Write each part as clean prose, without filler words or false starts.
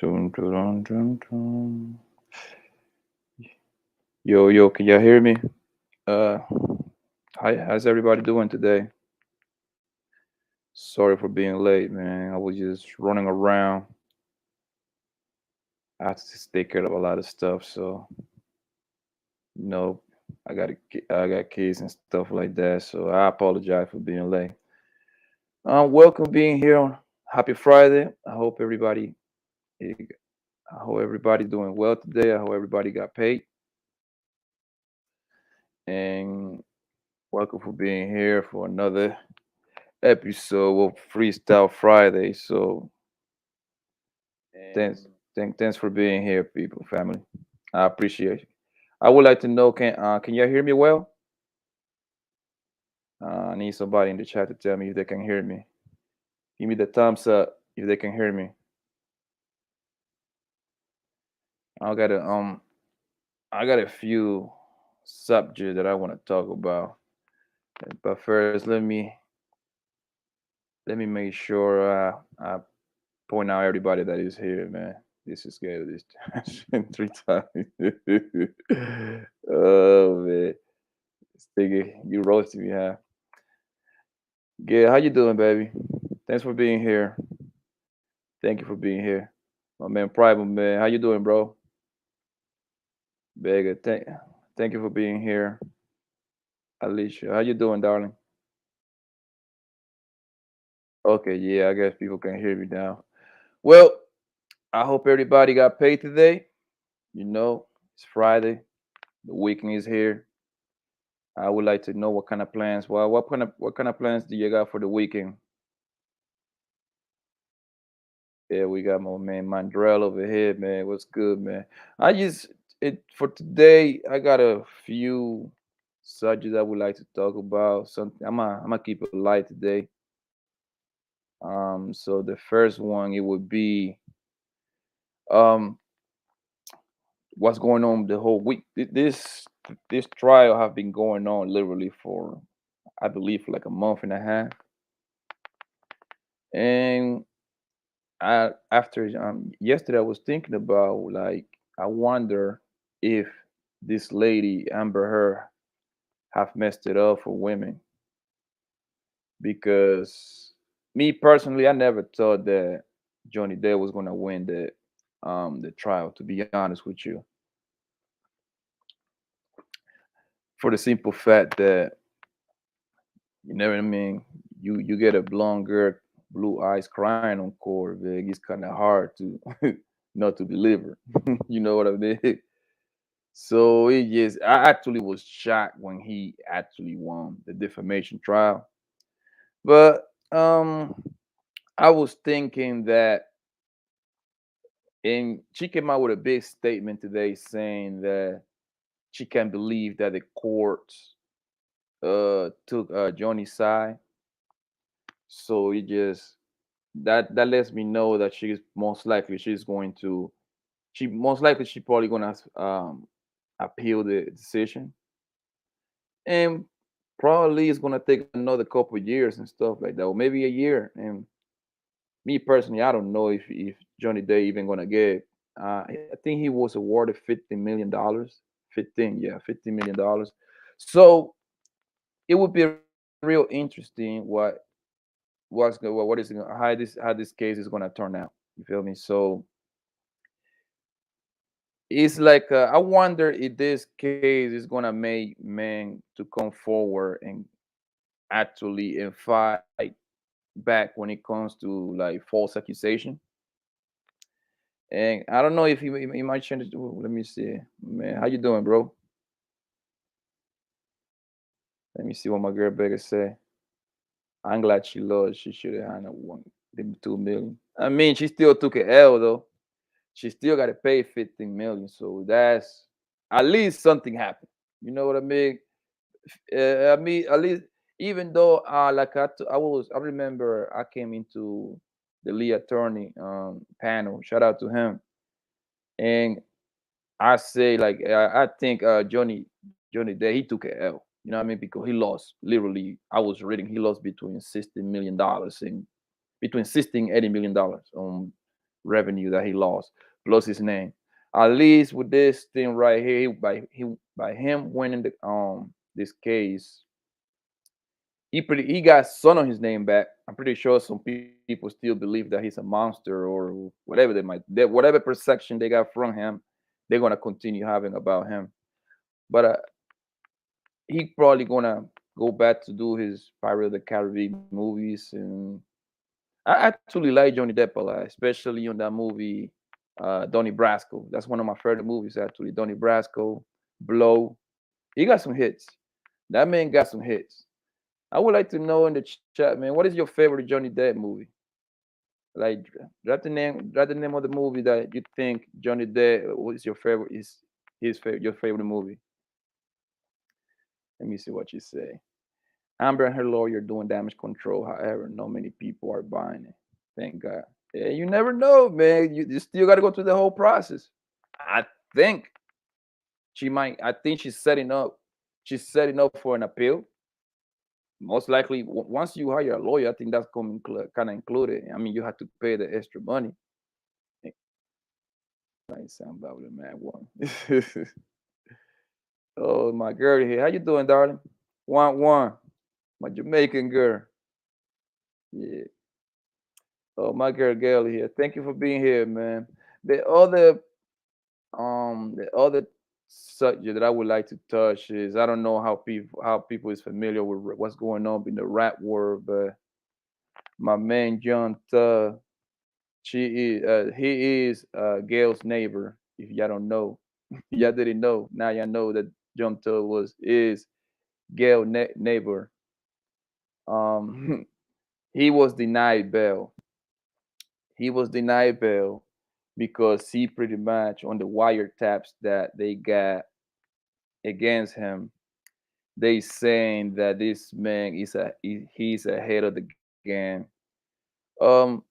Dun, dun, dun, dun. Yo, can y'all hear me? Uh, how's everybody doing today? Sorry for being late, man. I was just running around. I had to take care of a lot of stuff, so you know, I got kids and stuff like that. So I apologize for being late. Welcome being here on Happy Friday. Eh, I hope everybody doing well today. I hope everybody got paid, and welcome for being here for another episode of Freestyle Friday. So thanks, thanks for being here, people, family. I appreciate it. I would like to know, can y'all hear me well? I need somebody in the chat to tell me if they can hear me. Give me the thumbs up if they can hear me. I got a I got a few subjects that I want to talk about, but first let me make sure I point out everybody that is here, man. This is good. This three times. Oh man, Stiggy, you roasted me, huh? Yeah, how you doing, baby? Thanks for being here. Thank you for being here, my man. Private man, how you doing, bro? Bega, thank you for being here. Alicia, how you doing, darling? Okay, yeah, I guess people can hear me now. Well, I hope everybody got paid today. You know, it's Friday. The weekend is here. I would like to know what kind of plans. Well, what kind of plans do you got for the weekend? Yeah, we got my man Mandrell over here, man. What's good, man? I just it for today. I got a few subjects I would like to talk about. Something I'm gonna keep it light today. So the first one it would be um what's going on the whole week. This trial have been going on literally for I believe like a month and a half, and after yesterday I was thinking about like I wonder if this lady Amber Heard have messed it up for women because me personally I never thought that Johnny Depp was gonna win the trial, to be honest with you, for the simple fact that you know what I mean. You get a blonde girl, blue eyes crying on court, Vig. It's kind of hard to not to deliver. You know what I mean? So it just I actually was shocked when he actually won the defamation trial. But I was thinking that and she came out with a big statement today saying that she can't believe that the courts took Johnny's side. So it just that lets me know that she most likely she probably gonna appeal the decision, and probably it's gonna take another couple of years and stuff like that, or maybe a year. And me personally, I don't know if Johnny Day even gonna get. I think he was awarded $50 million. 15, yeah, $50 million. So it would be real interesting what is how this case is gonna turn out. You feel me? So it's like I wonder if this case is gonna make men to come forward and actually and fight back when it comes to like false accusation. And I don't know if he might change it. Let me see, man. How you doing, bro? Let me see what my girl Becca say. I'm glad she lost. She should have had a one, them 2 million. I mean, she still took an L though. She still got to pay 15 million. So that's at least something happened. You know what I mean? I mean, at least even though like I remember I came into the Lee attorney panel. Shout out to him. And I say like I think Johnny Day he took an L. You know what I mean? Because he lost literally. I was reading he lost between $60 million and between 60 and $80 million revenue that he lost, plus his name. At least with this thing right here, by him winning the this case, he got some of his name back. I'm pretty sure some people still believe that he's a monster or whatever whatever perception they got from him, they're gonna continue having about him. But he probably gonna go back to do his Pirate of the Caribbean movies, and I actually like Johnny Depp a lot, especially on that movie, Donnie Brasco. That's one of my favorite movies actually. Donnie Brasco, Blow. He got some hits. That man got some hits. I would like to know in the chat, man, what is your favorite Johnny Depp movie? Like, drop the name of the movie that you think Johnny Depp was your favorite. Is his favorite, your favorite movie? Let me see what you say. Amber and her lawyer doing damage control. However, not many people are buying it. Thank God. Yeah, you never know, man. You still got to go through the whole process. I think she might. I think she's setting up. She's setting up for an appeal. Most likely, once you hire a lawyer, I think that's coming kind of included. I mean, you have to pay the extra money. Eh, Nice sound about the man one. Oh, my girl here. How you doing, darling? One. My Jamaican girl. Yeah. Oh, my girl Gail here. Thank you for being here, man. The other the other subject that I would like to touch is I don't know how people is familiar with what's going on in the rap world, but my man John Thug, he is Gail's neighbor. If y'all don't know, y'all didn't know. Now y'all know that John Thug was is Gail neighbor. He was denied bail. He was denied bail because he pretty much on the wiretaps that they got against him, they saying that this man is he's ahead of the game. Um,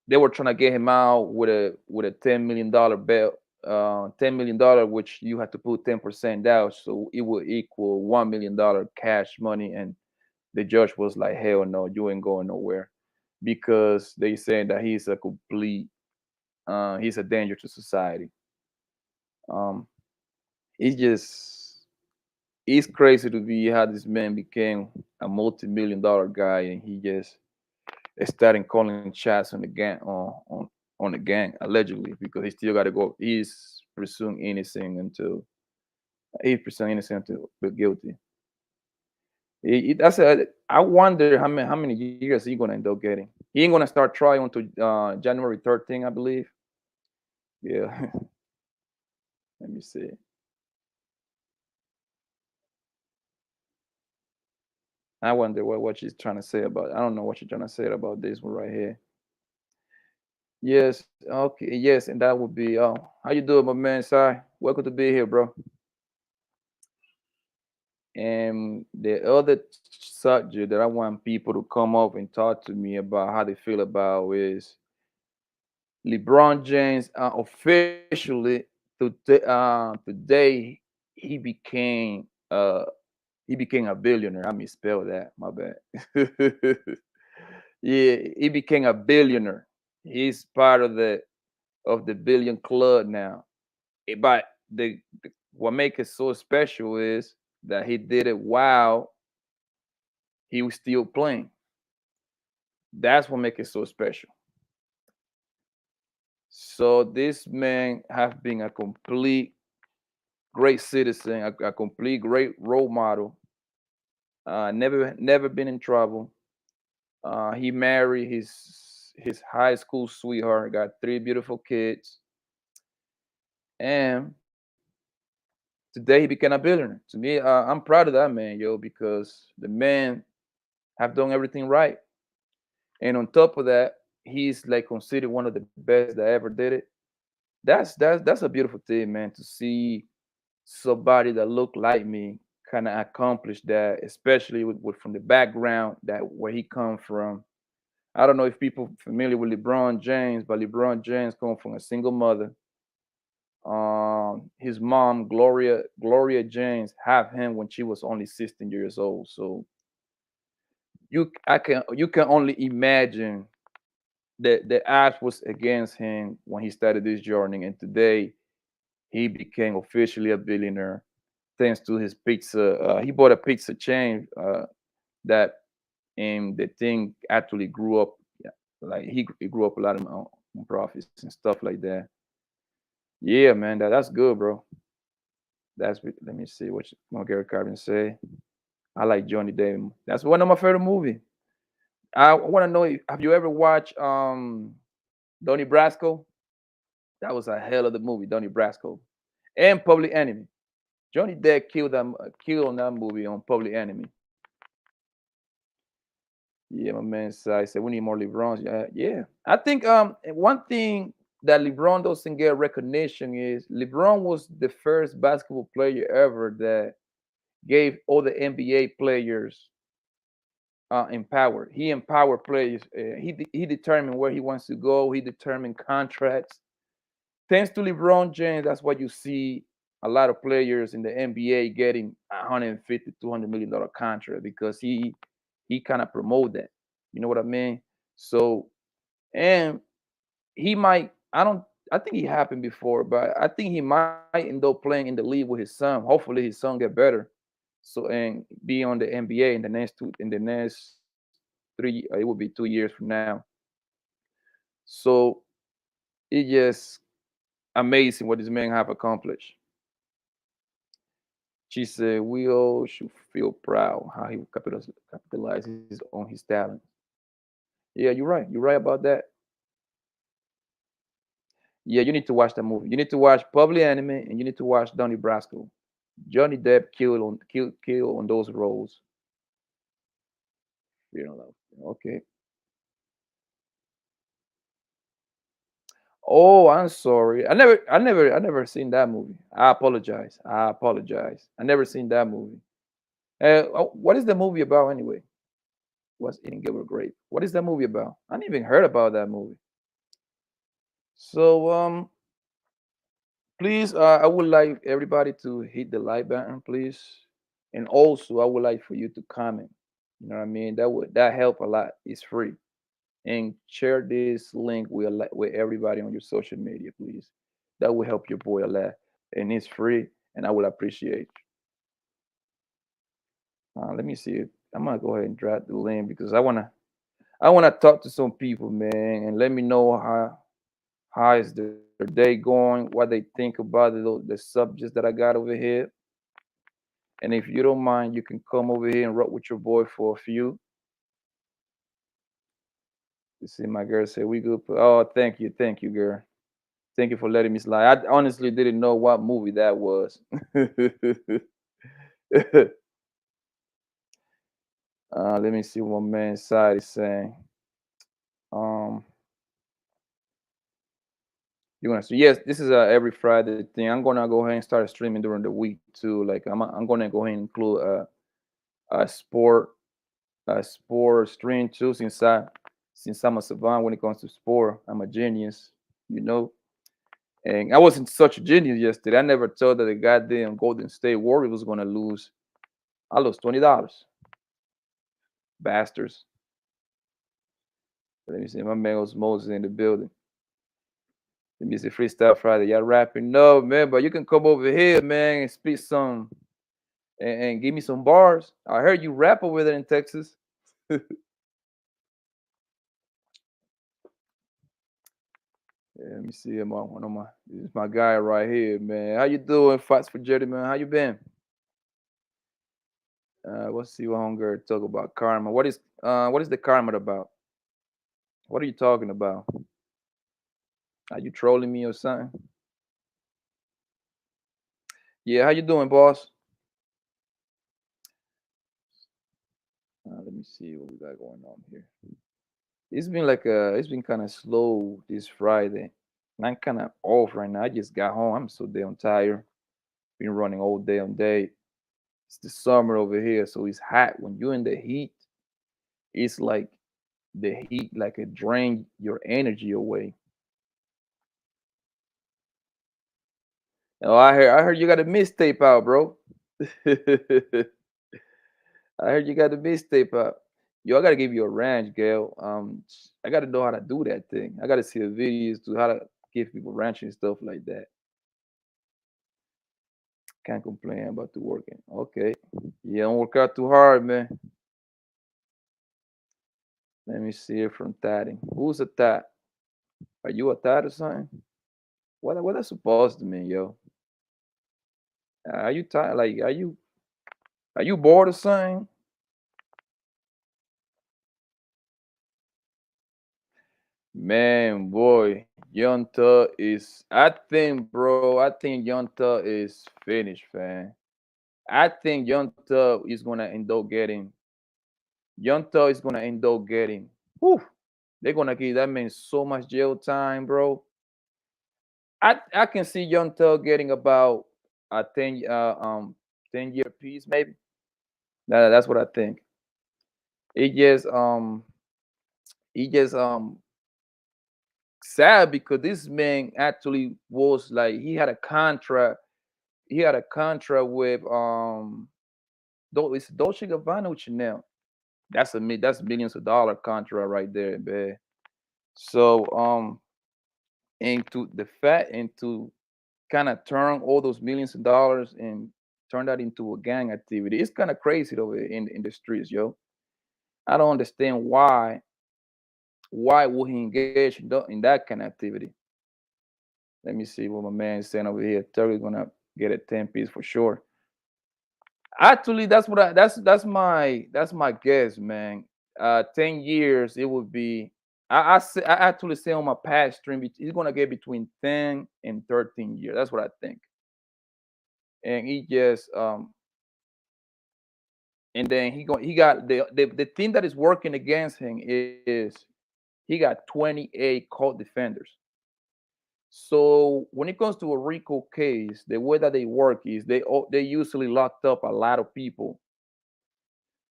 they were trying to get him out with a $10 million bail, $10 million, which you had to put 10% down, so it would equal $1 million cash money. And the judge was like, "Hell no, you ain't going nowhere," because they saying that he's a danger to society. Um, it's just it's crazy to be how this man became a multi-million-dollar guy, and he just started calling shots on the gang on the gang allegedly, because he still got to go. He's pursuing innocent until but guilty. I wonder how many years he gonna end up getting. He ain't gonna start trial until January 13th, I believe. Yeah, let me see. I wonder what she's trying to say about. I don't know what she's trying to say about this one right here. Yes, okay, yes, and that would be. Oh, how you doing, my man? Sorry, welcome to be here, bro. And the other subject that I want people to come up and talk to me about how they feel about is LeBron James officially today he became uh he became a billionaire. I misspelled that. My bad. Yeah, he became a billionaire. He's part of the billion club now. But what makes it so special is that he did it while he was still playing. That's what makes it so special. So this man has been a complete great citizen, a complete great role model. Never been in trouble. He married his high school sweetheart, got three beautiful kids, and today he became a billionaire. To me, I'm proud of that man, yo, because the man have done everything right. And on top of that, he's like considered one of the best that ever did it. That's a beautiful thing, man, to see somebody that look like me kind of accomplish that, especially with from the background that where he come from. I don't know if people familiar with LeBron James, but LeBron James come from a single mother. His mom, Gloria James, have him when she was only 16 years old. So you can only imagine the app was against him when he started this journey, and today he became officially a billionaire thanks to his pizza. He bought a pizza chain that, and the thing actually grew up. Yeah, like he grew up a lot of profits and stuff like that. Yeah, man, that's good, bro. Let me see what Gary Carvin say. I like Johnny Depp. That's one of my favorite movie. I want to know, have you ever watched Donnie Brasco? That was a hell of the movie, Donnie Brasco, and Public Enemy. Johnny Depp killed on that movie on Public Enemy. Yeah, my man said we need more LeBrons. Yeah, yeah. I think one thing that LeBron doesn't get recognition is LeBron was the first basketball player ever that gave all the NBA players empowered. He empowered players. He determined where he wants to go. He determined contracts. Thanks to LeBron James, that's why you see a lot of players in the NBA getting 150, $200 million contract because he kind of promote that. You know what I mean? So, and he might, I think he happened before, but I think he might end up playing in the league with his son. Hopefully his son get better. So, and be on the NBA in the next three, it will be 2 years from now. So it's just amazing what this man have accomplished. She said, we all should feel proud how he capitalizes on his talent. Yeah, you're right. You're right about that. Yeah, you need to watch that movie. You need to watch Public Enemy and you need to watch Donnie Brasco. Johnny Depp killed on those roles. You know, okay. Oh, I'm sorry. I never seen that movie. I apologize. I apologize. I never seen that movie. What is the movie about anyway? Was Eating Gilbert Grape? What is that movie about? I didn't even heard about that movie. So please, I would like everybody to hit the like button, please, and also I would like for you to comment. You know what I mean? That help a lot. It's free, and share this link with everybody on your social media, please. That will help your boy a lot, and it's free, and I will appreciate. Let me see. I'm gonna go ahead and drop the link because I wanna talk to some people, man, and let me know how is their day going, what they think about the subjects that I got over here. And if you don't mind, you can come over here and rock with your boy for a few. You see, my girl said we good. Oh, thank you, girl. Thank you for letting me slide. I honestly didn't know what movie that was. Let me see what man side is saying. Um, you want to see? Yes, this is a every Friday thing. I'm gonna go ahead and start streaming during the week too. Like I'm gonna go ahead and include a sport stream too. Since I'm a savant when it comes to sport, I'm a genius. You know, and I wasn't such a genius yesterday. I never thought that the goddamn Golden State Warriors was gonna lose. I lost $20, bastards. Let me see, my man was Moses in the building. Let me see, Freestyle Friday. Y'all rapping? No, man, but you can come over here, man, and speak some and give me some bars. I heard you rap over there in Texas. Yeah, let me see him on one of my. This is my guy right here, man. How you doing, Fox for Jetty, man? How you been? Let's see what hunger talk about karma. What is the karma about? What are you talking about? Are you trolling me or something? Yeah, how you doing, boss? Let me see what we got going on here. It's been kind of slow this Friday. And I'm kind of off right now. I just got home. I'm so damn tired. Been running all damn day. It's the summer over here, so it's hot. When you're in the heat, it's like the heat like it drain your energy away. Oh, I heard you got a mixtape out, bro. I heard you got a mixtape out. Yo, I gotta give you a ranch, Gail. I gotta know how to do that thing. I gotta see the videos to how to give people ranch and stuff like that. Can't complain about the working. Okay. Yeah, don't work out too hard, man. Let me see it from tatting. Who's a tat? Are you a tat or something? What that supposed to mean, yo? Are you tired? Like, are you bored or something? Man, boy, Young Thug is. I think, bro. I think Young Thug is finished, man. I think Young Thug is gonna end up getting. Young Thug is gonna end up getting. Whew, they're gonna give that man so much jail time, bro. I can see Young Thug getting about a 10-year piece, maybe. That's what I think. It just he just sad because this man actually was like he had a contract. He had a contract with it's Dolce Gabbana with Chanel. That's millions of dollar contract right there, man. So into the fact and to kind of turn all those millions of dollars and turn that into a gang activity. It's kind of crazy over in the streets, yo. I don't understand why would he engage in that kind of activity. Let me see what my man is saying over here. Terry's gonna get a 10 piece for sure. Actually, that's my guess, man. 10 years it would be. I actually say on my past stream he's gonna get between 10 and 13 years. That's what I think. And he just and then he got the thing that is working against him is he got 28 court defenders. So when it comes to a RICO case, the way that they work is they usually locked up a lot of people.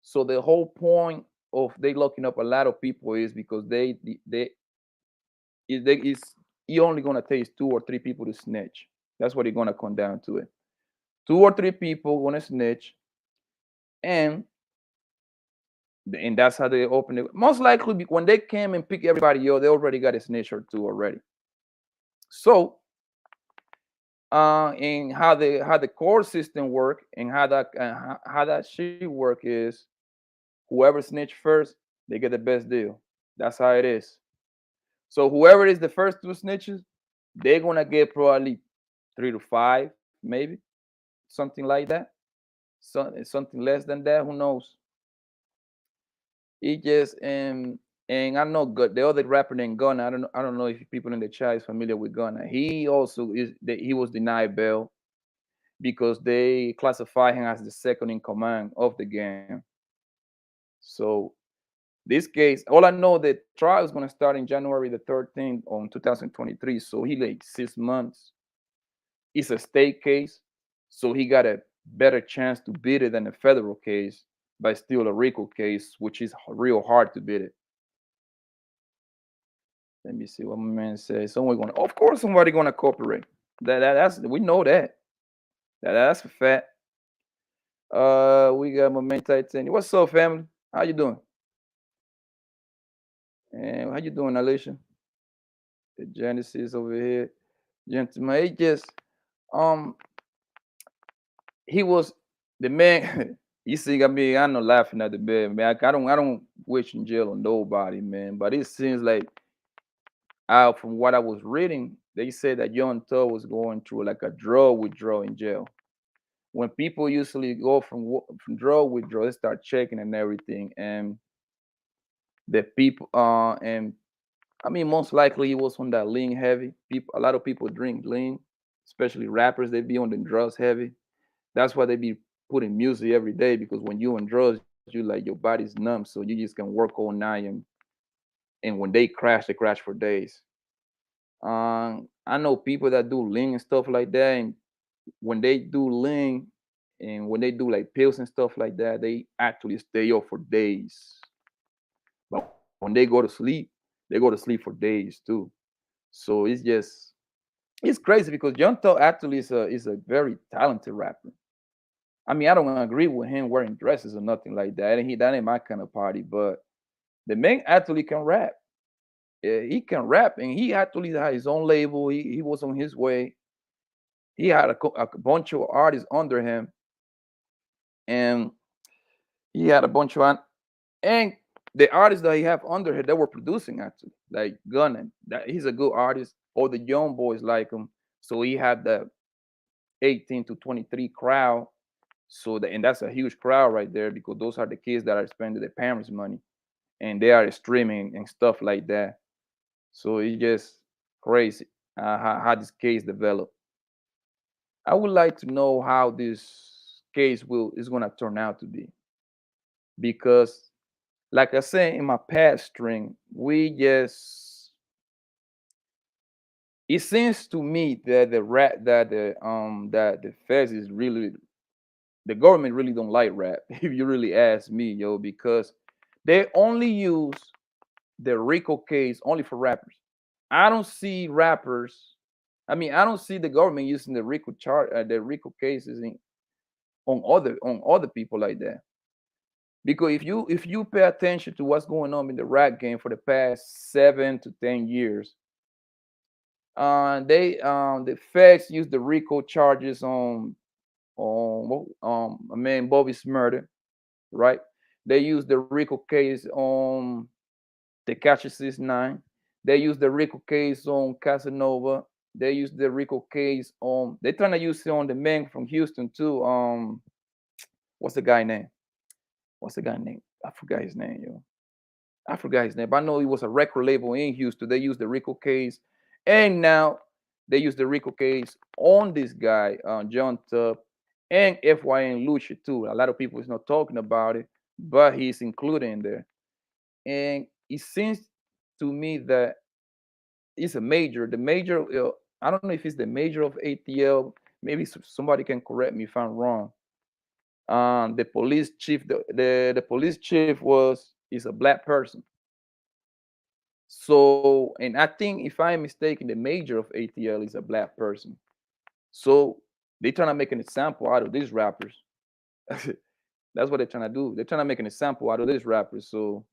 So the whole point of they locking up a lot of people is because they is he only gonna take 2 or 3 people to snitch. That's what it's gonna come down to it. 2 or 3 people gonna snitch, and and that's how they open it. Most likely, when they came and pick everybody up, they already got a snitch or two already. So, and how the court system work and how that shit work is whoever snitch first, they get the best deal. That's how it is. So whoever is the first 2 snitches, they're gonna get probably 3 to 5, maybe something like that. Something less than that, who knows? It just and I know the other rapper named Gunna. I don't know if people in the chat is familiar with Gunna. He also he was denied bail because they classify him as the second in command of the gang. So this case, all I know the trial is gonna start in January the 13th on 2023. So he like 6 months. It's a state case, so he got a better chance to beat it than a federal case, but still a RICO case, which is real hard to beat it. Let me see what my man says. Someone gonna, of course, somebody gonna cooperate. That's we know that. That's a fact. We got my man Titanium. What's up, family? How you doing? And how you doing, Alicia? The Genesis over here, gentlemen. He just um he was the man. You see, I mean, I'm not laughing at the bed, man. I don't wish in jail on nobody, man. But it seems like from what I was reading, they said that Young Thug was going through like a drug withdrawal in jail. When people usually go from drug withdrawal, they start checking and everything, and the people and I mean most likely it was on that lean heavy. People, a lot of people drink lean, especially rappers. They be on the drugs heavy. That's why they be putting music every day because when you on drugs, you like your body's numb, so you just can work all night and when they crash for days. I know people that do lean and stuff like that, and when they do lean and when they do like pills and stuff like that, they actually stay up for days. But when they go to sleep for days too. So it's crazy because Young Thug actually is a very talented rapper. I mean, I don't agree with him wearing dresses or nothing like that. And that ain't my kind of party. But the man actually can rap. Yeah, he can rap, and he actually had his own label. He was on his way. He had a bunch of artists under him, and he had a bunch of and the artists that he have under him, they were producing actually, like Gunna. That he's a good artist. All the young boys like him, so he had the 18 to 23 crowd. So and that's a huge crowd right there because those are the kids that are spending their parents' money and they are streaming and stuff like that. So it's just crazy how this case developed. I would like to know how this case will is gonna turn out to be because, like I said in my past string, we just it seems to me that the feds is really the government really don't like rap if you really ask me, yo, because they only use the RICO case only for rappers. I don't see rappers. I mean, I don't see the government using the RICO cases on other people like that. Because if you pay attention to what's going on in the rap game for the past 7 to 10 years, the feds use the RICO charges on a man Bobby's murder, right? They use the RICO case on the Tekashi 9. They use the RICO case on Casanova. They use the RICO case on. They're trying to use it on the man from Houston too. What's the guy name? What's the guy name? I forgot his name, yo. I forgot his name, but I know he was a record label in Houston. They used the RICO case, and now they use the RICO case on this guy, John Tubb, and FYN Lucha too. A lot of people is not talking about it, but he's included in there. And it seems to me that it's a major. The major, I don't know if it's the major of ATL. Maybe somebody can correct me if I'm wrong. The police chief, the police chief was is a black person. So, and I think if I'm mistaken, the major of ATL is a black person. So they're trying to make an example out of these rappers. That's what they're trying to do. They're trying to make an example out of these rappers. So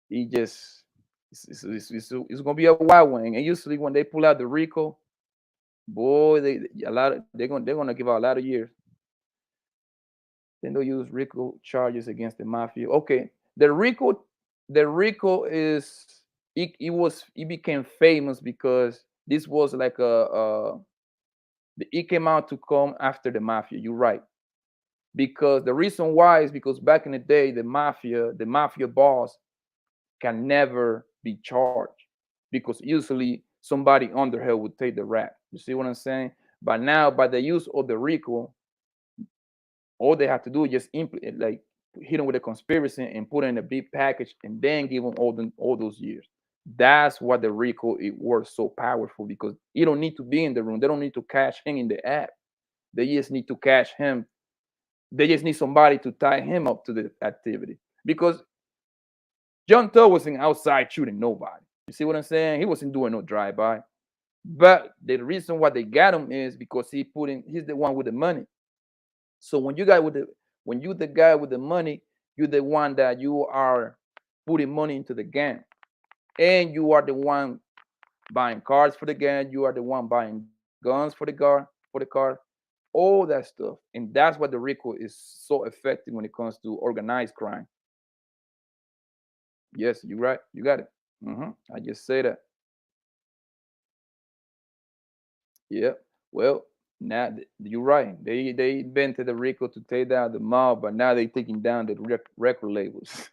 he just it's gonna be a wild one. And usually when they pull out the RICO, boy, they're gonna give out a lot of years. Then they'll use RICO charges against the mafia. Okay, the RICO is it became famous because this was like it came out to come after the mafia. You're right. Because the reason why is because back in the day, the mafia boss can never be charged because usually somebody under her would take the rap. You see what I'm saying? But now, by the use of the RICO, all they have to do is just like hit them with a conspiracy and put it in a big package and then give them all those years. That's what the RICO it works so powerful because you don't need to be in the room. They don't need to catch him in the app. They just need to catch him. They just need somebody to tie him up to the activity because John Thug wasn't outside shooting nobody. You see what I'm saying? He wasn't doing no drive-by. But the reason why they got him is because he's the one with the money. So when you the guy with the money, you're the one that you are putting money into the game. And you are the one buying cars for the gang, you are the one buying guns for the car, all that stuff. And that's what the RICO is so effective when it comes to organized crime. Yes, you're right. You got it. I just say that. Yeah. Well, now you're right. They invented the RICO to take down the mob, but now they're taking down the record labels.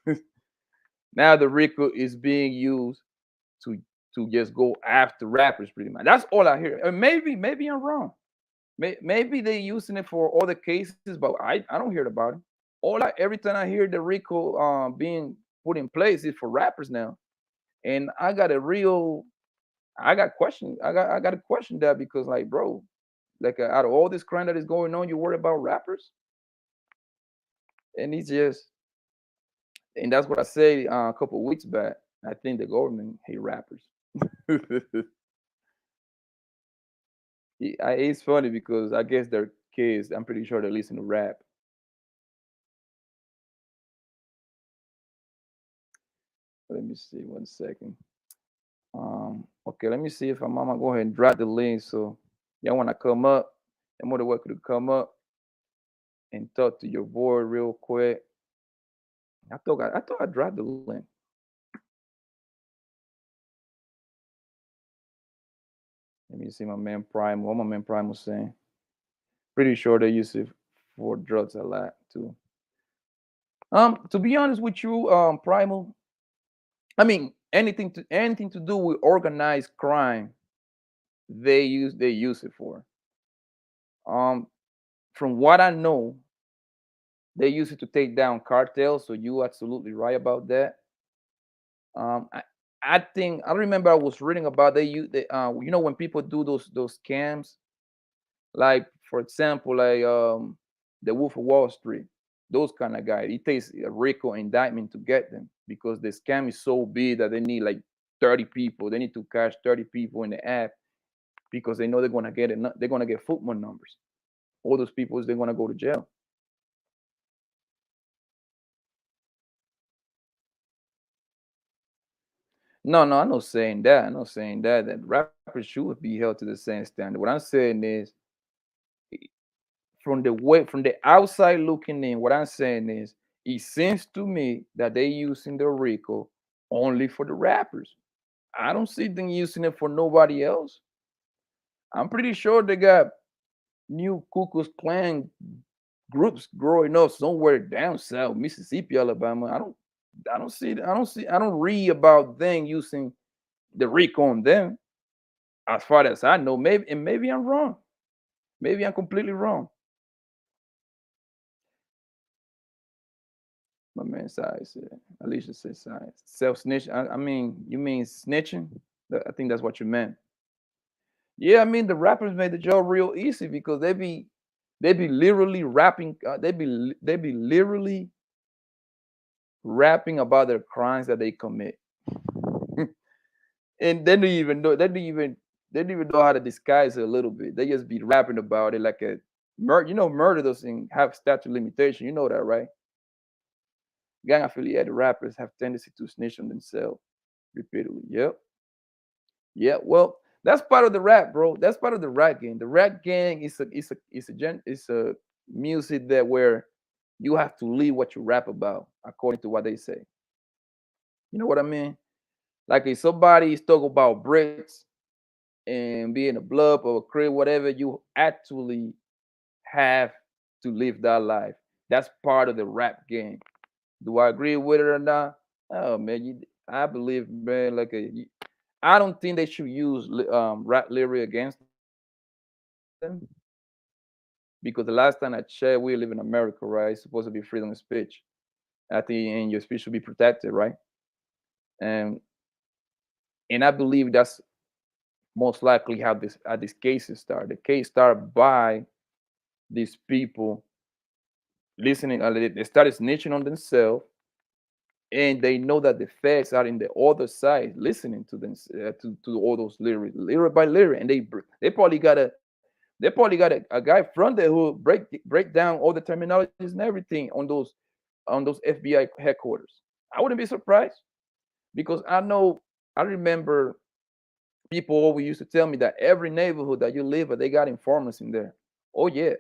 Now the RICO is being used to just go after rappers, pretty much. That's all I hear. And maybe I'm wrong. Maybe they using it for other cases, but I don't hear about it. Every time I hear the RICO being put in place is for rappers now, and I got questions. I got to question that because, like, bro, like out of all this crime that is going on, you worry about rappers, and it's just, and that's what I said a couple of weeks back. I think the government hate rappers. It's funny because I guess they're kids, I'm pretty sure they listen to rap. Let me see 1 second. Okay, let me see if I'm gonna go ahead and drop the link. So y'all wanna come up, you're more than welcome to come up and talk to your boy real quick. I thought I dropped the link. Let me see my man Prime. What my man Prime was saying. Pretty sure they use it for drugs a lot too. To be honest with you, Primal, I mean anything to do with organized crime, they use it for. Um, from what I know, they use it to take down cartels. So you absolutely right about that. Um, I, I think I remember I was reading about when people do those scams, like for example, like the Wolf of Wall Street, those kind of guys. It takes a RICO indictment to get them because the scam is so big that they need like 30 people. They need to catch 30 people in the app because they know they're gonna get footman numbers. All those people they're gonna go to jail. No, no, I'm not saying that. I'm not saying that rappers should be held to the same standard. What I'm saying is from the outside looking in, what I'm saying is it seems to me that they using the RICO only for the rappers. I don't see them using it for nobody else. I'm pretty sure they got new Ku Klux Klan groups growing up somewhere down south, Mississippi, Alabama. I don't read about them using the RICO on them. As far as I know, maybe I'm wrong. Maybe I'm completely wrong. My man Sai said. Alicia said Sai. Self snitch. I mean, you mean snitching? I think that's what you meant. Yeah, I mean the rappers made the job real easy because they be literally rapping. They be literally rapping about their crimes that they commit, and they don't even know how to disguise it a little bit. They just be rapping about it like a murder. Murder doesn't have statute limitation. You know that, right? Gang affiliated rappers have tendency to snitch on themselves repeatedly. Yep. Yeah. Well, that's part of the rap, bro. That's part of the rap game. The rap gang is a music that where you have to leave what you rap about according to what they say. You know what I mean? Like if somebody is talking about bricks and being a blood or a crib, whatever, you actually have to live that life. That's part of the rap game. Do I agree with it or not? Oh man, I believe, man. I don't think they should use rap lyric against them because the last time I checked, we live in America, right? It's supposed to be freedom of speech. I think and your speech should be protected, right? And and I believe that's most likely how this case started. The case started by these people listening. They started snitching on themselves, and they know that the feds are in the other side listening to them to all those lyric by lyric, and they probably got a guy from there who break down all the terminologies and everything on those FBI headquarters. I wouldn't be surprised because I remember people always used to tell me that every neighborhood that you live in, they got informants in there. Oh yeah,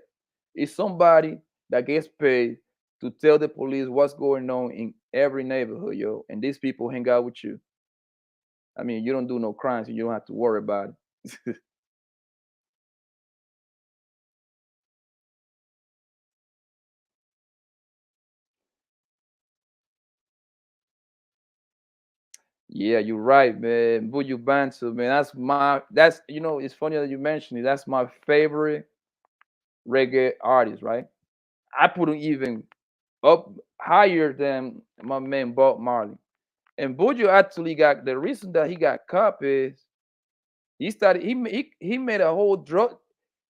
it's somebody that gets paid to tell the police what's going on in every neighborhood, yo. And these people hang out with you. I mean, you don't do no crimes, and you don't have to worry about it. Yeah, you're right, man. Buju Bantu, man. It's funny that you mentioned it. That's my favorite reggae artist, right? I put him even up higher than my man Bob Marley. And Buju actually got the reason that he got caught is he made a whole drug.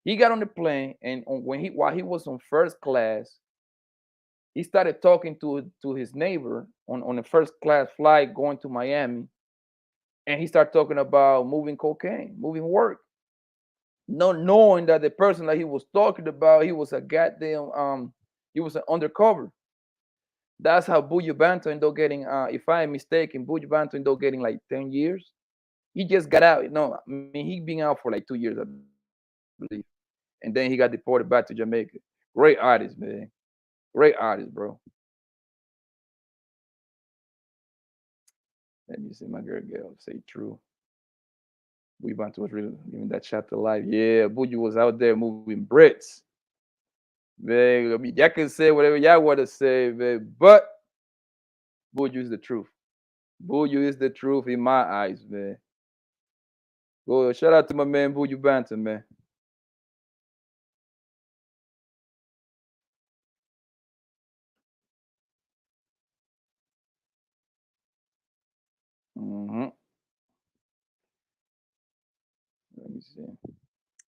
He got on the plane and while he was on first class, he started talking to his neighbor on a first class flight going to Miami, and he started talking about moving cocaine, moving work. not knowing that the person that he was talking about, he was a goddamn he was an undercover. That's how Buju Banton ended up getting if I am mistaken, Buju Banton ended up getting like 10 years. He just got out. No, I mean he been out for like 2 years, I believe. And then he got deported back to Jamaica. Great artist, man. Great artist, bro. Let me see my girl say true. We want was really living that chapter life. Yeah, Buju was out there moving Brits. Man, I mean, y'all can say whatever y'all want to say, man, but Buju is the truth. Buju is the truth in my eyes, man. Go shout out to my man Buju Banton, man. Hmm. Let me see.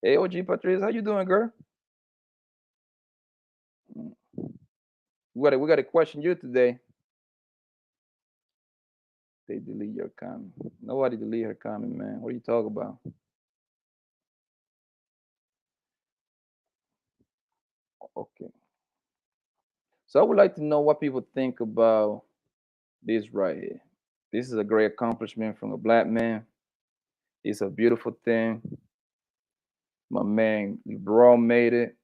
Hey, OG Patrice, how you doing, girl? Mm. We got a question you today. They delete your comment. Nobody delete her comment, man. What are you talking about? Okay. So I would like to know what people think about this right here. This is a great accomplishment from a black man. It's a beautiful thing. My man Lebron made it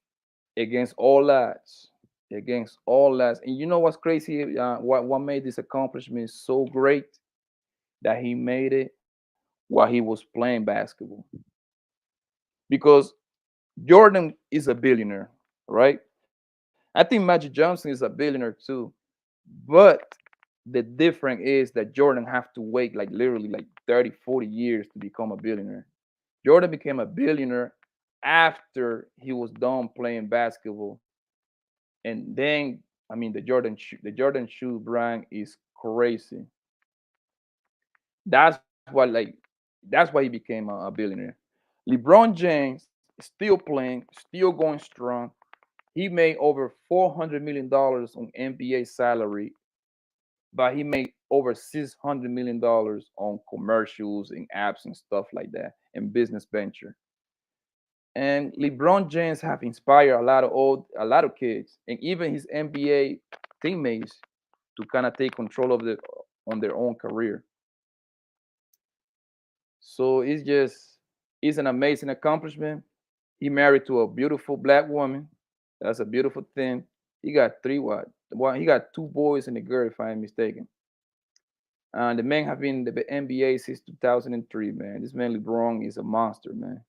against all odds. Against all odds. And you know what's crazy? What made this accomplishment so great? That he made it while he was playing basketball. Because Jordan is a billionaire, right? I think Magic Johnson is a billionaire too. But the difference is that Jordan have to wait like literally like 30, 40 years to become a billionaire. Jordan became a billionaire after he was done playing basketball. And then I mean the Jordan shoe brand is crazy. That's why that's why he became a billionaire. LeBron James is still playing, still going strong. He made over $400 million on NBA salary, but he made over $600 million on commercials and apps and stuff like that and business venture. And LeBron James have inspired a lot of kids and even his NBA teammates to kind of take control of the on their own career. So it's an amazing accomplishment. He married to a beautiful black woman. That's a beautiful thing. He got three what? Well, he got two boys and a girl, if I'm mistaken. And the man have been in the NBA since 2003, man. This man LeBron is a monster, man.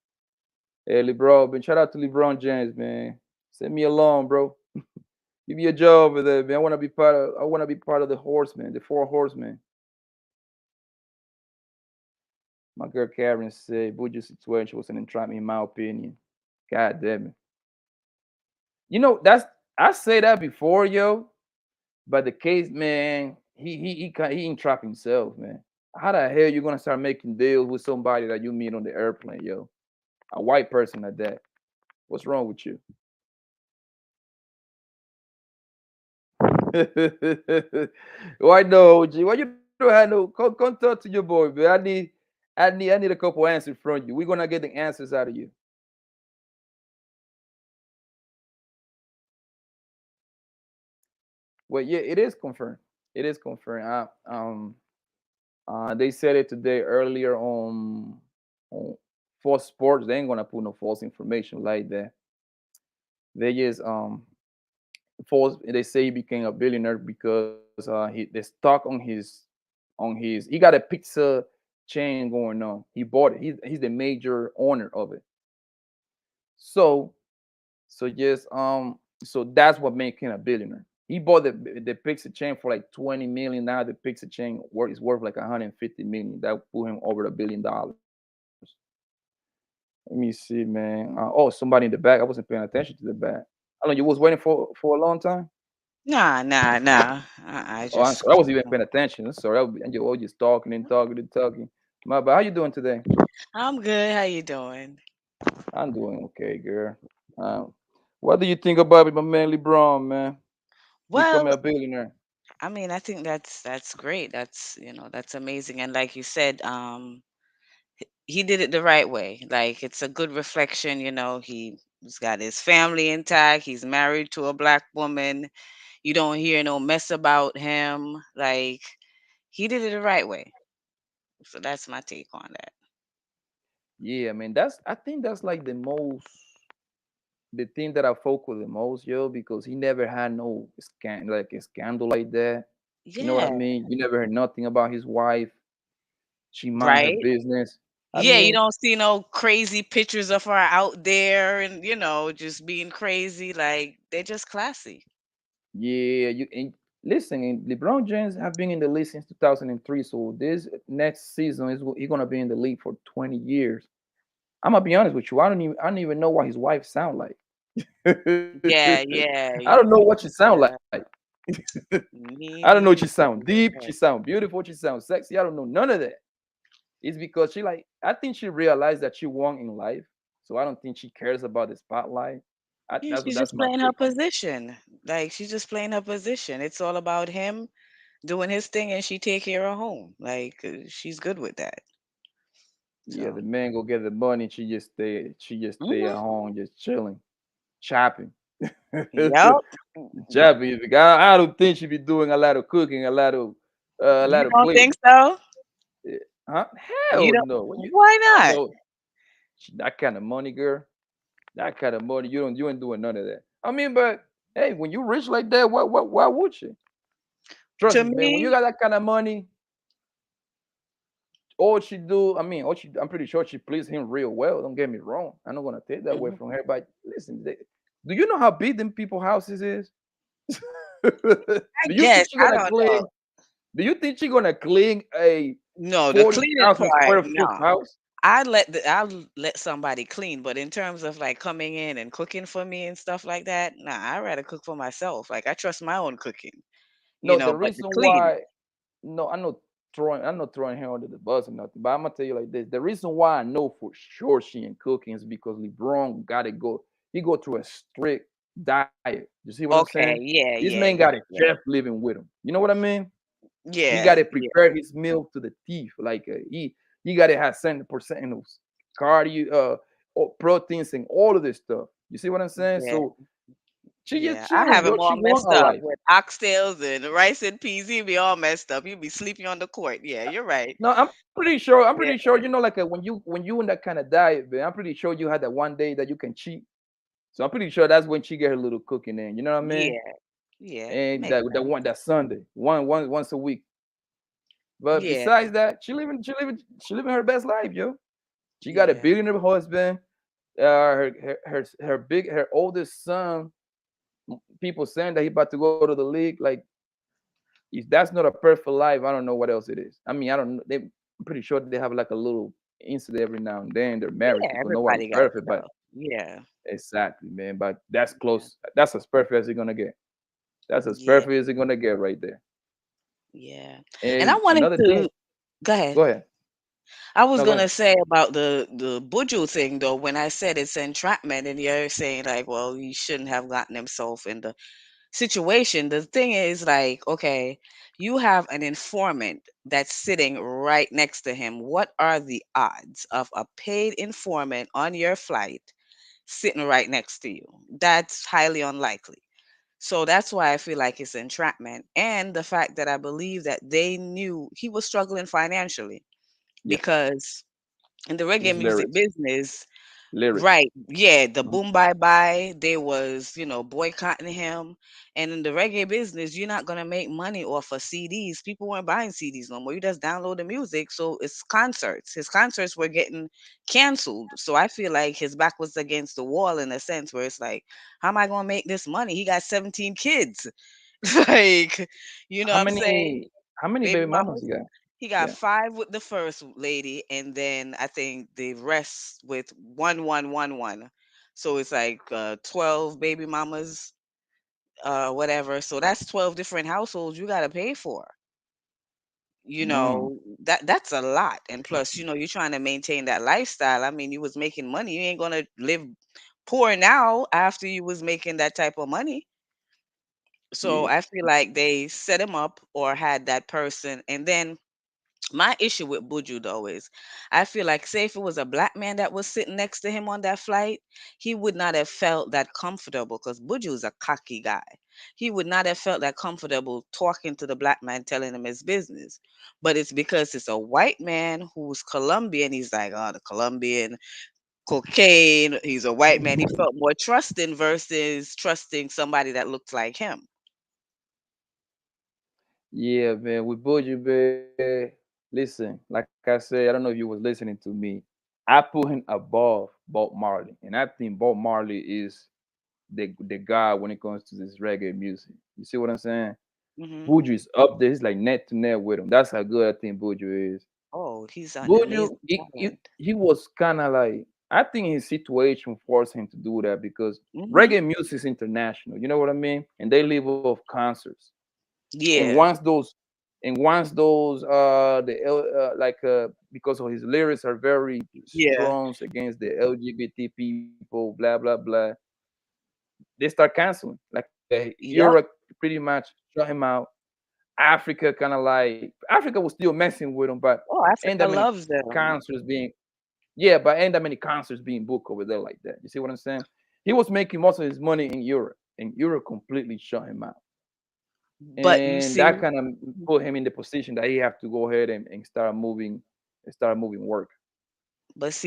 Hey, LeBron, man, shout out to LeBron James, man. Send me along, bro. Give me a job over there, man. I want to be part of the horsemen, the four horsemen. My girl Karen said Buju's situation was an entrapment, in my opinion. God damn it. You know, that's I say that before, yo. But the case, man, he entrapped himself, man. How the hell you gonna start making deals with somebody that you meet on the airplane, yo? A white person at that. What's wrong with you? Why no, OG? Why you don't have no? Come talk to your boy, man. I need a couple answers from you. We're gonna get the answers out of you. Well, yeah, it is confirmed. It is confirmed. They said it today earlier on Fox Sports. They ain't gonna put no false information like that. They just false. They say he became a billionaire because the stock on his he got a pizza chain going on. He bought it. He's the major owner of it. So so just so that's what made him a billionaire. He bought the pizza chain for like 20 million. Now the pizza chain is worth like 150 million. That put him over $1 billion. Let me see, man. Oh, somebody in the back. I wasn't paying attention to the back. How long you was waiting for a long time? Nah, nah, nah. I Oh, I'm just sorry. I wasn't even paying attention. I'm sorry. I was just talking and talking and talking. My bad. How you doing today? I'm good. How you doing? I'm doing okay, girl. Um, what do you think about my man LeBron, man? Becoming Well, a billionaire. I mean, I think that's great. That's, that's amazing. And like you said, he did it the right way. Like it's a good reflection, he's got his family intact. He's married to a black woman. You don't hear no mess about him. Like he did it the right way. So that's my take on that. Yeah, I mean that's I think that's like the thing that I focus the most, yo, because he never had no like a scandal like that. You know what I Yeah, mean? You never heard nothing about his wife. She mind her right? business. I Yeah, you mean, don't see no crazy pictures of her out there and just being crazy. Like they're just classy. yeah, you and listen, and LeBron James have been in the league since 2003. So this next season is he's gonna be in the league for 20 years. I'm gonna be honest with you. I don't even know what his wife sound like. Yeah, yeah, I don't know what she sound like. yeah. Me I don't know. She sound deep. She neither. sound beautiful. She sound sexy. I don't know none of that. It's because she like I think she realized that she won in life. So I don't think she cares about the spotlight. Yeah, she's That's just my playing her take on it. position. Like she's just playing her position. It's all about him doing his thing, and she take care of home. Like she's good with that. Yeah, So, the man go get the money. She just stay at hmm home, just chilling, chopping. yep. Chopping. I don't think she be doing a lot of cooking, a You lot of don't think cleaning. so? Eh, Huh? You Hell don't? no. Why I not? know that kind of money, girl. That kind of money, you ain't doing none of that. I mean, but hey, when you rich like that, why would you? Trust To me, man. When you me, got that kind of money, all she do, I mean, I'm pretty sure she pleased him real well. Don't get me wrong. I'm not gonna take that away mhm. from her. But listen, do you know how big them people houses is? Do I you think guess she I gonna don't clean? know. Do you think she gonna clean a No, the cleaning 40,000 part, square foot no. house? I'll let somebody clean, but in terms of like coming in and cooking for me and stuff like that, nah, I'd rather cook for myself. Like I trust my own cooking, No, the but the reason cleaning. why no, I'm not throwing her under the bus or nothing, but I'm gonna tell you like this. The reason why I know for sure she ain't cooking is because LeBron gotta go, he go through a strict diet. You see what I'm saying? Okay, yeah, This yeah, man got a yeah, yeah. chef living with him. You know what I mean? He Yeah, gotta yeah, prepare his meal to the teeth. Like he gotta have 70% of cardio, proteins and all of this stuff. You see what I'm saying? yeah, So she just yeah. I chilling, have him yo. She all won messed her up life. with oxtails and rice and peas. He'd be all messed up. He'd be sleeping on the court. Yeah, you're right. No, I'm pretty sure. I'm Yeah, pretty sure. You know, like when you in that kind of diet, man. I'm pretty sure you had that one day that you can cheat. So I'm pretty sure that's when she get her little cooking in. You know what I mean? yeah, yeah. And Makes that sense. one that Sunday, once a week. But Yeah, besides that, she living her best life, yo. She got a yeah, billionaire husband. Her oldest son. People saying that he about to go to the league. Like if that's not a perfect life, I don't know what else it is. I mean, I don't know. I'm pretty sure they have like a little incident every now and then. They're married yeah. because nobody's Everybody got perfect, but stuff. Yeah, exactly, man. But that's yeah, close. That's as perfect as you're gonna get. That's as yeah, perfect as you're gonna get right there. yeah. And I And wanted another thing, to go ahead. go ahead. I was No, go gonna ahead. say about the buju thing though, when I said it's entrapment, and you're saying like, well, he shouldn't have gotten himself in the situation. The thing is like, okay, you have an informant that's sitting right next to him. What are the odds of a paid informant on your flight sitting right next to you? That's highly unlikely. So that's why I feel like it's entrapment. And the fact that I believe that they knew he was struggling financially Yes, because in the reggae his music lyrics, business, lyrics. right, yeah, the Mhm. boom bye bye, they was, boycotting him. And in the reggae business, you're not gonna make money off of CDs. People weren't buying CDs no more. You just download the music. So it's concerts. His concerts were getting canceled. So I feel like his back was against the wall in a sense where it's like, how am I gonna make this money? He got 17 kids. Like, you know How what I'm saying? many how many Baby baby mamas mamas. you got? He got Yeah. 5 with the first lady, and then I think the rest with 1, 1, 1, 1. So it's like 12 baby mamas, whatever. So that's 12 different households you gotta pay for. You Mm. know, that's a lot. And plus, you're trying to maintain that lifestyle. I mean, you was making money. You ain't gonna live poor now after you was making that type of money. So Yeah. I feel like they set him up or had that person, and then My issue with Buju though is I feel like say if it was a black man that was sitting next to him on that flight, he would not have felt that comfortable because Buju is a cocky guy. He would not have felt that comfortable talking to the black man telling him his business. But it's because it's a white man who's Colombian. He's like, oh, the Colombian cocaine. He's a white man. He felt more trusting versus trusting somebody that looks like him. Yeah, man, with Buju, man. Listen, like I said, I don't know if you was listening to me. I put him above Bob Marley, and I think Bob Marley is the guy when it comes to this reggae music. You see what I'm saying? Hmm. Buju is up there. He's like neck to neck with him. That's how good I think Buju is. Oh, he's an Buju, amazing he, he, talent. he was kind of like, I think his situation forced him to do that because Hmm. reggae music is international. You know what I mean? And they live off concerts. And Yeah, because of his lyrics are very yeah, strong against the LGBT people, blah blah blah, they start canceling. Like yep. Europe pretty much shut him out. Africa kind of like Africa was still messing with him, but Oh, ain't Africa that many loves them. concerts being yeah, but ain't that many concerts being booked over there like that. You see what I'm saying? He was making most of his money in Europe, and Europe completely shut him out. But you And see, that kind of put him in the position that he have to go ahead and start moving work.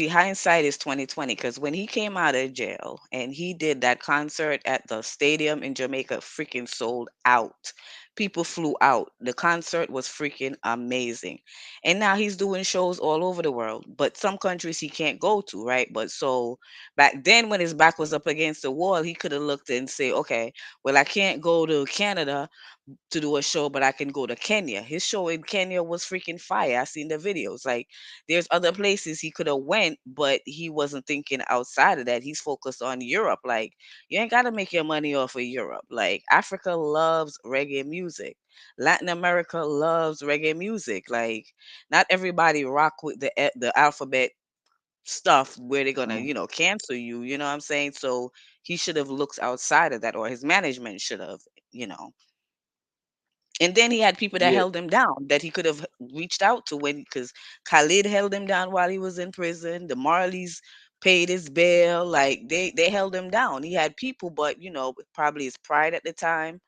hindsight is 2020 because when he came out of jail and he did that concert at the stadium in Jamaica, freaking sold out. People flew out. The concert was freaking amazing. And now he's doing shows all over the world, but some countries he can't go to, right? But so back then when his back was up against the wall, he could have looked and say, okay, well, I can't go to Canada to do a show, but I can go to Kenya. His show in Kenya was freaking fire. I seen the videos. Like there's other places he could have went, but he wasn't thinking outside of that. He's focused on Europe. Like you ain't gotta make your money off of Europe. Like Africa loves reggae music. Latin America loves reggae music. Like not everybody rock with the alphabet stuff where they're gonna, Mm. cancel you. You know what I'm saying? So he should have looked outside of that, or his management should have, you know. And then he had people that Yeah, held him down that he could have reached out to when because Khalid held him down while he was in prison. The Marleys paid his bail. Like they held him down. He had people, but probably his pride at the time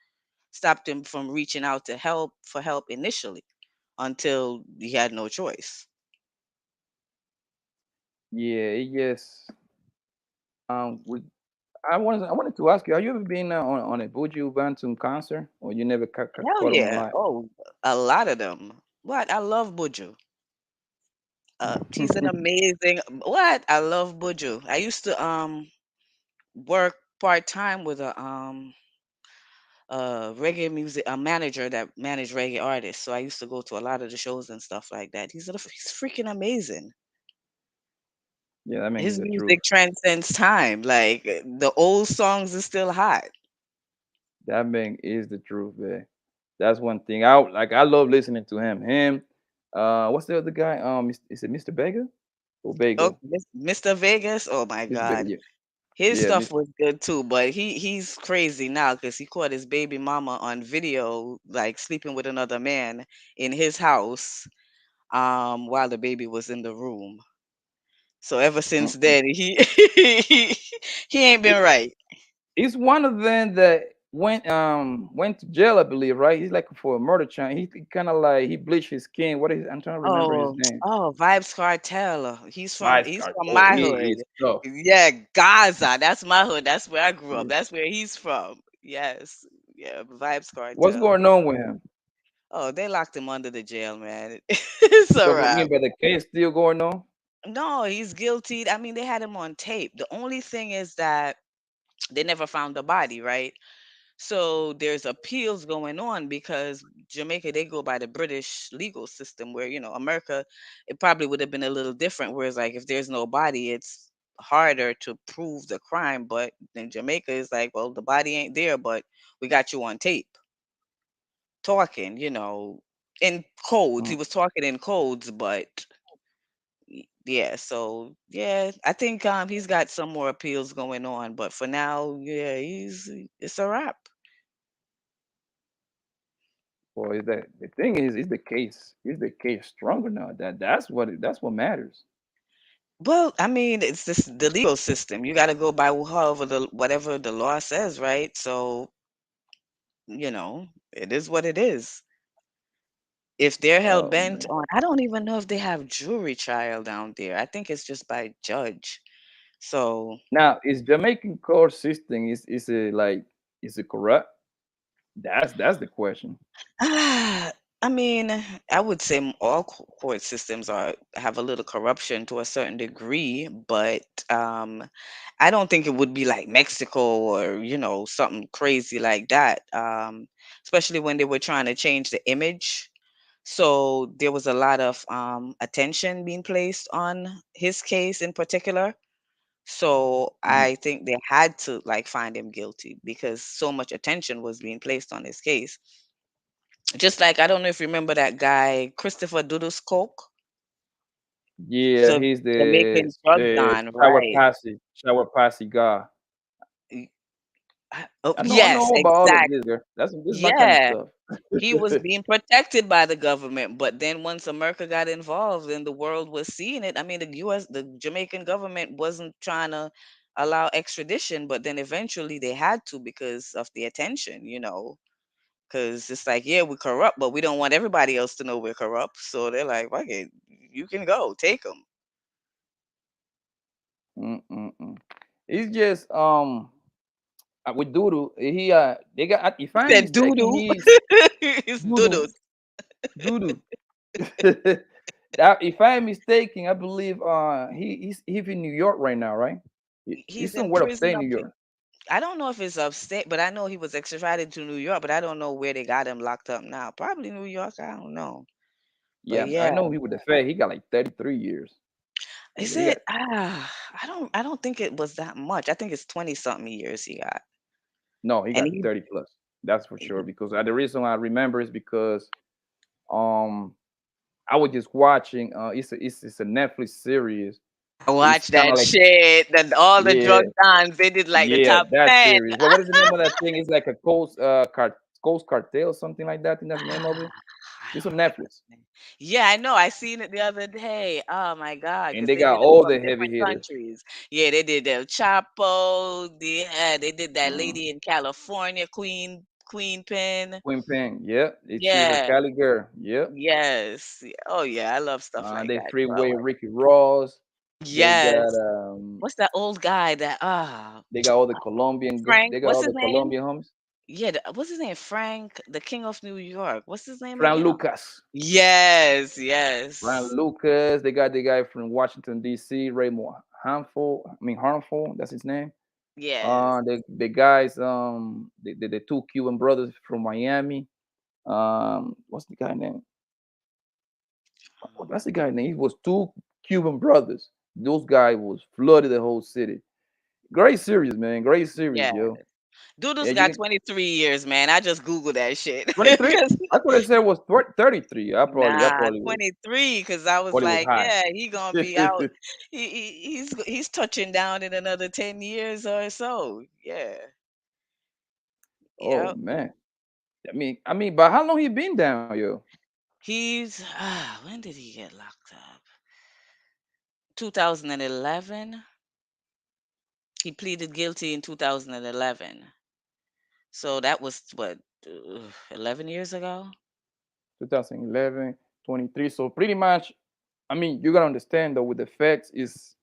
stopped him from reaching out to help initially until he had no choice. yeah, yes. We I wanted to ask you, have you ever been on a Buju Banton concert, or you never Hell caught him on yeah. live? Oh, a lot of them. What? I love Buju. He's an amazing what? I love Buju. I used to work part-time with a reggae music a manager that managed reggae artists. So I used to go to a lot of the shows and stuff like that. He's freaking amazing. Yeah, that means His it's the truth. music transcends time. Like the old songs is still hot. That man is the truth, man. That's one thing. I love listening to him. What's the other guy? Is it Mr. Vega or Oh, Bagel? Mr. Vegas. Oh my Mr. Vega, God. yeah, His yeah, stuff Mr. was good too, but he's crazy now because he caught his baby mama on video, like sleeping with another man in his house, while the baby was in the room. So ever since Mm-mm. then, he he ain't He, been right. he's one of them that went to jail, I believe, right? He's like for a murder charge. He kind of like he bleached his skin. What is I'm trying to remember his Oh, name. oh, Vibes Cartel. He's from Vice he's card. from Oh, my he hood. is tough. Yeah, Gaza. That's my hood. That's where I grew up. Yeah. That's where he's from. Yes. Yeah, Vibes What's Cartel. going on with him? Oh, they locked him under the jail, man. It's a So what you wrap. mean by the case still going on? No, he's guilty. I mean, they had him on tape. The only thing is that they never found the body, right? So there's appeals going on because Jamaica, they go by the British legal system where, America, it probably would have been a little different. Whereas, like, if there's no body, it's harder to prove the crime. But in Jamaica, it's like, well, the body ain't there, but we got you on tape talking, in codes. He Mm. was talking in codes, but yeah, so yeah, I think he's got some more appeals going on, but for now, yeah, it's a wrap. Well, is that the thing is the case? Is the case stronger now? That's what matters. Well, I mean, it's this the legal system. You got to go by however the whatever the law says, right? So, it is what it is. If they're hell Oh bent man. on, I don't even know if they have jury trial down there. I think it's just by judge. So, Now, is Jamaican court system is it like is it corrupt? That's the question. I mean, I would say all court systems are have a little corruption to a certain degree, but I don't think it would be like Mexico or something crazy like that. Especially when they were trying to change the image. So there was a lot of attention being placed on his case in particular. So Mhm. I think they had to like find him guilty because so much attention was being placed on his case. Just like I don't know if you remember that guy Christopher Doodles Coke, Yeah, the he's Jamaican drug the don, right? shower passy guy. Y- Oh, I yes, know about all of this, exactly. girl. This is my kind of Yeah, stuff. he was being protected by the government, but then once America got involved and the world was seeing it, I mean, the Jamaican government wasn't trying to allow extradition, but then eventually they had to because of the attention. Because it's like, yeah, we're corrupt, but we don't want everybody else to know we're corrupt. So they're like, okay, you can go, take them. Mm-mm-mm. It's just with Doodoo, they got if He I'm said mistaken, doo-doo. he's It's Doodoo doodles. Doodoo. That if I'm mistaken, I believe he's in New York right now, right? He's He's in somewhere prison upstate up New here. York. I don't know if it's upstate, but I know he was extradited to New York, but I don't know where they got him locked up now. Probably New York, I don't know. But Yeah, I yeah. know he with the Fed. He got like 33 years. Is He got it? I don't think it was that much. I think it's 20 something years he got. no, he And got 30 plus. That's for sure. Because the reason I remember is because um I was just watching. It's a Netflix series. I It's watched kind that of like shit. That all the yeah, drug dons, they did like the yeah, top that 10. series. What is the name of that thing? It's like a Coast Cartel, something like that. I think that's the name of it. I It's don't on remember Netflix, the name. Yeah, I know. I seen it the other day. Oh my God, and because they they got did it all from the heavy different hitters. countries. Yeah, they did El Chapo. They did that Mm. lady in California, Queen Pin. Queen Pen, yeah, she's a Yeah. Cali girl, yep. Yes. Oh yeah, I love stuff like They that. So I freeway like. Ricky Ross. They got Yes. What's that old guy that they got all the Colombian Frank? they got What's all his the name? Colombian homies. Yeah, what's his name? Frank, the King of New York. What's his name Fran again? Lucas. Yes, Fran yes. Lucas. They got the guy from Washington D.C. Raymond Harmful. That's his name. Yes. The guys the two Cuban brothers from Miami. What's the guy name? That's the guy name. He was two Cuban brothers. Those guys was flooded the whole city. Great series, man. Great series, Yeah. yo. Yeah, Doodle's you got can 23 years, man. I just Googled that shit. 23. 'Cause- I thought it said it was 33. I nah, probably was 23, because I was probably was like, high. yeah, he gonna be out. He's touching down in another 10 years or so. Yeah. Oh Yep. man. But how long he been down, yo? When did he get locked up? 2011. He pleaded guilty in 2011. So that was what, 11 years ago? 2011, 23. So pretty much, you gotta understand though with the facts, if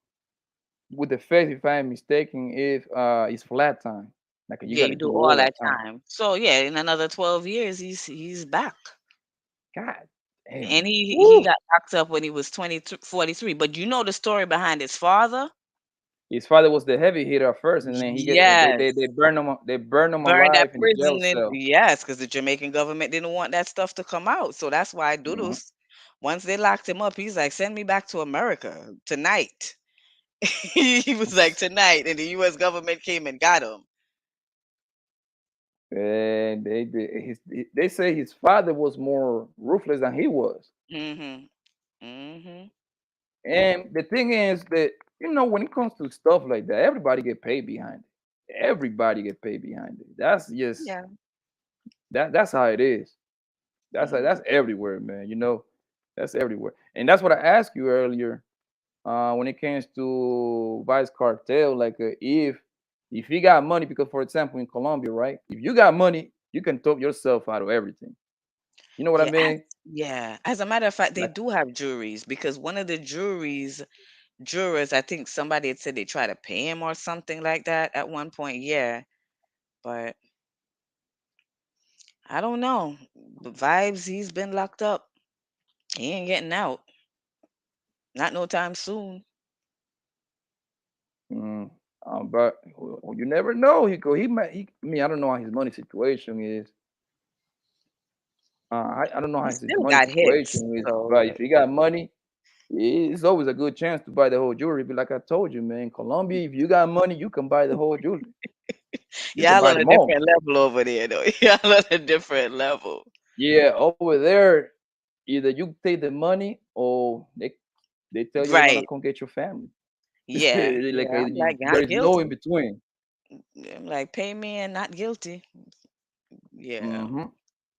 I'm mistaken, if it's flat time. Like you Yeah, gotta you do do all all that that time. time. So yeah, in another 12 years, he's back. God And damn. he Woo! got locked up when he was 43. But you know the story behind his father? His father was the heavy hitter at first, and then Yes. they burn him Burned that alive in the jail prison in, cell. yes, because the Jamaican government didn't want that stuff to come out. So that's why Mhm. Doodles, once they locked him up, he's like, send me back to America tonight. He was like, tonight, and the US government came and got him. And they say his father was more ruthless than he was. Mhm. Mhm. And the thing is that when it comes to stuff like that, everybody get paid behind it. Everybody get paid behind it. That's just Yeah. that's how it is. That's everywhere, man. That's everywhere, and that's what I asked you earlier. When it comes to vice cartel, like if you got money, because for example in Colombia, right? If you got money, you can talk yourself out of everything. You know what I Yeah, mean? yeah. As a matter of fact, they Like, do have juries because one of the jurors, I think somebody had said they tried to pay him or something like that at one point. Yeah, but I don't know. The vibes, he's been locked up. He ain't getting out. Not no time soon. mm, but you never know. He might. I mean, I don't know how his money situation is. I don't know He how his still money got hits, situation is, so but if he got money, it's always a good chance to buy the whole jewelry. But like I told you, man, Colombia, if you got money, you can buy the whole jewelry. You can y'all buy on a them all. different level over there, though. Y'all on a different level. Yeah, over there, either you take the money or they tell you they're gonna Right. come get your family. Yeah. Like Yeah. I'm like, there not is no in guilty. between. I'm like, pay me and not guilty. Yeah. Hmm.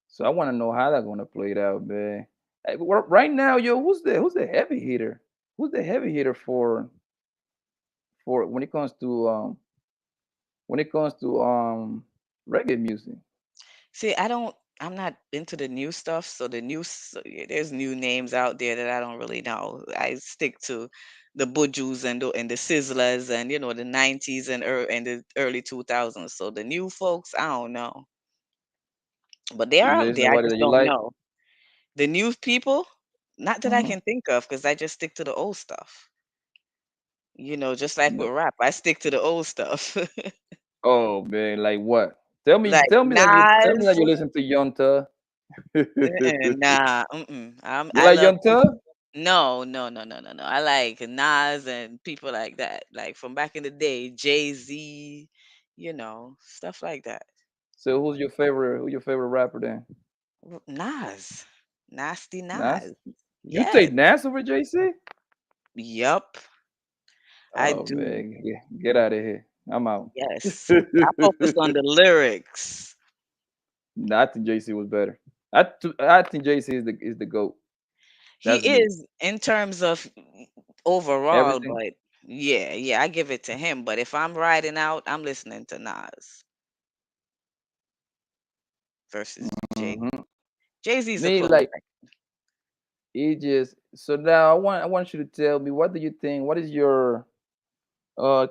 So I want to know how they're gonna play it out, man. Hey, but right now, yo, who's the heavy hitter? Who's the heavy hitter for when it comes to reggae music? See, I'm not into the new stuff, so the new, yeah, there's new names out there that I don't really know. I stick to the Bujus and the Sizzlers and the 90s and the early 2000s. So the new folks, I don't know, but they're There out is there. I nobody just that you don't like. know the new people. Not that I Hmm. can think of, because I just stick to the old stuff. Just like No. with rap, I stick to the old stuff. Oh man, like what? Tell me, Like tell me Nas. that you listen to Young Thug. Nah, mm-mm. You I like love Young Thug? no, no, no, no, no, no. I like Nas and people like that, like from back in the day, Jay-Z, stuff like that. So who's your favorite rapper then? Nas, Nasty Nas? Nas. You Yes, take Nas over JC? yup, I Oh do. man, get out of here. I'm out. Yes, I focus on the lyrics. Nah, I think JC was better. I think JC is the GOAT. He That's me. is in terms of overall, Everything. but yeah, yeah, I give it to him. But if I'm riding out, I'm listening to Nas versus Jay. Hmm. Jay-Z's a Me close like it just so now I want you to tell me what do you think? What is your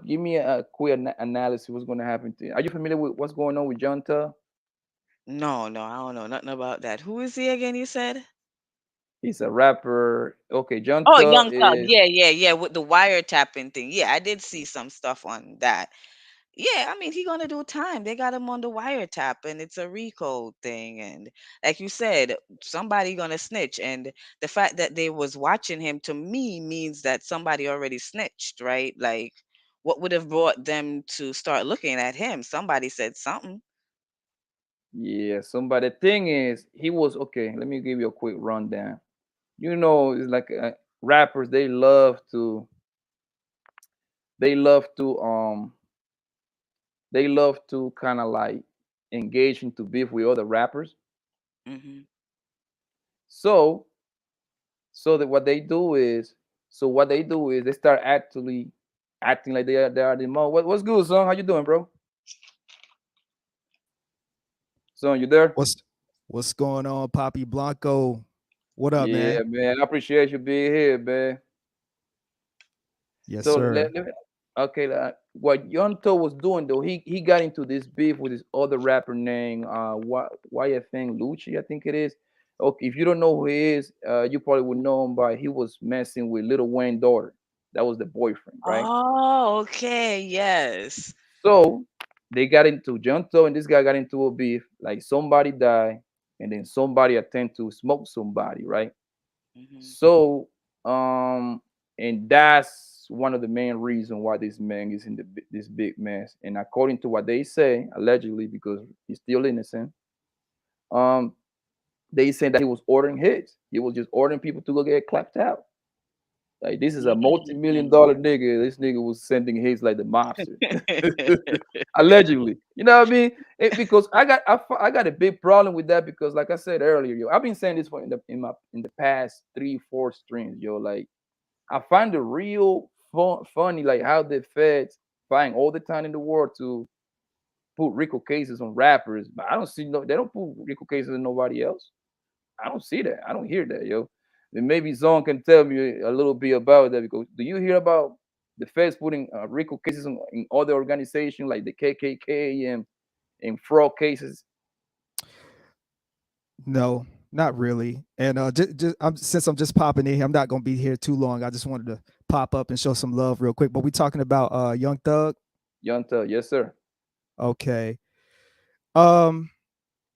give me a quick analysis. What's going to happen to you? Are you familiar with what's going on with John Tuh? No, no, I don't know nothing about that. Who is he again, you said? He's a rapper. Okay, John Oh, Tuh Young Thug. is Yeah, yeah, yeah, with the wiretapping thing. Yeah, I did see some stuff on that. Yeah, I mean, he gonna do time. They got him on the wiretap, and it's a RICO thing. And like you said, somebody gonna snitch. And the fact that they was watching him to me means that somebody already snitched, right? Like, what would have brought them to start looking at him? Somebody said something. yeah. Somebody. The thing is, he was okay. Let me give you a quick rundown. It's like rappers. They love to they love to kind of like engage into beef with other rappers. Hmm. So so that what they do is they start actually acting like they are the mo. What's good, son? How you doing, bro? Son, you there? What's what's going on, Poppy Blanco? What up, man? Yeah, man. I appreciate you being here, man. Yes, So sir. okay, what Yonto was doing though, he got into this beef with this other rapper named YFN Lucci, I think it is. Okay, if you don't know who he is, you probably would know him by he was messing with Little Wayne's daughter. That was the boyfriend, right? Oh, okay, yes. So they got into Junto and this guy got into a beef. Like somebody died, and then somebody attempt to smoke somebody, right? Hmm. So and that's one of the main reasons why this man is in this big mess. And according to what they say, allegedly, because he's still innocent, um, they saying that he was ordering hits. He was just ordering people to go get clapped out. Like this is a multi-million Mm. dollar nigga. This nigga was sending hits like the mobster, allegedly. You know what I mean? Because I got a big problem with that because, like I said earlier, yo, I've been saying this for in the past 3 4 streams, yo. Like I find it real funny, like how the feds find all the time in the world to put RICO cases on rappers, but I don't see no. They don't put RICO cases on nobody else. I don't see that. I don't hear that, yo. Then maybe Zon can tell me a little bit about that because do you hear about the feds putting RICO cases in other organizations like the KKK and fraud cases? No, not really. And since I'm just popping in here, I'm not gonna be here too long. I just wanted to pop up and show some love real quick. But we talking about Young Thug. Yonta, yes, sir. Okay. Um,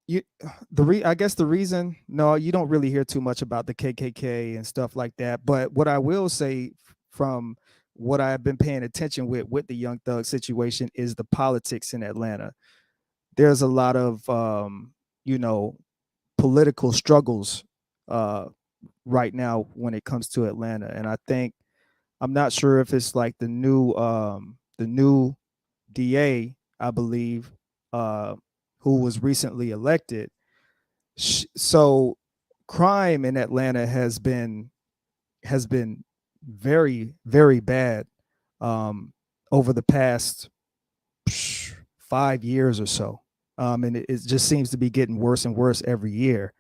you I guess the reason, no, you don't really hear too much about the KKK and stuff like that. But what I will say from what I've been paying attention with the Young Thug situation is the politics in Atlanta. There's a lot of you know, political struggles uh right now when it comes to Atlanta. And I think, I'm not sure if it's like the new DA, I believe, uh who was recently elected. So crime in Atlanta has been very, very bad um over the past 5 years or so. And it just seems to be getting worse and worse every year.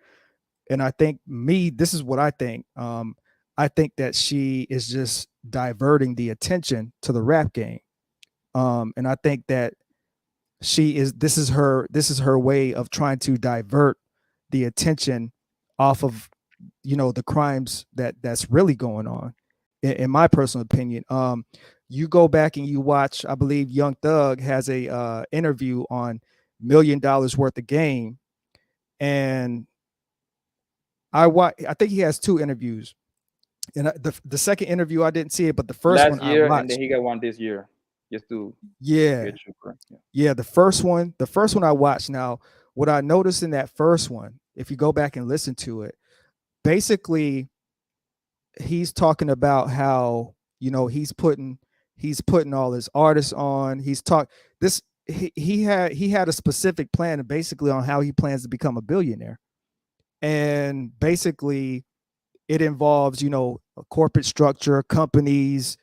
And I think, this is what I think. I think that she is just diverting the attention to the rap game. And I think that this is her way of trying to divert the attention off of, the crimes that's really going on. In my personal opinion, you go back and you watch, I believe Young Thug has a interview on $1 million worth of game, and I think he has two interviews. And the second interview I didn't see it, but the first one Last I year, and then watched. he got one this year, just to Yeah, get you correct. Yeah. yeah, the first one I watched. Now, what I noticed in that first one, if you go back and listen to it, basically he's talking about how, he's putting all his artists on. This he had a specific plan basically on how he plans to become a billionaire. And basically it involves, a corporate structure, companies.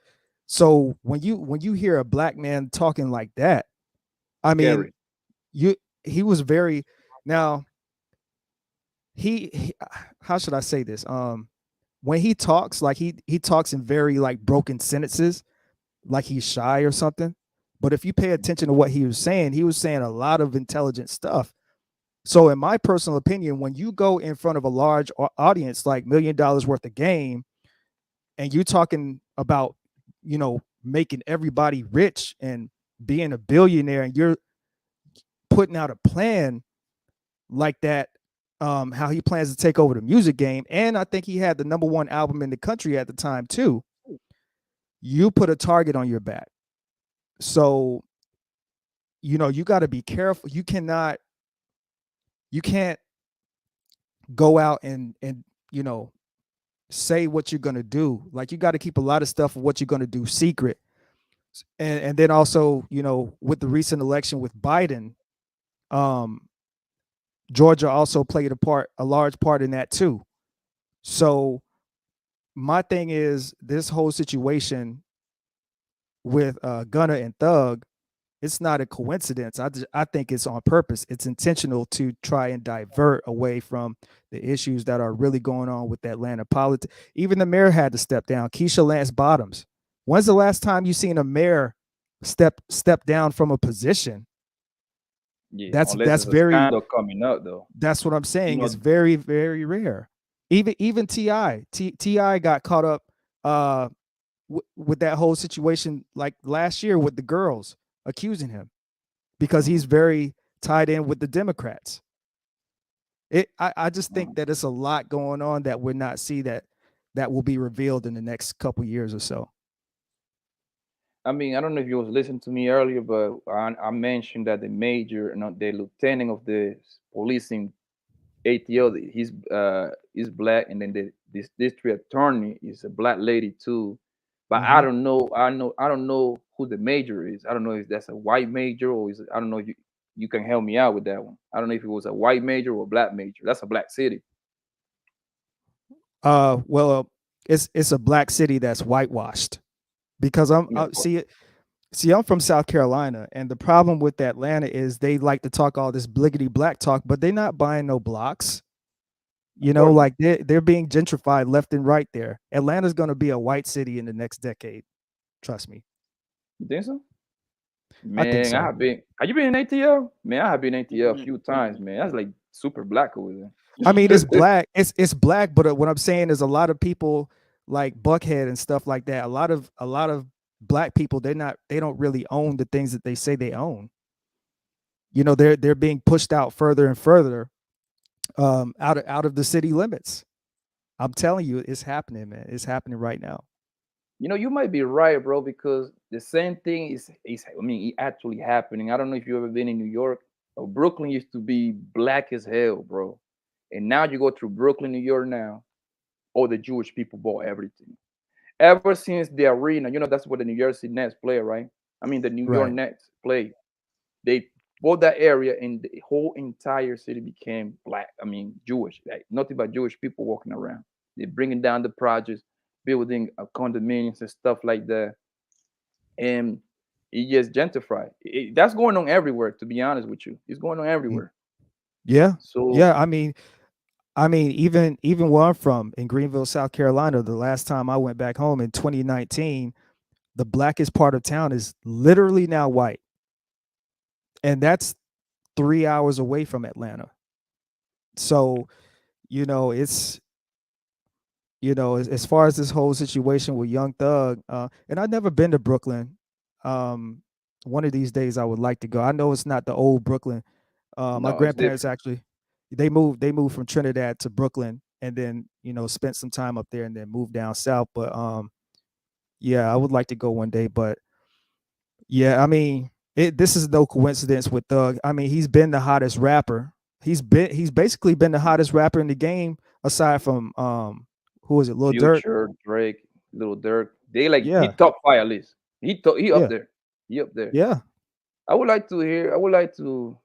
So when you hear a black man talking like that, I mean, Scary. you he was very, now he how should I say this? When he talks, like he talks in very like broken sentences, like he's shy or something. But if you pay attention to what he was saying a lot of intelligent stuff. So in my personal opinion, when you go in front of a large audience like $1 million worth of game, and you're talking about, making everybody rich and being a billionaire, and you're putting out a plan like that, how he plans to take over the music game, and I think he had the number one album in the country at the time too, you put a target on your back. So, you got to be careful. You can't go out and you know say what you're going to do. Like, you got to keep a lot of stuff of what you're going to do secret. And then also, with the recent election with Biden, um Georgia also played a large part in that too. So my thing is, this whole situation with Gunna and Thug, it's not a coincidence. I think it's on purpose. It's intentional to try and divert away from the issues that are really going on with Atlanta politics. Even the mayor had to step down. Keisha Lance Bottoms. When's the last time you seen a mayor step down from a position? Yeah, That's unless that's there's a very scandal coming up, though. That's what I'm You saying. It's know, very, very rare. Even Ti got caught up uh with that whole situation like last year with the girls accusing him, because he's mhm, very tied in with the Democrats. I just think mhm. that it's a lot going on that we're not see that will be revealed in the next couple years or so. I mean, I don't know if you was listening to me earlier, but I mentioned that the major, not the lieutenant of the policing ATL, he's black, and then this district attorney is a black lady too. But I Hmm. don't know. I don't know who the major is. I don't know if that's a white major or is it, I don't know if you can help me out with that one. I don't know if it was a white major or a black major. That's a black city. Well, it's a black city that's whitewashed because Yeah, see, I'm from South Carolina, and the problem with Atlanta is they like to talk all this bliggity black talk, but they're not buying no blocks. of You know, course not. like they're being gentrified left and right there. Atlanta's going to be a white city in the next decade. Trust me. You think so? I think Man, I so. have been. Have you been in ATL? Man, I have been in ATL a few times. Mm-mm. Man, that's like super black over I mean, there. it's black. It's black, but what I'm saying is a lot of people like Buckhead and stuff like that. A lot of black people, they don't really own the things that they say they own. You know, they're being pushed out further and further out of the city limits. I'm telling you, it's happening, man. It's happening right now. You know, you might be right, bro, because the same thing is I mean, it actually happening. I don't know if you've ever been in New York. Brooklyn used to be black as hell, bro. And now you go through Brooklyn, New York now, all the Jewish people bought everything. Ever since the arena, you know, that's where the New Jersey Nets play, right? I mean, the New York Right. Nets play. They bought that area and the whole entire city became black. I mean, Jewish, like nothing but Jewish people walking around. They're bringing down the projects, building condominiums and stuff like that, and it just gentrified. That's going on everywhere. To be honest with you, it's going on Mm. everywhere. Yeah. So Yeah. I mean, even where I'm from in Greenville, South Carolina, the last time I went back home in 2019, the blackest part of town is literally now white, and that's 3 hours away from Atlanta. So you know, as far as this whole situation with Young Thug, and I've never been to Brooklyn. Um, one of these days I would like to go. I know it's not the old Brooklyn. My no, it's grandparents different. actually they moved from Trinidad to Brooklyn and then spent some time up there and then moved down south. But yeah, I would like to go one day. But yeah, I mean, this is no coincidence with Thug. I mean, he's been the hottest rapper. He's basically been the hottest rapper in the game aside from who is it, Lil Durk? Future, Drake, Little Dirk, they like he Yeah, top five at least. He up yeah, there. He up there. yeah. I would like to hear. I would like to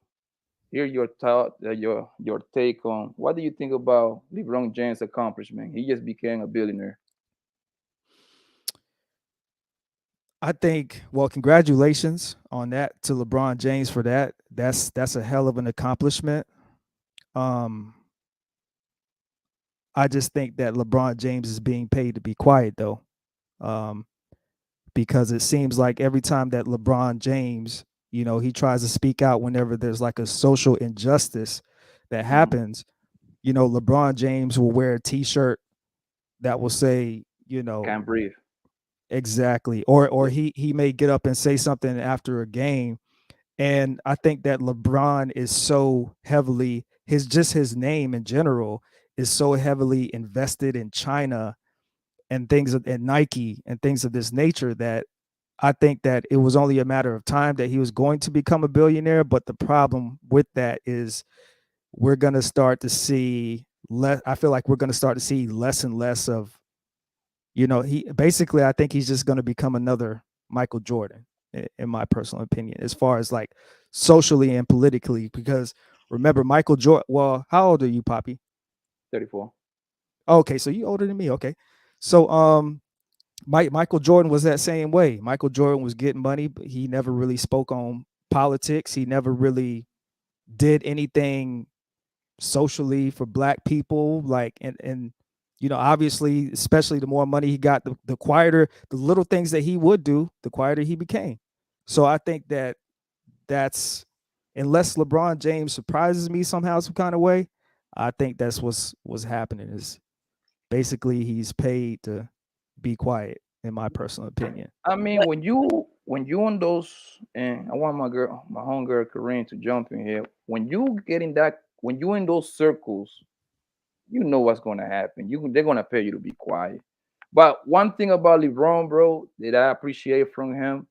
hear your thought, your take on what do you think about LeBron James' accomplishment? He just became a billionaire. I think, well, congratulations on that to LeBron James for that. That's a hell of an accomplishment. Um, I just think that LeBron James is being paid to be quiet though. Um, because it seems like every time that LeBron James, he tries to speak out whenever there's like a social injustice that Mhm. happens, LeBron James will wear a t-shirt that will say, Can't breathe. exactly, or Yeah. he may get up and say something after a game. And I think that LeBron is so heavily his name in general is so heavily invested in China and and Nike and things of this nature that I think that it was only a matter of time that he was going to become a billionaire. But the problem with that is we're going to start to see less. I feel like we're going to start to see less and less of, he basically, I think he's just going to become another Michael Jordan, in my personal opinion, as far as like socially and politically. Because remember, Michael Jordan, well, how old are you, Poppy? 34. Okay, so you older than me. Okay. So, Michael Jordan was that same way. Michael Jordan was getting money, but he never really spoke on politics. He never really did anything socially for black people. Like, and obviously, especially the more money he got, the quieter, the little things that he would do, the quieter he became. So I think that that's unless LeBron James surprises me somehow, some kind of way, I think that's what's happening is basically he's paid to be quiet, in my personal opinion. I mean, But when you on those, and I want my homegirl Corinne to jump in here. When you in those circles, you know what's gonna happen. They're gonna pay you to be quiet. But one thing about LeBron, bro, that I appreciate from him,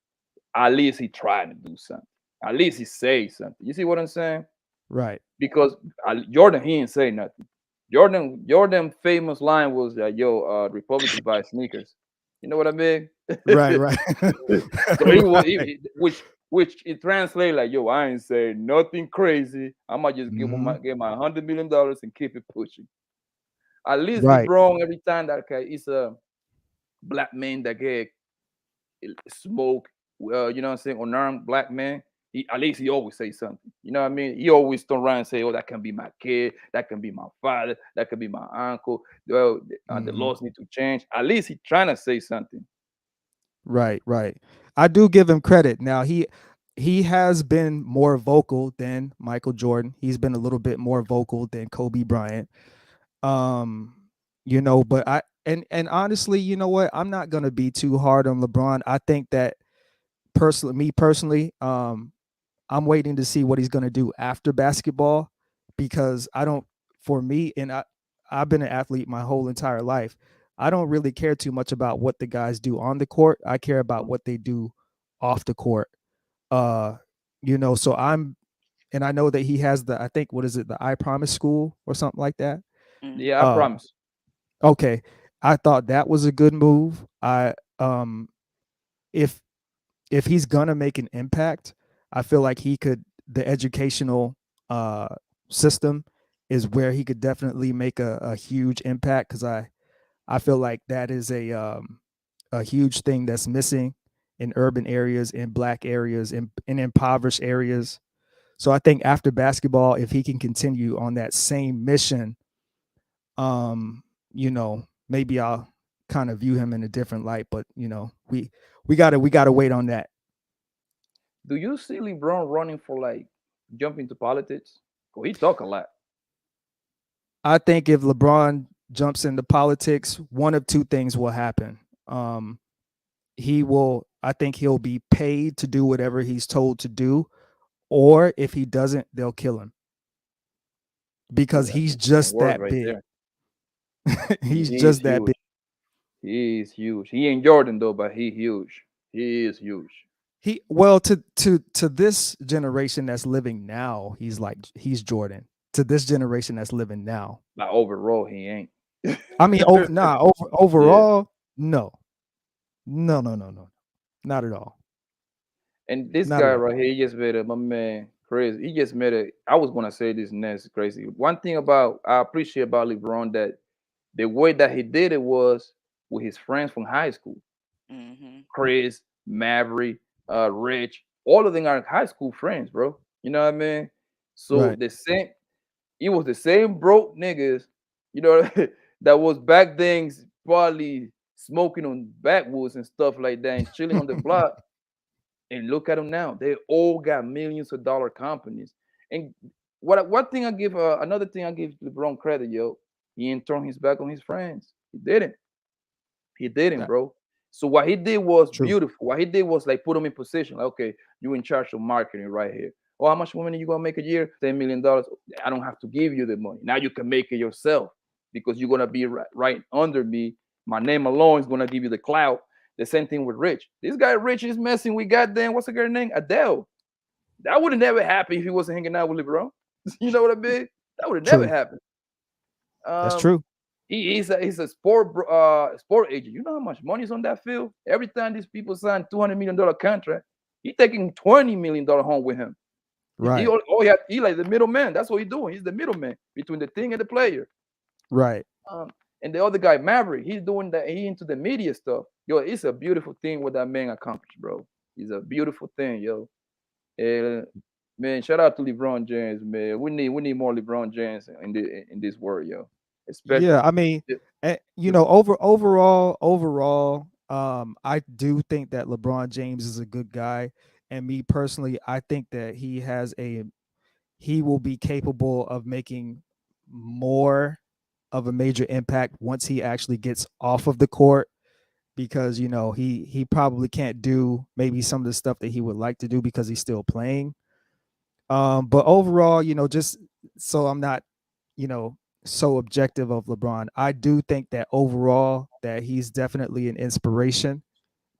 at least he tried to do something. At least he say something. You see what I'm saying? Right. because Jordan he ain't say nothing. Jordan famous line was "Yo, Republicans buy sneakers." You know what I mean? Right. Right. So he was, Right. which it translates like, "Yo, I ain't saying nothing crazy. I might just Hmm. get my $100 million and keep it pushing." At least Right. LeBron, every time that guy is a black man that get smoke, you know what I'm saying, unarmed black man, at least he always say something. You know what I mean? He always turn around and say, "Oh, that can be my kid, that can be my father, that can be my uncle. Well, the Hmm. laws need to change." At least he trying to say something. Right. Right. I do give him credit. Now he has been more vocal than Michael Jordan. He's been a little bit more vocal than Kobe Bryant. Um, but and honestly, you know what? I'm not gonna be too hard on LeBron. I think that personally, I'm waiting to see what he's gonna do after basketball because I don't for me, and I've been an athlete my whole entire life. I don't really care too much about what the guys do on the court. I care about what they do off the court. Uh, so and I know that he has I think what is it, the I Promise School or something like that. Mm. Yeah, I Uh, promise. okay. I thought that was a good move. If if he's gonna make an impact, I feel like he could the educational uh system is where he could definitely make a huge impact because I feel like that is a huge thing that's missing in urban areas, in black areas, in impoverished areas. So I think after basketball, if he can continue on that same mission, um, maybe I'll kind of view him in a different light. But we gotta wait on that. Do you see LeBron running for like jump into politics? Oh, he talk a lot. I think if LeBron jumps into politics, one of two things will happen. Um, I think he'll be paid to do whatever he's told to do, or if he doesn't, they'll kill him Ooh, because that's he's some strong just words that right big. there. He's He is just that big. huge. He is huge. He ain't Jordan though, but he huge. He is huge. Well, to this generation that's living now, he's Jordan. To this generation that's living now, But overall, he ain't. I mean, Yeah. overall, no, no, no, no, no, not at all, And this not guy at all. right here, he just made my man crazy. He just made it. I was gonna say this next crazy. One thing about I appreciate about LeBron that the way that he did it was with his friends from high school. Mhm. Chris, Maverick, Rich, all of them are high school friends, bro. You know what I mean? So Right. the same, it was the same broke niggas, you know, that was back then probably smoking on backwoods and stuff like that and chilling on the block. And look at them now; they all got millions of dollar companies. And what thing I give another thing I give LeBron credit, yo, he ain't turn his back on his friends. He didn't. He didn't, Yeah, bro. So what he did was true. beautiful. What he did was like put him in position. Like, okay, you in charge of marketing right here. Oh, how much money you gonna make a year? $10 million. I don't have to give you the money. Now you can make it yourself because you're gonna be right under me. My name alone is gonna give you the clout. The same thing with Rich. This guy Rich is messing with goddamn what's the girl name? Adele. That would have never happened if he wasn't hanging out with LeBron. You know what I mean? That would have never True. happened. That's Um, true. he's a sport agent. You know how much money is on that field? Every time these people sign $200 million contract, he taking $20 million home with him. He Right. he like the middleman. That's what he's doing. He's the middleman between the thing and the player. Right. Um, and the other guy, Maverick, he's doing that. He into the media stuff. Yo, it's a beautiful thing what that man accomplished, bro. It's a beautiful thing, yo. And man, shout out to LeBron James, man. We need more LeBron James in this world, yo. Yeah, Especially I mean, the, overall, I do think that LeBron James is a good guy, and me personally, I think that he will be capable of making more of a major impact once he actually gets off of the court because he probably can't do maybe some of the stuff that he would like to do because he's still playing. But overall, just so I'm not, you know, so objective of LeBron, I do think that overall that he's definitely an inspiration.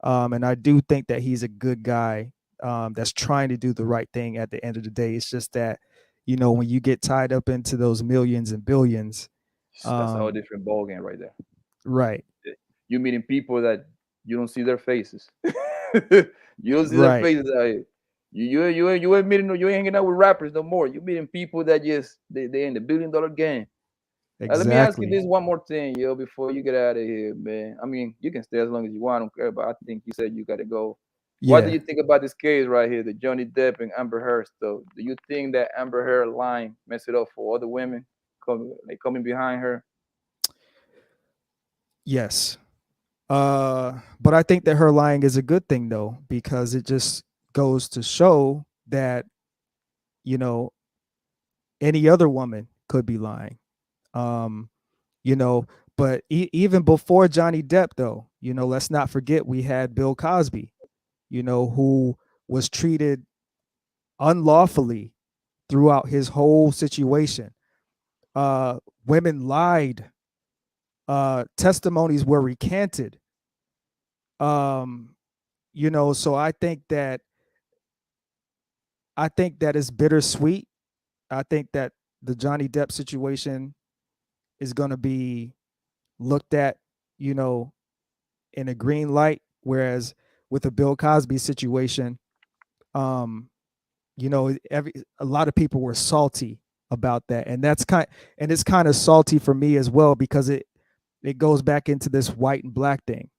And I do think that he's a good guy that's trying to do the right thing at the end of the day. It's just that, when you get tied up into those millions and billions. That's a whole um different ball game right there. right, You're meeting people that you don't see their faces. You don't see their right, faces out here. You ain't meeting, you ain't hanging out with rappers no more. You meeting people that just they in the $1 billion game. Let me ask you exactly. this one more thing, yo, before you get out of here, man. I mean, you can stay as long as you want. I don't care, but I think you said you got to go. What do Yeah. you think about this case right here, the Johnny Depp and Amber Heard stuff? Do you think that Amber Heard lying mess it up for other women coming behind her? Yes. But I think that her lying is a good thing though, because it just goes to show that, you know, any other woman could be lying. Um, you know, but even before Johnny Depp though, let's not forget we had Bill Cosby, who was treated unlawfully throughout his whole situation. Women lied, testimonies were recanted. Um, so I think that is bittersweet. I think that the Johnny Depp situation is going to be looked at, you know, in a green light, whereas with the Bill Cosby situation, um, every a lot of people were salty about that, and it's kind of salty for me as well, because it goes back into this white and black thing.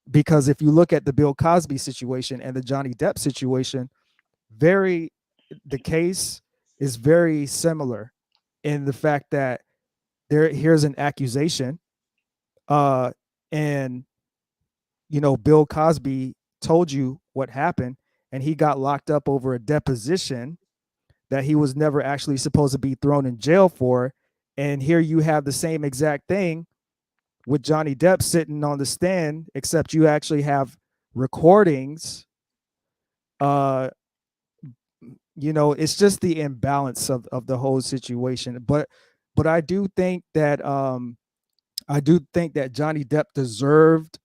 Because if you look at the Bill Cosby situation and the Johnny Depp situation, very the case is very similar in the fact that here's an accusation, uh and Bill Cosby told you what happened, and he got locked up over a deposition that he was never actually supposed to be thrown in jail for. And here you have the same exact thing with Johnny Depp sitting on the stand, except you actually have recordings. uh it's just the imbalance of the whole situation. But I do think that Johnny Depp deserved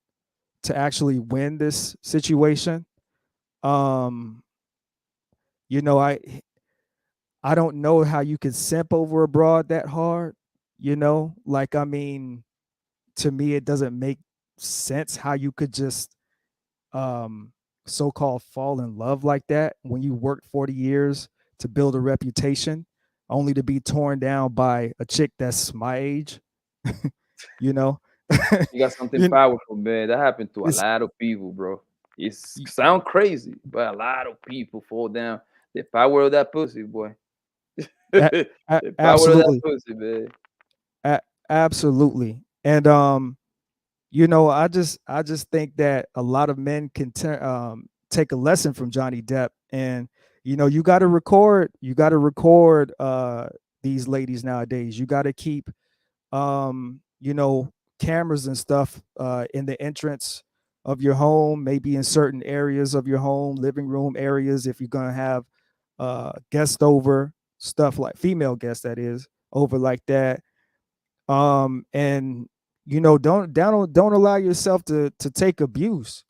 to actually win this situation. um you know i I don't know how you could simp over a broad that hard. Like, I mean, to me it doesn't make sense how you could just um so-called fall in love like that when you worked 40 years to build a reputation, only to be torn down by a chick that's my age. you know You got something you powerful, man. That happened to a it's lot of people, bro. It sound crazy, but a lot of people fall down. The power of that pussy, boy. The power of that absolutely, pussy, man. a- absolutely. And I just think that a lot of men can take a lesson from Johnny Depp. And you got to record these ladies nowadays. You got to keep um you know cameras and stuff in the entrance of your home, maybe in certain areas of your home, living room areas, if you're going to have guests over, stuff like female guests, that is, over like that. And don't allow yourself to take abuse.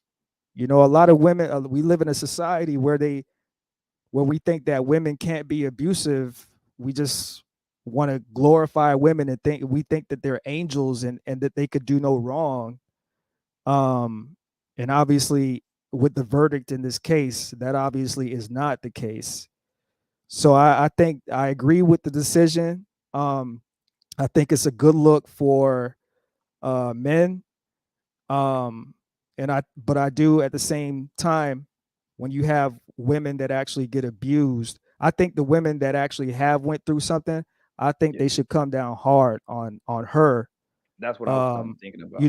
A lot of women, we live in a society where we think that women can't be abusive. We just want to glorify women and we think that they're angels, and that they could do no wrong. um and obviously, with the verdict in this case, that obviously is not the case. So I think I agree with the decision. I think it's a good look for men. um but I do, at the same time, when you have women that actually get abused, I think the women that actually have went through something, I think Yeah, they should come down hard on her. that's what I was kind of um thinking about.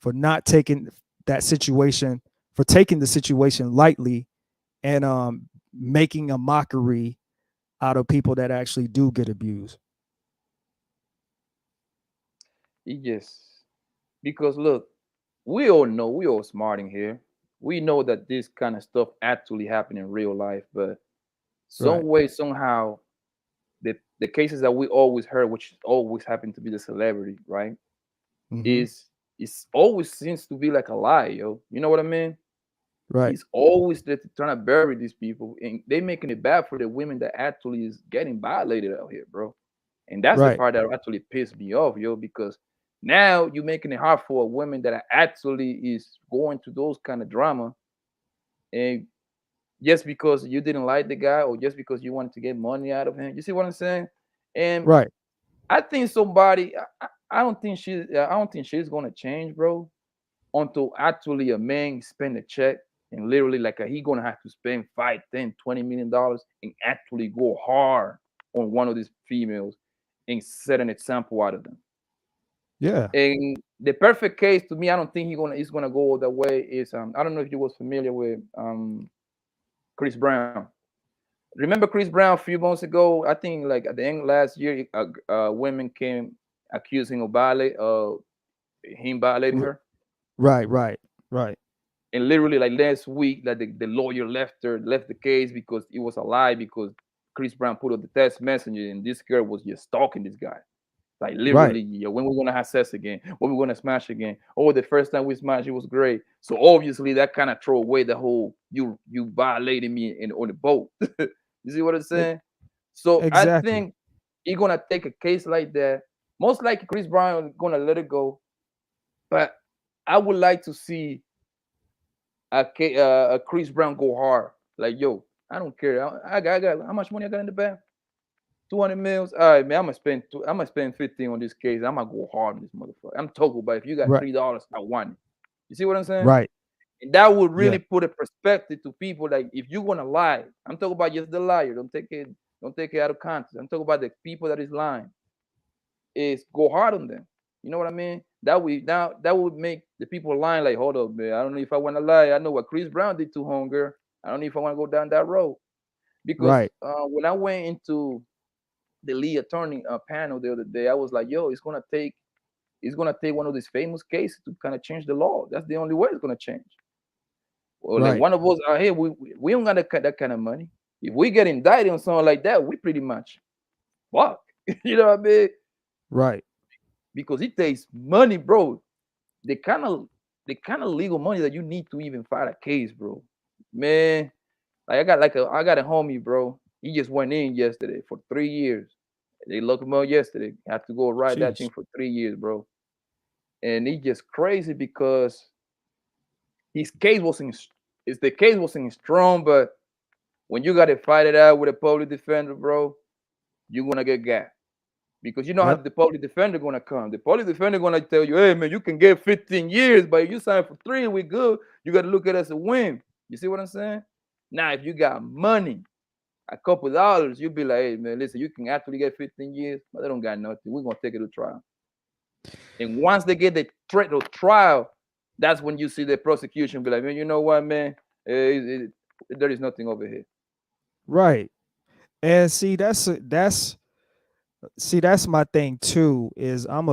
for not taking that situation, for taking the situation lightly, and making a mockery out of people that actually do get abused. It just because look, we all know, we all smart in here. We know that this kind of stuff actually happen in real life, but some Right. way, somehow, the cases that we always heard, which always happen to be the celebrity, right? Hmm. Is always seems to be like a lie, yo. You know what I mean? Right. He's always trying to bury these people, and they making it bad for the women that actually is getting violated out here, bro. And that's the Right. part that actually pissed me off, yo, because now you're making it hard for women that are actually is going through those kind of drama, and just because you didn't like the guy or just because you wanted to get money out of him. You see what I'm saying? And Right. I think somebody, I don't think she's gonna change, bro, until actually a man spend a check and literally like he gonna have to spend 5, 10, $20 million and actually go hard on one of these females and set an example out of them. Yeah. And the perfect case to me, I don't think he's gonna go that way. Is I don't know if you was familiar with Chris Brown. Remember Chris Brown a few months ago? I think like at the end last year, women came accusing of him violating R- her. right. Right. Right. And literally like last week that the lawyer left the case because it was a lie because Chris Brown put up the text messenger and this girl was just stalking this guy. Like Right. literally, yeah, when we're gonna have sex again, when we're gonna smash again. Oh, the first time we smashed, it was great. So obviously that kind of throw away the whole you violated me on the boat. You see what I'm E- saying? So I Exactly. think he's gonna take a case like that. Most likely Chris Brown gonna let it go. But I would like to see a Chris Brown go hard. Like, yo, I don't care. I got how much money I got in the bank? 200 mils. All right, man. I'm gonna spend 15 on this case. I'm gonna go hard on this motherfucker. I'm talking about if you got Right. $3, I want it. You see what I'm saying? Right. And that would Yeah. really put a perspective to people. Like if you're gonna lie, I'm talking about just the liar. Don't take it out of context. I'm talking about the people that is lying. Is go hard on them. You know what I mean? That would make the people lying like, hold up, man. I don't know if I want to lie. I know what Chris Brown did to Hunger. I don't know if I want to go down that road because Right. when I went into the lead attorney panel the other day, I was like, yo, it's gonna take one of these famous cases to kind of change the law. That's the only way it's gonna change. Or like Right. one of us out here, we don't got that kind of money. If we get indicted on something like that, we pretty much fuck. You know what I mean? Right. Because it takes money, bro. The kind of the kind of legal money that you need to even file a case, bro. Man, I got a homie, bro. He just went in yesterday for 3 years. They locked him up yesterday. Had to go ride that thing Sheesh. for 3 years, bro. And it's just crazy because his case wasn't is the case wasn't strong, but when you gotta fight it out with a public defender, bro, you're gonna get got. Because you know how Yep. the public defender gonna come. The public defender gonna tell you, hey man, you can get 15 years, but if you sign for 3, we good. You gotta look at it as a win. You see what I'm saying? Now, if you got money, a couple dollars, you'll be like, hey man, listen, you can actually get 15 years, but they don't got nothing. We're gonna take it to trial. And once they get the threat of trial, that's when you see the prosecution be like, man, you know what, man? There is nothing over here. Right. And see, that's my thing too. Is um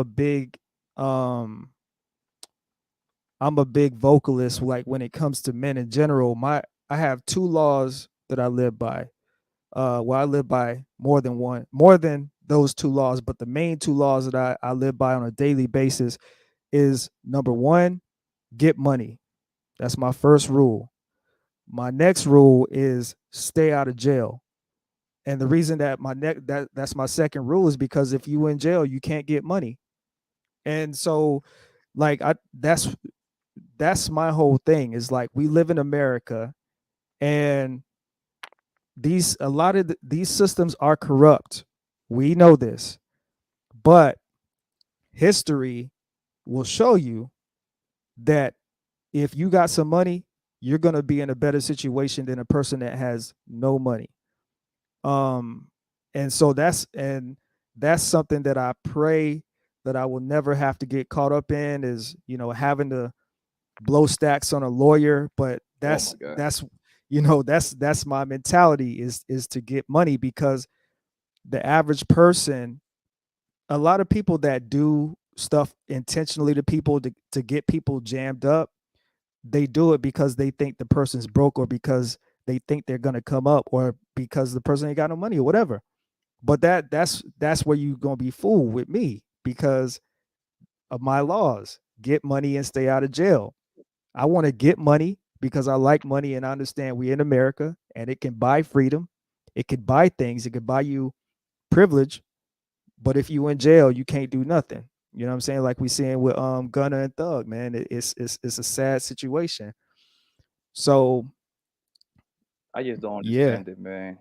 I'm a big vocalist. Like when it comes to men in general, I have two laws that I live by. Well, I live by more than those two laws, but the main two laws that I live by on a daily basis is number one, get money. That's my first rule. My next rule is stay out of jail. And the reason that that's my second rule is because if you in jail, you can't get money. And so like I that's my whole thing is like we live in America and a lot of these systems are corrupt. We know this. But history will show you that if you got some money, you're going to be in a better situation than a person that has no money. Um and so that's something that I pray that I will never have to get caught up in is, having to blow stacks on a lawyer, but Oh my God. that's my mentality is to get money because the average person, a lot of people that do stuff intentionally to people to get people jammed up, they do it because they think the person's broke or because they think they're going to come up or because the person ain't got no money or whatever. But that's where you going to be fooled with me because of my laws. Get money and stay out of jail. I want to get money because I like money and I understand we in America and it can buy freedom, it could buy things, it could buy you privilege, but if you in jail, you can't do nothing. You know what I'm saying? Like we seeing with Gunna and Thug, man. It's a sad situation. So I just don't yeah, understand it, man.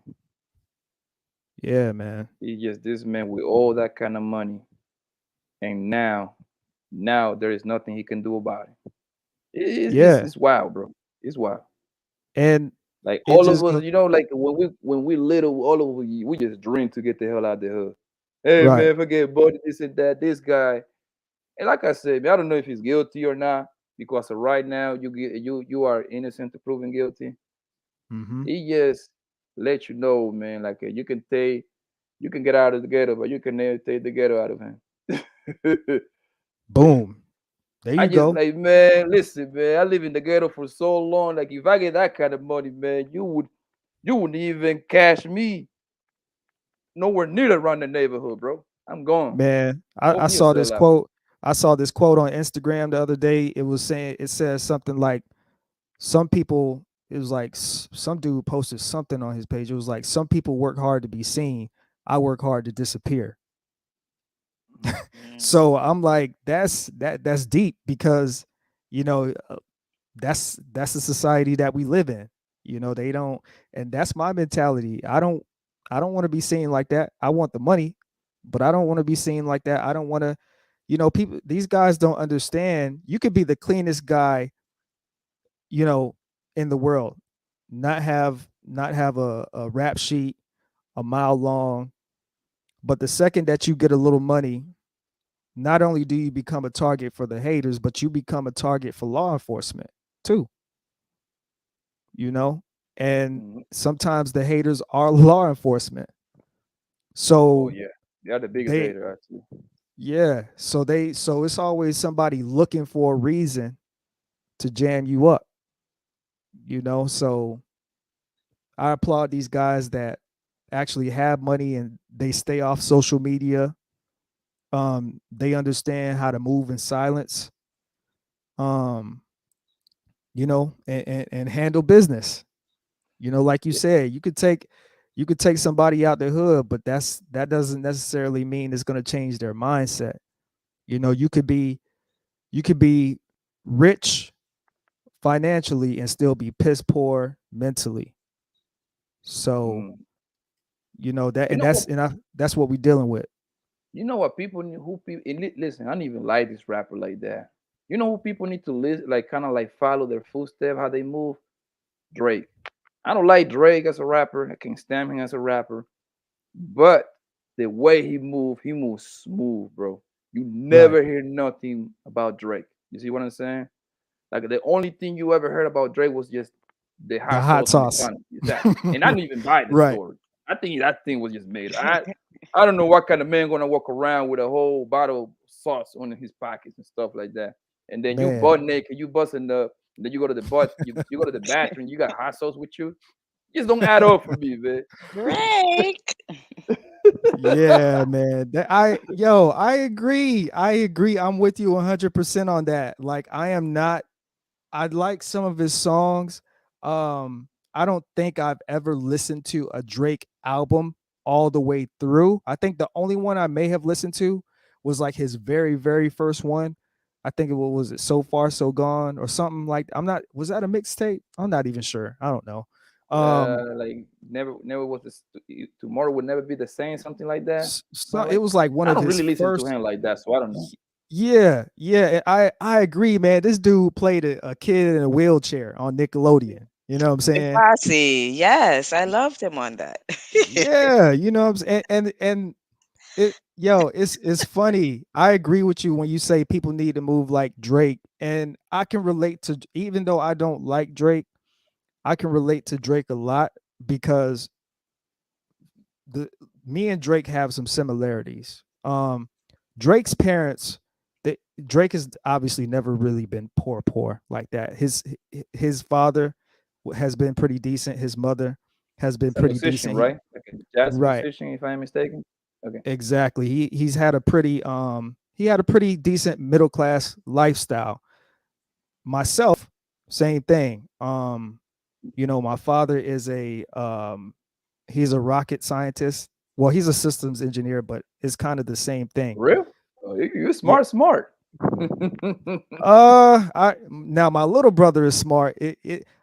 yeah, man. He just this man with all that kind of money, and now there is nothing he can do about it. Yeah. It's wild, bro. It's wild. And Like it all of just us, like when we little, all of we just dream to get the hell out of the hood. Hey right. man, forget buddy, this and that. This guy, and like I said, man, I don't know if he's guilty or not because right now you are innocent to proven guilty. Mm-hmm. He just let you know, man. Like you can get out of the ghetto, but you can never take the ghetto out of him. Boom. There I you just go. like, man, listen, man. I live in the ghetto for so long. Like, if I get that kind of money, man, you wouldn't even cash me nowhere near around the neighborhood, bro. I'm gone. Man, Go I be saw this yourself out. quote. I saw this quote on Instagram the other day. It was saying it says something like some people it was like some dude posted something on his page. It was like some people work hard to be seen. I work hard to disappear. Mm. So I'm like, that's deep because you know that's the society that we live in. They don't, and that's my mentality. I don't want to be seen like that. I want the money, but I don't want to be seen like that. I don't want to, people, these guys don't understand. You could be the cleanest guy, you know, in the world, not have a rap sheet a mile long, but the second that you get a little money, not only do you become a target for the haters, but you become a target for law enforcement too, you know? And Mhm. sometimes the haters are law enforcement. Oh So yeah, they are the biggest they hater actually. yeah, so it's always somebody looking for a reason to jam you up, you know? So I applaud these guys that actually have money and they stay off social media. They understand how to move in silence. Um, and handle business. Like you Yeah. said, you could take somebody out the hood, but that doesn't necessarily mean it's going to change their mindset. You could be rich financially and still be piss poor mentally. So, Mm. that You and know what? that's what we're dealing with. You know what people who people listen. I don't even like this rapper like that. You know who people need to listen, like kind of like follow their footsteps, how they move. Drake. I don't like Drake as a rapper. I can't stand him as a rapper. But the way he moves smooth, bro. You Right. never hear nothing about Drake. You see what I'm saying? Like the only thing you ever heard about Drake was just the The hot hot sauce on his sauce. tongue. Exactly. And I didn't even buy the Right. story. I think that thing was just made. I don't know what kind of man gonna walk around with a whole bottle of sauce on his pockets and stuff like that. And then you Man. butt naked, you busting the then you go to the butt, you go to the bathroom, you got hot sauce with you. Just don't add up for me, man. Drake. Yeah, man. I agree. I agree. I'm with you 100% on that. Like I am not I like some of his songs. I don't think I've ever listened to a Drake album all the way through. I think the only one I may have listened to was like his very, very first one. I think it was it So Far So Gone or something like I'm not was that a mixtape? I'm not even sure. I don't know. Um Like never was this tomorrow would never be the same, something like that. so But it like was like one I of don't his really listen to first. him like that, so I don't know. Yeah, yeah, I agree, man. This dude played a kid in a wheelchair on Nickelodeon. You know what I'm saying? Degrassi. Yes, I loved him on that. Yeah, you know what I'm saying? And it's funny. I agree with you when you say people need to move like Drake, and I can relate to even though I don't like Drake, I can relate to Drake a lot because the me and Drake have some similarities. Drake's parents, Drake has obviously never really been poor like that. His father has been pretty decent. His mother has been It's a pretty musician, decent. right? Like a jazz Right, musician, if I'm mistaken. Okay. exactly. He had a pretty decent middle class lifestyle. Myself, same thing. My father is he's a rocket scientist. Well, he's a systems engineer, but it's kind of the same thing. Real? Oh, you Yeah. smart, smart. I now my little brother is smart.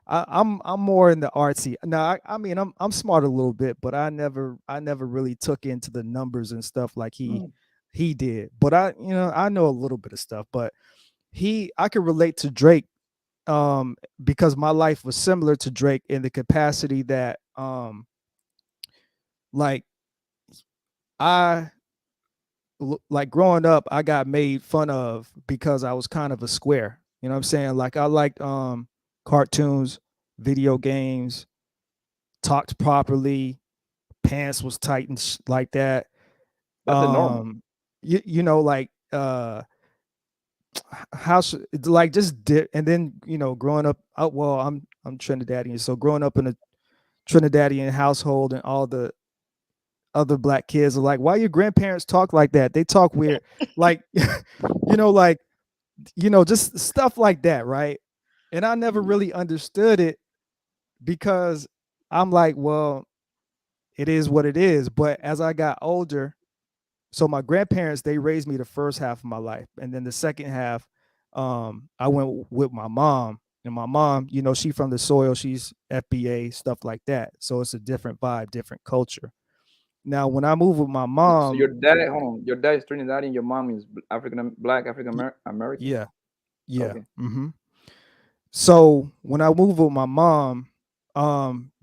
I'm more in the artsy. Now, I mean, I'm smart a little bit, but I never really took into the numbers and stuff like he Mm, he did. But I know a little bit of stuff. But I could relate to Drake, because my life was similar to Drake in the capacity that, like I like growing up, I got made fun of because I was kind of a square. You know what I'm saying? Like I liked cartoons, video games, talked properly, pants was tight and like that. that's the normal. Like how should like just and then growing up, well, I'm Trinidadian, so growing up in a Trinidadian household and all the other black kids are like, why your grandparents talk like that? They talk weird. Like, like, just stuff like that, right? And I never Mm, really understood it because I'm like, well, it is what it is. But as I got older, so my grandparents, they raised me the first half of my life. And then the second half, I went with my mom. And my mom, she from the soil, she's FBA, stuff like that. So it's a different vibe, different culture. Now, when I moved with my So mom, your dad, hold on, your dad is Trinidadian, your mom is Black African y- American. yeah, yeah. Okay. So when I moved with my mom,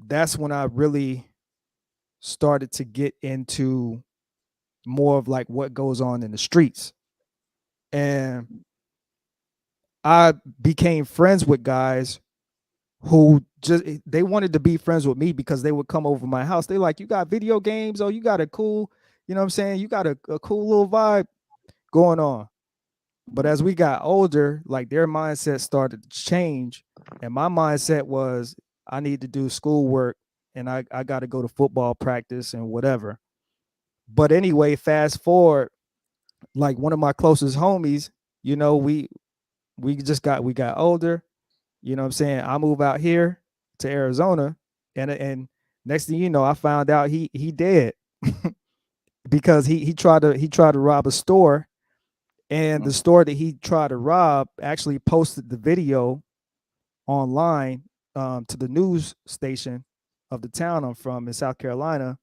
that's when I really started to get into more of like what goes on in the streets. And I became friends with guys who just they wanted to be friends with me because they would come over my house. They like, you got video games, oh, you got a cool, what I'm saying? You got a cool little vibe going on. But Mm, as we got older, like their mindset started to change. And my mindset was I need to do schoolwork and I got to go to football practice and whatever. But anyway, fast forward, like one of my closest homies, you know, we we got older, what I'm saying? I move out here to Arizona and next thing you know, I found out he dead because he tried to rob a store, and the mm, store that he tried to rob actually posted the video online, to the news station of the town I'm from in South Carolina.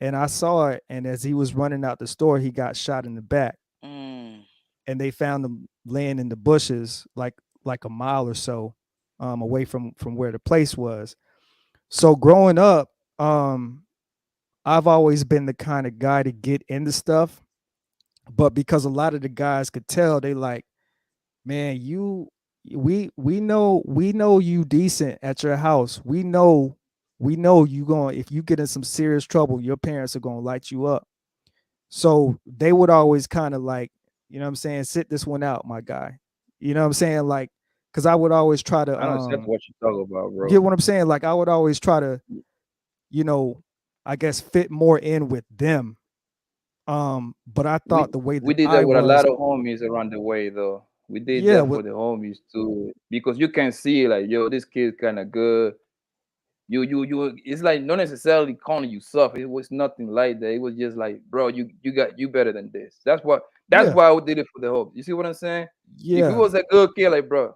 And I saw it. And as he was running out the store, he got shot in the back. Mm. And they found him laying in the bushes, like a mile or so, away from where the place was. So growing up, I've always been the kind of guy to get into stuff, but because a lot of the guys could tell, they like, man, we know you decent at your house. We know you going, if you get in some serious trouble, your parents are going to light you up. So they would always kind of like, what I'm saying, sit this one out, my guy. You know what I'm saying? Like, cuz I would always try to I know exactly what you talk about, get bro. what I'm saying? Like I would always try to, you know, I guess fit more in with them. But I We thought the way we that did I that with a was, lot of homies around the way, though. We did yeah, that with for the homies too, because you can see like, yo, this kid's kind of good. You. It's like not necessarily calling you soft. It was nothing like that. It was just like, bro, you better than this. That's what. That's yeah, why I did it for the hope. You see what I'm saying? If we yeah, was a good kid, like, bro,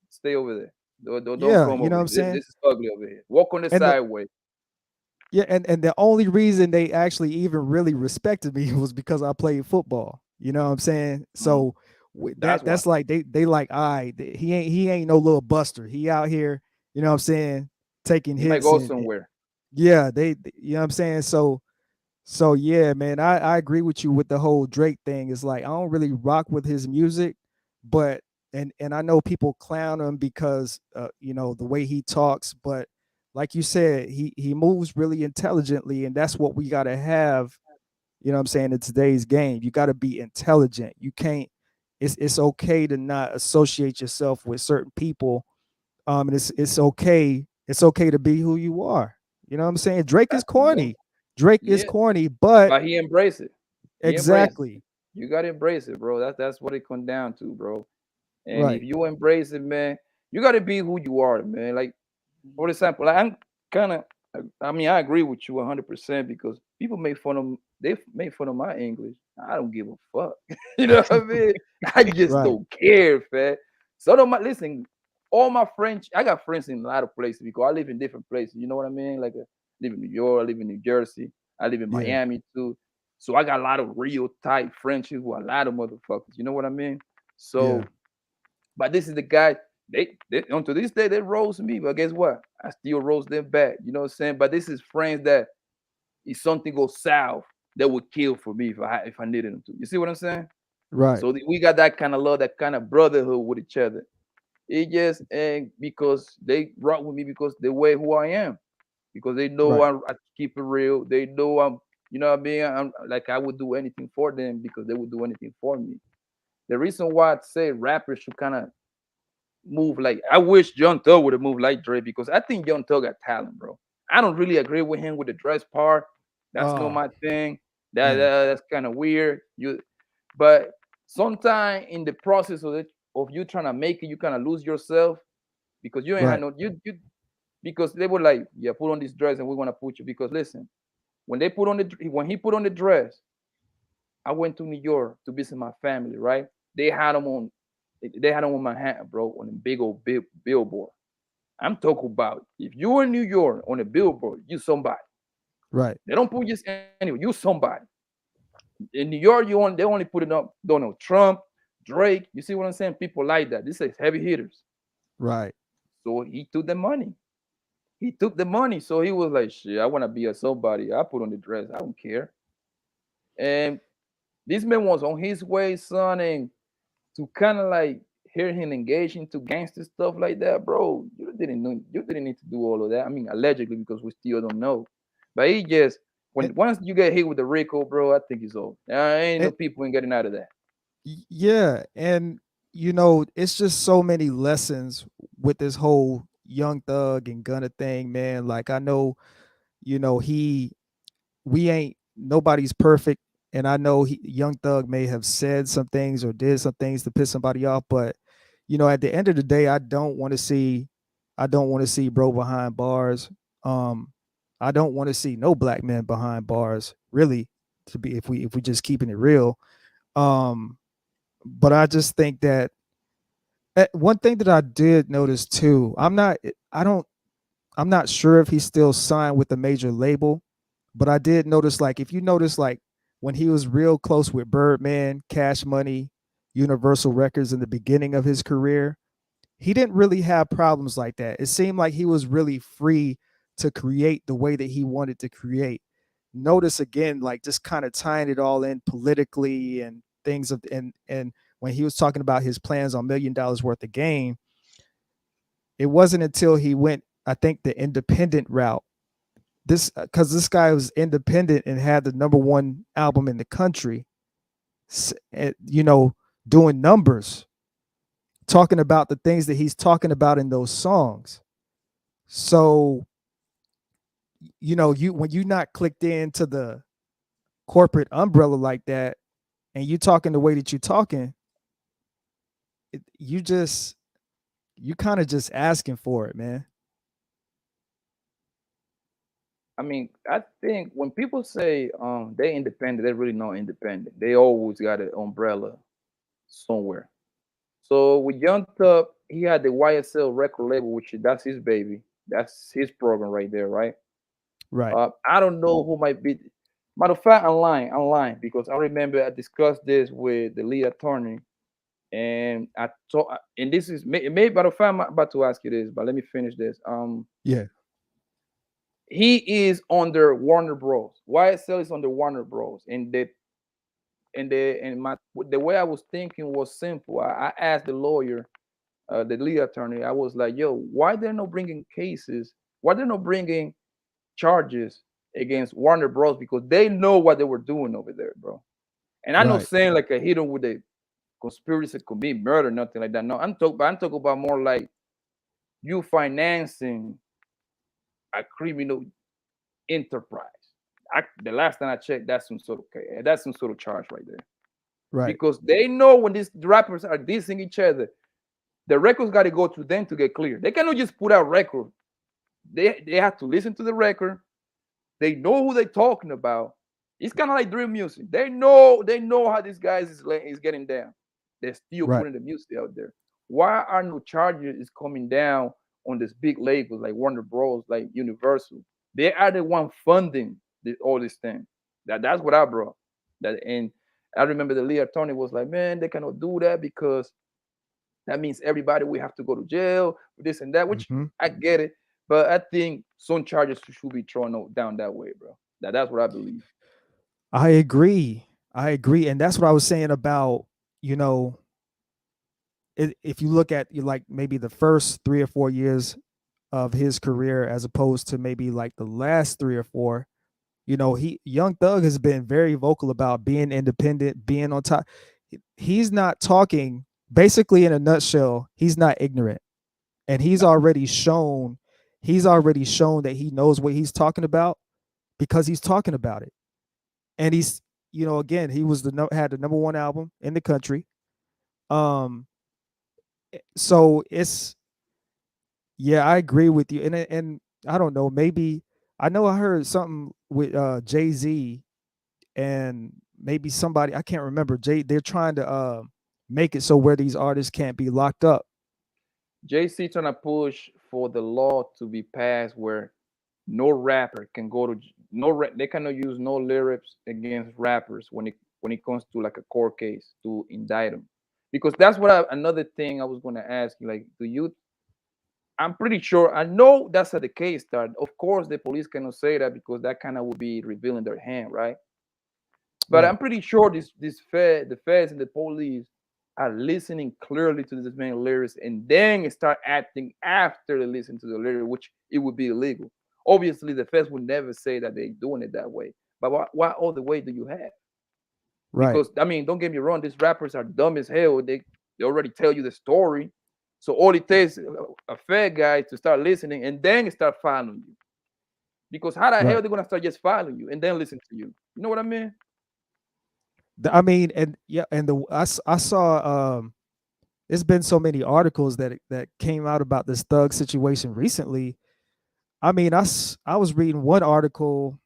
stay over there. Don't yeah, come you know over what here. I'm This, saying? this is ugly over here. Walk on the And the sideway. Yeah, and the only reason they actually even really respected me was because I played football. You know what I'm saying? Mm, So that's why. that's like they like, all right, he ain't no little buster. He out here, you know what I'm saying, taking He might hits go and somewhere. yeah, you know what I'm saying? So yeah, man, I agree with you with the whole Drake thing. It's like I don't really rock with his music, but and I know people clown him because the way he talks, but like you said, he moves really intelligently, and that's what we gotta have. You know what I'm saying? In today's game, you gotta be intelligent. You can't. It's okay to not associate yourself with certain people. And it's okay to be who you are. You know what I'm saying? Drake is That's it, bro. corny. Drake is Yeah, corny, but but he embraced it. He embraced it. exactly. You gotta embrace it, bro. That's what it comes down to, bro. And if Right. you embrace it, man, You got to be who you are, man. Like for example, like, I'm kind of. I mean, I agree with you 100% because people make fun of they make fun of my English. I don't give a fuck. You know what I mean? I just Right. don't care, fam. So don't my listen. All my friends, I got friends in a lot of places because I live in different places. You know what I mean? Like I live in New York, I live in New Jersey, I live in Yeah. Miami too. So I got a lot of real tight friendships with a lot of motherfuckers. You know what I mean? Yeah. So but this is the guy. They until this day they roast me, but guess what? I still roast them back. You know what I'm saying? But this is friends that if something goes south, they would kill for me if I needed them to. You see what I'm saying? Right. So we got that kind of love, that kind of brotherhood with each other. It just and because they rock with me because the way who I am, because they know Right. I keep it real. They know I'm, you know what I mean. I'm like I would do anything for them because they would do anything for me. The reason why I say rappers should kind of move like I wish Young Thug would have moved like Dre because I think Young Thug got talent, bro. I don't really agree with him with the dress part. That's not Oh, my thing. man. That's kind of weird. But sometime in the process of you trying to make it, you kind of lose yourself because you ain't had Right. no you because they were like, yeah, put on this dress and we're gonna put you. Because listen, when he put on the dress, I went to New York to visit my family. Right? They had him on. They had him on Manhattan, bro, on a big old billboard. I'm talking about if you're in New York on a billboard, you somebody. Right. They don't put just anyway, you somebody. In New York, they only put it up Donald Trump, Drake. You see what I'm saying? People like that. This is heavy hitters. Right. So he took the money. He took the money. So he was like, shit, I want to be a somebody. I put on the dress. I don't care. And this man was on his way, son, and to kind of like hear him engage into gangster stuff like that, bro, you didn't need to do all of that. I mean, allegedly, because we still don't know. But he just And, when once you get hit with the Rico, bro, I think it's over. Ain't no and people ain't getting out of that. yeah, and it's just so many lessons with this whole Young Thug and Gunna thing, man. Like I know, he we ain't nobody's perfect, and I know Young Thug may have said some things or did some things to piss somebody off, but at the end of the day, I don't want to see bro behind bars. Um, I don't want to see no black men behind bars, really. To be if we just keeping it real. Um, but I just think that one thing that I did notice too, I'm not sure if he's still signed with a major label, but I did notice, like, if you notice, like, when he was real close with Birdman, Cash Money, Universal Records in the beginning of his career, he didn't really have problems like that. It seemed like he was really free to create the way that he wanted to create. Notice again, like, just kind of tying it all in politically and things of and when he was talking about his plans on $1 million worth of game, it wasn't until he went, I think, the independent route. This because this guy was independent and had the number one album in the country, you know, doing numbers, talking about the things that he's talking about in those songs. So, you when you're not clicked into the corporate umbrella like that, and you talking the way that you're talking, you kind of just asking for it, man. I mean, I think when people say they independent, they're really not independent. They always got an umbrella somewhere. So with Young Thug, he had the YSL record label, that's his baby. That's his program right there, right? Right. I don't know who might be. Matter of fact, online, because I remember I discussed this with the lead attorney, and I told, and this is maybe. Matter of fact, I'm about to ask you this, but let me finish this. Yeah. He is under Warner Bros. YSL is under Warner Bros. And my the way I was thinking was simple. I asked the lawyer, the lead attorney. I was like, "Yo, why they're not bringing cases? Why they're not bringing charges against Warner Bros. Because they know what they were doing over there, bro." And I'm not Right. saying like a hidden with a conspiracy to commit murder, nothing like that. No, I'm talking about more like you financing a criminal enterprise. The last time I checked, that's some sort of charge right there. Right. Because they know when these rappers are dissing each other, The records got to go to them to get clear. They cannot just put out record. They have to listen to the record. They know who they're talking about. It's kind of like drill music. They know how these guys is getting down. They're still Right. putting the music out there. Why are no charges is coming down on these big labels like Warner Bros, like Universal? They are the one funding all this thing. That's what I brought. That and I remember the lead attorney was like, man, they cannot do that because that means everybody will have to go to jail for this and that, which Hmm. I get it. But I think some charges should be thrown down that way, bro. That's what I believe. I agree. I agree. And that's what I was saying about, you know, if you look at like maybe the first 3 or 4 years of his career as opposed to maybe like the last 3 or 4, you know, Young Thug has been very vocal about being independent, being on top. He's not talking, basically in a nutshell, he's not ignorant. And he's already shown that he knows what he's talking about because he's talking about it. And he's, you know, again, he was had the #1 album in the country. Um so it's, yeah, I agree with you. And I don't know, maybe I know I heard something with Jay-Z and maybe somebody, I can't remember. They're trying to make it so where these artists can't be locked up. JC trying to push for the law to be passed where no rapper can go to they cannot use no lyrics against rappers when it comes to like a court case to indict them. Because that's what another thing I was going to ask you. Like, do you? I'm pretty sure I know that's the case. That of course the police cannot say that because that kind of would be revealing their hand, right? But Right. I'm pretty sure the feds and the police are listening clearly to this man's lyrics and then start acting after they listen to the lyrics, which it would be illegal. Obviously, the feds would never say that they're doing it that way. But what other way do you have? Right. Because I mean, don't get me wrong, these rappers are dumb as hell. They already tell you the story. So all it takes a fair guy to start listening and then start following you. Because how the hell Right. they gonna start just following you and then listen to you? You know what I mean? I mean, and yeah, and I saw there's been so many articles that came out about this Thug situation recently. I mean, I was reading one article.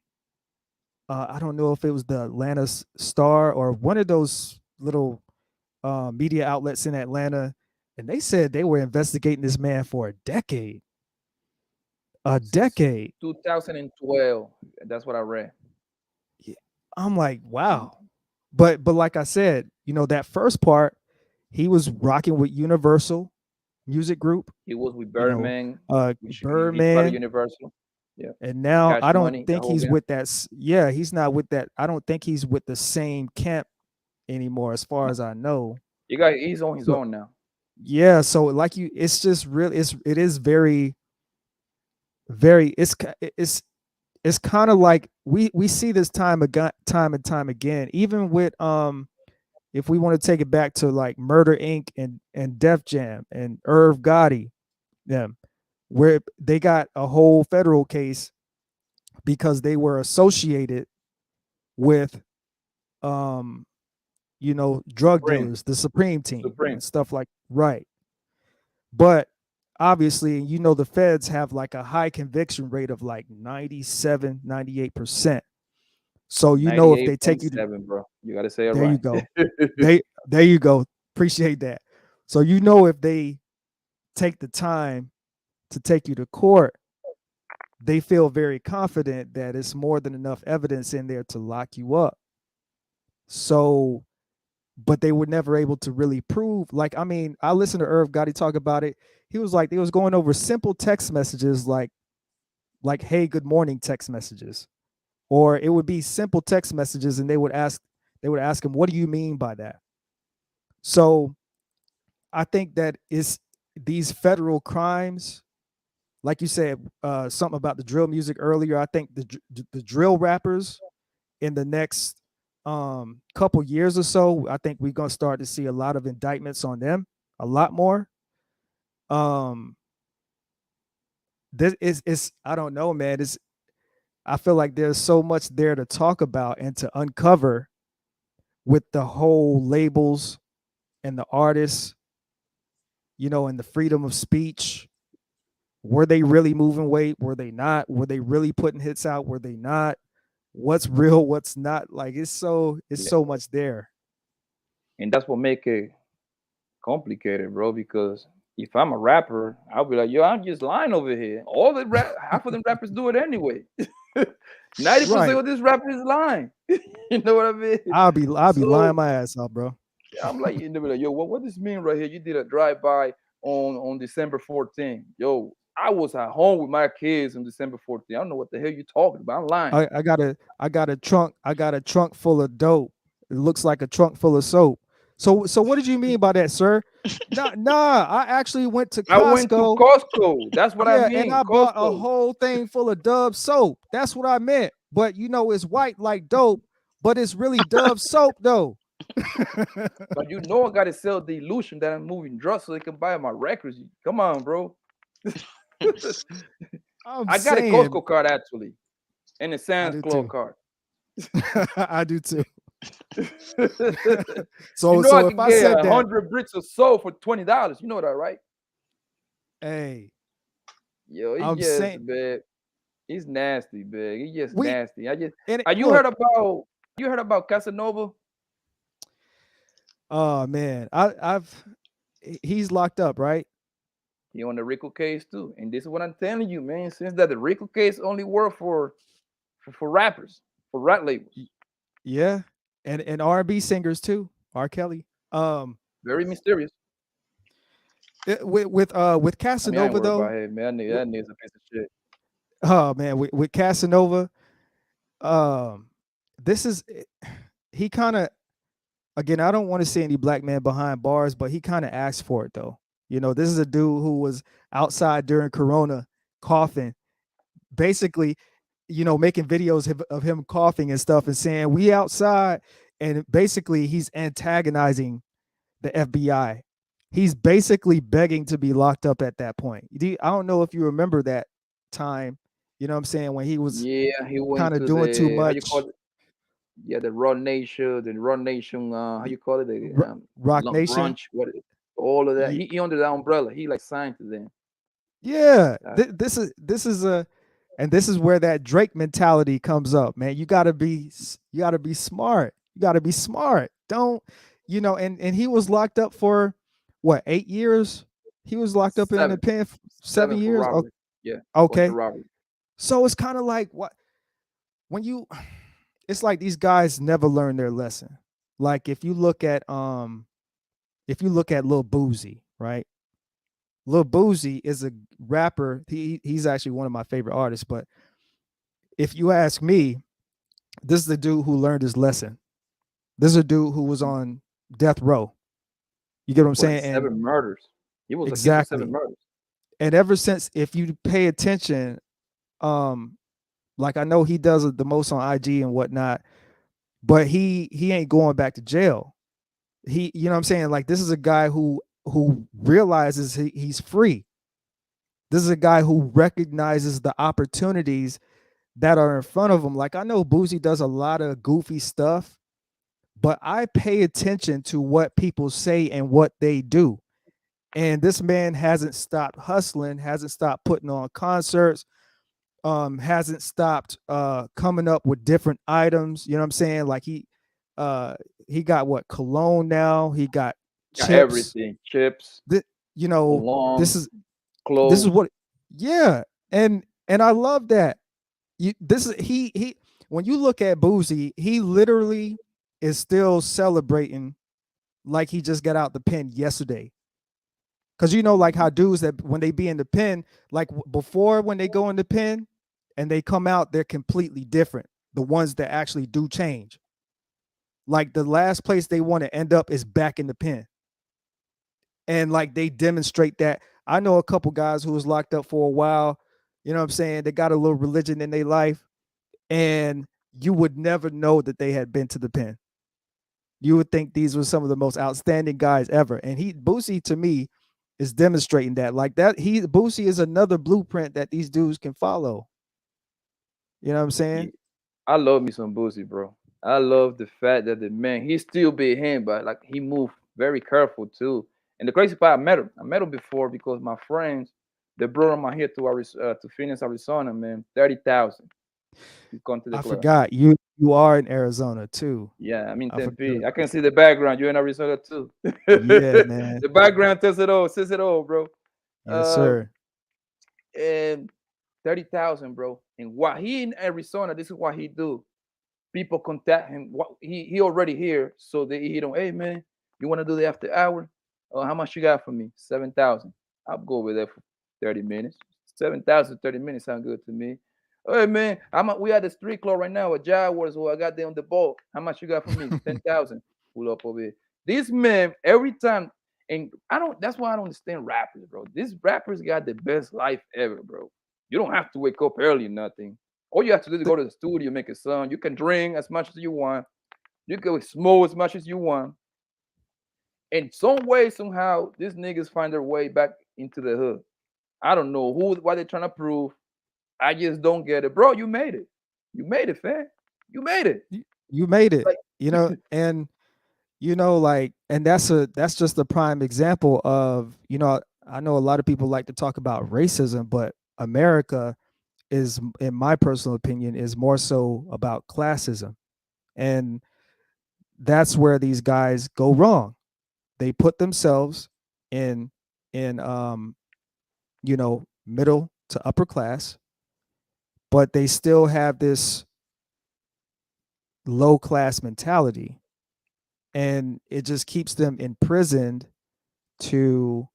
I don't know if it was the Atlanta Star or one of those little media outlets in Atlanta, and they said they were investigating this man for a decade. A Since decade. 2012. That's what I read. Yeah. I'm like, wow. But like I said, you know, that first part, he was rocking with Universal Music Group, He was with you know, Birdman, which he's part of Birdman. Universal. Yeah. And now Cash I don't Money, the think whole he's game. with that. Yeah, he's not with that. I don't think he's with the same camp anymore, as far No, as I know. he's on his So own now. yeah, so like you, it's just really, it is very, very. It's kind of like we see this time and time again, even with if we want to take it back to like Murder Inc. and Def Jam and Irv Gotti, them, where they got a whole federal case because they were associated with um you know, drug Supreme. dealers, the Supreme team Supreme. and stuff like, right. But obviously, you know, the feds have like a high conviction rate of like 97, 98%. So you know if they take you to, 98.7, bro. You gotta say it there you right. go. There you go. Appreciate that. So you know if they take the time to take you to court, they feel very confident that it's more than enough evidence in there to lock you up. So, but they were never able to really prove. Like, I mean, I listened to Irv Gotti talk about it. He was like, they was going over simple text messages like, hey, good morning text messages. Or it would be simple text messages and they would ask him, what do you mean by that? So I think that is these federal crimes, like you said, something about the drill music earlier. I think the drill rappers in the next couple years or so, I think we're gonna start to see a lot of indictments on them, a lot more. Um, this is I don't know, man. It's I feel like there's so much there to talk about and to uncover with the whole labels and the artists. and the freedom of speech. Were they really moving weight? Were they not? Were they really putting hits out? Were they not? What's real? What's not? Like it's Yeah. so much there. And that's what make it complicated, bro. Because if I'm a rapper, I'll be like, yo, I'm just lying over here. All the half of them rappers do it anyway. 90% Right. of this rapper is lying. You know what I mean? I'll be lying So my ass off, bro. I'm like, you know, like, yo, what this mean right here? You did a drive by on December 14th. Yo, I was at home with my kids on December 14th. I don't know what the hell you talking about. I'm lying. I got a trunk full of dope. It looks like a trunk full of soap. So what did you mean by that, sir? Nah. I actually went to I went to Costco. Costco. That's what I Yeah, and mean. I bought a Costco. whole thing full of Dove soap. That's what I meant. But it's white like dope, but it's really Dove soap though. But you know I gotta sell the illusion that I'm moving drugs so they can buy my records. Come on, bro. I'm I got a saying Costco card actually, and a I Sam's do Club too. card. I do too. You so know I so if can I get said that, 100 bricks of soap for $20. You know that, right? hey, Yo, it's I'm just saying bad. It's nasty, big. It's just we nasty. I just and are you look, heard about Casanova? oh man, he's locked up, right? He on the Rico case too. And this is what I'm telling you, man. Since that the Rico case only work for rappers, for rap labels. Y- Yeah, and R&B singers too. R. Kelly. Um, Very mysterious. with I mean, I ain't Casanova worried about though. him, man. With, That nigga's a piece of shit. oh man, with Casanova, um, this is he kind of again. I don't want to see any black man behind bars, but he kind of asked for it though. This is a dude who was outside during Corona coughing, basically, making videos of him coughing and stuff and saying we outside, and basically he's antagonizing the FBI. He's basically begging to be locked up at that point. I don't know if you remember that time, what I'm saying, when he was Yeah, he went kind of to doing too the how you much. call it? Yeah, the Raw Nation. How Y- you call it? The Rock Nation. brunch. What? All of that. Y- He under that umbrella. He like signed to them. Yeah, Uh, this is where that Drake mentality comes up, man. You got to be smart. You got to be smart. Don't, and he was locked up for what, 8 years? He was locked up in the seven, pen for 7 seven for years. robbery. Yeah, bunch of Okay. robbery. So it's kind of like what when you it's like these guys never learn their lesson. Like if you look at Lil Boozy, right? Lil Boozy is a rapper. He's actually one of my favorite artists, but if you ask me, this is the dude who learned his lesson. This is a dude who was on death row. You get what I'm For like saying? And 7 murders. He was accused of seven exactly. murders. And ever since, if you pay attention, um, like I know he does it the most on IG and whatnot, but he ain't going back to jail. You know what I'm saying? Like this is a guy who realizes he's free. This is a guy who recognizes the opportunities that are in front of him. Like I know Boozy does a lot of goofy stuff, but I pay attention to what people say and what they do. And this man hasn't stopped hustling, hasn't stopped putting on concerts, hasn't stopped coming up with different items. You know what I'm saying? Like uh he got what, cologne now, he got Got chips. everything. Chips, Th- you know, this cologne, is this is clothes. what yeah. And I love that. This is he when you look at Boozy, he literally is still celebrating like he just got out the pen yesterday. Cause like how dudes that when they be in the pen, like before when they go in the pen and they come out, they're completely different. The ones that actually do change. Like the last place they want to end up is back in the pen. And like they demonstrate that. I know a couple guys who was locked up for a while, you know what I'm saying? They got a little religion in their life, and you would never know that they had been to the pen. You would think these were some of the most outstanding guys ever. And Boosie to me is demonstrating that. Like that, Boosie is another blueprint that these dudes can follow. You know what I'm saying? Yeah, I love me some Boosie, bro. I love the fact that the man he still be him, but like he moved very careful too. And the crazy part, I met him before because my friends they brought him out here to Phoenix, Arizona, man. 30,000 to come to the I club. forgot you are in Arizona too. Yeah, I'm in I Tempe. forgot. I can see the background. You're in Arizona too. Yeah, man. The background says it all, bro. Yes, Uh, sir. and 30,000, bro. And what he in Arizona, this is what he do. People contact him. What he already here, so they he don't. Hey man, you want to do the after hour? Oh, how much you got for me? 7,000. I'll go over there for 30 minutes. 7,000, 30 minutes sound good to me. Hey man, we at the street club right now at Jaguars. Who I got there on the ball. How much you got for me? 10,000. Pull up over here. This man every time, and I don't. That's why I don't understand rappers, bro. These rappers got the best life ever, bro. You don't have to wake up early or nothing. All you have to do is Th- go to the studio, make a song. You can drink as much as you want. You can smoke as much as you want. In some way, somehow, these niggas find their way back into the hood. I don't know what they're trying to prove. I just don't get it, bro. You made it. You made it, fam. You made it. You made it. Like, And like, and that's just a prime example of, I know a lot of people like to talk about racism, but America is, in my personal opinion, is more so about classism. And that's where these guys go wrong. They put themselves in in middle to upper class, but they still have this low class mentality, and it just keeps them imprisoned to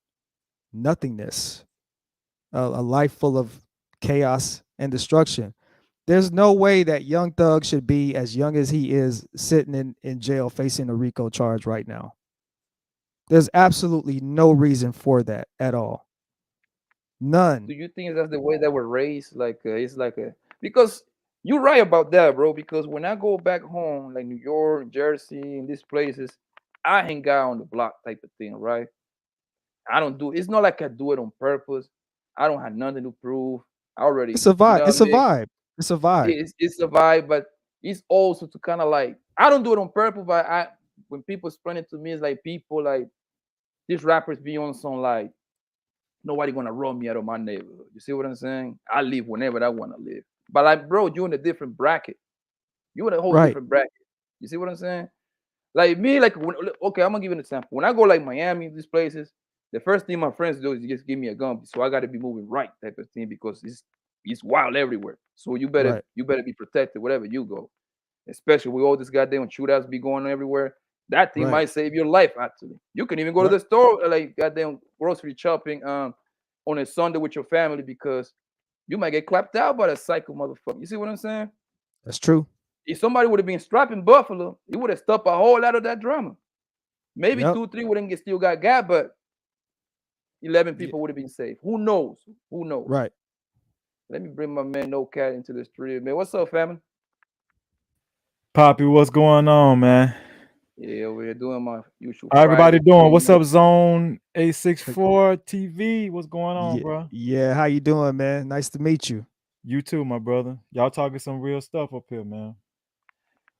nothingness, a life full of chaos and destruction. There's no way that Young Thug should be as young as he is sitting in jail facing a RICO charge right now. There's absolutely no reason for that at all. do None. you think that's the way that we're raised? Like, it's like a because you're right about that, bro. Because when I go back home, like New York, Jersey, and these places, I hang out on the block type of thing, right? I don't do. It's not like I do it on purpose. I don't have nothing to prove. I already, It's a you vibe. know what I It's a mean? vibe. It's a vibe. It's a vibe, but it's also to kind of like I don't do it on purpose. But when people explain it to me, it's like people like these rappers be on some like nobody gonna run me out of my neighborhood. You see what I'm saying? I live whenever I want to live. But like, bro, you in a different bracket. You in a whole Right. different bracket. You see what I'm saying? Like me, like okay, I'm gonna give you an example. When I go like Miami, these places, the first thing my friends do is just give me a gun. So I gotta be moving right type of thing because it's wild everywhere. So Right. you better be protected wherever you go. Especially with all this goddamn shootouts be going on everywhere. That thing Right. might save your life actually. You can even go to Right. the store like goddamn grocery shopping on a Sunday with your family because you might get clapped out by a psycho motherfucker. You see what I'm saying? That's true. If somebody would have been strapped in Buffalo, it would have stopped a whole lot of that drama. Maybe Yep. two, three wouldn't get still got, but 11 Yeah. people would have been safe. Who knows? Who knows? Right. Let me bring my man No Cat into the studio, man. What's up, family? Poppy, what's going on, man? Yeah, we're doing my usual How everybody Friday doing? thing, What's man. up, Zone 864 TV? What's going on, Yeah. bro? Yeah. How you doing, man? Nice to meet you. You too, my brother. Y'all talking some real stuff up here, man.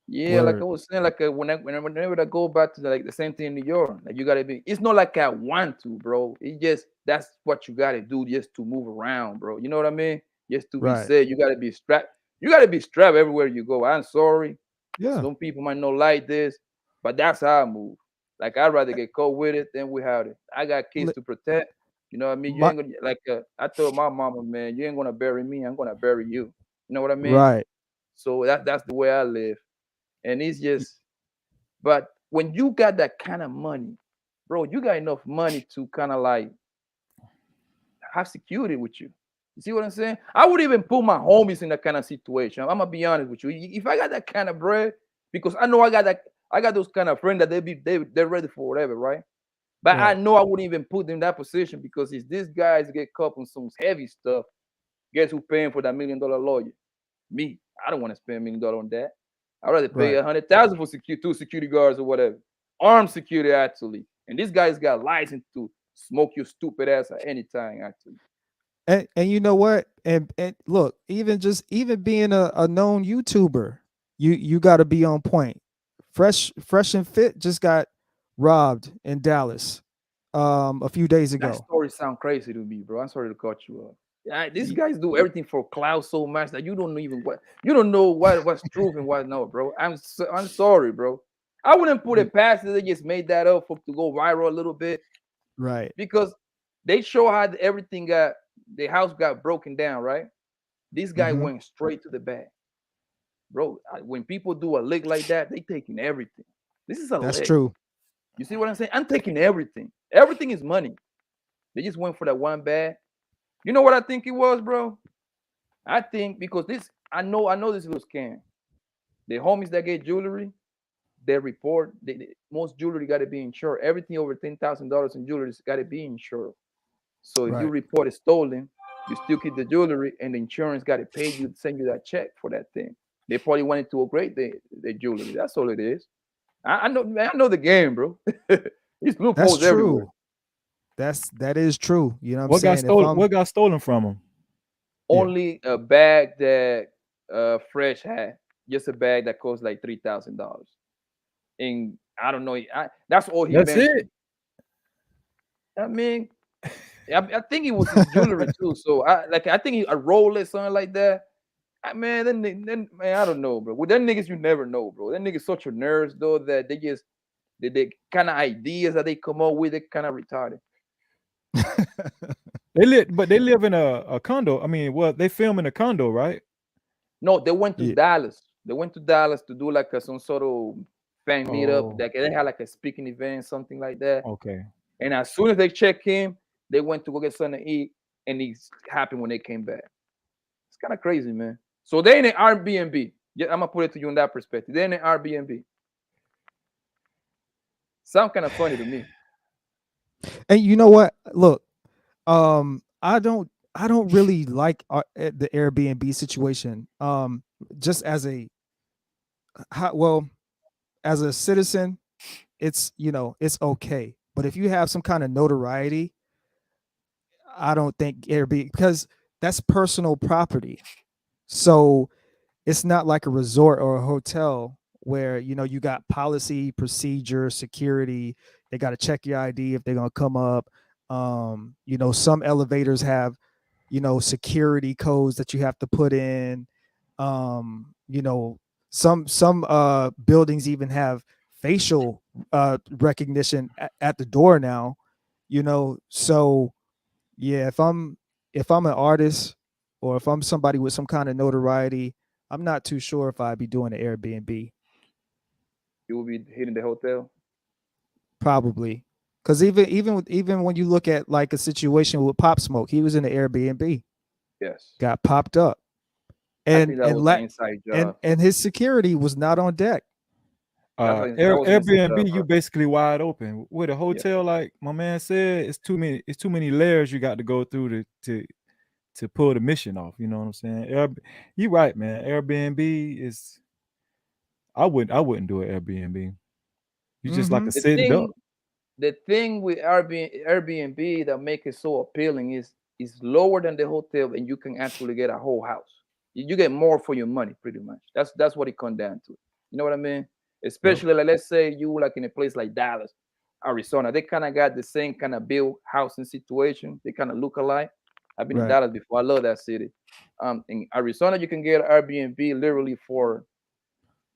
Yeah, like I Word. was saying, like whenever I go back to like the same thing in New York, like you gotta be. It's not like I want to, bro. It just that's what you gotta do just to move around, bro. You know what I mean? Just to be Right. safe, you gotta be strapped. You gotta be strapped everywhere you go. I'm sorry, Yeah. some people might not like this, but that's how I move. Like I'd rather get caught with it than without it. I got kids Li- to protect. You know what I mean? You My, ain't gonna like. I told my mama, man, you ain't gonna bury me. I'm gonna bury you. You know what I mean? right. So that's the way I live, and it's Y- just. But when you got that kind of money, bro, you got enough money to kind of like have security with you. You see what I'm saying? I would even put my homies in that kind of situation. I'm gonna be honest with you. If I got that kind of bread, because I know I got those kind of friends that they're ready for whatever, right? But I Right. know I wouldn't even put them in that position because if these guys get caught on some heavy stuff, guess who paying for that $1 million lawyer? Me. I don't want to spend $1 million on that. I'd rather pay Right. 100,000 for two security guards or whatever. Armed security actually. And this guy's got license to smoke your stupid ass at any time, actually. And you know what? And look, even being a known YouTuber, you got to be on point. Fresh and Fit just got robbed in Dallas. a few days That ago. story sound crazy to me, bro. I'm sorry to cut you off. Yeah, these Y- guys do everything for cloud so much that you don't even know what's truth and what no, bro. I'm sorry, bro. I wouldn't put y- it past it. They just made that up for to go viral a little bit Right. because they show how everything got the house got broken down, right? This guy Hmm. went straight to the bag, bro. When people do a lick like that, they taking everything. This is a That's lick. true. You see what I'm saying? I'm taking everything. Everything is money. They just went for that one bag. You know what I think it was, bro? I think because this, I know this was scam. The homies that get jewelry, they report most jewelry got to be insured. Everything over $10,000 in jewelry has got to be insured. So if you Right. report it stolen, you still keep the jewelry, and the insurance got to pay you, send you that check for that thing. They probably wanted to upgrade the jewelry. That's all it is. I know, man. I know the game, bro. These That's loopholes everywhere. true. That is true. You know what I'm What got saying? If stolen? I'm What got stolen from him? Yeah. Only a bag that Fresh had, just a bag that cost like $3,000. And I don't know. That's all he That's it. mentioned. I mean, I think it was his jewelry too. So I think a Rolex, something like that. Man, then man, I don't know, bro. With them niggas, you never know, bro. Them niggas such a nerds though that they kind of ideas that they come up with, they kind of retarded. They live in a condo. I mean, well, they film in a condo, right? No, they went to Yeah. Dallas. They went to Dallas to do like some sort of fan meetup. Oh, Like they had like a speaking event, something like that. okay. And as soon as they checked him, they went to go get something to eat, and it happened when they came back. It's kind of crazy, man. So they in an Airbnb. Yeah, I'm gonna put it to you in that perspective. They're in an Airbnb. Sound kind of funny to me. And you know what? Look, I don't really like the Airbnb situation. Just as a well, as a citizen, it's it's okay. But if you have some kind of notoriety, I don't think Airbnb, because that's personal property. So it's not like a resort or a hotel where you got policy, procedure, security. They got to check your ID if they're gonna come up. Some elevators have security codes that you have to put in. um you know some buildings even have facial recognition at the door now. So yeah, if I'm an artist, or if I'm somebody with some kind of notoriety, I'm not too sure if I'd be doing an Airbnb. You will be hitting the hotel. Probably, because even when you look at like a situation with Pop Smoke, he was in the Airbnb, Yes, got popped up, I and think that and was an la- inside and job. and his security was not on deck. That was an inside job, Airbnb, you bro. basically wide open. With a Yeah, hotel, like my man said, it's too many. It's too many layers you got to go through to pull the mission off. You know what I'm saying? You right, man. Airbnb is. I wouldn't do an Airbnb. You just like Hmm. a the sitting duck. thing with Airbnb that make it so appealing is lower than the hotel, and you can actually get a whole house. You get more for your money, pretty much. That's what it comes down to. You know what I mean? Yep. Especially like, let's say you like in a place like Dallas, Arizona. They kind of got the same kind of build housing situation. They kind of look alike. I've been in Right. Dallas before. I love that city. In Arizona, you can get Airbnb literally for,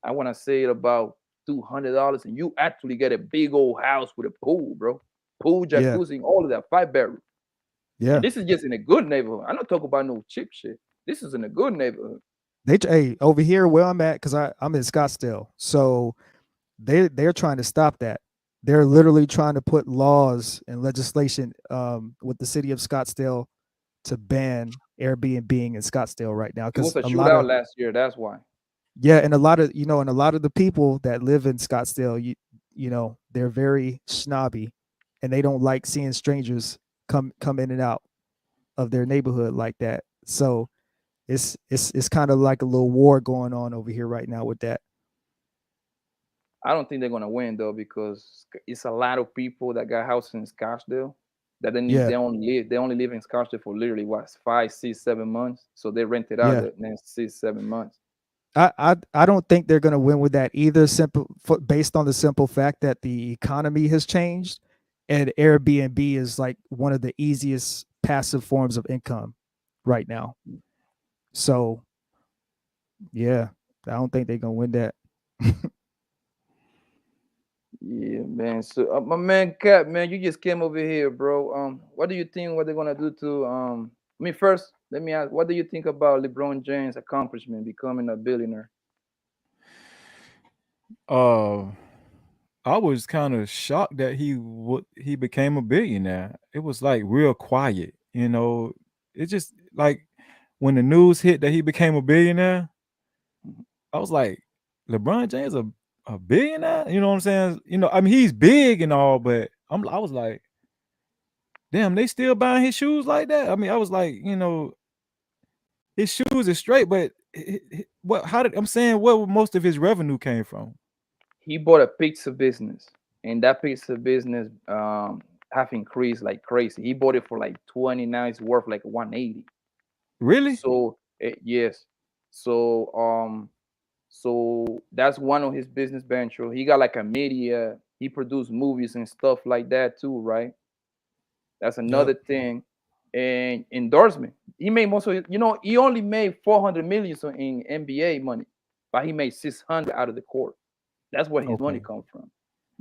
I want to say it about $200, and you actually get a big old house with a pool, bro. Pool, Yeah. jacuzzi, all of that, 5 bedroom. And Yeah. this is just in a good neighborhood. I'm not talking about no cheap shit. This is in a good neighborhood. Hey, over here where I'm at, because I'm in Scottsdale, so they're trying to stop that. They're literally trying to put laws and legislation with the city of Scottsdale to ban Airbnb in Scottsdale right now, It was because a a lot shootout of last year. That's why. yeah, and a lot of the people that live in Scottsdale, they're very snobby, and they don't like seeing strangers come in and out of their neighborhood like that. So it's kind of like a little war going on over here right now with that. I don't think they're gonna win though because it's a lot of people that got houses in Scottsdale that Yeah, they only live in Scottsdale for literally what 5, 6, 7 months. So they rent it out yeah. the next 6, 7 months. I don't think they're going to win with that either. Based on the simple fact that the economy has changed, and Airbnb is like one of the easiest passive forms of income right now. So yeah, I don't think they're gonna win that. Yeah, man. So my man Cap, man, you just came over here, bro. What do you think what they're gonna do to I mean first, let me ask, what do you think about LeBron James' accomplishment becoming a billionaire? Uh, I was kind of shocked that he became a billionaire. It was like real quiet, you know. It just like when the news hit that he became a billionaire, Mhm. I was like, LeBron James a billionaire? You know what I'm saying? You know, I mean he's big and all, but I was like, damn, they still buying his shoes like that? I mean, I was like, you know, his shoes is straight, but what? How did I'm saying? Where most of his revenue came from? He bought a pizza business, and that pizza business have increased like crazy. He bought it for like 29, it's worth like 180. Really? So yes. So so that's one of his business venture. He got like a media, he produced movies and stuff like that too, right? That's Yep. another thing. And endorsement. He made most of it, he only made 400 million in NBA money, but he made 600 out of the court. That's where his money Okay. comes from.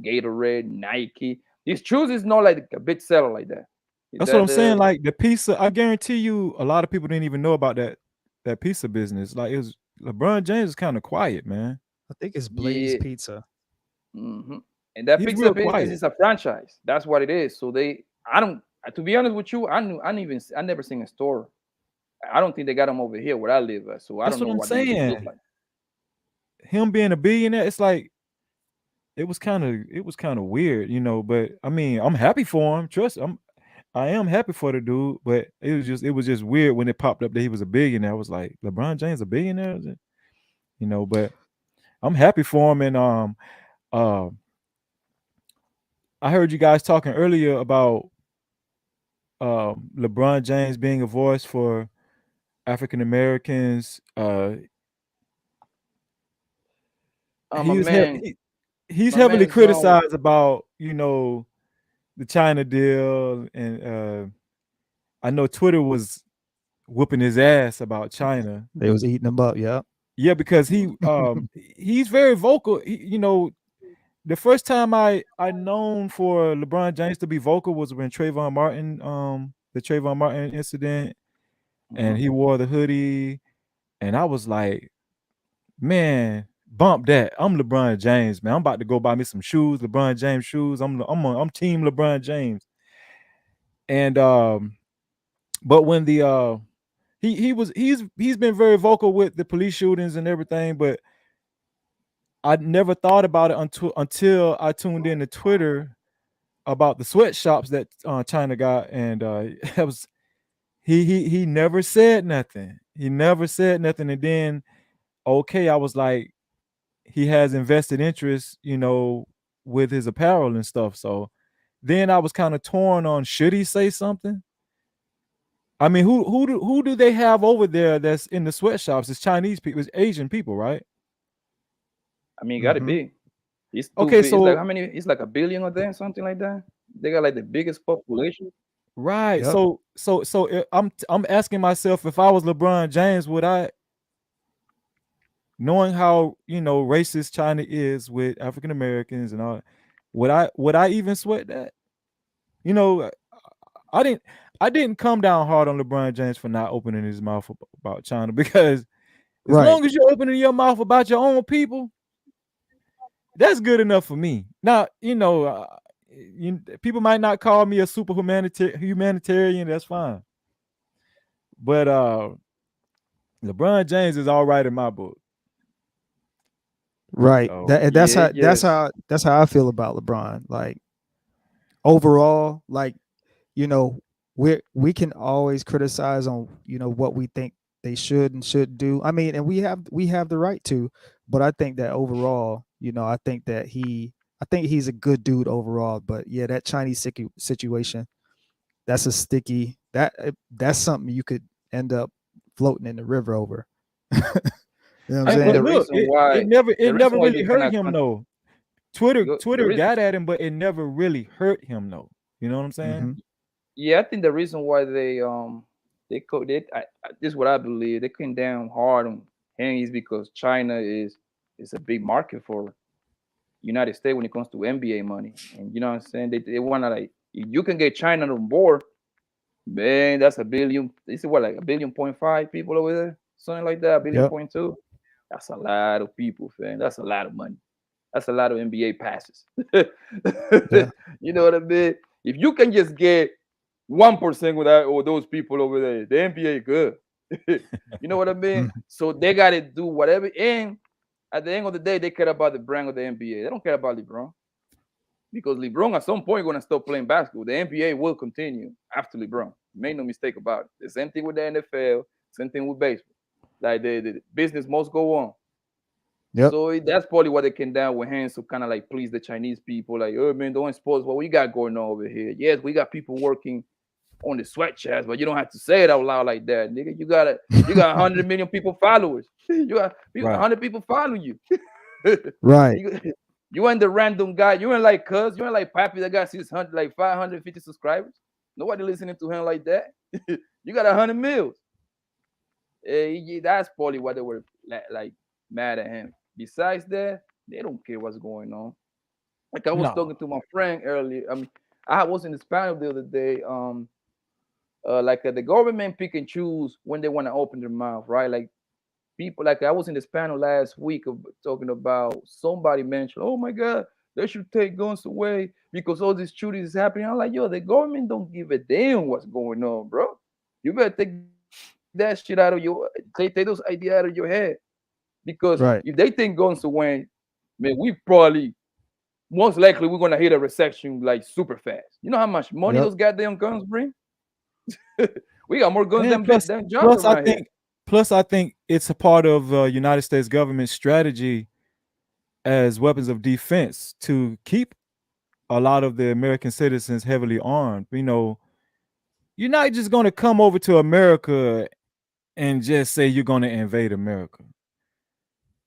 Gatorade, Nike. These shoes is not like a big seller like that. That's what I'm saying. Like the pizza, I guarantee you, a lot of people didn't even know about that pizza business. Like it was LeBron James is kind of quiet, man. I think it's Blaze Yeah. Pizza. And that He's pizza real business quiet. is a franchise. That's what it is. So I don't, to be honest with you, I never seen a store. I don't think they got them over here where I live at. So I That's don't what know I'm what they even look saying. like. Him being a billionaire, it's like it was kind of weird, you know. But I mean, I'm happy for him. I am happy for the dude. But it was just weird when it popped up that he was a billionaire. I was like, LeBron James a billionaire, you know. But I'm happy for him. And uh, I heard you guys talking earlier about LeBron James being a voice for African Americans. My He was man, he's my heavily man's gone. criticized about, you know, the China deal, and I know Twitter was whooping his ass about China. They was eating them up. Yep. Yeah, because Mm. he's very vocal. You know, the first time I known for LeBron James to be vocal was when Trayvon Martin, the Trayvon Martin incident, and Mhm. he wore the hoodie, and I was like, man, bump that. I'm LeBron James, man. I'm about to go buy me some shoes, LeBron James shoes. I'm team LeBron James. And but when the he's been very vocal with the police shootings and everything, but I never thought about it until I tuned in to Twitter about the sweatshops that China got, and that was he never said nothing. He never said nothing, and then okay, I was like, he has invested interest, you know, with his apparel and stuff. So then I was kind of torn on should he say something? I mean, who do they have over there that's in the sweatshops? It's Chinese people, it's Asian people, right? I mean, it got to Mm-hmm. be. It's too Okay, big. It's like so how many? It's like a billion of them, something like that. They got like the biggest population. right, Yep. I'm asking myself, if I was LeBron James, would I, knowing how, you know, racist China is with African Americans and all, would I even sweat that? You know, I didn't I didn't come down hard on LeBron James for not opening his mouth about China, because as Right. long as you're opening your mouth about your own people, that's good enough for me. Now, you know, people might not call me a super humanitarian. That's fine, but LeBron James is all right in my book. Right. So That and Yeah, yes. that's how I feel about LeBron. Like overall, like, you know, we can always criticize on, you know, what we think they should and should do. I mean, and we have the right to, but I think that overall, you know, I think he's a good dude overall. But yeah, that Chinese situation, that's a sticky that's something you could end up floating in the river over. You know what I'm I think but saying? look, the it reason never why really you hurt cannot him though. Twitter the Twitter reason got at him, but it never really hurt him though. You know what I'm saying? Mm-hmm. Yeah, I think the reason why this is what I believe, they came down hard on him is because China is a big market for United States when it comes to NBA money, and you know what I'm saying. They want to like if you can get China on board, man, that's a billion. This is what like a billion point five people over there, something like that, a billion Yep. point two. That's a lot of people, fam. That's a lot of money. That's a lot of NBA passes. Yeah. You know what I mean? If you can just get 1% with that or those people over there, the NBA good. You know what I mean? Mhm. So they gotta do whatever. And at the end of the day, they care about the brand of the NBA. They don't care about LeBron because LeBron at some point gonna stop playing basketball. The NBA will continue after LeBron. Make no mistake about it. The same thing with the NFL. Same thing with baseball. Like the business must go on. Yep. So that's probably what they came down with hands to kind of like please the Chinese people. Like, oh man, don't expose what we got going on over here. Yes, we got people working on the sweatshirts, but you don't have to say it out loud like that, nigga. You got 100 million people followers. You got Right. 100 people following you. Right. You ain't the random guy. You ain't like Cuz. You ain't like Pappy that got 600, like 550 subscribers. Nobody listening to him like that. You got 100 mils. That's probably what they were like mad at him. Besides that, they don't care what's going on. Like I was No. talking to my friend earlier. I mean, I was in this panel the other day. The government pick and choose when they want to open their mouth, right? Like people, like I was in this panel last week of talking about somebody mentioned, oh my God, they should take guns away because all these shootings is happening. I'm like, yo, the government don't give a damn what's going on, bro. You better take that shit out of take those ideas out of your head because if they Right. think guns away, man, we probably most likely we're gonna hit a recession like super fast. You know how much money Yep. those goddamn guns bring? We got more guns And than jobs plus I around here. think plus I think it's a part of United States government strategy as weapons of defense to keep a lot of the American citizens heavily armed. You know, you're not just going to come over to America and just say you're going to invade America.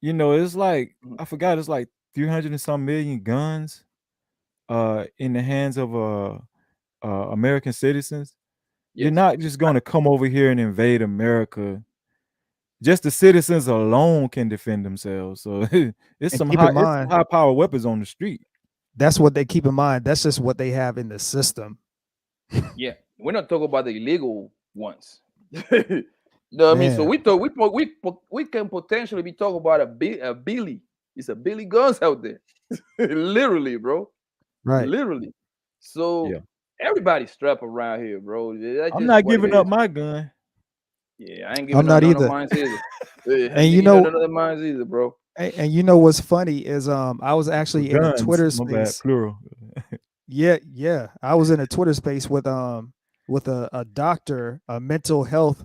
You know, it's like Mhm. I forgot it's like 300 and some million guns in the hands of American citizens. You're Yes. not just going to come over here and invade America. Just the citizens alone can defend themselves. So And keep in it's some mind, high power weapons on the street. that's what they keep in mind. That's just what they have in the system. Yeah. We're not talking about the illegal ones. You know what I mean? So Man. we can potentially be talking about a Billy. It's a Billy guns out there. Literally, bro. Right. Literally. So Yeah. everybody's strapped around here, bro. That's I'm just not what it giving up is. my gun. Yeah, I ain't I'm giving up not none of either. mine either. And you None know, of mine either, bro. and you know what's funny is I was Or actually in a guns. Twitter My bad, space. plural. Yeah, yeah. I was in a Twitter space with a doctor, a mental health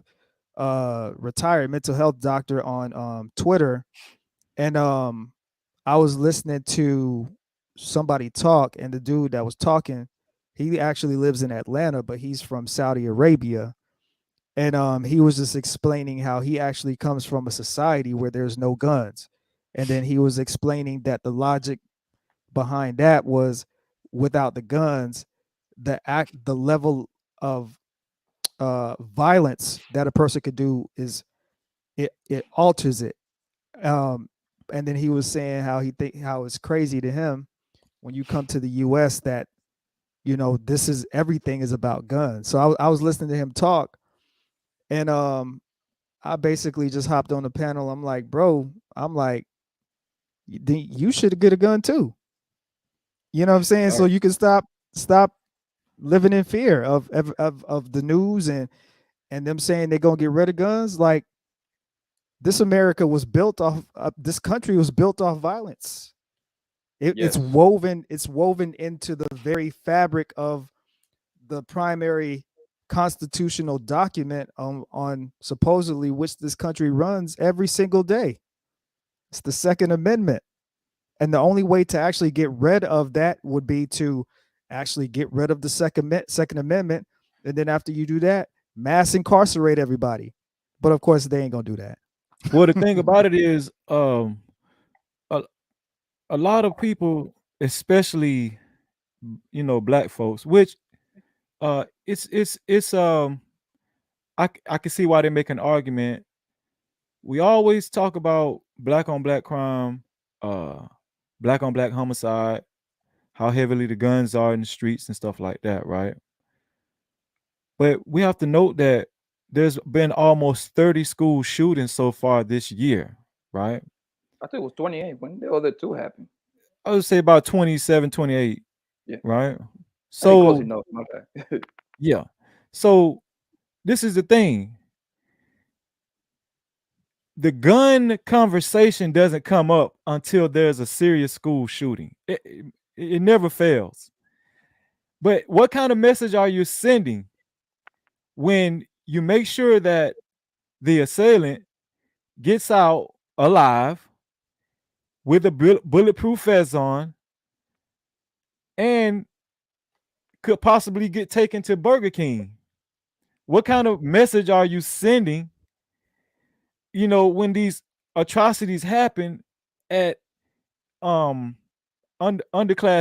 retired mental health doctor on Twitter, and I was listening to somebody talk, and the dude that was talking, he actually lives in Atlanta, but he's from Saudi Arabia, and he was just explaining how he actually comes from a society where there's no guns, and then he was explaining that the logic behind that was without the guns, the level of violence that a person could do is it alters it. Um, and then he was saying how he think how it's crazy to him when you come to the U.S. that this is everything is about guns. So I was listening to him talk, and I basically just hopped on the panel. I'm like, bro, I'm like, you should get a gun too. You know what I'm saying? All So right. you can stop living in fear of the news and them saying they're gonna get rid of guns. Like this America was built off. This country was built off violence. It's Yes. woven. It's woven into the very fabric of the primary constitutional document on supposedly which this country runs every single day. It's the Second Amendment. And the only way to actually get rid of that would be to actually get rid of the Second Amendment. And then after you do that, mass incarcerate everybody. But of course, they ain't gonna do that. Well, the thing about it is, a, a lot of people, especially black folks, which it's I can see why they make an argument. We always talk about black on black crime, uh, black on black homicide, how heavily the guns are in the streets and stuff like that, right? But we have to note that there's been almost 30 school shootings so far this year, right? I think it was 28 when the other two happened. I would say about 27, 28, Yeah, right? I think close So, enough. My bad. yeah. So, this is the thing. The gun conversation doesn't come up until there's a serious school shooting. It never fails. But what kind of message are you sending when you make sure that the assailant gets out alive with a bulletproof vest on and could possibly get taken to Burger King? What kind of message are you sending, when these atrocities happen at underclass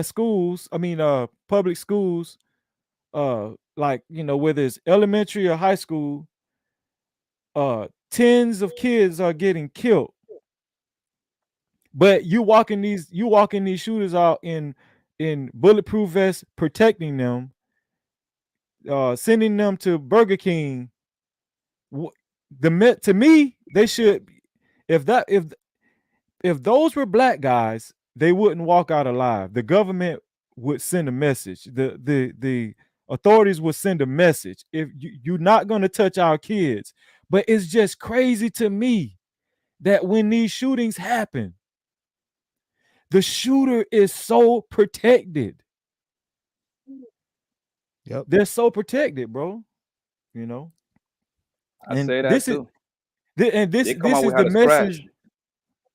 schools, public schools, like, whether it's elementary or high school, tens of kids are getting killed. But you walking these shooters out in bulletproof vests, protecting them, sending them to Burger King. To me, they should, if those were black guys, they wouldn't walk out alive. The government would send a message. The authorities would send a message. If you're not going to touch our kids. But it's just crazy to me that when these shootings happen, the shooter is so protected. Yep. They're so protected, bro. I And say that this too. is They come out is with how the to scratch. message.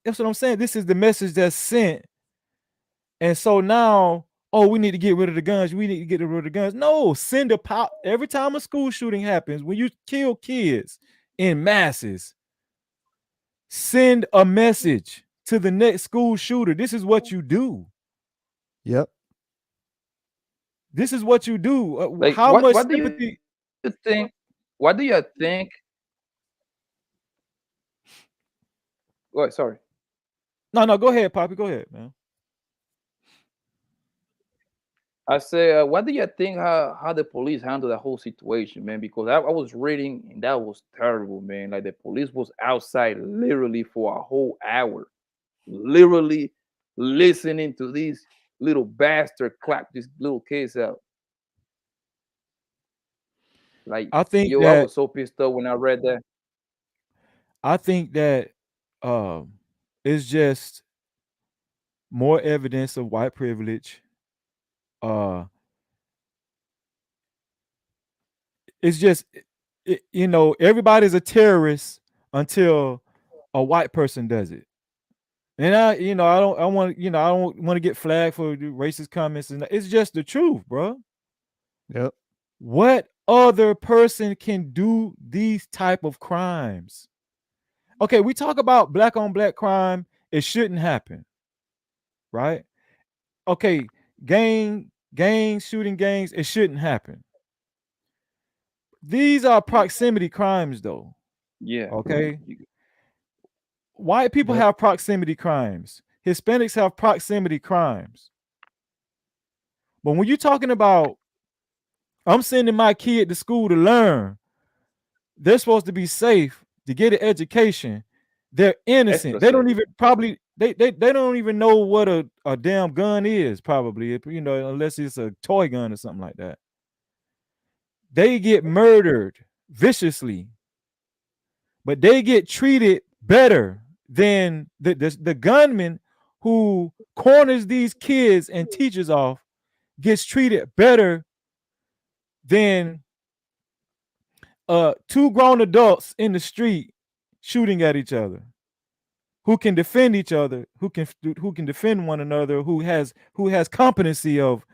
That's what I'm saying. This is the message that's sent. And so now, we need to get rid of the guns. We need to get rid of the guns. No, send a pop. Every time a school shooting happens, when you kill kids in masses, send a message to the next school shooter. This is what you do. Yep. This is what you do. Like, How much what do you sympathy? think? What do you think? Oh, sorry. No, go ahead, Poppy. Go ahead, man. I say, what do you think how the police handle that whole situation, man? Because I was reading and that was terrible, man. Like the police was outside literally for a whole hour, literally listening to these little bastard clap these little kids out. Like, I think yo, I that was so pissed off when I read that. I think that it's just more evidence of white privilege. Uh, it's just everybody's a terrorist until a white person does it. And I don't want to get flagged for racist comments, and it's just the truth, bro. Yep. What other person can do these type of crimes? Okay, we talk about black on black crime. It shouldn't happen, right? Okay, shooting gangs, it shouldn't happen. These are proximity crimes, though. Yeah. Okay. White people Yep. have proximity crimes. Hispanics have proximity crimes. But when you're talking about, I'm sending my kid to school to learn, they're supposed to be safe, to get an education. They're innocent. Extra They don't safe. even probably they don't even know what a damn gun is, probably, unless it's a toy gun or something like that. They get murdered viciously, but they get treated better than the gunman who corners these kids and teachers off, gets treated better than two grown adults in the street shooting at each other, who can defend each other, who can defend one another, who has competency of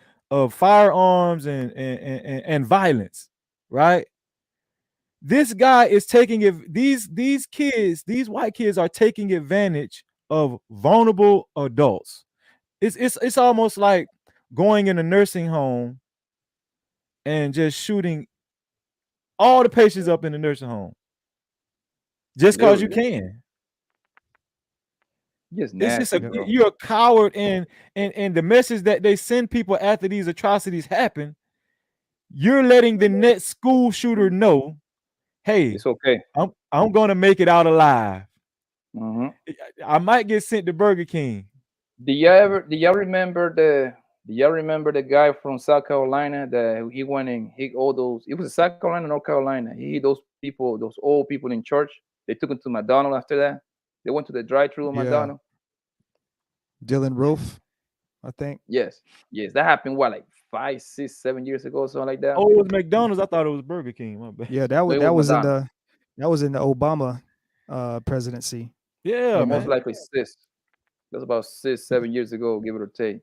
firearms and violence, right? This guy is taking it. These white kids are taking advantage of vulnerable adults. It's almost like going in a nursing home and just shooting all the patients up in the nursing home just because you Literally, can. just It's just nasty, Yep. bro. you're a coward, and the message that they send people after these atrocities happen, you're letting the next school shooter know, hey, It's okay. I'm gonna make it out alive. Hmm. I might get sent to Burger King. Do y'all remember the guy from South Carolina that he went and hit all those? It was South Carolina, North Carolina. He hit those people, those old people in church. They took him to McDonald's after that. They went to the drive-through of Yeah. McDonald's. Dylan Roof, I think. Yes, yes, that happened. What, like 5, 6, 7 years ago, something like that. Oh, it was McDonald's. I thought it was Burger King. My bad. Yeah, that No, was it that was was in McDonald's. the Obama presidency. Yeah, You Most know. man. likely six. That's about 6, 7 years ago, give it or take.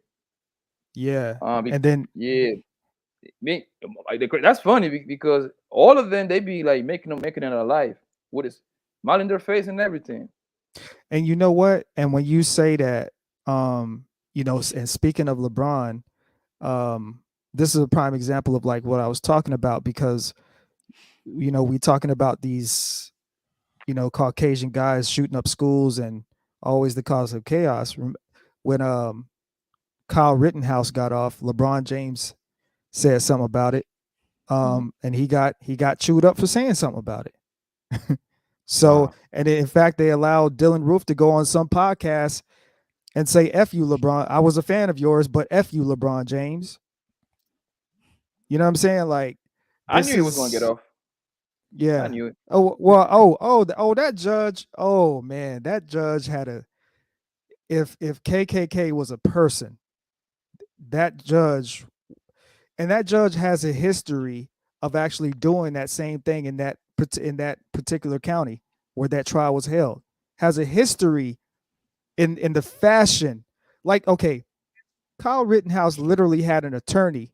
Yeah. Be- And then yeah, me. That's funny because all of them they be like making it alive with his smile in their face and everything. and you know what? And when you say that, and speaking of LeBron, this is a prime example of like what I was talking about because we talking about these, Caucasian guys shooting up schools and always the cause of chaos. When Kyle Rittenhouse got off, LeBron James said something about it. And he got chewed up for saying something about it. So, Wow. and in fact, they allowed Dylan Roof to go on some podcast and say, F you, LeBron. I was a fan of yours, but F you, LeBron James. You know what I'm saying? Like, I knew this he was gonna get is, off. I yeah. knew it. Oh, well, that judge. Oh, man, that judge had if KKK was a person, that judge, and that judge has a history of actually doing that same thing in that particular county where that trial was held, has a history in the fashion. Like, okay, Kyle Rittenhouse literally had an attorney,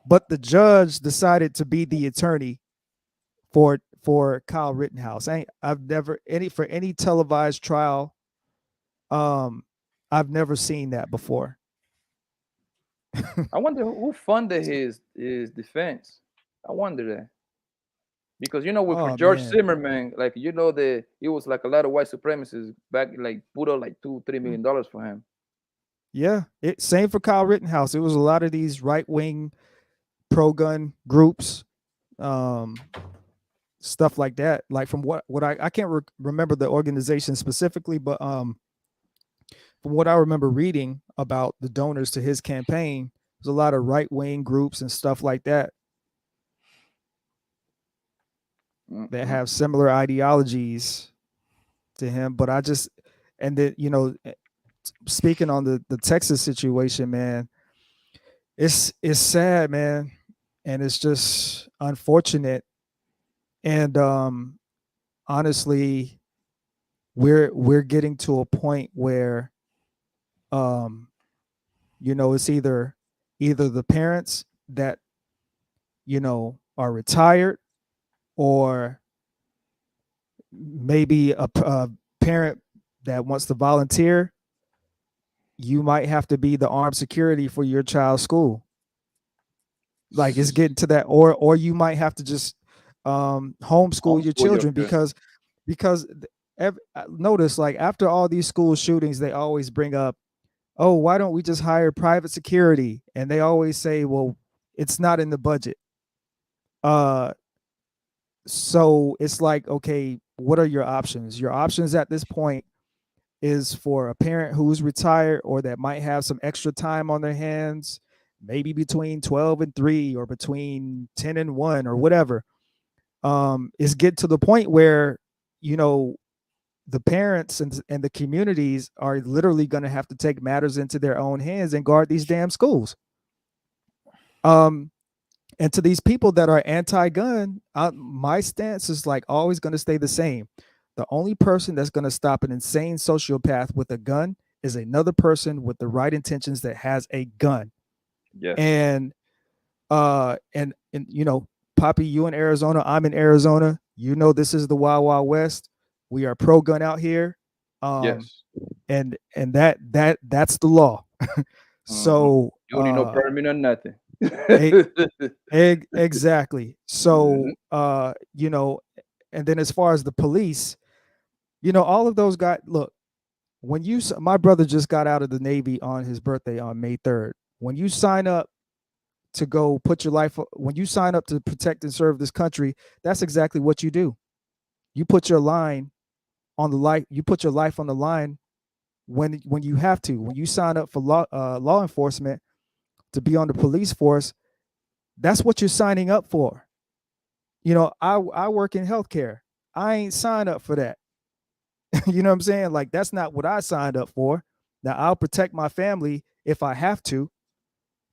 but the judge decided to be the attorney for Kyle Rittenhouse. I've never any televised trial. I've never seen that before. I wonder who funded his defense. I wonder that because with for Oh George man. Zimmerman, like it was like a lot of white supremacists back like put up like $2, $3 million for him. Yeah, same for Kyle Rittenhouse. It was a lot of these right wing pro gun groups, um, stuff like that. Like from what I can't remember the organization specifically, but from what I remember reading about the donors to his campaign, there's a lot of right wing groups and stuff like that that Mm-mm. have similar ideologies to him. But I just, and then speaking on the Texas situation, man, it's sad, man, and it's just unfortunate. And honestly, we're getting to a point where um it's either the parents that are retired, or maybe a parent that wants to volunteer. You might have to be the armed security for your child's school. Like, it's getting to that, or you might have to just homeschool your Homeschool your children, children. because notice, like, after all these school shootings, they always bring up, oh, why don't we just hire private security? And they always say, well, it's not in the budget. So it's like, okay, what are your options? Your options at this point is for a parent who's retired or that might have some extra time on their hands, maybe between 12 and 3 or between 10 and 1 or whatever. Is get to the point where, the parents and the communities are literally going to have to take matters into their own hands and guard these damn schools. And to these people that are anti-gun, my stance is like always going to stay the same. The only person that's going to stop an insane sociopath with a gun is another person with the right intentions that has a gun. Yes. And Poppy, you in Arizona, I'm in Arizona. This is the Wild Wild West. We are pro gun out here. Yes. And that's the law. Mhm. So You don't need no permit or nothing. Exactly. So, you know, and then as far as the police, you know, all of those guys. Look, when my brother just got out of the Navy on his birthday on May 3rd. When you sign up to go put your life, when you sign up to protect and serve this country, that's exactly what you do. You put your line on the life. You put your life on the line when you have to. When you sign up for law enforcement to be on the police force, that's what you're signing up for. You know, I work in healthcare. I ain't signed up for that. You know what I'm saying? Like, that's not what I signed up for. Now, I'll protect my family if I have to,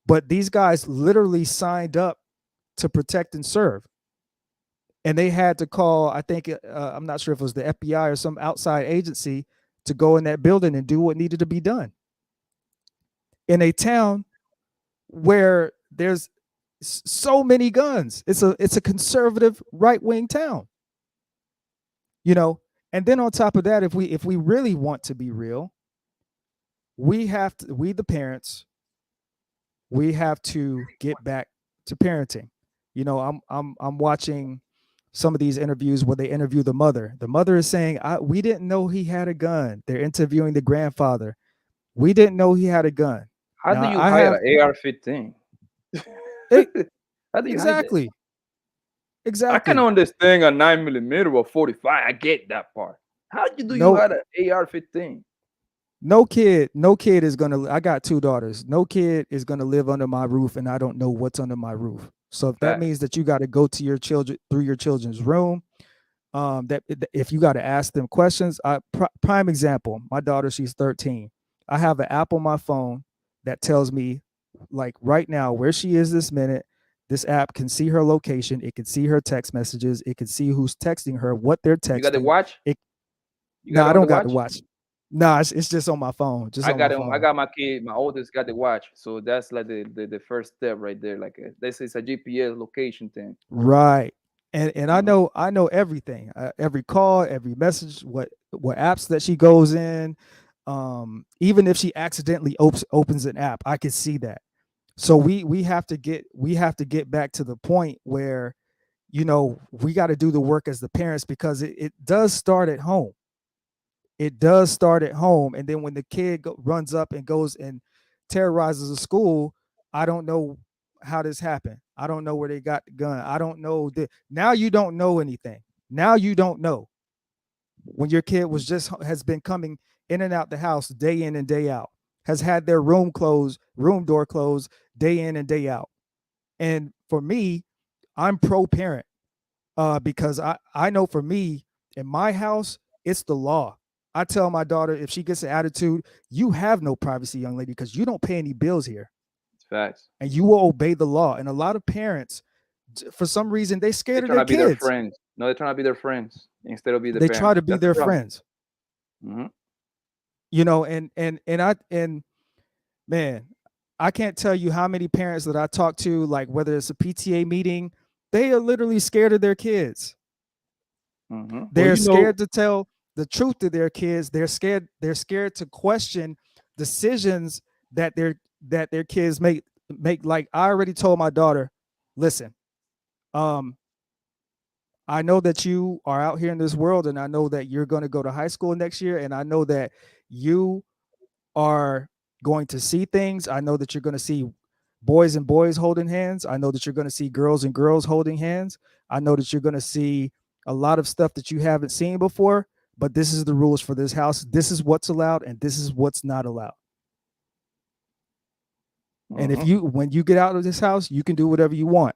but these guys literally signed up to protect and serve. And they had to call, I think, I'm not sure if it was the FBI or some outside agency to go in that building and do what needed to be done in a town where there's so many guns. It's a conservative right-wing town, you know. And then on top of that, if we really want to be real, we the parents, we have to get back to parenting. You know, I'm watching some of these interviews where they interview the mother. The mother is saying, we didn't know he had a gun. They're interviewing the grandfather. We didn't know he had a gun. How do Now, you I hide have an AR-15? How do you hide that? exactly, I can exactly. understand a 9mm or 45. I get that part. How do you No, hide an AR-15? no kid is gonna. I got 2 daughters. No kid is gonna live under my roof, and I don't know what's under my roof. So if that Fact. means that you got to go to your children through your children's room, that if you got to ask them questions, prime example, my daughter, she's 13. I have an app on my phone that tells me, like, right now where she is this minute. This app can see her location. It can see her text messages. It can see who's texting her, what they're You got the texting. watch? It You No, got it I on the don't got to watch? watch. No, it's just on my phone. Just I on my got it. I phone. got my kid. My oldest got the watch. So that's like the first step right there. Like this is a GPS location thing. Right. And I Mhm. know everything. Every call, every message, what apps that she goes in. Even if she accidentally opens an app, I can see that. So we have to get back to the point where, you know, we got to do the work as the parents, because it does start at home. It does start at home. And then when the kid runs up and goes and terrorizes a school, I don't know how this happened. I don't know where they got the gun. I don't know. Now you don't know anything. Now you don't know when your kid has been coming in and out the house day in and day out, has had their room door closed day in and day out. And for me, I'm pro parent, because I know for me, in my house, it's the law. I tell my daughter, if she gets an attitude, you have no privacy, young lady, because you don't pay any bills here, It's facts. and you will obey the law. And a lot of parents, for some reason, they They're scared of trying their to be their kids. friends. No, they're trying to be their friends instead of be the They try parents. to be That's the their problem. friends, Hmm. you know. And man, I can't tell you how many parents that I talk to, like whether it's a PTA meeting, they are literally scared of their kids. Hmm. Well, They're you know, scared to tell the truth to their kids. They're scared to question decisions that their kids make. Like, I already told my daughter, listen, um, I know that you are out here in this world, and I know that you're going to go to high school next year, and I know that you are going to see things. I know that you're going to see boys and boys holding hands. I know that you're going to see girls and girls holding hands. I know that you're going to see a lot of stuff that you haven't seen before, but this is the rules for this house. This is what's allowed and this is what's not allowed. And Hmm. when you get out of this house, you can do whatever you want.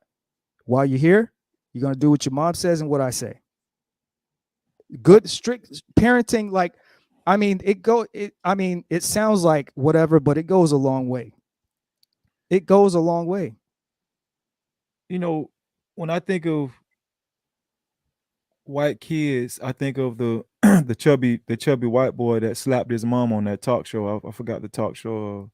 While you're here, you're going to do what your mom says and what I say. Good, strict parenting. Like, I mean, it sounds like whatever, but it goes a long way. It goes a long way. you know, when I think of white kids, I think of the the chubby white boy that slapped his mom on that talk show. I forgot the talk show.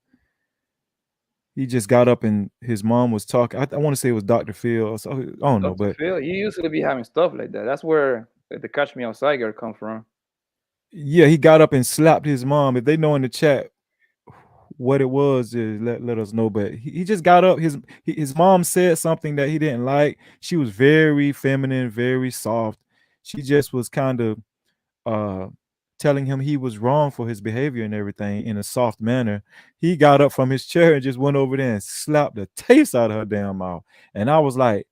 He just got up and his mom was talking. I want to say it was Dr. Phil. I don't know, Dr. but Phil, he used to be having stuff like that. That's where the Catch Me Outside girl come from. yeah, he got up and slapped his mom. If they know in the chat what it was, is let us know. But he just got up. His mom said something that he didn't like. She was very feminine, very soft. She just was kind of uh telling him he was wrong for his behavior and everything in a soft manner. He got up from his chair and just went over there and slapped the taste out of her damn mouth. And I was like,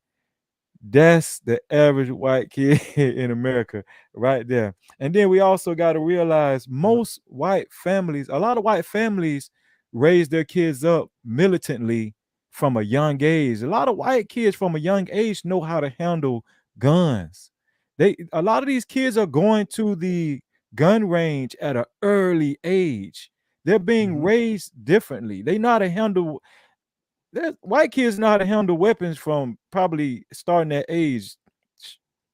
that's the average white kid in America right there. And then we also got to realize most white families, a lot of white families raise their kids up militantly from a young age. A lot of white kids from a young age know how to handle guns. A lot of these kids are going to the gun range at an early age. They're being raised differently. They know how to handle white kids know how to handle weapons from probably starting at age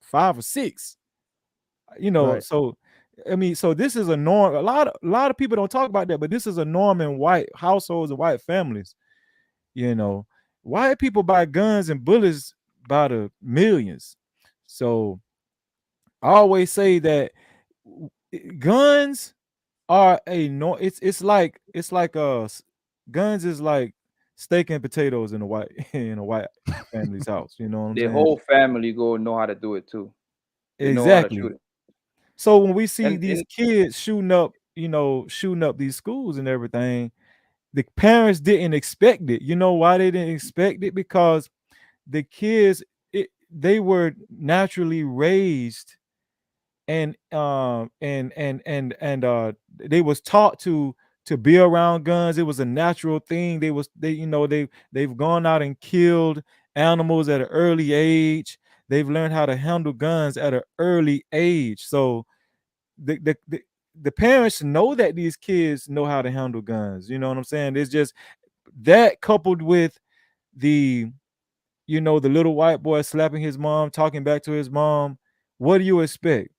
5 or 6. Right. So I mean, so this is a norm. A lot of people don't talk about that, but this is a norm in white households and white families. You know, white people buy guns and bullets by the millions. So I always say that guns are a no. It's like guns is like steak and potatoes in a white in a white family's house. You know what I'm The saying? whole family go know how to do it too. They know how to shoot Exactly. it. So when we see these And kids shooting up these schools and everything, the parents didn't expect it. You know why they didn't expect it? Because the kids, they were naturally raised and they was taught to be around guns. It was a natural thing. They've gone out and killed animals at an early age. They've learned how to handle guns at an early age. So the parents know that these kids know how to handle guns. You know what I'm saying? It's just that coupled with the the little white boy slapping his mom, talking back to his mom. What do you expect?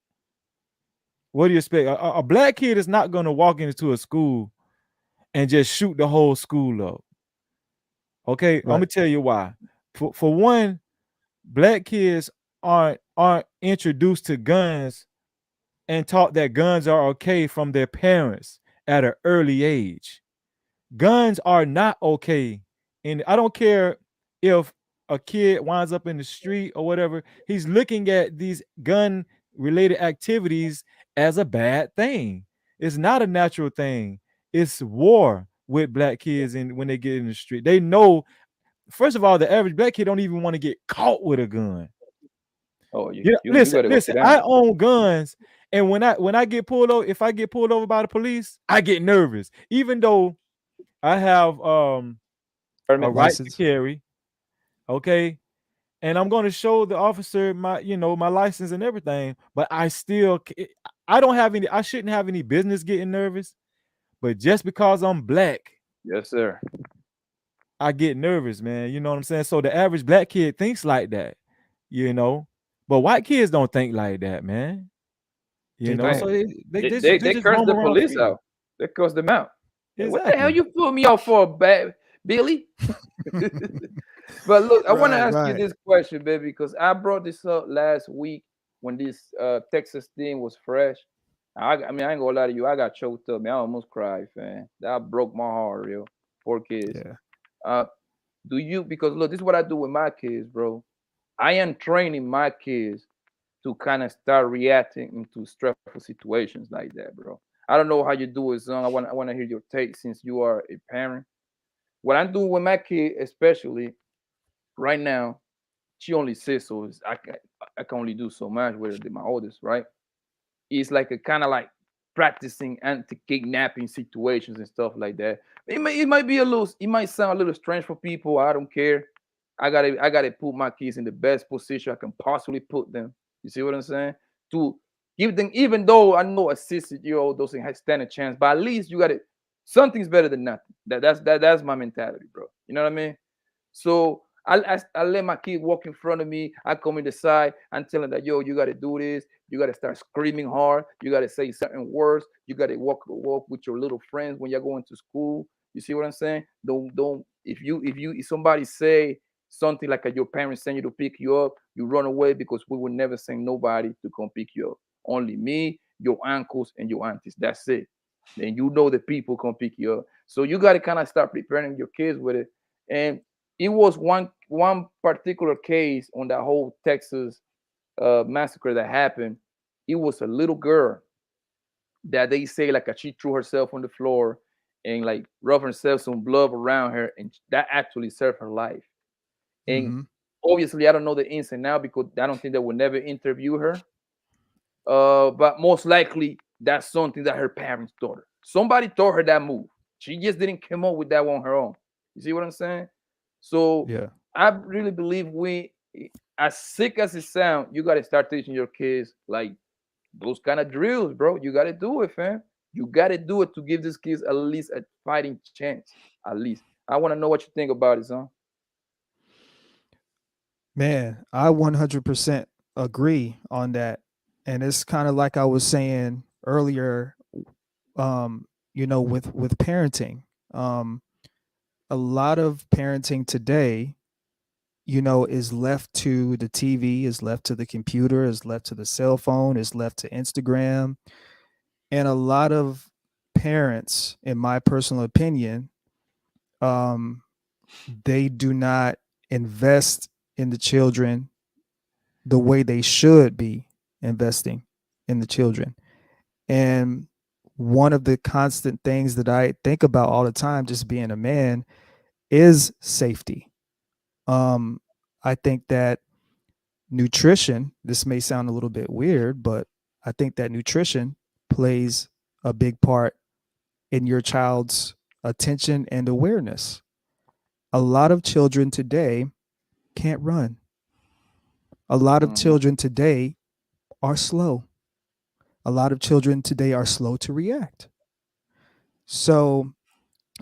What do you expect? A black kid is not going to walk into a school and just shoot the whole school up. Okay, I'm Right. gonna tell you why. For one, black kids aren't introduced to guns and taught that guns are okay from their parents at an early age. Guns are not okay. And I don't care if a kid winds up in the street or whatever, he's looking at these gun related activities as a bad thing. It's not a natural thing. It's war with black kids and when they get in the street. They know, first of all, the average black kid don't even want to get caught with a gun. oh, you Listen, gotta go sit listen, down. I own guns, and when I get pulled over, if I get pulled over by the police, I get nervous. Even though I have a Permit. right to License. carry, okay, and I'm going to show the officer my license and everything, but I don't have any. I shouldn't have any business getting nervous, but just because I'm black, Yes, sir. I get nervous, man. You know what I'm saying? So the average black kid thinks like that, you know, but white kids don't think like that, man. They So don't. They they just curse roam the around police free. out. They curse them out. Hey, what the hell Exactly. you put me out for, Billy? But look, I want to Right. ask you Right. this question, baby, because I brought this up last week when this Texas thing was fresh. I mean, I ain't gonna lie to you. I got choked up, man. I almost cried, man. That broke my heart, real. Poor kids. Yeah. Uh, do you? Because look, this is what I do with my kids, bro. I am training my kids to kind of start reacting into stressful situations like that, bro. I don't know how you do it, son. I want to hear your take since you are a parent. What I'm doing with my kid, especially right now, she only says so. I can only do so much with my oldest, right? It's like a kind of like practicing anti-kidnapping situations and stuff like that. It might be a little. It might sound a little strange for people. I don't care. I gotta put my kids in the best position I can possibly put them. You see what I'm saying? To give them, even though I know a 60-year-old doesn't stand a chance, but at least you gotta. Something's better than nothing. That's my mentality, bro. You know what I mean? So I let my kid walk in front of me. I come in the side and tell him that, yo, you got to do this. You got to start screaming hard. You got to say certain words. You got to walk with your little friends when you're going to school. You see what I'm saying? Don't if somebody say something like your parents send you to pick you up, you run away because we will never send nobody to come pick you up. Only me, your uncles, and your aunties. That's it. And you know the people come pick you up. So you got to kind of start preparing your kids with it. And it was one particular case on that whole Texas massacre that happened. It was a little girl that they say like she threw herself on the floor and like rubbed herself some blood around her, and that actually saved her life. And Mm-hmm. obviously, I don't know the ins and now because I don't think they would never interview her. But most likely that's something that her parents taught her. Somebody taught her that move. She just didn't come up with that on her own. You see what I'm saying? So Yeah. I really believe as sick as it sounds, you gotta start teaching your kids like those kind of drills, bro. You gotta do it, fam. You gotta do it to give these kids at least a fighting chance. At least. I want to know what you think about it, son. Man, I 100% agree on that. And it's kind of like I was saying earlier, with parenting. Um, a lot of parenting today, is left to the TV, is left to the computer, is left to the cell phone, is left to Instagram. And a lot of parents, in my personal opinion, um, they do not invest in the children the way they should be investing in the children. And one of the constant things that I think about all the time, just being a man, is safety. Um, I think that nutrition, this may sound a little bit weird, but I think that nutrition plays a big part in your child's attention and awareness. A lot of children today can't run. A lot of Hmm. children today are slow. A lot of children today are slow to react. So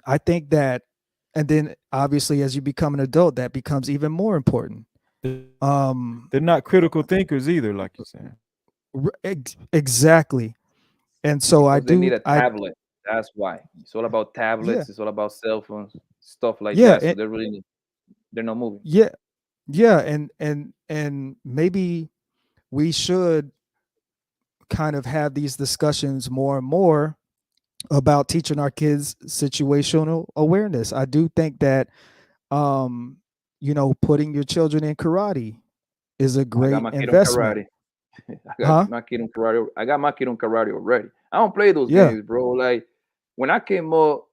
I think that, and then obviously as you become an adult, that becomes even more important. Um, They're not critical thinkers either, like you're saying. exactly. And so Because they need a I, tablet. That's why. It's all about yeah, tablets. It's all about cell phones, stuff like yeah, that. So they're not moving. yeah, yeah, and maybe we should kind of have these discussions more and more about teaching our kids situational awareness. I do think that um, putting your children in karate is a I got great my kid on investment. karate. I got Huh? my kid on karate. I got my kid on karate already. I don't play those Yeah. games, bro. Like when I came up,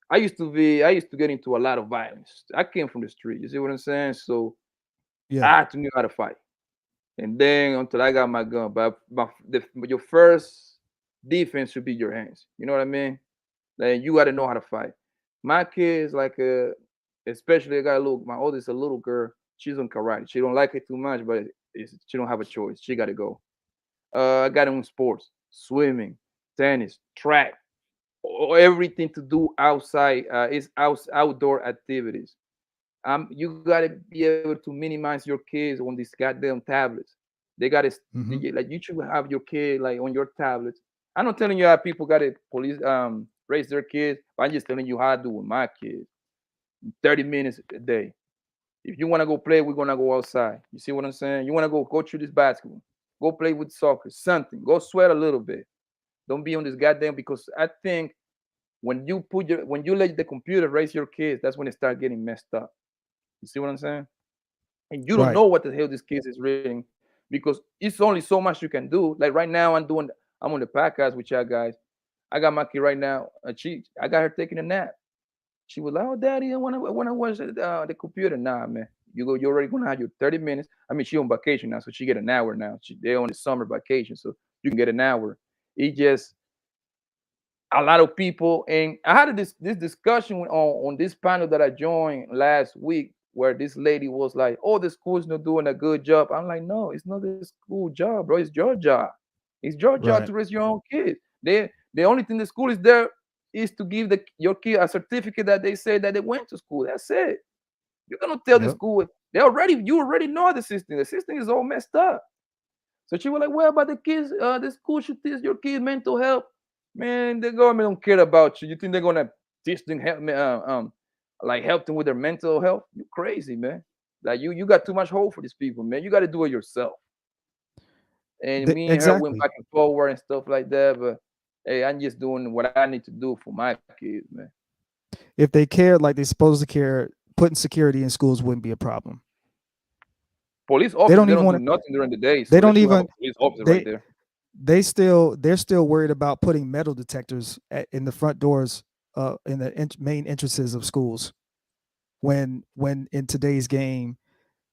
I used to get into a lot of violence. I came from the street. You see what I'm saying? So Yeah. I had to know how to fight. And then until I got my gun, but your first defense should be your hands. You know what I mean? Like you got to know how to fight. My kids, like, especially I got a little. My oldest, a little girl. She's on karate. She don't like it too much, but she don't have a choice. She got to go. I got him in sports, swimming, tennis, track, everything to do outside. Is outdoor activities. You gotta be able to minimize your kids on these goddamn tablets. They gotta Hmm. like you should have your kid like on your tablets. I'm not telling you how people gotta police raise their kids, but I'm just telling you how I do with my kids. 30 minutes a day. If you wanna go play, we're gonna go outside. You see what I'm saying? You wanna go through this basketball, go play with soccer, something. Go sweat a little bit. Don't be on this goddamn because I think when you let the computer raise your kids, that's when they start getting messed up. You see what I'm saying? And you don't Right. know what the hell this kid is reading because it's only so much you can do. Like right now, I'm on the podcast with y'all guys. I got my kid right now. I got her taking a nap. She was like, "Oh, daddy, I wanna watch the computer." Nah, man. You're already gonna have your 30 minutes. I mean, she on vacation now, so she get an hour now. They're on the summer vacation, so you can get an hour. It just a lot of people, and I had this discussion on this panel that I joined last week, where this lady was like, "Oh, the school's not doing a good job." I'm like, "No, it's not the school job, bro. It's your job. It's your job to Right. raise your own kids. The only thing the school is there is to give your kid a certificate that they say that they went to school. That's it. You're gonna tell the Yep. school you already know the system. The system is all messed up." So she was like, "Well, but the kids, the school should teach your kids mental health." Man, the government don't care about you. You think they're gonna teach them like help them with their mental health? You crazy, man. Like you got too much hope for these people, man. You got to do it yourself. And me and her went Exactly. back and forward and stuff like that. But hey, I'm just doing what I need to do for my kids, man. If they cared like they're supposed to care, putting security in schools wouldn't be a problem. Police They officers, don't they even don't do want to. nothing during the day, They so they don't should have a even. police officer right They there. they're still worried about putting metal detectors in the front doors, in the main entrances of schools. When in today's game,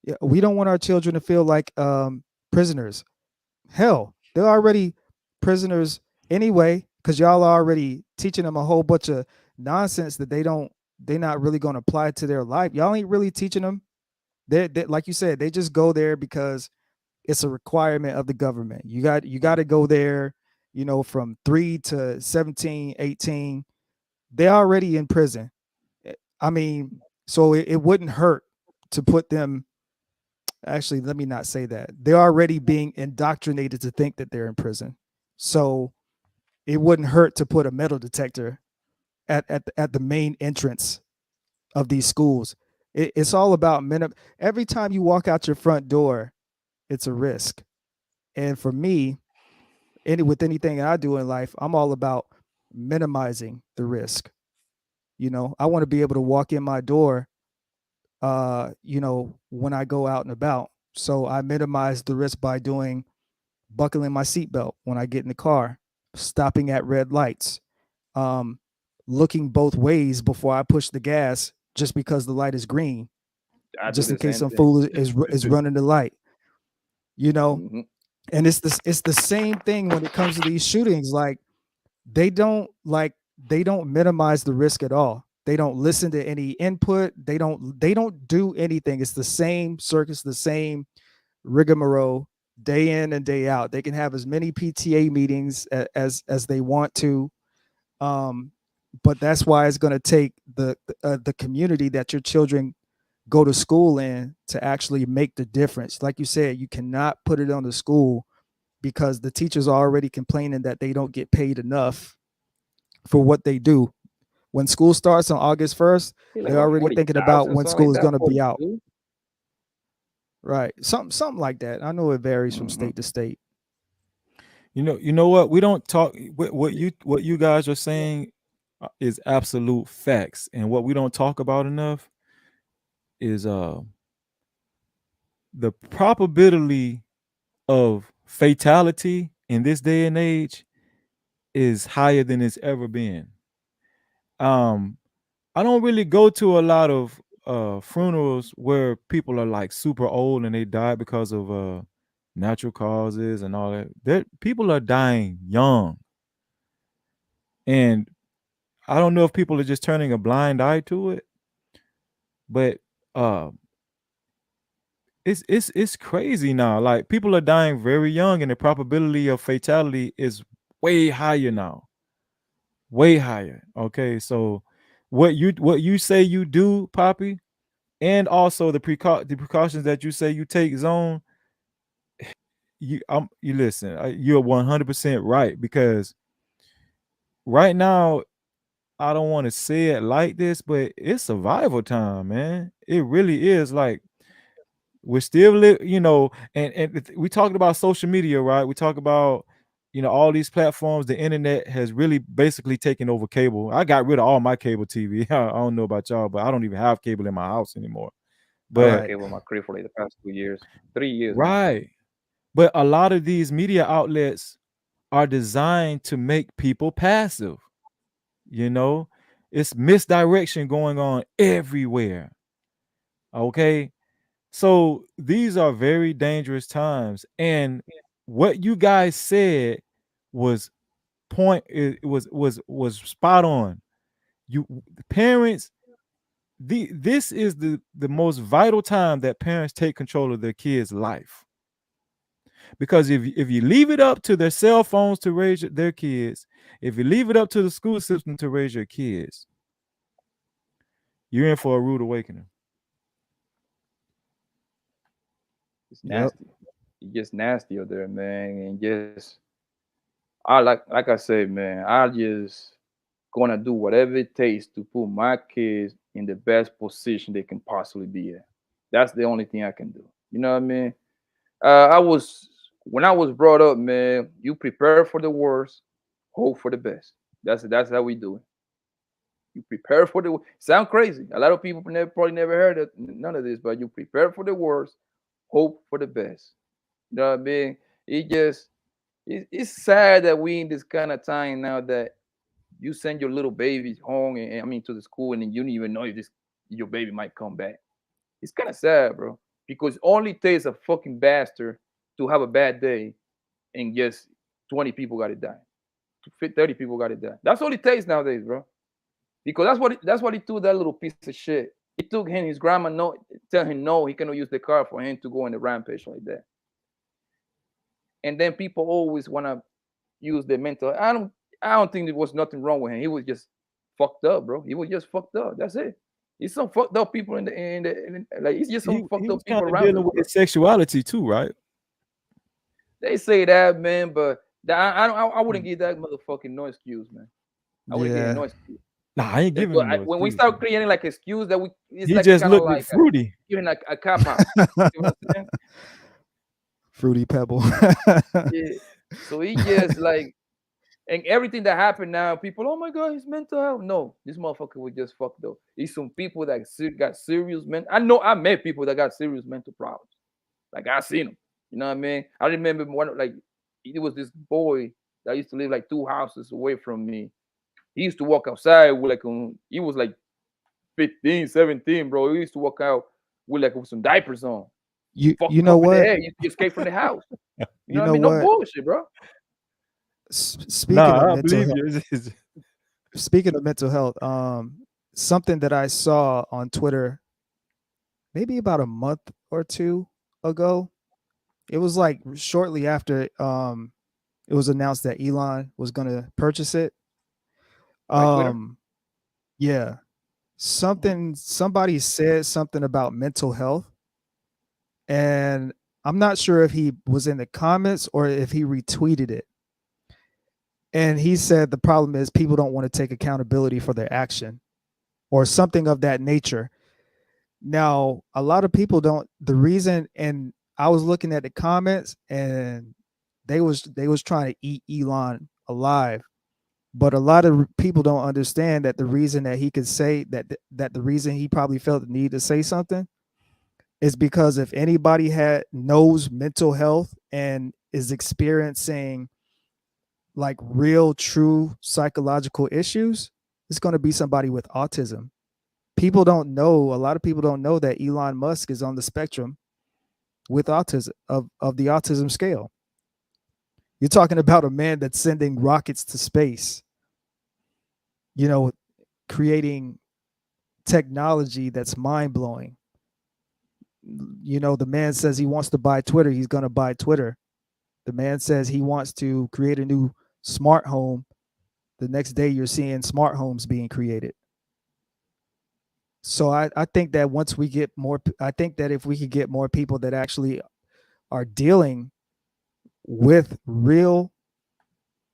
yeah, we don't want our children to feel like prisoners. Hell, they're already prisoners anyway, because y'all are already teaching them a whole bunch of nonsense that they're not really going to apply to their life. Y'all ain't really teaching them. They like you said, they just go there because it's a requirement of the government. You got to go there, from 3 to 17, 18. They're already in prison. I mean, so it wouldn't hurt to put them. Actually, let me not say that. They're already being indoctrinated to think that they're in prison. So it wouldn't hurt to put a metal detector at the main entrance of these schools. It's all about every time you walk out your front door, it's a risk. And for me, with anything I do in life, I'm all about minimizing the risk. I want to be able to walk in my door, when I go out and about. So I minimize the risk by doing buckling my seatbelt when I get in the car, stopping at red lights, um, looking both ways before I push the gas just because the light is green, I do just in the case same some thing. fool is running the light. You know, Hmm. and it's the same thing when it comes to these shootings. Like they don't like they don't minimize the risk at all. They don't listen to any input. They don't do anything. It's the same circus, the same rigmarole day in and day out. They can have as many PTA meetings as they want to, um, but that's why it's going to take the community that your children go to school in to actually make the difference. Like you said, you cannot put it on the school because the teachers are already complaining that they don't get paid enough for what they do. When school starts on August 1st, Like they're what, already thinking about 40,000, when something like school is that, going to be out. 42. Right. Something like that. I know it varies from Hmm. state to state. You know what? We don't talk. What you guys are saying is absolute facts, and what we don't talk about enough is the probability of fatality in this day and age is higher than it's ever been. Um, I don't really go to a lot of funerals where people are like super old and they die because of natural causes and all that. People are dying young, and I don't know if people are just turning a blind eye to it, but uh, it's crazy now. Like people are dying very young, and the probability of fatality is way higher now, way higher. Okay, so what you say you do, Poppy, and also the precautions that you say you take, Zone. You listen. You're 100% right, because right now I don't want to say it like this, but it's survival time, man. It really is. Like we're still and we talked about social media, right? We talk about all these platforms. The internet has really basically taken over cable. I got rid of all my cable TV. I don't know about y'all, but I don't even have cable in my house anymore. I don't have But Right. cable in my crib for like the past 2 years, 3 years now. right, but a lot of these media outlets are designed to make people passive. You know, it's misdirection going on everywhere. Okay, so these are very dangerous times, and what you guys said was it was spot on. You parents, this is the most vital time that parents take control of their kids' life, because if you leave it up to their cell phones to raise their kids, if you leave it up to the school system to raise your kids, you're in for a rude awakening. It's Yep. nasty. It gets nasty out there, man. And just like I said, man, I just gonna do whatever it takes to put my kids in the best position they can possibly be in. That's the only thing I can do. You know what I mean? I was When I was brought up, man, you prepare for the worst, hope for the best. That's how we do it. You prepare for the sound crazy. A lot of people probably never heard of none of this, but you prepare for the worst, hope for the best. You know what I mean? It just it's sad that we in this kind of time now that you send your little babies home and I mean to the school and then you don't even know if this your baby might come back. It's kind of sad, bro, because only takes a fucking bastard to have a bad day and just 20 people got to die. 30 people got to die. That's all it takes nowadays, bro. Because that's what he took that little piece of shit. He took him his grandma no tell him no, he cannot use the car for him to go on the rampage like that. And then people always want to use the mental. I don't think there was nothing wrong with him. He was just fucked up, bro. He was just fucked up. That's it. It's some fucked up people like it's just some fucked He was up people kind of around dealing us, with bro. his sexuality too, right? They say that, man, but I wouldn't give that motherfucking no excuse, man. I wouldn't give him no Yeah. excuse. Nah, I ain't That's giving what him no when we excuse, start man. creating like excuse that it's He like just kind of looked like fruity. giving like a cop out. You know what I'm saying? Fruity Pebble. Yeah. So he just like and everything that happened now, people, oh my god, he's mental health. No, this motherfucker was just fucked up. He's some people that got serious I know I met people that got serious mental problems. Like I seen them. You know what I mean? I remember one like it was this boy that used to live like 2 houses away from me. He used to walk outside with like he was like 15, 17, bro. He used to walk out with some diapers on, you fucked know up in the what? head. You escape from the house. You You know what I know mean? No what? bullshit, bro. Speaking of Nah, I mental believe health, you. speaking of mental health, something that I saw on Twitter maybe about a month or two ago. It was like shortly after it was announced that Elon was going to purchase it. My Twitter. Yeah, somebody said something about mental health, and I'm not sure if he was in the comments or if he retweeted it. And he said the problem is people don't want to take accountability for their action or something of that nature. Now, a lot of people don't the reason and I was looking at the comments and they was trying to eat Elon alive. But a lot of people don't understand that the reason that he could say that the reason he probably felt the need to say something is because if anybody had knows mental health and is experiencing like real true psychological issues, it's going to be somebody with autism. People don't know, a lot of people don't know that Elon Musk is on the spectrum with autism of the autism scale. You're talking about a man that's sending rockets to space, you know, creating technology that's mind blowing. You know, the man says he wants to buy Twitter, he's going to buy Twitter. The man says he wants to create a new smart home. The next day, you're seeing smart homes being created. So I think that once we get more, I think that if we could get more people that actually are dealing with real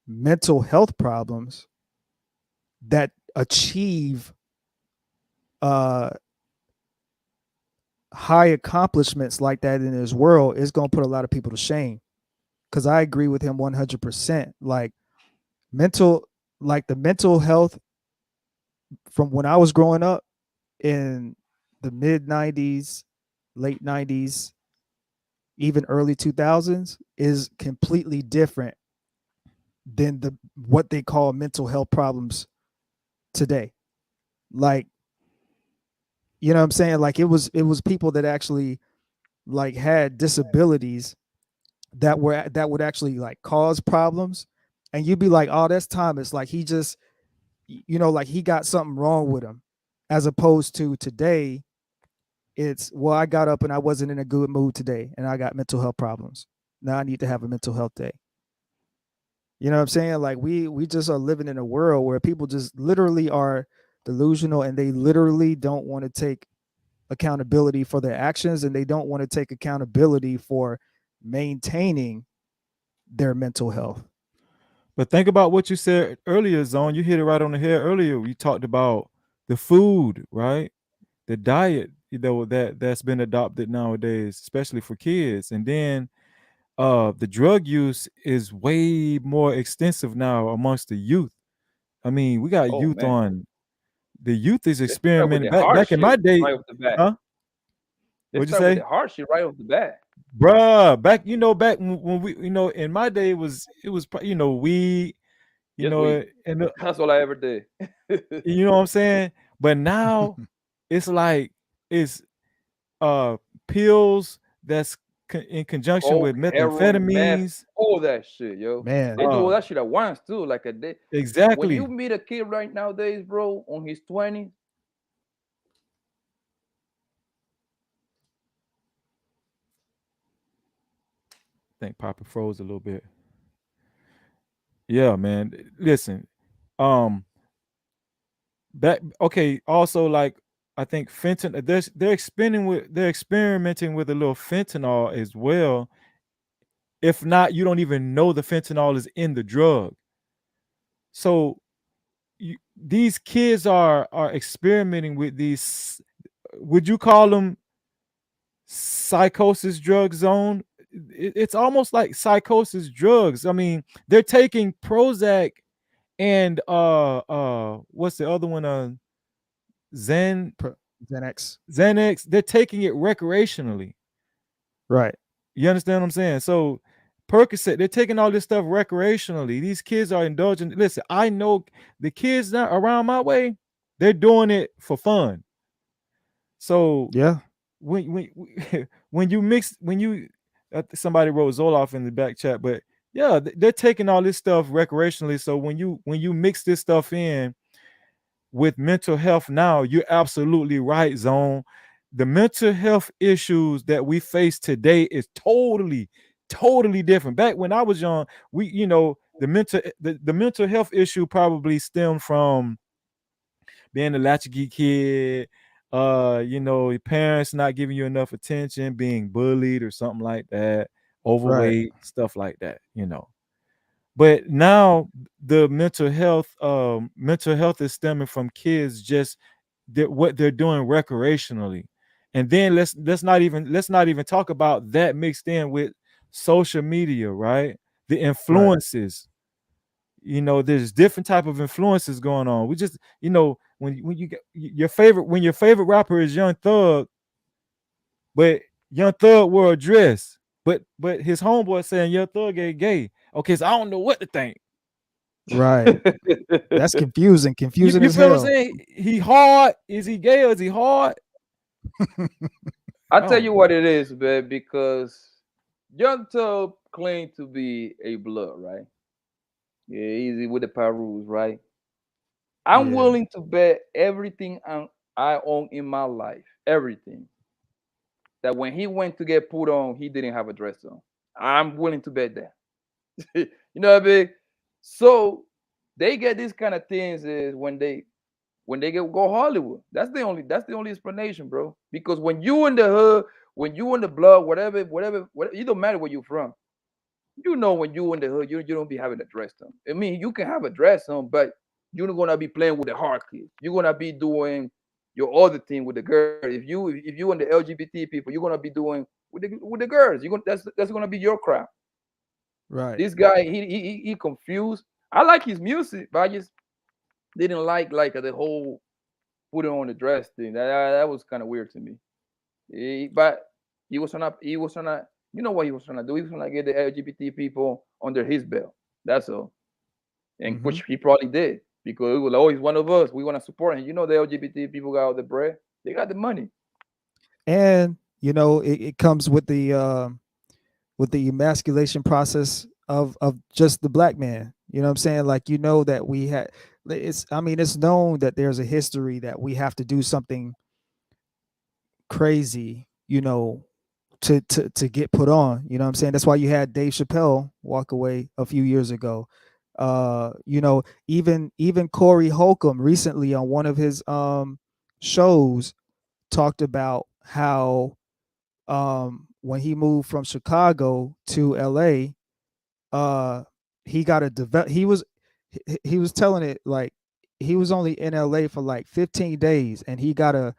mental health problems that achieve uh, high accomplishments like that in this world, is going to put a lot of people to shame. Because I agree with him 100%. Like mental, like the mental health from when I was growing up in the mid 90s, late 90s, even early 2000s is completely different than the what they call mental health problems today. Like, you know what I'm saying? Like it was people that actually like had disabilities that would actually like cause problems, and you'd be like, oh, that's Thomas, like he just, you know, like he got something wrong with him, as opposed to today it's, well, I got up and I wasn't in a good mood today and I got mental health problems, now I need to have a mental health day. You know what I'm saying? Like we just are living in a world where people just literally are delusional and they literally don't want to take accountability for their actions, and they don't want to take accountability for maintaining their mental health. But think about what you said earlier, Zone. You hit it right on the head earlier. You talked about the food, right? The diet, you know, that's been adopted nowadays, especially for kids. And then the drug use is way more extensive now amongst the youth. I mean, we got Oh youth man. on the youth is They start with experimenting the back hard in my shit day. right off the bat. Huh? They What'd you start with say? the hard shit right off the bat. Bruh, back when we, in my day it was weed, Just weed. and That's all I ever did. you know what I'm saying? But now it's like it's uh pills that's in conjunction with Coke, heroin, meth, methamphetamines. all that shit, yo. They Man, do all Uh that shit at once too. Like a day. When you exactly. meet a kid right nowadays, bro, on his 20s, I think Papa froze a little bit. Yeah, man. Listen, um, back okay. Also, like I think fentanyl. They're experimenting with a little fentanyl as well. If not, you don't even know the fentanyl is in the drug. So these kids are experimenting with these. Would you call them psychosis drug zone? It's almost like psychosis drugs. I mean, they're taking Prozac and what's the other one? Zen Xanax. Xanax. They're taking it recreationally. Right. You understand what I'm saying? So Percocet, they're taking all this stuff recreationally. These kids are indulging. Listen, I know the kids that around my way, they're doing it for fun. So Yeah. when when you mix when you somebody wrote Zoloft in the back chat, but yeah, they're taking all this stuff recreationally. So when you mix this stuff in with mental health now, you're absolutely right, Zone. The mental health issues that we face today is totally different. Back when I was young, we, the mental health issue probably stemmed from being a latchkey kid, your parents not giving you enough attention, being bullied or something like that, Right. overweight, stuff like that. But now the mental health is stemming from kids just what they're doing recreationally. And then let's not even talk about that mixed in with social media, right? The Right. influences. There's different type of influences going on. We just, when you get your favorite rapper is Young Thug, but Young Thug wore a dress, but his homeboy saying Young Thug ain't gay. Okay, so I don't know what to think. Right. That's confusing. You, Confusing you as feel what I'm hell. saying? He hard? Is he gay or is he hard? I I tell don't you know. what it is, man, because Young Tub claimed to be a blood, right? Yeah, easy with the rules, right? I'm Yeah. willing to bet everything I own in my life, everything, that when he went to get put on, he didn't have a dress on. I'm willing to bet that. You know what I mean? So they get these kind of things is when they go Hollywood. That's the only explanation, bro. Because when you in the hood, when you in the blood, whatever, it don't matter where you're from. You know when you in the hood, you don't be having a dress on. I mean, you can have a dress on, but you're not gonna be playing with the hard kids. You're gonna be doing your other thing with the girl. If you and the LGBT people, you're gonna be doing with the girls. That's gonna be your crowd. Right. This guy, he confused. I like his music, but I just didn't like the whole put it on the dress thing. That was kind of weird to me. But he was trying to you know what he was trying to do? He was trying to get the LGBT people under his belt. That's all. And Mm-hmm. which he probably did because it was always one of us. We want to support him. You know the LGBT people got all the bread. They got the money. And it comes with the emasculation process of just the black man. You know what I'm saying? Like, that we had it's known that there's a history that we have to do something crazy, to get put on. You know what I'm saying? That's why you had Dave Chappelle walk away a few years ago. Even Corey Holcomb recently on one of his shows talked about how when he moved from Chicago to LA, he got a he was telling it like he was only in LA for like 15 days and he got a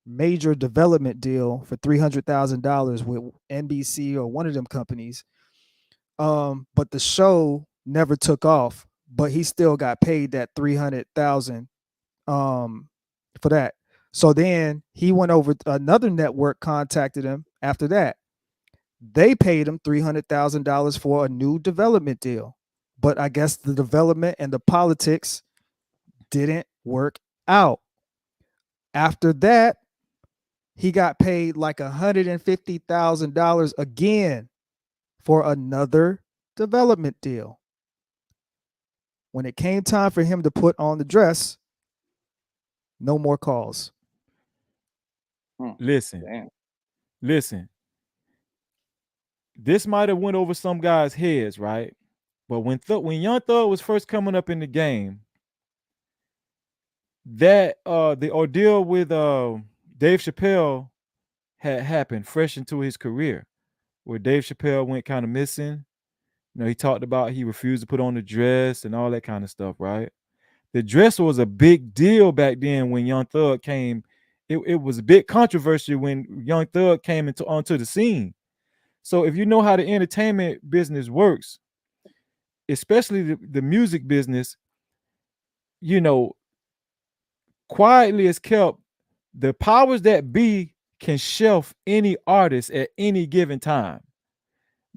major development deal for $300,000 with NBC or one of them companies. But the show never took off, but he still got paid that 300,000 um for that. So then he went over to another network, contacted him after that. They paid him $300,000 for a new development deal. But I guess the development and the politics didn't work out. After that, he got paid like $150,000 again for another development deal. When it came time for him to put on the dress, no more calls. Listen, Damn. listen. This might have went over some guys' heads, right? But when Young Thug was first coming up in the game, that the ordeal with Dave Chappelle had happened fresh into his career, where Dave Chappelle went kind of missing. You know, he talked about he refused to put on the dress and all that kind of stuff, right? The dress was a big deal back then when Young Thug came. It was a big controversy when Young Thug came onto the scene. So if you know how the entertainment business works, especially the music business, you know, quietly as kept, the powers that be can shelf any artist at any given time.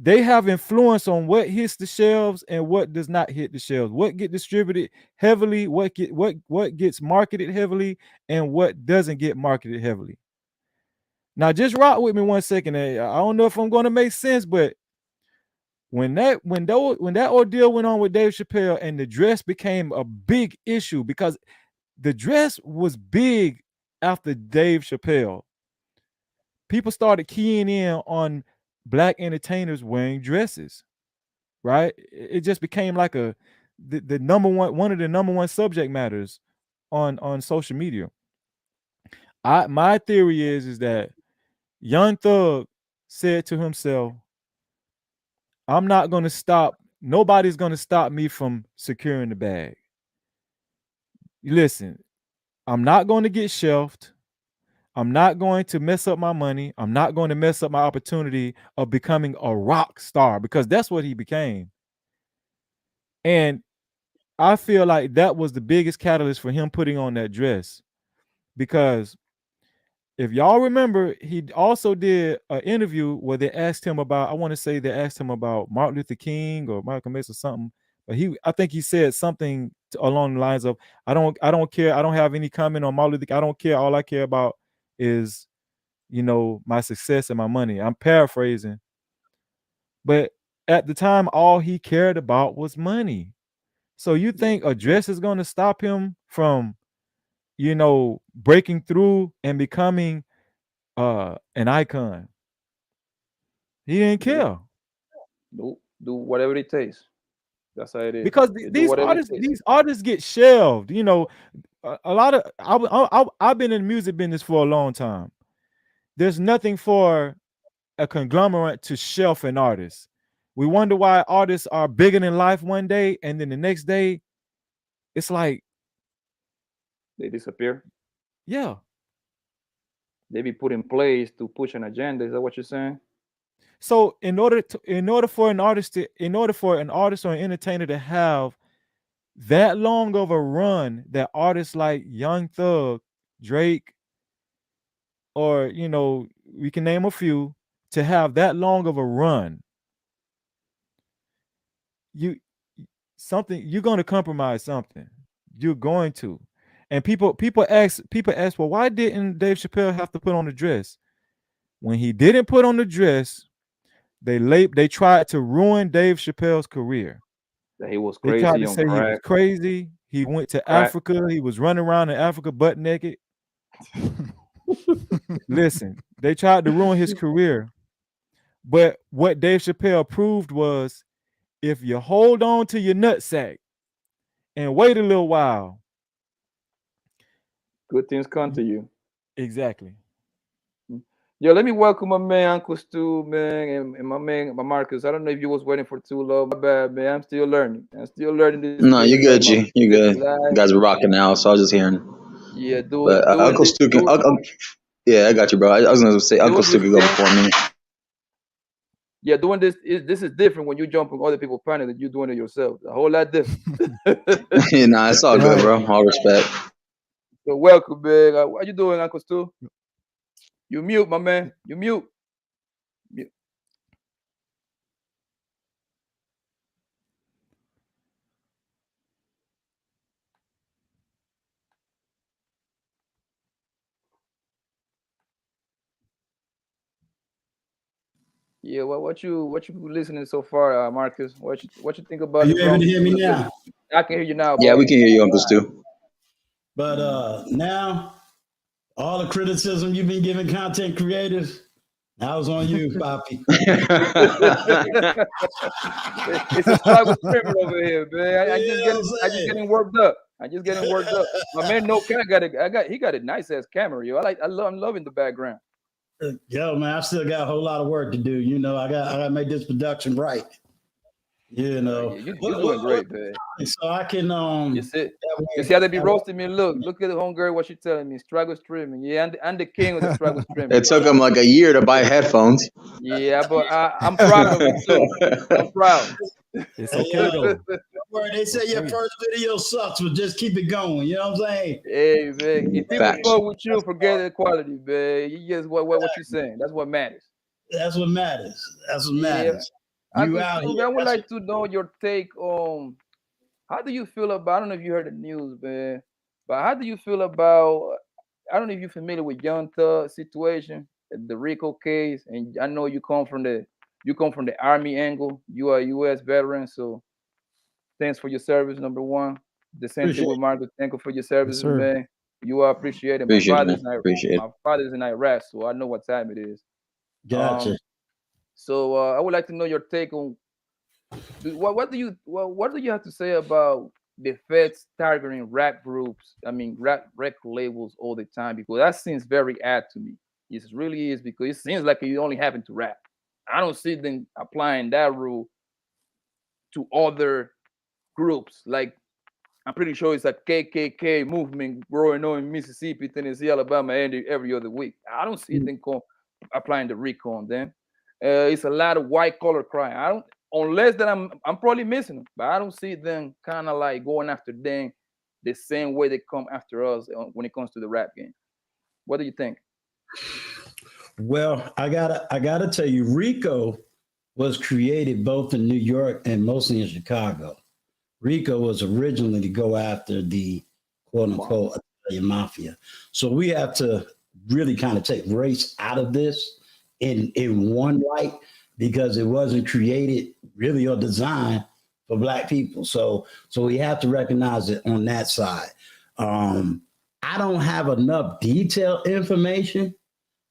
They have influence on what hits the shelves and what does not hit the shelves, what get distributed heavily, what gets marketed heavily, and what doesn't get marketed heavily. Now, just rock with me 1 second. I don't know if I'm going to make sense, but when that ordeal went on with Dave Chappelle and the dress became a big issue, because the dress was big after Dave Chappelle, people started keying in on Black entertainers wearing dresses, right? It just became like the number one of the number one subject matters on social media. My theory is that Young Thug said to himself, I'm not going to stop. Nobody's going to stop me from securing the bag. Listen, I'm not going to get shelved. I'm not going to mess up my money. I'm not going to mess up my opportunity of becoming a rock star, because that's what he became. And I feel like that was the biggest catalyst for him putting on that dress, because if y'all remember, he also did an interview where they asked him about, I want to say they asked him about Martin Luther King or Malcolm X or something, but I think he said something along the lines of, I don't care. I don't have any comment on Martin Luther King. I don't care. All I care about is, you know, my success and my money. I'm paraphrasing. But at the time, all he cared about was money. So you think a dress is going to stop him from, you know, breaking through and becoming an icon? He didn't care. Do whatever it takes. That's how it is. Because these artists get shelved. You know, a lot of I've been in the music business for a long time. There's nothing for a conglomerate to shelf an artist. We wonder why artists are bigger than life one day, and then the next day, it's like they disappear. Yeah. They be put in place to push an agenda. Is that what you're saying? So in order for an artist or an entertainer to have that long of a run, that artists like Young Thug, Drake, or, you know, we can name a few, to have that long of a run, you're going to compromise something. You're going to. And people ask, well, why didn't Dave Chappelle have to put on a dress? When he didn't put on the dress, they tried to ruin Dave Chappelle's career. That he was crazy. They tried to say he was crazy. He went to Africa. He was running around in Africa butt naked. Listen, they tried to ruin his career. But what Dave Chappelle proved was, if you hold on to your nutsack and wait a little while, good things come to you. Exactly. Yo, let me welcome my man Uncle Stu, man, and my man Marcus. I don't know if you was waiting for too long. My bad, man. I'm still learning. This. No, you good, G. You good. You guys are rocking now, so I was just hearing. Yeah, Uncle Stu can. Yeah, I got you, bro. I was gonna say Uncle Stu can go before me. Yeah, doing this is different when you jump on other people's panel than you doing it yourself. A whole lot different. Nah, it's all good, bro. All respect. So welcome, man. What you doing, Uncle Stu? You mute, my man. You mute. Yeah, what you listening so far, Marcus? What you think Are about you able LeBron? to hear me now? I can hear you now, Yeah, bro. we can hear you, Uncle Stu. But now, all the criticism you've been giving content creators, that was on you, Poppy. It's a struggle streaming over here, man. I just You know getting what I I'm just saying? getting worked up. My man, no cat he got a nice ass camera, yo. I'm loving the background. Yo, man, I still got a whole lot of work to do. You know, I got to make this production right. You know, Yeah, you're doing great, man. so I can You see how they be roasting me? Look at the homegirl, what she telling me. Struggle streaming. Yeah, I'm the king of the struggle streaming. It took him like a year to buy headphones. Yeah, but I'm proud of it too. I'm proud. It's okay though. Where they say your first video sucks, but just keep it going. You know what I'm saying? Hey man, if people Facts. fuck with you, forget the quality, man. You just what you saying. That's what matters. That's what matters. That's what Yeah. matters. You out here. I would like to know your take on how do you feel about, I don't know if you heard the news, man, but how do you feel about, I don't know if you're familiar with Young Thug situation, the Rico case, and I know you come from the army angle. You are a U.S. veteran, so thanks for your service, number one. The same thing with Marco. Thank you for your services, sir. man. You are appreciated. Appreciate it, man. Appreciate it. My father's in Iraq, so I know what time it is. Gotcha. So I would like to know your take on what do you have to say about the feds targeting rap groups? I mean, rap record labels all the time, because that seems very odd to me. It really is, because it seems like it only happened to rap. I don't see them applying that rule to other groups. Like, I'm pretty sure it's a KKK movement growing on in Mississippi, Tennessee, Alabama, and every other week. I don't see them applying the RICO on them. It's a lot of white collar crime. I don't, unless that I'm probably missing them, but I don't see them kind of like going after them the same way they come after us when it comes to the rap game. What do you think? Well, I gotta tell you, RICO was created both in New York and mostly in Chicago. RICO was originally to go after the quote unquote Italian mafia. So we have to really kind of take race out of this in one light, because it wasn't created really or designed for Black people. So we have to recognize it on that side. I don't have enough detailed information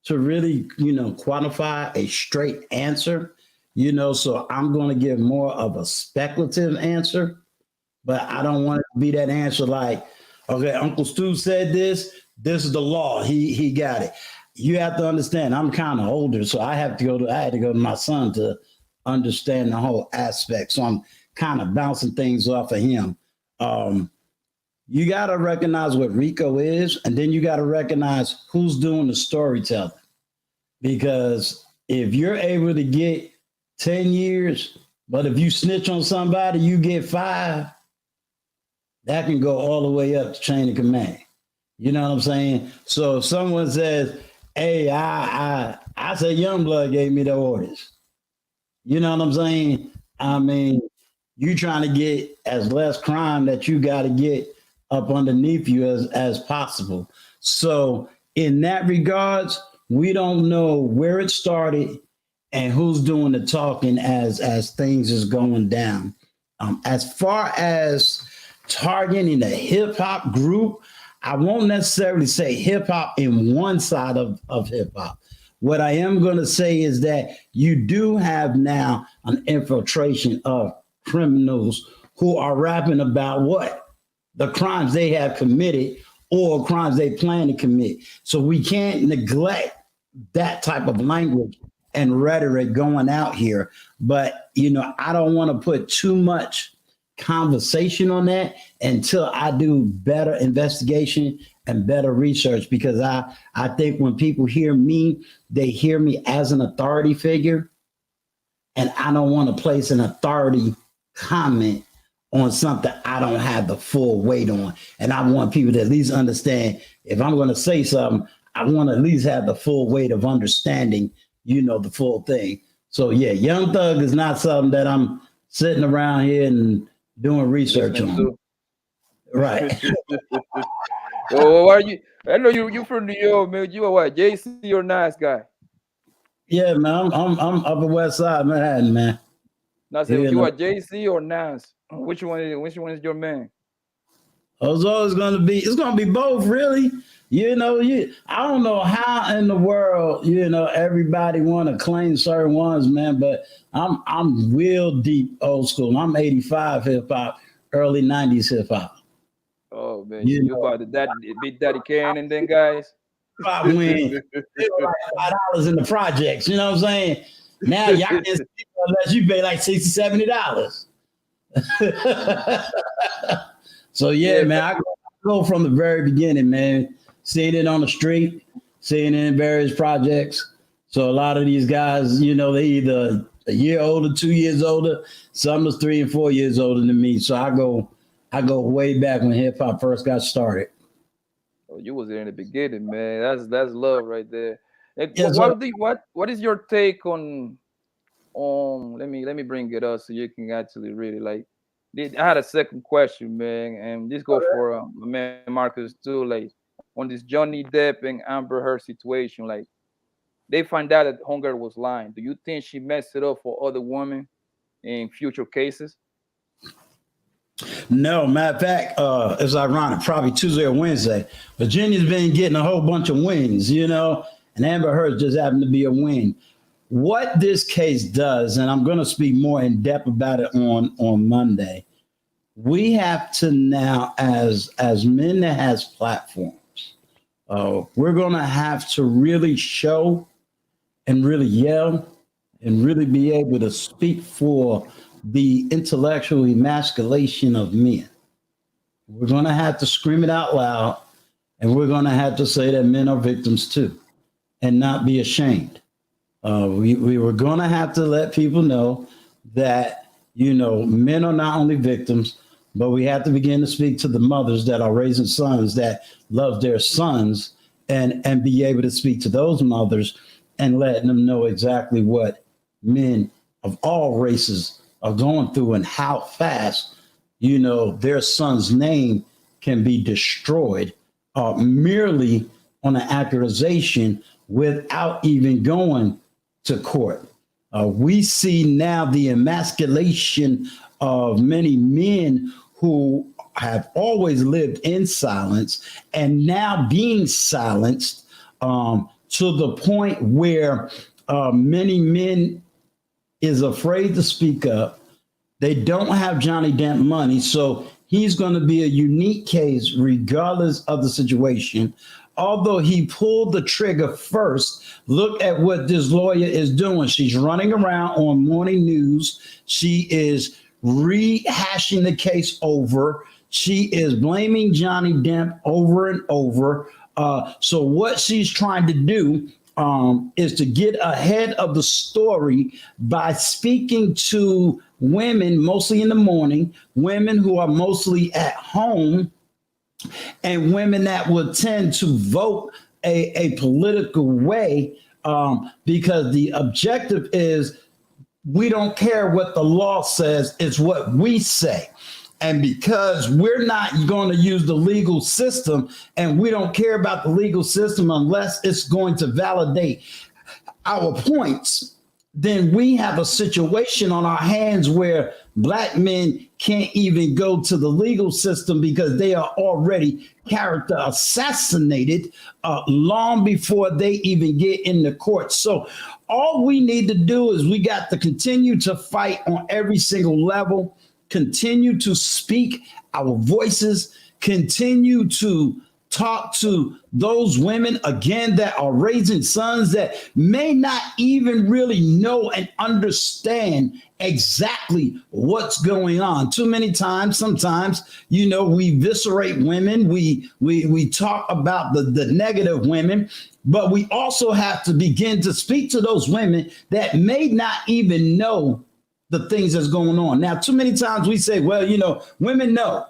to really, quantify a straight answer, so I'm going to give more of a speculative answer, but I don't want it to be that answer like, okay, Uncle Stu said this is the law. He got it. You have to understand, I'm kind of older, so I had to go to my son to understand the whole aspect. So I'm kind of bouncing things off of him. You got to recognize what RICO is, and then you got to recognize who's doing the storytelling. Because if you're able to get 10 years, but if you snitch on somebody, you get 5, that can go all the way up to chain of command. You know what I'm saying? So if someone says, hey, I say Youngblood gave me the orders. You know what I'm saying? I mean, you trying to get as less crime that you got to get up underneath you as possible. So in that regards, we don't know where it started and who's doing the talking as things is going down. As far as targeting a hip hop group, I won't necessarily say hip hop in one side of hip hop. What I am going to say is that you do have now an infiltration of criminals who are rapping about what? The crimes they have committed or crimes they plan to commit. So we can't neglect that type of language and rhetoric going out here. But, I don't want to put too much conversation on that until I do better investigation and better research, because I think when people hear me, they hear me as an authority figure, and I don't want to place an authority comment on something I don't have the full weight on. And I want people to at least understand if I'm going to say something, I want to at least have the full weight of understanding, the full thing. So yeah, Young Thug is not something that I'm sitting around here and doing research on. Right. Oh, why are you? I know you from New York, man. You are what? JC or Nice Guy? Yeah, man. I'm Upper West Side Manhattan, man. Now, say you are JC or Nas? Which one is your man? It's always it's gonna be both, really. I don't know how in the world, everybody want to claim certain ones, man, but I'm real deep old school. I'm 85 hip hop, early 90s hip hop. Oh man, you about the Big Daddy Kane and then guys. I win like $5 in the projects, you know what I'm saying? Now y'all can speak unless you pay like $60, $70. So yeah, man, I go from the very beginning, man. Seeing it on the street, seeing it in various projects. So a lot of these guys, they either a year older, 2 years older, some is 3 and 4 years older than me. So I go way back when hip hop first got started. Oh, you was there in the beginning, man. That's love right there. Yeah, what is your take on let me bring it up so you can actually really like. I had a second question, man, and this go for my man Marcus too. Like on this Johnny Depp and Amber Heard situation, like they find out that homegirl was lying. Do you think she messed it up for other women in future cases? No, matter of fact, it's ironic. Probably Tuesday or Wednesday, Virginia's been getting a whole bunch of wins, and Amber Heard just happened to be a win. What this case does, and I'm going to speak more in depth about it on Monday. We have to now, as men that has platforms, we're going to have to really show and really yell and really be able to speak for the intellectual emasculation of men. We're going to have to scream it out loud, and we're going to have to say that men are victims too, and not be ashamed. We were going to have to let people know that, men are not only victims, but we have to begin to speak to the mothers that are raising sons that love their sons and be able to speak to those mothers and letting them know exactly what men of all races are going through and how fast, their son's name can be destroyed merely on an accusation without even going to court. We see now the emasculation of many men who have always lived in silence and now being silenced to the point where many men is afraid to speak up. They don't have Johnny Depp money, so he's going to be a unique case regardless of the situation. Although he pulled the trigger first, look at what this lawyer is doing. She's running around on morning news. She is rehashing the case over. She is blaming Johnny Depp over and over. So what she's trying to do is to get ahead of the story by speaking to women, mostly in the morning, women who are mostly at home, and women that would tend to vote a political way because the objective is we don't care what the law says, it's what we say. And because we're not going to use the legal system and we don't care about the legal system unless it's going to validate our points, then we have a situation on our hands where Black men can't even go to the legal system because they are already character assassinated long before they even get in the court. So all we need to do is we got to continue to fight on every single level, continue to speak our voices, continue to talk to those women, again, that are raising sons that may not even really know and understand exactly what's going on. Too many times, sometimes, we eviscerate women. We talk about the negative women, but we also have to begin to speak to those women that may not even know the things that's going on. Now, too many times we say, well, women know.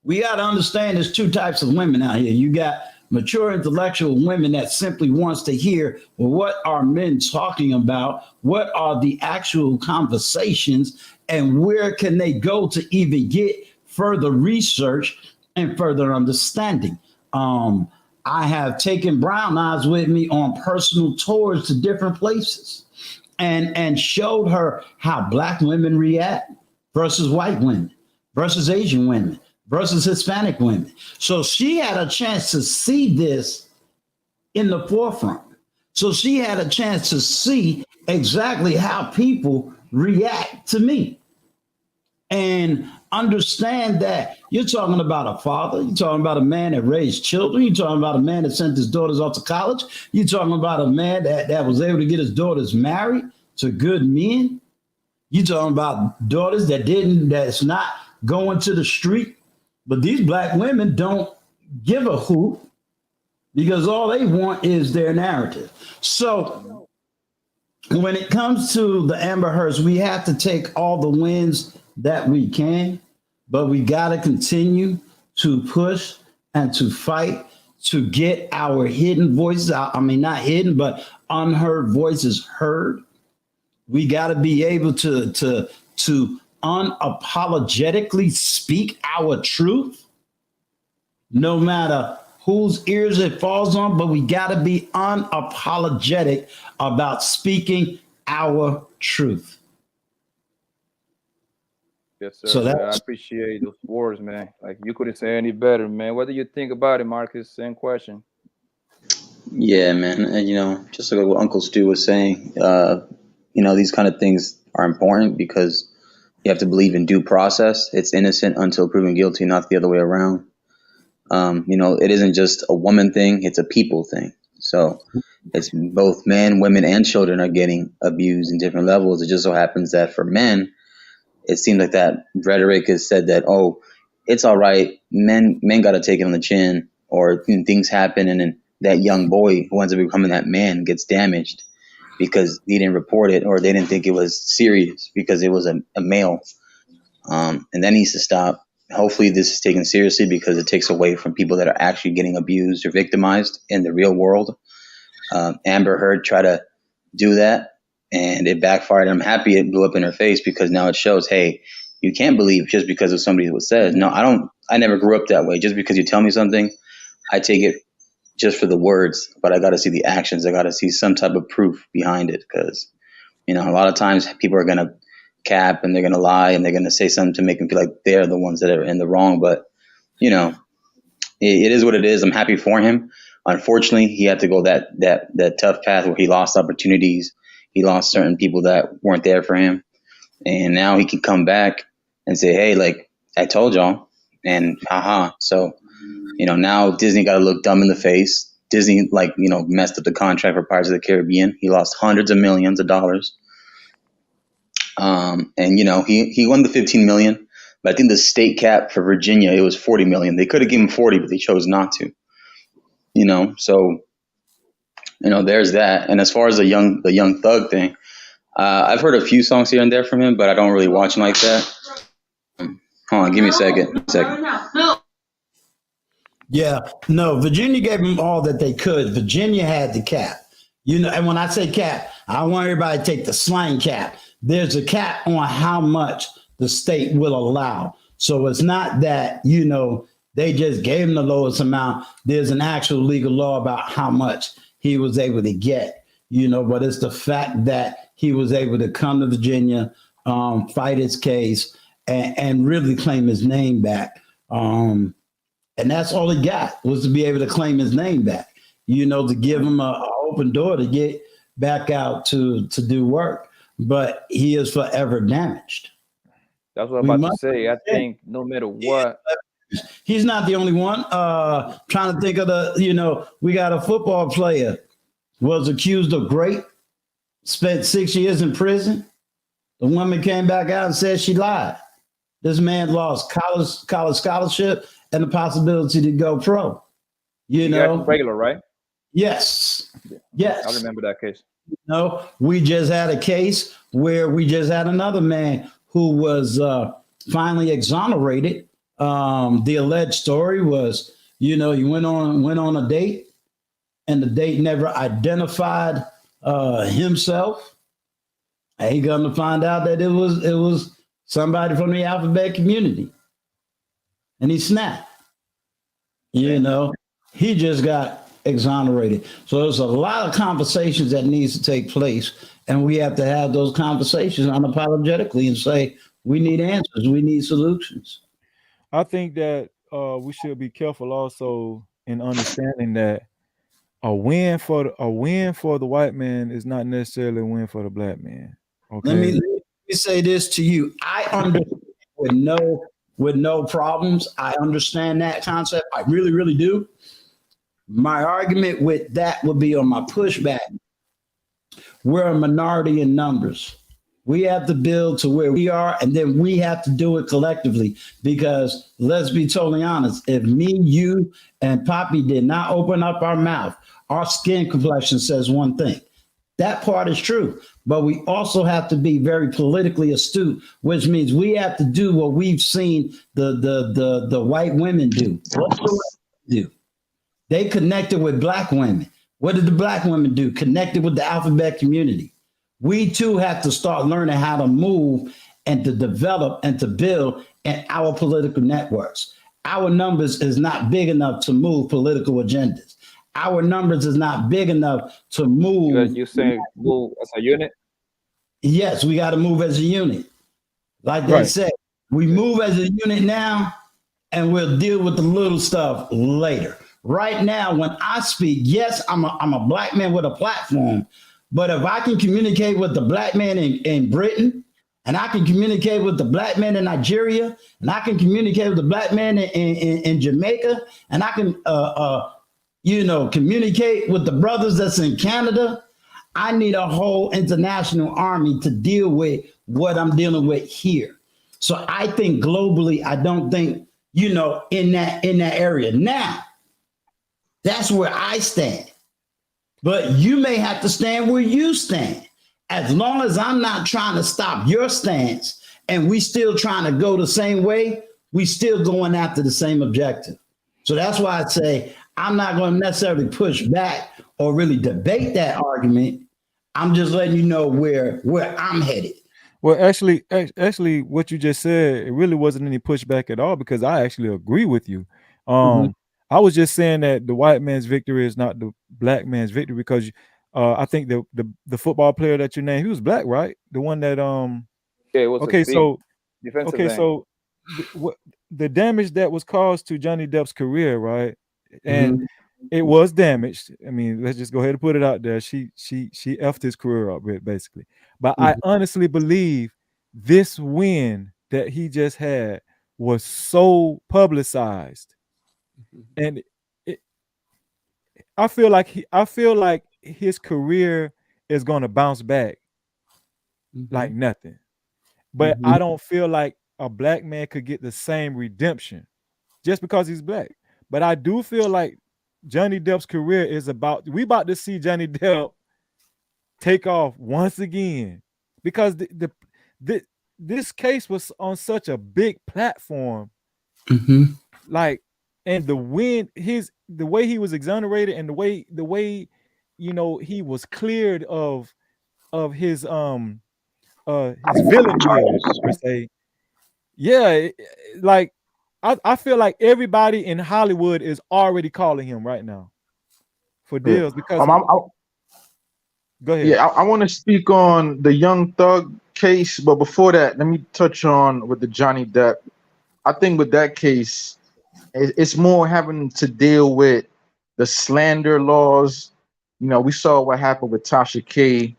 We got to understand there's two types of women out here. You got mature intellectual women that simply wants to hear, well, what are men talking about? What are the actual conversations? And where can they go to even get further research and further understanding? I have taken brown eyes with me on personal tours to different places and showed her how Black women react versus white women versus Asian women versus Hispanic women. So she had a chance to see this in the forefront. So she had a chance to see exactly how people react to me and understand that you're talking about a father, you're talking about a man that raised children, you're talking about a man that sent his daughters off to college, you're talking about a man that was able to get his daughters married to good men, you're talking about daughters that's not going to the street. But these Black women don't give a hoot because all they want is their narrative. So when it comes to the Amber Heards, we have to take all the wins that we can, but we got to continue to push and to fight to get our hidden voices out. I mean, not hidden, but unheard voices heard. We got to be able to unapologetically speak our truth, no matter whose ears it falls on, but we got to be unapologetic about speaking our truth. Yes, sir. So I appreciate those words, man. Like, you couldn't say any better, man. What do you think about it, Marcus? Same question. Yeah, man. And, just like what Uncle Stu was saying, these kind of things are important because you have to believe in due process. It's innocent until proven guilty, not the other way around. It isn't just a woman thing, it's a people thing. So it's both men, women, and children are getting abused in different levels. It just so happens that for men, it seems like that rhetoric has said that, oh, it's all right. Men got to take it on the chin, or things happen. And then that young boy who ends up becoming that man gets damaged because he didn't report it, or they didn't think it was serious because it was a male. And that needs to stop. Hopefully this is taken seriously because it takes away from people that are actually getting abused or victimized in the real world. Amber Heard tried to do that and it backfired. I'm happy it blew up in her face because now it shows, hey, you can't believe just because of somebody who says. No, I never grew up that way. Just because you tell me something, I take it just for the words, but I got to see the actions. I got to see some type of proof behind it because, a lot of times people are going to cap and they're going to lie and they're going to say something to make them feel like they're the ones that are in the wrong. But, it is what it is. I'm happy for him. Unfortunately, he had to go that tough path where he lost opportunities. He lost certain people that weren't there for him. And now he can come back and say, hey, like I told y'all, and haha. So, now Disney got to look dumb in the face. Disney, messed up the contract for Pirates of the Caribbean. He lost hundreds of millions of dollars. And he won the 15 million, but I think the state cap for Virginia, it was 40 million. They could have given him 40, but they chose not to. So there's that. And as far as the young thug thing, I've heard a few songs here and there from him, but I don't really watch him like that. Hold on, give me a second. Yeah, no, Virginia gave them all that they could. Virginia had the cap. And when I say cap, I want everybody to take the slang cap. There's a cap on how much the state will allow. So it's not that, they just gave him the lowest amount. There's an actual legal law about how much he was able to get, but it's the fact that he was able to come to Virginia, fight his case, and really claim his name back. And that's all he got, was to be able to claim his name back, to give him an open door to get back out to do work. But he is forever damaged. That's what I'm about to say. I think no matter what. He's not the only one. Trying to think of we got a football player was accused of rape, spent 6 years in prison. The woman came back out and said she lied. This man lost college scholarship and the possibility to go pro. Got regular, right? Yes. Yes. I remember that case. No, we just had a case where we just had another man who was finally exonerated. The alleged story was, you know, you went on a date, and the date never identified himself. And he come to find out that it was somebody from the alphabet community, and he snapped. You know, he just got exonerated. So there's a lot of conversations that needs to take place, and we have to have those conversations unapologetically and say we need answers, we need solutions. I think that we should be careful also in understanding that a win for the white man is not necessarily a win for the black man. Let Okay. me say this to you. I understand with no problems. I understand that concept. I really, really do. My argument with that would be on my pushback. We're a minority in numbers. We have to build to where we are, and then we have to do it collectively. Because let's be totally honest, if me, you, and Poppy did not open up our mouth, our skin complexion says one thing. That part is true. But we also have to be very politically astute, which means we have to do what we've seen the white women do. What do they do? They connected with black women. What did the black women do? Connected with the alphabet community. We too have to start learning how to move and to develop and to build in our political networks. Our numbers is not big enough to move political agendas. Our numbers is not big enough to move. You saying move as a unit? Yes, we got to move as a unit. Like they said, we move as a unit now, and we'll deal with the little stuff later. Right now, when I speak, yes, I'm a black man with a platform, but if I can communicate with the black man in Britain, and I can communicate with the black man in Nigeria, and I can communicate with the black man in Jamaica, and I can communicate with the brothers that's in Canada, I need a whole international army to deal with what I'm dealing with here. So I think globally, I don't think, in that area. Now, that's where I stand. But you may have to stand where you stand. As long as I'm not trying to stop your stance and we still trying to go the same way, we still going after the same objective. So that's why I say I'm not going to necessarily push back or really debate that argument. I'm just letting you know where I'm headed. Well, actually, what you just said, it really wasn't any pushback at all, because I actually agree with you. I was just saying that the white man's victory is not the black man's victory, because I think the football player that you named, he was black, right? The one that Yeah, it was so the damage that was caused to Johnny Depp's career, right? And it was damaged. I mean, let's just go ahead and put it out there. She effed his career up, basically. But I honestly believe this win that he just had was so publicized, and I feel like his career is going to bounce back like nothing. But I don't feel like a black man could get the same redemption just because he's black. But I do feel like Johnny Depp's career is we about to see Johnny Depp take off once again, because this case was on such a big platform. Like, and the way he was exonerated, and the way he was cleared of his villainy, per se. Yeah, like I feel like everybody in Hollywood is already calling him right now for deals, because go ahead. Yeah, I want to speak on the Young Thug case, but before that, let me touch on with the Johnny Depp. I think with that case, it's more having to deal with the slander laws. We saw what happened with Tasha K.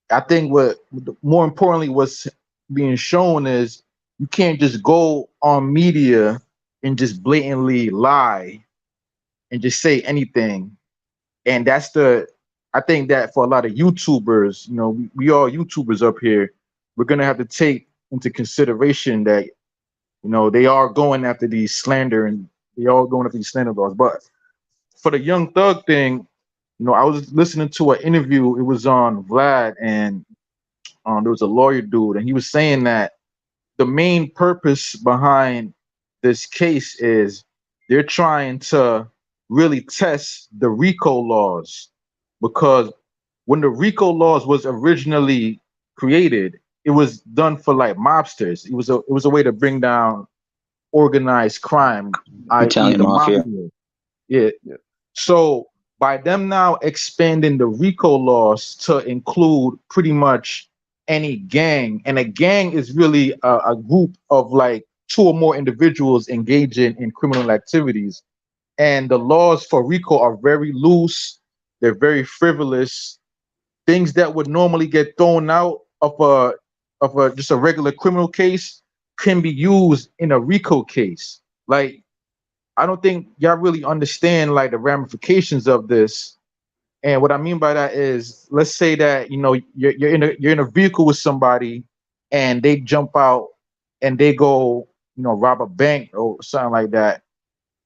I think what more importantly what's being shown is you can't just go on media and just blatantly lie and just say anything. And I think that for a lot of YouTubers, we all YouTubers up here, we're going to have to take into consideration that, they are going after these slander, and they all going after these slander laws. But for the Young Thug thing, I was listening to an interview. It was on Vlad, and there was a lawyer dude, and he was saying that the main purpose behind this case is they're trying to really test the RICO laws, because when the RICO laws was originally created, it was done for like mobsters. It was a way to bring down organized crime, i.e. Italian the mafia. mafia. Yeah. Yeah. So by them now expanding the RICO laws to include pretty much any gang, and a gang is really a group of like two or more individuals engaging in criminal activities. And the laws for RICO are very loose, they're very frivolous. Things that would normally get thrown out of a just a regular criminal case can be used in a RICO case. Like, I don't think y'all really understand like the ramifications of this. And what I mean by that is, let's say that you're in a vehicle with somebody, and they jump out and they go rob a bank or something like that.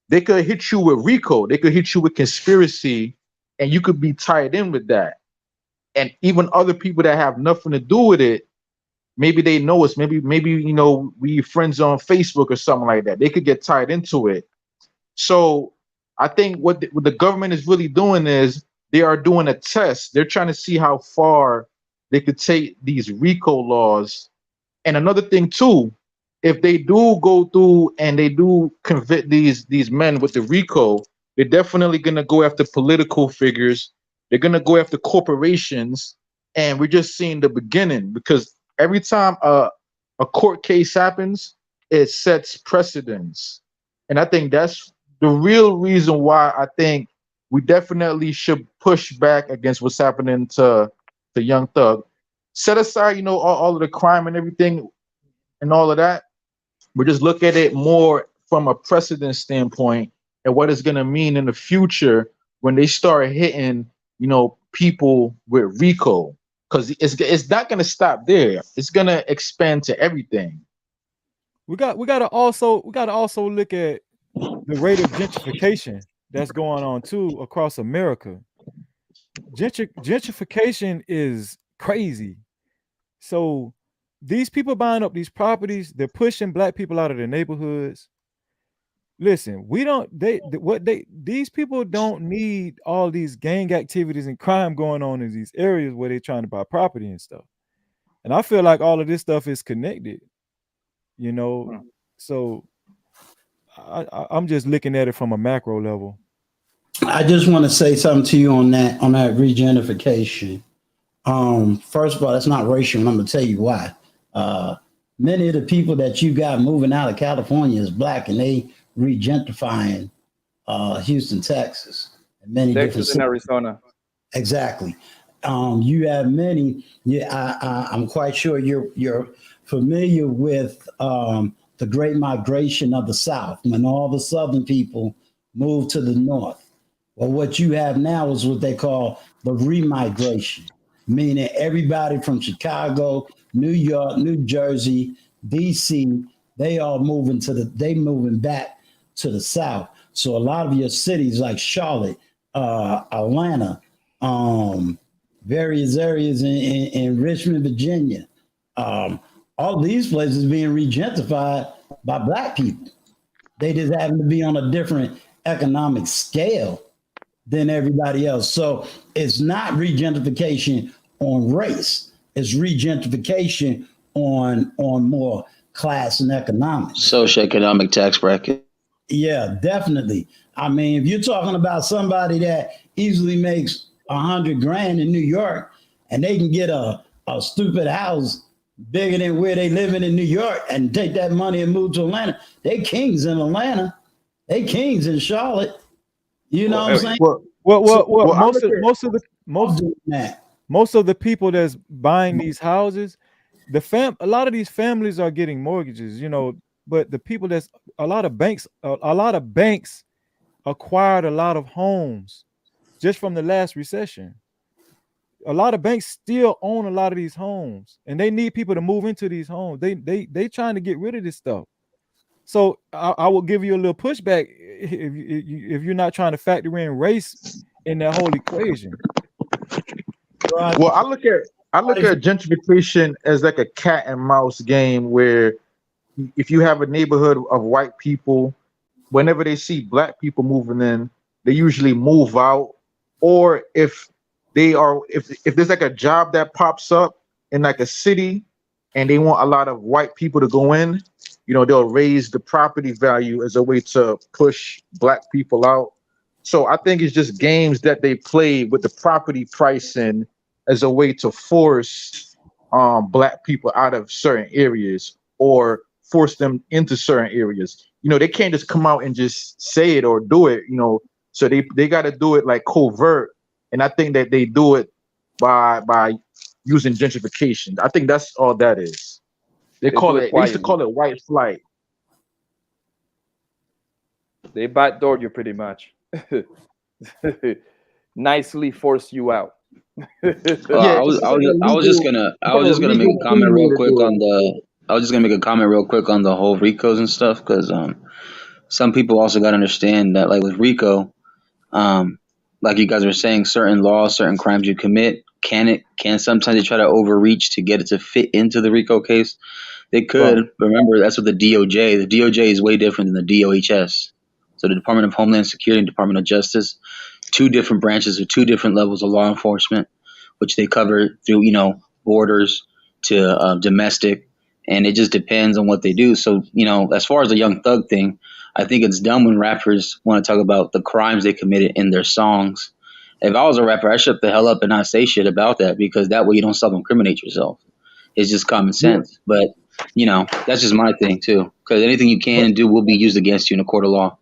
They could hit you with RICO. They could hit you with conspiracy, and you could be tied in with that. And even other people that have nothing to do with it, maybe they know us. Maybe we friends on Facebook or something like that. They could get tied into it. So I think what the government is really doing is they are doing a test. They're trying to see how far they could take these RICO laws. And another thing too, if they do go through and they do convict these men with the RICO, they're definitely gonna go after political figures. They're gonna go after corporations, and we're just seeing the beginning, because every time a court case happens, it sets precedents. And I think that's the real reason why I think we definitely should push back against what's happening to Young Thug. Set aside, all of the crime and everything and all of that. But just look at it more from a precedent standpoint and what it's gonna mean in the future when they start hitting, people with RICO. Because it's not gonna stop there. It's gonna expand to everything. We got to also look at the rate of gentrification that's going on too across America. Gentrification is crazy. So these people buying up these properties, they're pushing black people out of their neighborhoods. Listen, these people don't need all these gang activities and crime going on in these areas where they're trying to buy property and stuff. And I feel like all of this stuff is connected, So I'm just looking at it from a macro level. I just want to say something to you on that regentrification. First of all, that's not racial, and I'm gonna tell you why. Many of the people that you got moving out of California is black, and they regentrifying Houston, Texas, and many Texas different and Arizona. Exactly. You have many. Yeah, I'm quite sure you're familiar with the Great Migration of the South, when all the Southern people moved to the North. Well, what you have now is what they call the remigration, meaning everybody from Chicago, New York, New Jersey, DC, they all moving back to the South. So a lot of your cities like Charlotte, Atlanta, various areas in Richmond, Virginia, all these places being regentrified by black people. They just happen to be on a different economic scale than everybody else. So it's not regentrification on race. It's regentrification on more class and economics. Socioeconomic tax bracket. Yeah, definitely. I mean, if you're talking about somebody that easily makes $100,000 in New York, and they can get a stupid house bigger than where they living in New York and take that money and move to Atlanta, they kings in Atlanta. They kings in Charlotte. You know what I'm saying? Most of the people that's buying these houses, a lot of these families are getting mortgages, but the people a lot of banks acquired a lot of homes just from the last recession. A lot of banks still own a lot of these homes, and they need people to move into these homes. They trying to get rid of this stuff. So I will give you a little pushback if you're not trying to factor in race in that whole equation. Well, I look at gentrification as like a cat and mouse game where if you have a neighborhood of white people, whenever they see black people moving in, they usually move out. Or if there's like a job that pops up in like a city and they want a lot of white people to go in, they'll raise the property value as a way to push black people out. So I think it's just games that they play with the property pricing as a way to force black people out of certain areas or force them into certain areas. They can't just come out and just say it or do it, so they got to do it like covert. And I think that they do it by using gentrification. I think that's all that is. They used to call it white flight. They backdoor you pretty much. Nicely force you out. I was just gonna make a comment real quick on the whole Ricos and stuff, because some people also got to understand that, like with Rico, like you guys were saying, certain laws, certain crimes you commit can sometimes they try to overreach to get it to fit into the Rico case. They could, but remember, that's what the DOJ is way different than the DOHS. So the Department of Homeland Security and Department of Justice, two different branches or two different levels of law enforcement, which they cover through, borders to domestic, and it just depends on what they do. So, as far as the Young Thug thing, I think it's dumb when rappers want to talk about the crimes they committed in their songs. If I was a rapper, I'd shut the hell up and not say shit about that, because that way you don't self-incriminate yourself. It's just common sense. But, that's just my thing too, because anything you can do will be used against you in a court of law.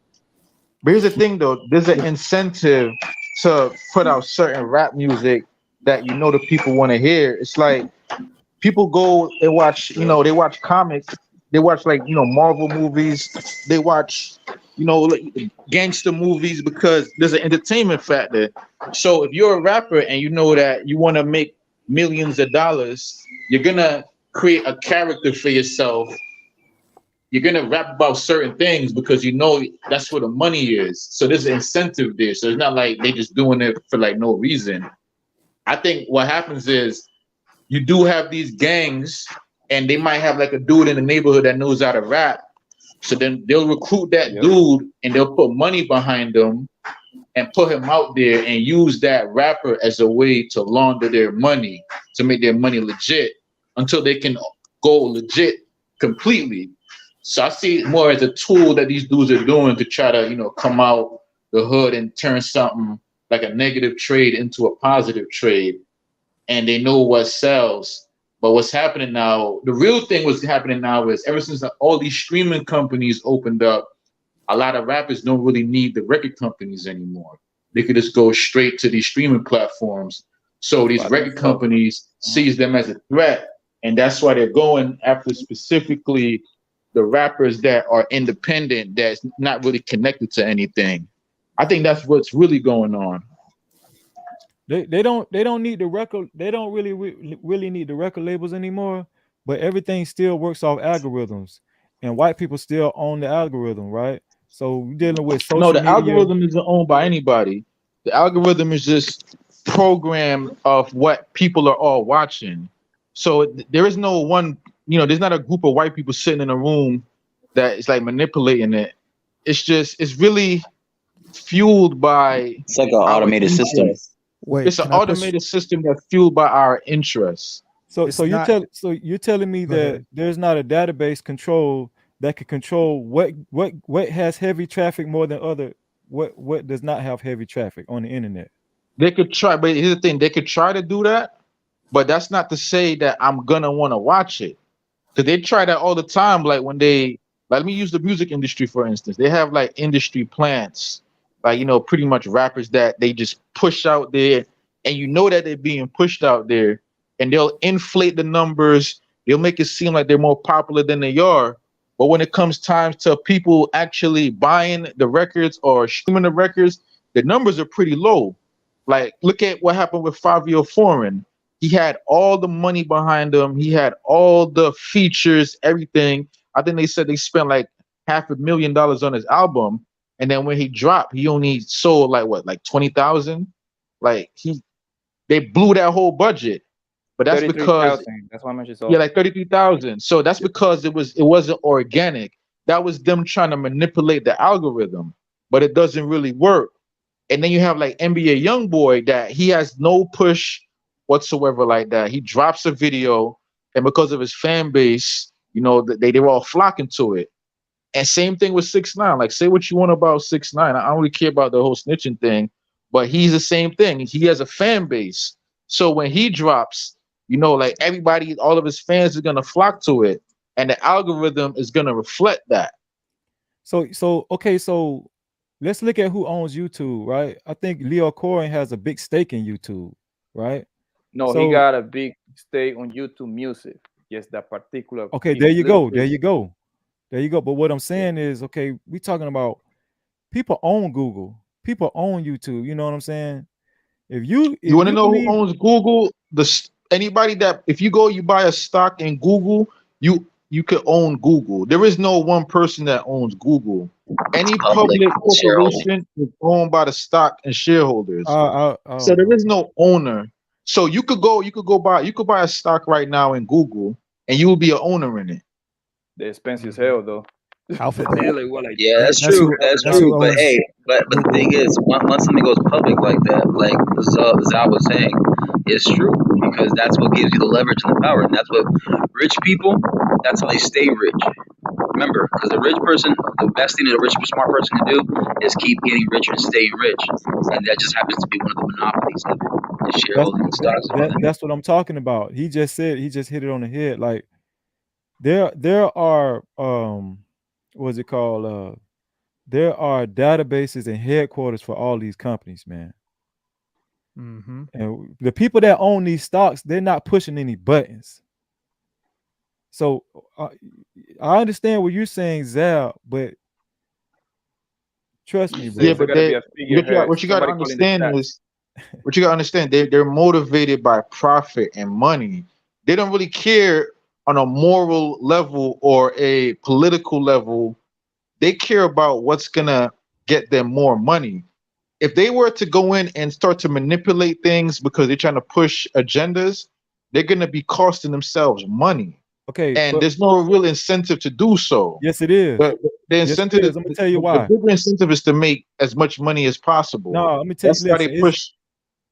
But here's the thing, though. There's an incentive to put out certain rap music that the people want to hear. It's like people go and watch, they watch comics, they watch like Marvel movies, they watch like gangster movies because there's an entertainment factor. So if you're a rapper and that you want to make millions of dollars, you're gonna create a character for yourself. You're gonna rap about certain things because that's where the money is. So there's an incentive there. So it's not like they just doing it for like no reason. I think what happens is you do have these gangs, and they might have like a dude in the neighborhood that knows how to rap. So then they'll recruit that dude and they'll put money behind them and put him out there and use that rapper as a way to launder their money, to make their money legit until they can go legit completely. So I see it more as a tool that these dudes are doing to try to, come out the hood and turn something like a negative trade into a positive trade. And they know what sells. But what's happening now, the real thing what's happening now is ever since all these streaming companies opened up, a lot of rappers don't really need the record companies anymore. They could just go straight to these streaming platforms. So these record companies sees them as a threat. And that's why they're going after specifically the rappers that are independent, that's not really connected to anything. I think that's what's really going on. They don't need the record. They don't really need the record labels anymore. But everything still works off algorithms, and white people still own the algorithm, right? So we're dealing with social media. No, the algorithm isn't owned by anybody. The algorithm is just program of what people are all watching. So there is no one, there's not a group of white people sitting in a room that is like manipulating it. It's really fueled by. It's like an automated system. Wait, it's an automated system that's fueled by our interests. So you're telling me that there's not a database control that can control what has heavy traffic more than other, what does not have heavy traffic on the internet? They could try, but here's the thing: they could try to do that, but that's not to say that I'm gonna want to watch it, because they try that all the time. Like when let me use the music industry for instance. They have like industry plants, like pretty much rappers that they just push out there, and that they're being pushed out there, and they'll inflate the numbers. They'll make it seem like they're more popular than they are. But when it comes time to people actually buying the records or streaming the records, the numbers are pretty low. Like, look at what happened with Fabio Foreign. He had all the money behind him. He had all the features, everything. I think they said they spent like $500,000 on his album. and then when he dropped, he only sold like what, like 20,000. Like they blew that whole budget, but that's because 33,000. That's how much it's yeah, all. like 33,000. So that's because it wasn't organic. That was them trying to manipulate the algorithm, but it doesn't really work. And then you have like NBA YoungBoy that he has no push whatsoever like that. He drops a video, and because of his fan base, you know, they were all flocking to it. And same thing with 6ix9ine. Like, say what you want about 6ix9ine. I don't really care about the whole snitching thing, but he's the same thing. He has a fan base. So when he drops, you know, like everybody, all of his fans are gonna flock to it, and the algorithm is gonna reflect that. So okay, so let's look at who owns YouTube, right? I think Leo Cohen has a big stake in YouTube, right? No, he got a big stake on YouTube Music. Yes, that particular. Okay, there you go. There you go. There you go. But what I'm saying is, okay, we talking about people own Google, people own YouTube. You know what I'm saying? If you want to know who owns Google, anybody that if you go, you buy a stock in Google, you could own Google. There is no one person that owns Google. Any public corporation is owned by the stock and shareholders. So there is no owner. So you could buy a stock right now in Google, and you will be an owner in it. They're expensive as hell, though. Yeah, that's true. That's true. But hey, but the thing is, once something goes public like that, like Zal was saying, it's true because that's what gives you the leverage and the power, and that's what rich people. That's how they stay rich. Remember, because the rich person, the best thing that a rich, smart person can do is keep getting richer and staying rich, and that just happens to be one of the monopolies of it. The shareholding stocks. That's what I'm talking about. He just hit it on the head. Like there are what's it called? There are databases and headquarters for all these companies, man. Mm-hmm. And the people that own these stocks, they're not pushing any buttons. So I understand what you're saying, Zal, but trust me, bro. Yeah, but what you got to understand is, they're motivated by profit and money. They don't really care on a moral level or a political level. They care about what's gonna get them more money. If they were to go in and start to manipulate things because they're trying to push agendas, they're gonna be costing themselves money. Okay, and there's no real incentive to do so. Yes, it is. But the incentive is. I'm gonna tell you why. The bigger incentive is to make as much money as possible. No, let me tell you. That's why they push.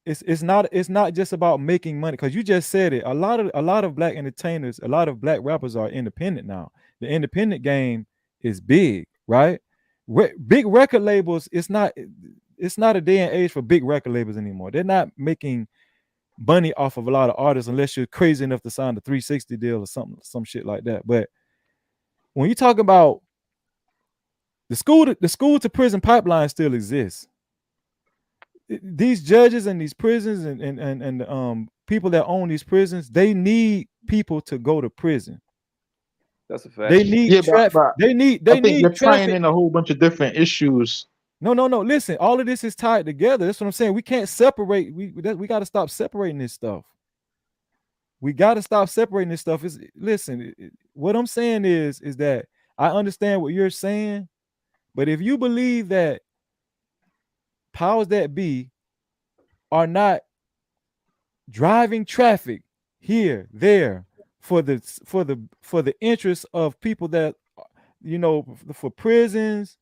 It's not just about making money, because you just said it. A lot of black entertainers, a lot of black rappers are independent now. The independent game is big, right? Big record labels. It's not a day and age for big record labels anymore. They're not making money off of a lot of artists unless you're crazy enough to sign the 360 deal or some shit like that. But when you talk about the school to prison pipeline still exists. These judges and these prisons and people that own these prisons, they need people to go to prison. That's a fact. They need traffic. They need you're traffic. tying in a whole bunch of different issues. No. Listen, all of this is tied together. That's what I'm saying. We can't separate. We got to stop separating this stuff. We got to stop separating this stuff. Listen, what I'm saying is that I understand what you're saying, but if you believe that powers that be are not driving traffic here, there for the interest of people that, you know, for prisons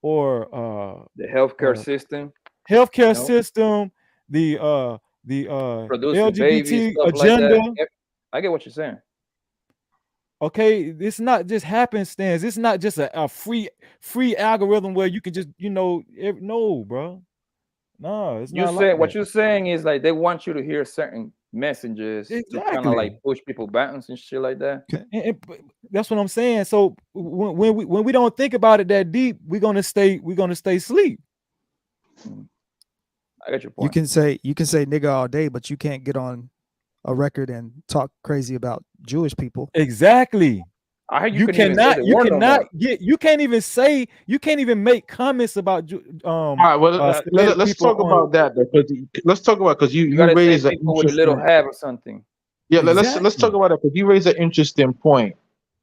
or the healthcare system, system, the LGBT babies, agenda. Like I get what you're saying. Okay, it's not just happenstance. It's not just a free algorithm where you can just, you know, no, bro. No, it's not. What you're saying is like they want you to hear certain messages to kind of like push people buttons and shit like that. That's what I'm saying. So when we don't think about it that deep, we're gonna stay asleep. I got your point. You can say nigga all day, but you can't get on a record and talk crazy about Jewish people. Exactly. You can't even make comments about all right, well, let's talk about that, because you raise a with a little have or something. Yeah, let's talk about that, because you raise an interesting point.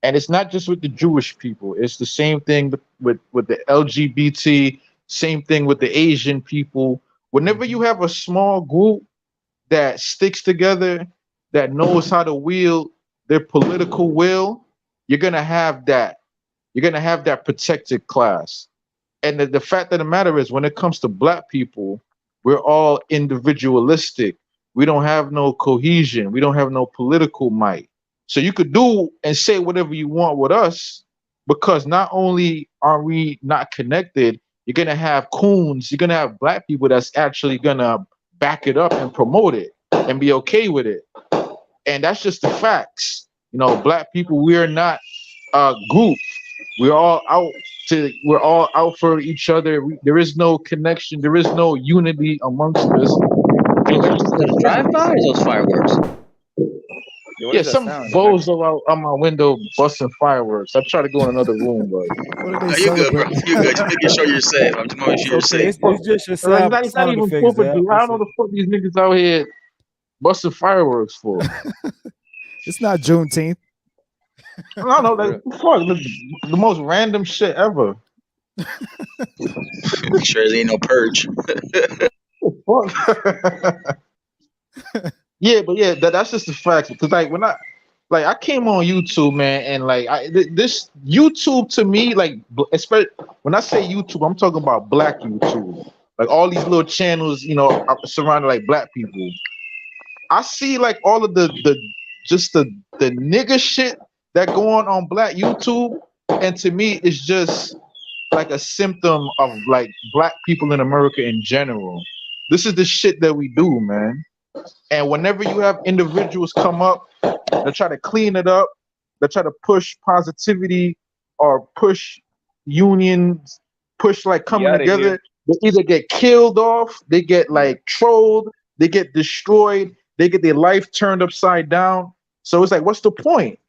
And it's not just with the Jewish people. It's the same thing with the LGBT, same thing with the Asian people. Whenever you have a small group that sticks together, that knows how to wield their political will, you're gonna have that. You're gonna have that protected class. And the fact of the matter is, when it comes to black people, we're all individualistic. We don't have no cohesion. We don't have no political might. So you could do and say whatever you want with us, because not only are we not connected, you're gonna have coons, you're gonna have black people that's actually gonna back it up and promote it and be okay with it. And that's just the facts. You know, black people, we are not a group. We're all out for each other. There is no connection. There is no unity amongst us. Those drive-by or those fireworks? Yo, what Yeah, is that some sound? bozo out on my window busting fireworks. I try to go in another room, but What are they No, you're good, bro. celebrating? You're good. Just making sure you're safe. I'm just making sure you're It's okay. safe. It's just your like, sound, it's not sound even effects. Fourth of Zap. July. I That's don't know it. the fuck these niggas out here busting fireworks for. It's not Juneteenth. I don't know. Like, fuck, the most random shit ever. Make sure there ain't no purge. Fuck. Yeah, but yeah, that's just the facts. Because I came on YouTube, man, and like this YouTube to me, like especially when I say YouTube, I'm talking about black YouTube. Like all these little channels, you know, are surrounded like black people. I see like all of the nigga shit that going on black YouTube, and to me, it's just like a symptom of like black people in America in general. This is the shit that we do, man. And whenever you have individuals come up, they try to clean it up, they try to push positivity or push unions, push like coming Get outta together, here. they either get killed off, they get like trolled, they get destroyed, they get their life turned upside down. So it's like, what's the point?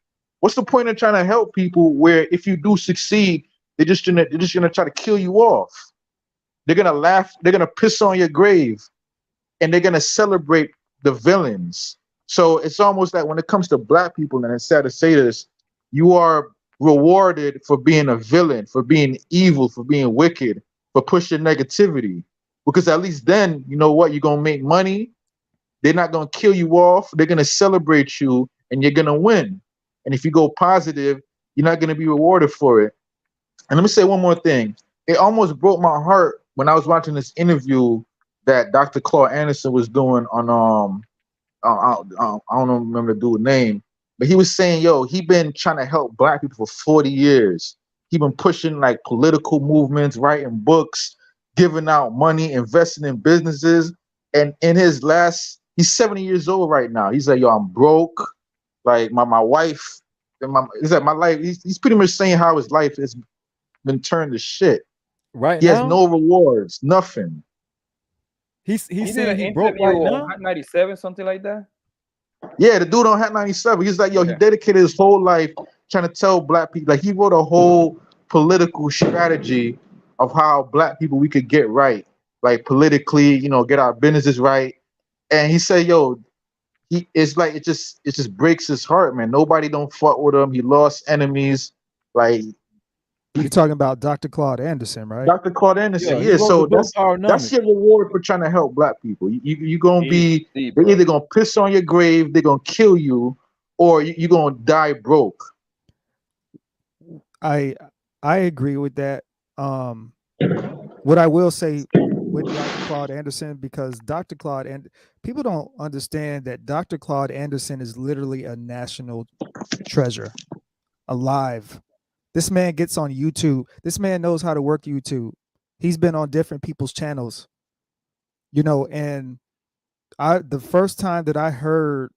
What's the point of trying to help people where if you do succeed, they're just gonna try to kill you off. They're gonna laugh, they're gonna piss on your grave, and they're gonna celebrate the villains. So it's almost like when it comes to black people, and it's sad to say this, you are rewarded for being a villain, for being evil, for being wicked, for pushing negativity. Because at least then, you know what, you're gonna make money. They're not gonna kill you off. They're gonna celebrate you, and you're gonna win. And if you go positive, you're not gonna be rewarded for it. And let me say one more thing. It almost broke my heart when I was watching this interview that Dr. Claude Anderson was doing on I don't remember the dude's name, but he was saying, yo, he been trying to help black people for 40 years. He been pushing like political movements, writing books, giving out money, investing in businesses. And in his last, he's 70 years old right now. He's like, yo, I'm broke. Like my wife, he's like my life. He's pretty much saying how his life has been turned to shit. Right He has now, no rewards, nothing. he's He did saying an he broke interview right on now. Hot 97, something like that. Yeah, the dude on Hat 97. He's like, yo, he Yeah. dedicated his whole life trying to tell black people. Like he wrote a whole political strategy of how black people we could get right, like politically, you know, get our businesses right. And he said, yo, it's like it just breaks his heart, man. Nobody don't fuck with him. He lost enemies. Like You're talking about Dr. Claude Anderson, right? Dr. Claude Anderson. Yeah, he Yeah, wrote so the book that's Powernomics. your reward for trying to help black people. You gonna be Easy, they're bro. either gonna piss on your grave, they're gonna kill you, or you're gonna die broke. I agree with that. What I will say with Dr. Claude Anderson, because Dr. Claude and people don't understand that Dr. Claude Anderson is literally a national treasure, alive. This man gets on YouTube. This man knows how to work YouTube. He's been on different people's channels, you know, and the first time that I heard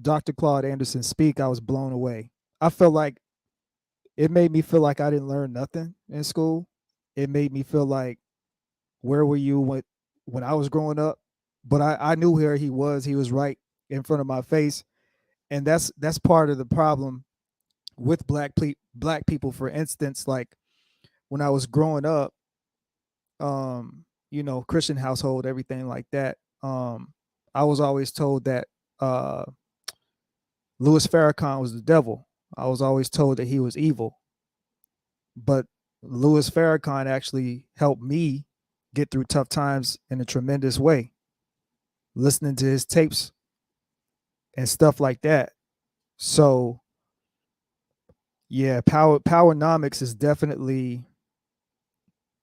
Dr. Claude Anderson speak, I was blown away. I felt like it made me feel like I didn't learn nothing in school. It made me feel like, where were you when I was growing up? But I knew where he was. He was right in front of my face. And that's part of the problem with black people. For instance, like when I was growing up, you know, Christian household, everything like that. I was always told that Louis Farrakhan was the devil. I was always told that he was evil. But Louis Farrakhan actually helped me get through tough times in a tremendous way. Listening to his tapes and stuff like that. So yeah, powernomics is definitely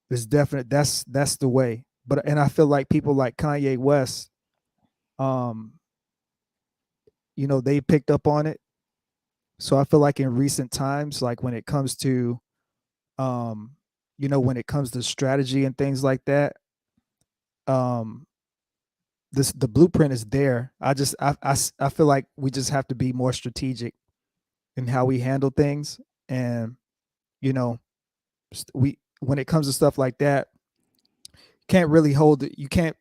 that's the way. But and I feel like people like Kanye West, they picked up on it. So I feel like in recent times, like when it comes to when it comes to strategy and things like that, the blueprint is there. I feel like we just have to be more strategic in how we handle things. And we when it comes to stuff like that, can't really hold it. You can't.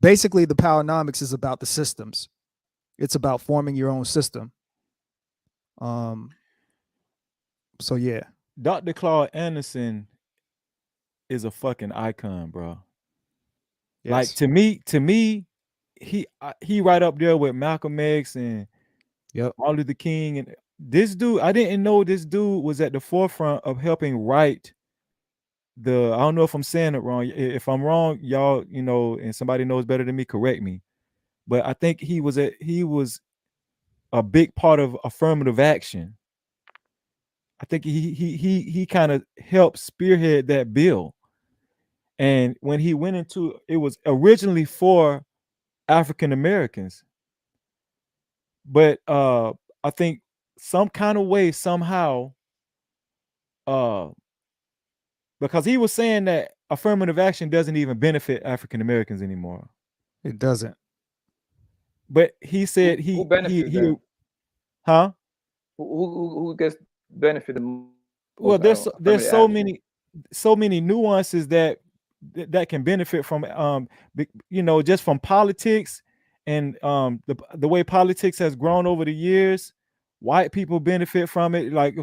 Basically, the powernomics is about the systems. It's about forming your own system. So yeah, Dr. Claude Anderson is a fucking icon, bro. yes. Like to me, he right up there with Malcolm X and Martin Luther King. And this dude, I didn't know this dude was at the forefront of helping write the. I don't know if I'm saying it wrong. If I'm wrong, y'all, and somebody knows better than me, correct me. But I think he was a big part of affirmative action. I think he kind of helped spearhead that bill. And when he went into it, was originally for African Americans, but I think some kind of way, somehow, because he was saying that affirmative action doesn't even benefit African Americans anymore. It doesn't. But he said who benefits he them? huh? Who gets benefit the most? Well, there's so many nuances that can benefit from just from politics and the way politics has grown over the years. White people benefit from it, like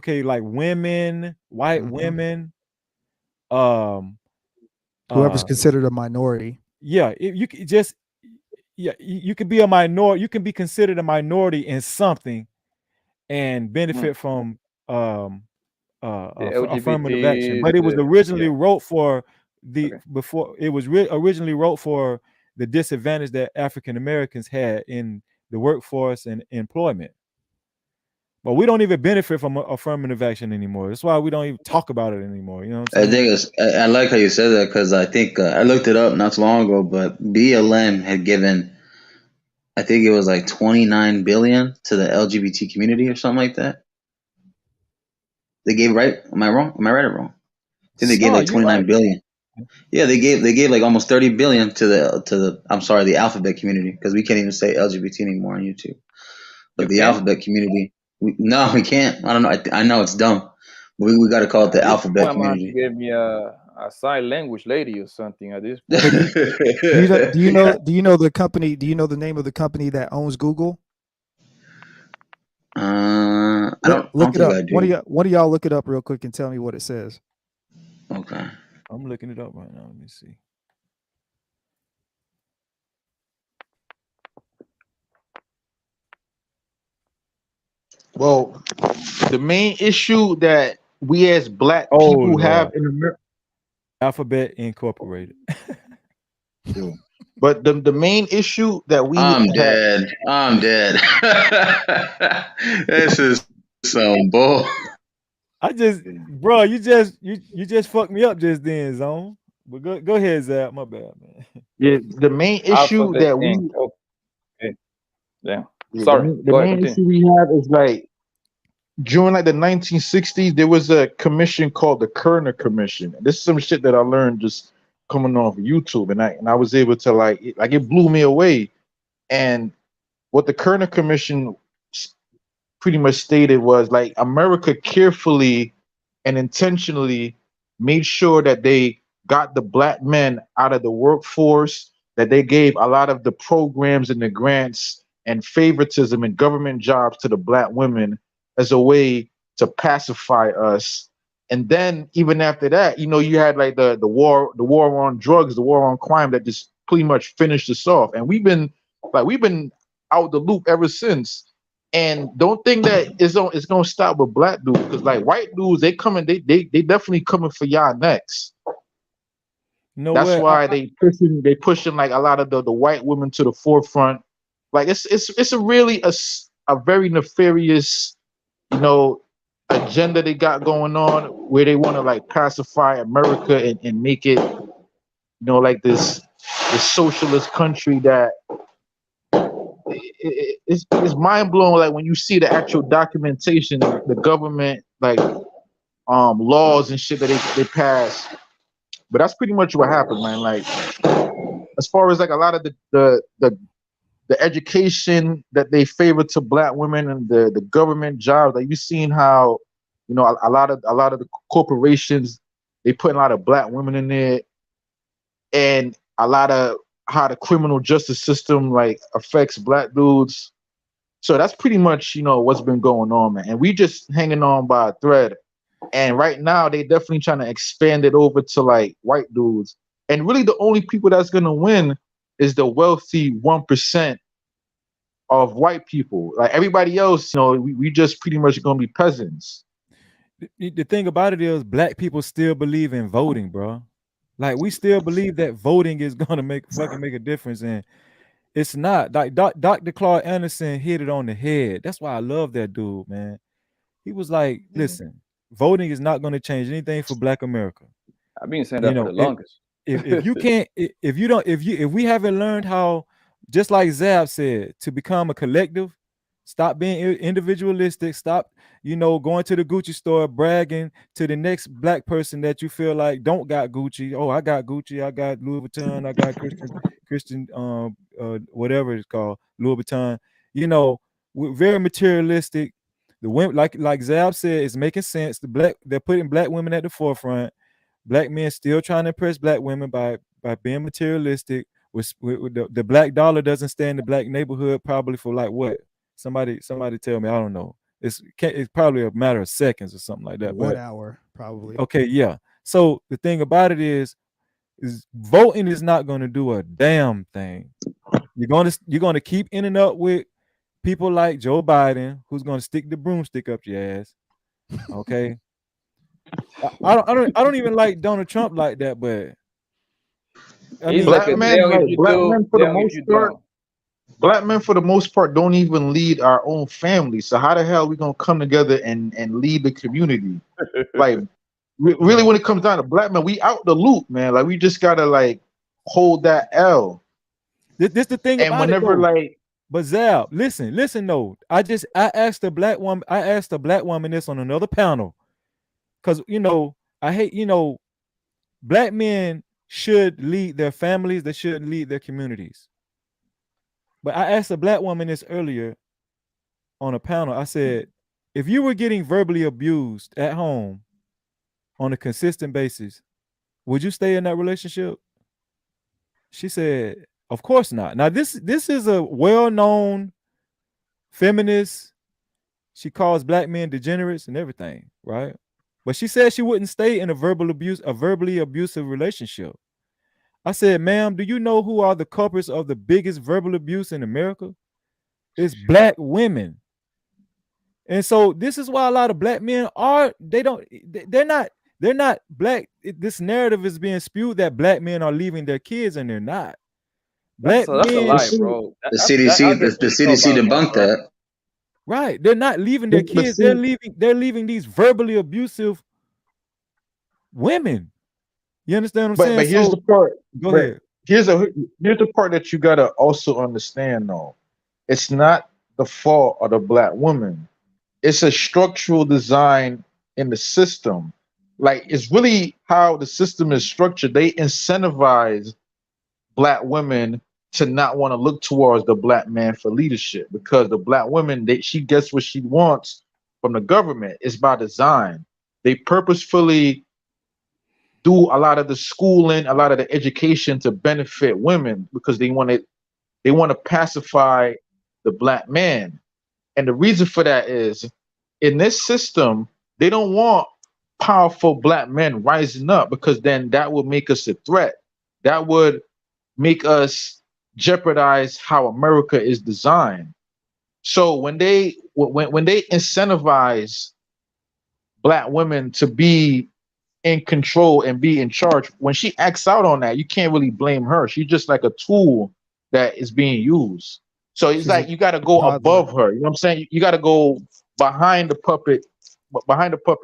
women, white women, whoever's considered a minority. Yeah, you could be a minority. You can be considered a minority in something and benefit from affirmative action. But it was originally wrote for originally wrote for the disadvantage that African Americans had in the workforce and employment. But we don't even benefit from affirmative action anymore. That's why we don't even talk about it anymore. You know what I'm saying? I like how you said that, because I think I looked it up not too long ago, but BLM had given, I think it was like 29 billion to the LGBT community or something like that. They gave, right? Am I wrong? Am I right or wrong? I think they gave like 29 billion. Yeah, they gave like almost 30 billion to the alphabet community, because we can't even say LGBT anymore on YouTube. But the alphabet community, we can't. I don't know. I know it's dumb, but we got to call it the alphabet community. Give me a sign language lady or something at this point. do you know the company? Do you know the name of the company that owns Google? I don't think I do. One of y'all look it up real quick and tell me what it says. Okay. I'm looking it up right now. Let me see. Well, the main issue that we as black people have in America, Alphabet Incorporated. But the main issue that we I'm dead. This is some bull. You just fucked me up just then, Zone. But go ahead, Zach. My bad, man. Yeah, the main issue that we sorry. The main issue we have is like during like the 1960s, there was a commission called the Kerner Commission. This is some shit that I learned just coming off YouTube, and I was able to it blew me away. And what the Kerner Commission pretty much stated was like America carefully and intentionally made sure that they got the black men out of the workforce, that they gave a lot of the programs and the grants and favoritism and government jobs to the black women as a way to pacify us. And then even after that, you had like the war on drugs, the war on crime that just pretty much finished us off. And we've been out the loop ever since. And don't think that it's gonna stop with black dudes, because like white dudes, they coming, they definitely coming for y'all next. You know That's what? why they pushing like a lot of the white women to the forefront. Like it's a really a very nefarious, you know, agenda they got going on, where they want to like pacify America and make it, you know, like this socialist country that it's mind blowing. Like when you see the actual documentation, the government like laws and shit that they pass. But that's pretty much what happened, man. Like as far as like a lot of the education that they favor to black women and the government jobs, like you seen how, you know, a lot of the corporations, they put a lot of black women in there, and a lot of how the criminal justice system like affects black dudes. So that's pretty much, you know, what's been going on, man. And we just hanging on by a thread. And right now they definitely trying to expand it over to like white dudes. And really the only people that's gonna win is the wealthy 1% of white people. Like everybody else, you know, we just pretty much gonna be peasants. The thing about it is black people still believe in voting, bro. Like we still believe that voting is gonna make a difference, and it's not. Like Dr. Claude Anderson hit it on the head. That's why I love that dude, man. He was like, listen, voting is not gonna change anything for Black America. I've been saying You that for know, the longest. if you can't, if we haven't learned how, just like Zab said, to become a collective, stop being individualistic, stop, you know, going to the Gucci store bragging to the next black person that you feel like don't got Gucci. Oh, I got Gucci, I got Louis Vuitton, I got Christian whatever it's called, Louis Vuitton. You know, we're very materialistic. The women, like Zab said, is making sense. They're putting black women at the forefront. Black men still trying to impress black women by being materialistic. With the black dollar doesn't stay in the black neighborhood probably for like what? Somebody tell me. I don't know. It's probably a matter of seconds or something like that. 1 hour probably. Okay, yeah. So the thing about it is voting is not going to do a damn thing. You're going to keep ending up with people like Joe Biden, who's going to stick the broomstick up your ass. Okay. I don't even like Donald Trump like that, but I mean, black men for the most part, black men for the most part don't even lead our own family. So how the hell are we gonna come together and lead the community? Like really, when it comes down to black men, we out the loop, man. Like we just gotta like hold that L. This the thing and about whenever it, like, but Zal, listen though. I asked a black woman this on another panel, because you know I hate, you know, black men should lead their families, they should lead their communities. But I asked a black woman this earlier on a panel. I said, if you were getting verbally abused at home on a consistent basis, would you stay in that relationship? She said, of course not. Now, this is a well-known feminist. She calls black men degenerates and everything, right? But she said she wouldn't stay in a verbally abusive relationship. I said, ma'am, do you know who are the culprits of the biggest verbal abuse in America? It's black women. And so this is why a lot of black men they're not black. This narrative is being spewed that black men are leaving their kids, and they're not. That's a lie, bro. The CDC debunked that. Right. They're not leaving their kids. They're leaving these verbally abusive women. You understand what I'm saying? But here's the part. Go ahead. Here's the part that you gotta also understand though. It's not the fault of the black woman. It's a structural design in the system. Like it's really how the system is structured. They incentivize black women to not want to look towards the black man for leadership, because the black woman, she gets what she wants from the government. It's by design. They purposefully do a lot of the schooling, a lot of the education to benefit women, because they want to pacify the black man. And the reason for that is, in this system, they don't want powerful black men rising up, because then that would make us a threat. That would make us jeopardize how America is designed. So when they incentivize black women to be in control and be in charge, when she acts out on that, you can't really blame her. She's just like a tool that is being used. So it's She's like a you got to go toddler. above her. You know what I'm saying? You got to go behind the puppet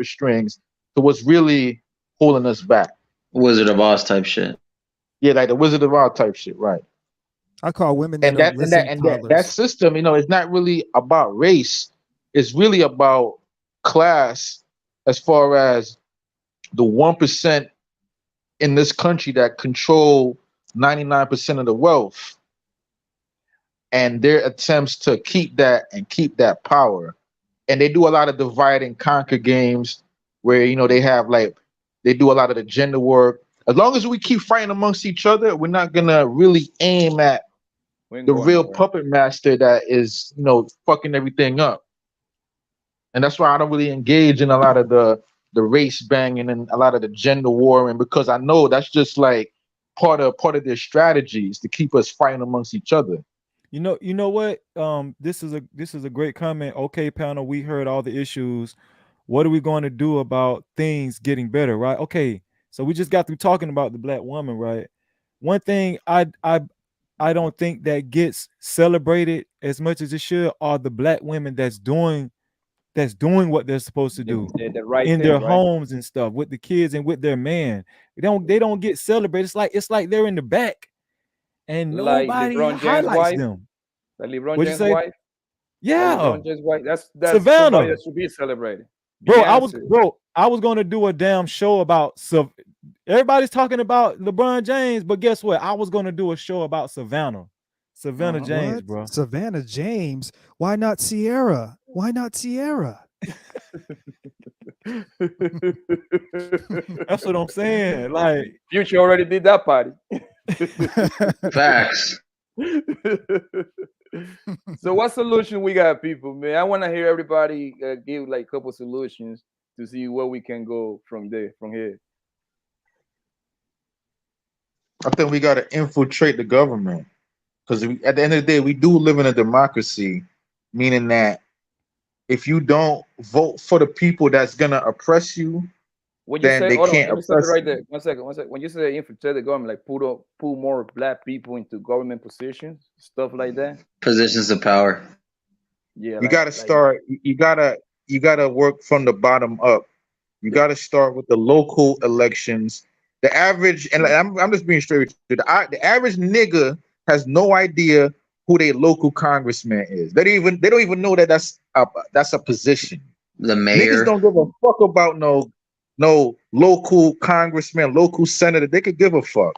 strings to what's really holding us back. Wizard of Oz type shit. Yeah, like the Wizard of Oz type shit, right? I call women that And don't listen that toddlers. system, you know, it's not really about race. It's really about class, as far as the 1% in this country that control 99% of the wealth, and their attempts to keep that power. And they do a lot of divide and conquer games where, you know, they do a lot of the gender work. As long as we keep fighting amongst each other, we're not gonna really aim at the real puppet master that is, you know, fucking everything up. And that's why I don't really engage in a lot of the race banging and a lot of the gender warring, because I know that's just like part of their strategies to keep us fighting amongst each other. You know what? This is a great comment. Okay, panel, we heard all the issues. What are we going to do about things getting better, right? Okay, so we just got through talking about the black woman, right? One thing I don't think that gets celebrated as much as it should are the black women that's doing what they're supposed to do the right in thing, their right? homes and stuff with the kids and with their man. They don't get celebrated. It's like they're in the back and Like nobody LeBron James' highlights wife. them. Like LeBron What'd you James' say? wife. Like Yeah, LeBron James' wife. That's somebody Savannah. that should be celebrated. Bro, Beyonce. I was gonna do a damn show about everybody's talking about LeBron James, but guess what? I was gonna do a show about Savannah James, What? bro. Savannah James? Why not Sierra? Why not Sierra? That's what I'm saying. Like, Future already did that party. Facts. So what solution we got, people, man? I want to hear everybody give like a couple solutions to see where we can go from here. I think we got to infiltrate the government, because at the end of the day, we do live in a democracy, meaning that if you don't vote for the people that's gonna oppress you, When you then say, they hold on, can't let me stop it oppress right you. there. 1 second, 1 second. When you say infiltrate the government, like pull more black people into government positions, stuff like that. Positions of power. Yeah, You gotta start. You gotta work from the bottom up. You got to start with the local elections. The average, and I'm just being straight with you, the average nigga has no idea who their local congressman is. They don't even know that that's a position. The Niggas mayor. don't give a fuck about no local congressman, local senator. They could give a fuck.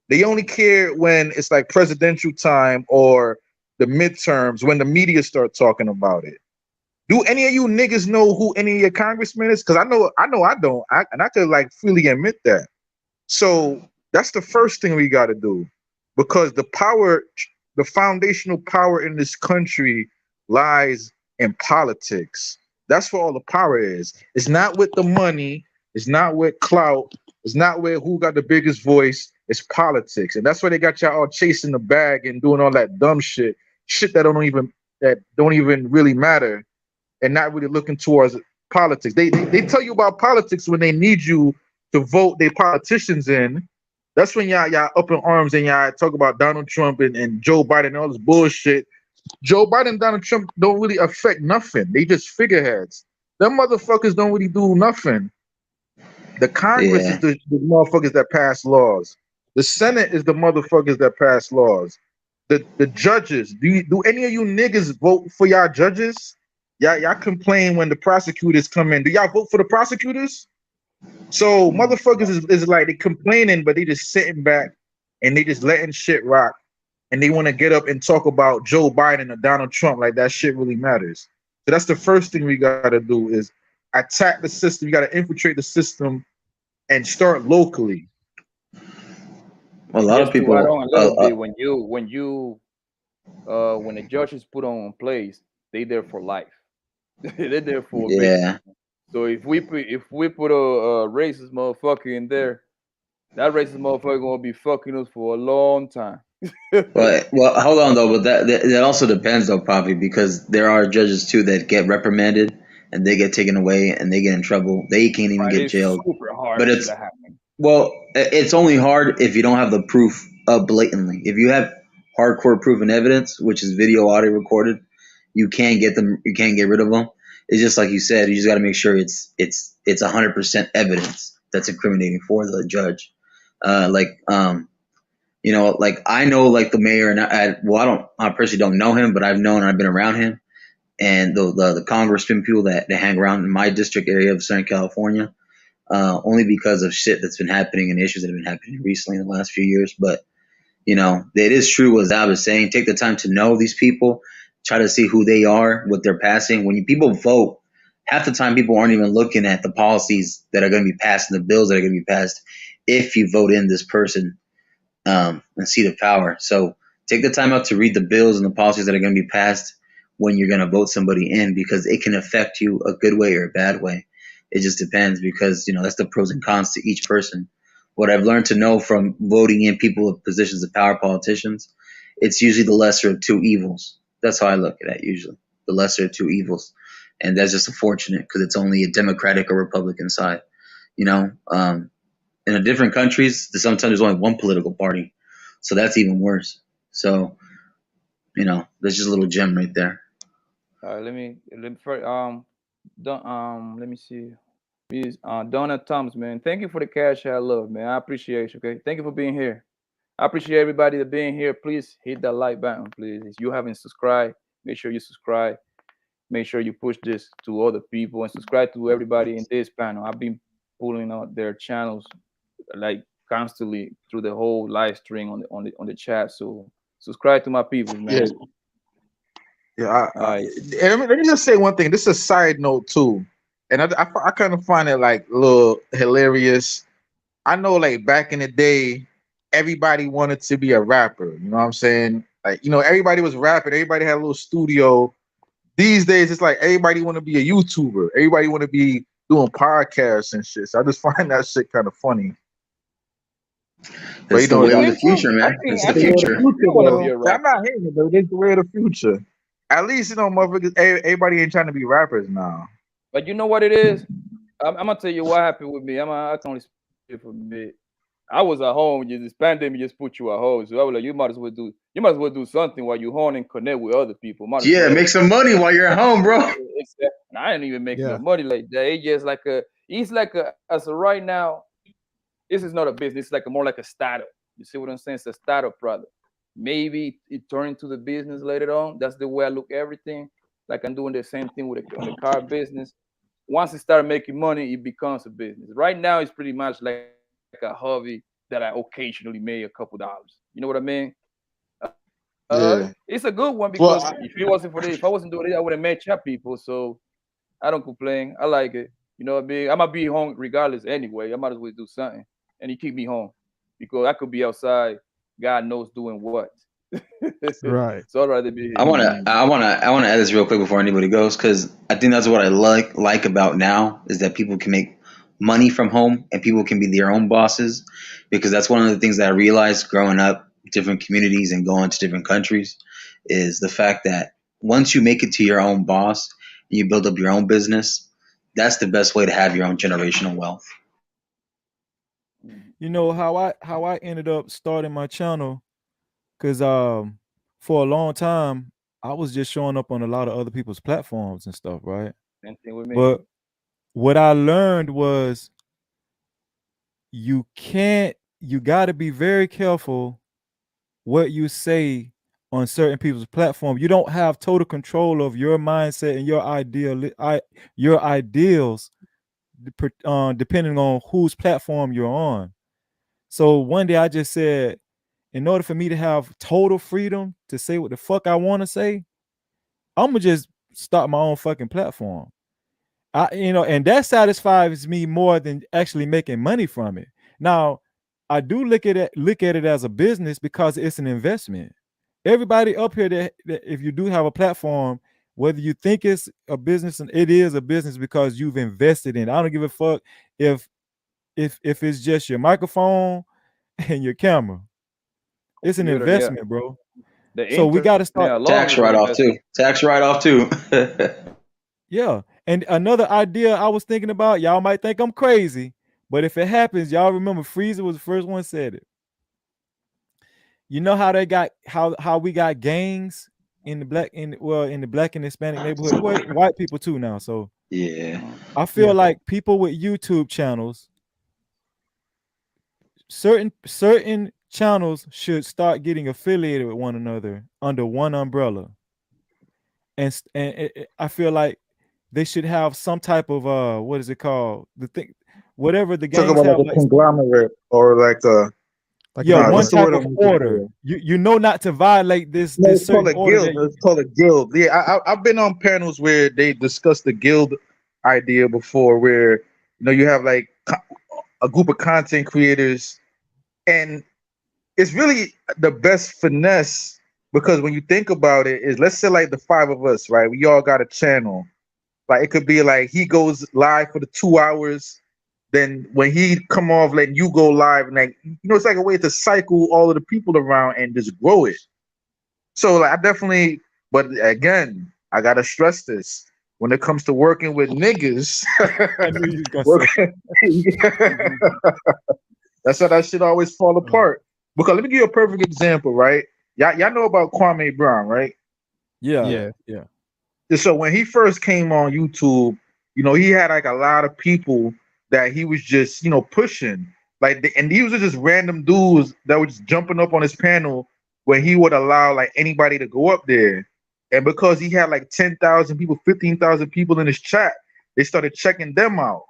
They only care when it's like presidential time or the midterms, when the media start talking about it. Do any of you niggas know who any of your congressmen is? Because I know I don't. And I could like freely admit that. So that's the first thing we got to do, because the foundational power in this country lies in politics. That's where all the power is. It's not with the money. It's not with clout. It's not with who got the biggest voice. It's politics, and that's why they got y'all all chasing the bag and doing all that dumb shit that don't even really matter, and not really looking towards politics. They tell you about politics when they need you to vote their politicians in. That's when y'all up in arms and y'all talk about Donald Trump and Joe Biden and all this bullshit. Joe Biden and Donald Trump don't really affect nothing. They just figureheads. Them motherfuckers don't really do nothing. The Congress is the motherfuckers that pass laws. The Senate is the motherfuckers that pass laws. The judges. Do any of you niggas vote for y'all judges? Y'all complain when the prosecutors come in. Do y'all vote for the prosecutors? So motherfuckers is like they complaining, but they just sitting back and they just letting shit rock. And they want to get up and talk about Joe Biden or Donald Trump like that shit really matters. So that's the first thing we gotta do is attack the system. You gotta infiltrate the system and start locally. A lot of Just to add people. on a little bit, when the judge is put on place, they there for life. They're there for a reason. Yeah. So if we put a racist motherfucker in there, that racist motherfucker gonna be fucking us for a long time. Well, hold on though, but that also depends though, Poppy, because there are judges too that get reprimanded and they get taken away and they get in trouble. They can't even Right, get it's jailed. super hard But for it's that happen. well, it's only hard if you don't have the proof blatantly. If you have hardcore proof and evidence, which is video, audio recorded, you can get them. You can get rid of them. It's just like you said. You just got to make sure it's 100% evidence that's incriminating for the judge. Like like I know like the mayor, and I personally don't know him, but I've been around him, and the congressman people that hang around in my district area of Southern California, only because of shit that's been happening and issues that have been happening recently in the last few years. But it is true what Zab is saying. Take the time to know these people, try to see who they are, what they're passing. When people vote, half the time people aren't even looking at the policies that are going to be passed and the bills that are going to be passed if you vote in this person a seat of power. So take the time out to read the bills and the policies that are going to be passed when you're going to vote somebody in, because it can affect you a good way or a bad way. It just depends, because that's the pros and cons to each person. What I've learned to know from voting in people with positions of power, politicians, it's usually the lesser of two evils. That's how I look at it, usually the lesser of two evils. And that's just unfortunate because it's only a Democratic or Republican side. In different countries, sometimes there's only one political party, so that's even worse. So, that's just a little gem right there. Let me first, let me see. Donna Thomas, man. Thank you for the cash I love, man. I appreciate you. Okay, thank you for being here. I appreciate everybody that being here. Please hit that like button, please. If you haven't subscribed, make sure you subscribe. Make sure you push this to other people and subscribe to everybody in this panel. I've been pulling out their channels like constantly through the whole live stream on the chat. So subscribe to my people, Yeah, man. yeah. All right. Let me just say one thing. This is a side note too, and I kind of find it like a little hilarious. I know, like back in the day, everybody wanted to be a rapper. You know what I'm saying? Like, everybody was rapping. Everybody had a little studio. These days, it's like everybody want to be a YouTuber. Everybody want to be doing podcasts and shit. So I just find that shit kind of funny. But It's the way of the Same too. future, man. It's I the think future. you want to be a I'm rapper. not hating it, but it's the way of the future. At least, motherfuckers, everybody ain't trying to be rappers now. But you know what it is? I'm gonna tell you what happened with me. I can only speak for me. I was at home. This pandemic just put you at home. So I was like, you might as well do something while you home and connect with other people. Might as Yeah, well. make some money while you're at home, bro. And I didn't even make no Yeah. money like that. It's like as of right now, this is not a business. It's like more like a startup. You see what I'm saying? It's a startup product. Maybe it turn into the business later on. That's the way I look at everything. Like I'm doing the same thing on the car business. Once it start making money, it becomes a business. Right now, it's pretty much like a hobby that I occasionally make a couple dollars. You know what I mean? Yeah. It's a good one because Well, if I wasn't doing it, I would have met chat people. So I don't complain. I like it. You know what I mean? I'm gonna be home regardless anyway. I might as well do something, and it keep me home because I could be outside. God knows doing what. Right. So I'd rather be I here. wanna add this real quick before anybody goes, because I think that's what I like about now is that people can make money from home and people can be their own bosses, because that's one of the things that I realized growing up different communities and going to different countries is the fact that once you make it to your own boss and you build up your own business, that's the best way to have your own generational wealth. You know how I ended up starting my channel, because for a long time I was just showing up on a lot of other people's platforms and stuff, right? Same thing with me. But what I learned was you got to be very careful what you say on certain people's platform. You don't have total control of your mindset and your ideals depending on whose platform you're on. So one day I just said, in order for me to have total freedom to say what the fuck I want to say, I'm gonna just start my own fucking platform. And that satisfies me more than actually making money from it. Now, I do look at it as a business because it's an investment. Everybody up here that if you do have a platform, whether you think it's a business, and it is a business because you've invested in it. I don't give a fuck if it's just your microphone and your camera. It's an Computer, yeah. investment, bro. The So we got to internet start. alone Tax is an write-off too. investment. Tax write-off too. Yeah. And another idea I was thinking about, y'all might think I'm crazy, but if it happens, y'all remember Freezer was the first one said it. You know how they got how we got gangs in the black in the black and Hispanic neighborhood, well, white people too now. So Yeah. I feel Yeah. like people with YouTube channels, certain channels should start getting affiliated with one another under one umbrella, and I feel like they should have some type of what is it called, the thing, whatever the Talk gangs about have, like a like, conglomerate or like a Like yeah, an one what's the order. type word of I'm looking order. for? You know not to violate this No, this it's called certain a order guild. that you, It's called a guild. Yeah, I've been on panels where they discussed the guild idea before, where you have like a group of content creators, and it's really the best finesse because when you think about it, is let's say like the five of us, right? We all got a channel. Like it could be like he goes live for the 2 hours, then when he come off, letting you go live, and like it's like a way to cycle all of the people around and just grow it. So like, I definitely, but again, I gotta stress this when it comes to working with niggas. I knew you was gonna say. That's how that shit always fall apart. Because let me give you a perfect example, right? Y'all know about Kwame Brown, right? Yeah. So when he first came on YouTube, he had like a lot of people that he was just, pushing. Like, and these were just random dudes that were just jumping up on his panel where he would allow like anybody to go up there. And because he had like 10,000 people, 15,000 people in his chat, they started checking them out.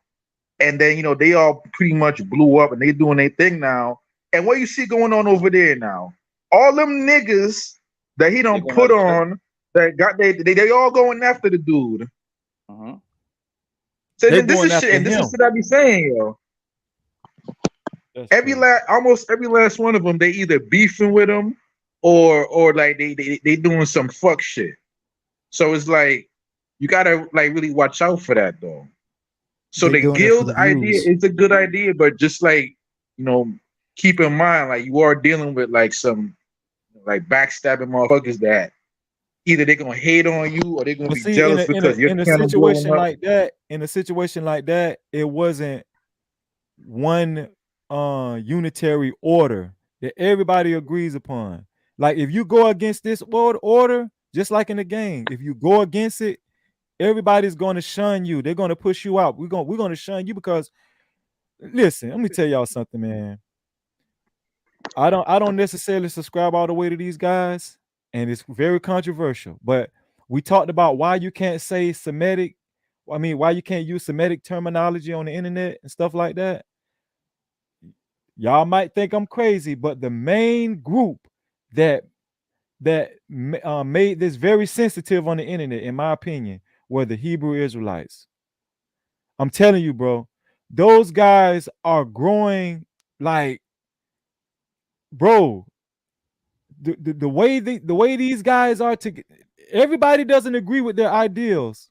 And then, they all pretty much blew up and they doing their thing now. And what you see going on over there now, all them niggas that he They don't gonna put check. on, that got they all going after the dude. Mhm. So They this going is shit, after and this him. is what I be saying, yo. That's Every crazy. almost every last one of them, they either beefing with him or like they doing some fuck shit. So it's like you gotta like really watch out for that though. So They the doing it for guild the idea views. is a good idea, but just like keep in mind like you are dealing with like some like backstabbing motherfuckers that either they're gonna hate on you or they're gonna But be see, jealous because your in a channel blowing situation up. like that, it wasn't one unitary order that everybody agrees upon. Like if you go against this order, just like in the game, if you go against it, everybody's going to shun you. They're going to push you out. We're going to shun you because, listen, let me tell y'all something, man. I don't necessarily subscribe all the way to these guys, and it's very controversial. But we talked about why you can't say Semitic. I mean, why you can't use Semitic terminology on the internet and stuff like that. Y'all might think I'm crazy, but the main group that made this very sensitive on the internet, in my opinion, were the Hebrew Israelites. I'm telling you, bro, those guys are growing like, bro. The way these guys are everybody doesn't agree with their ideals,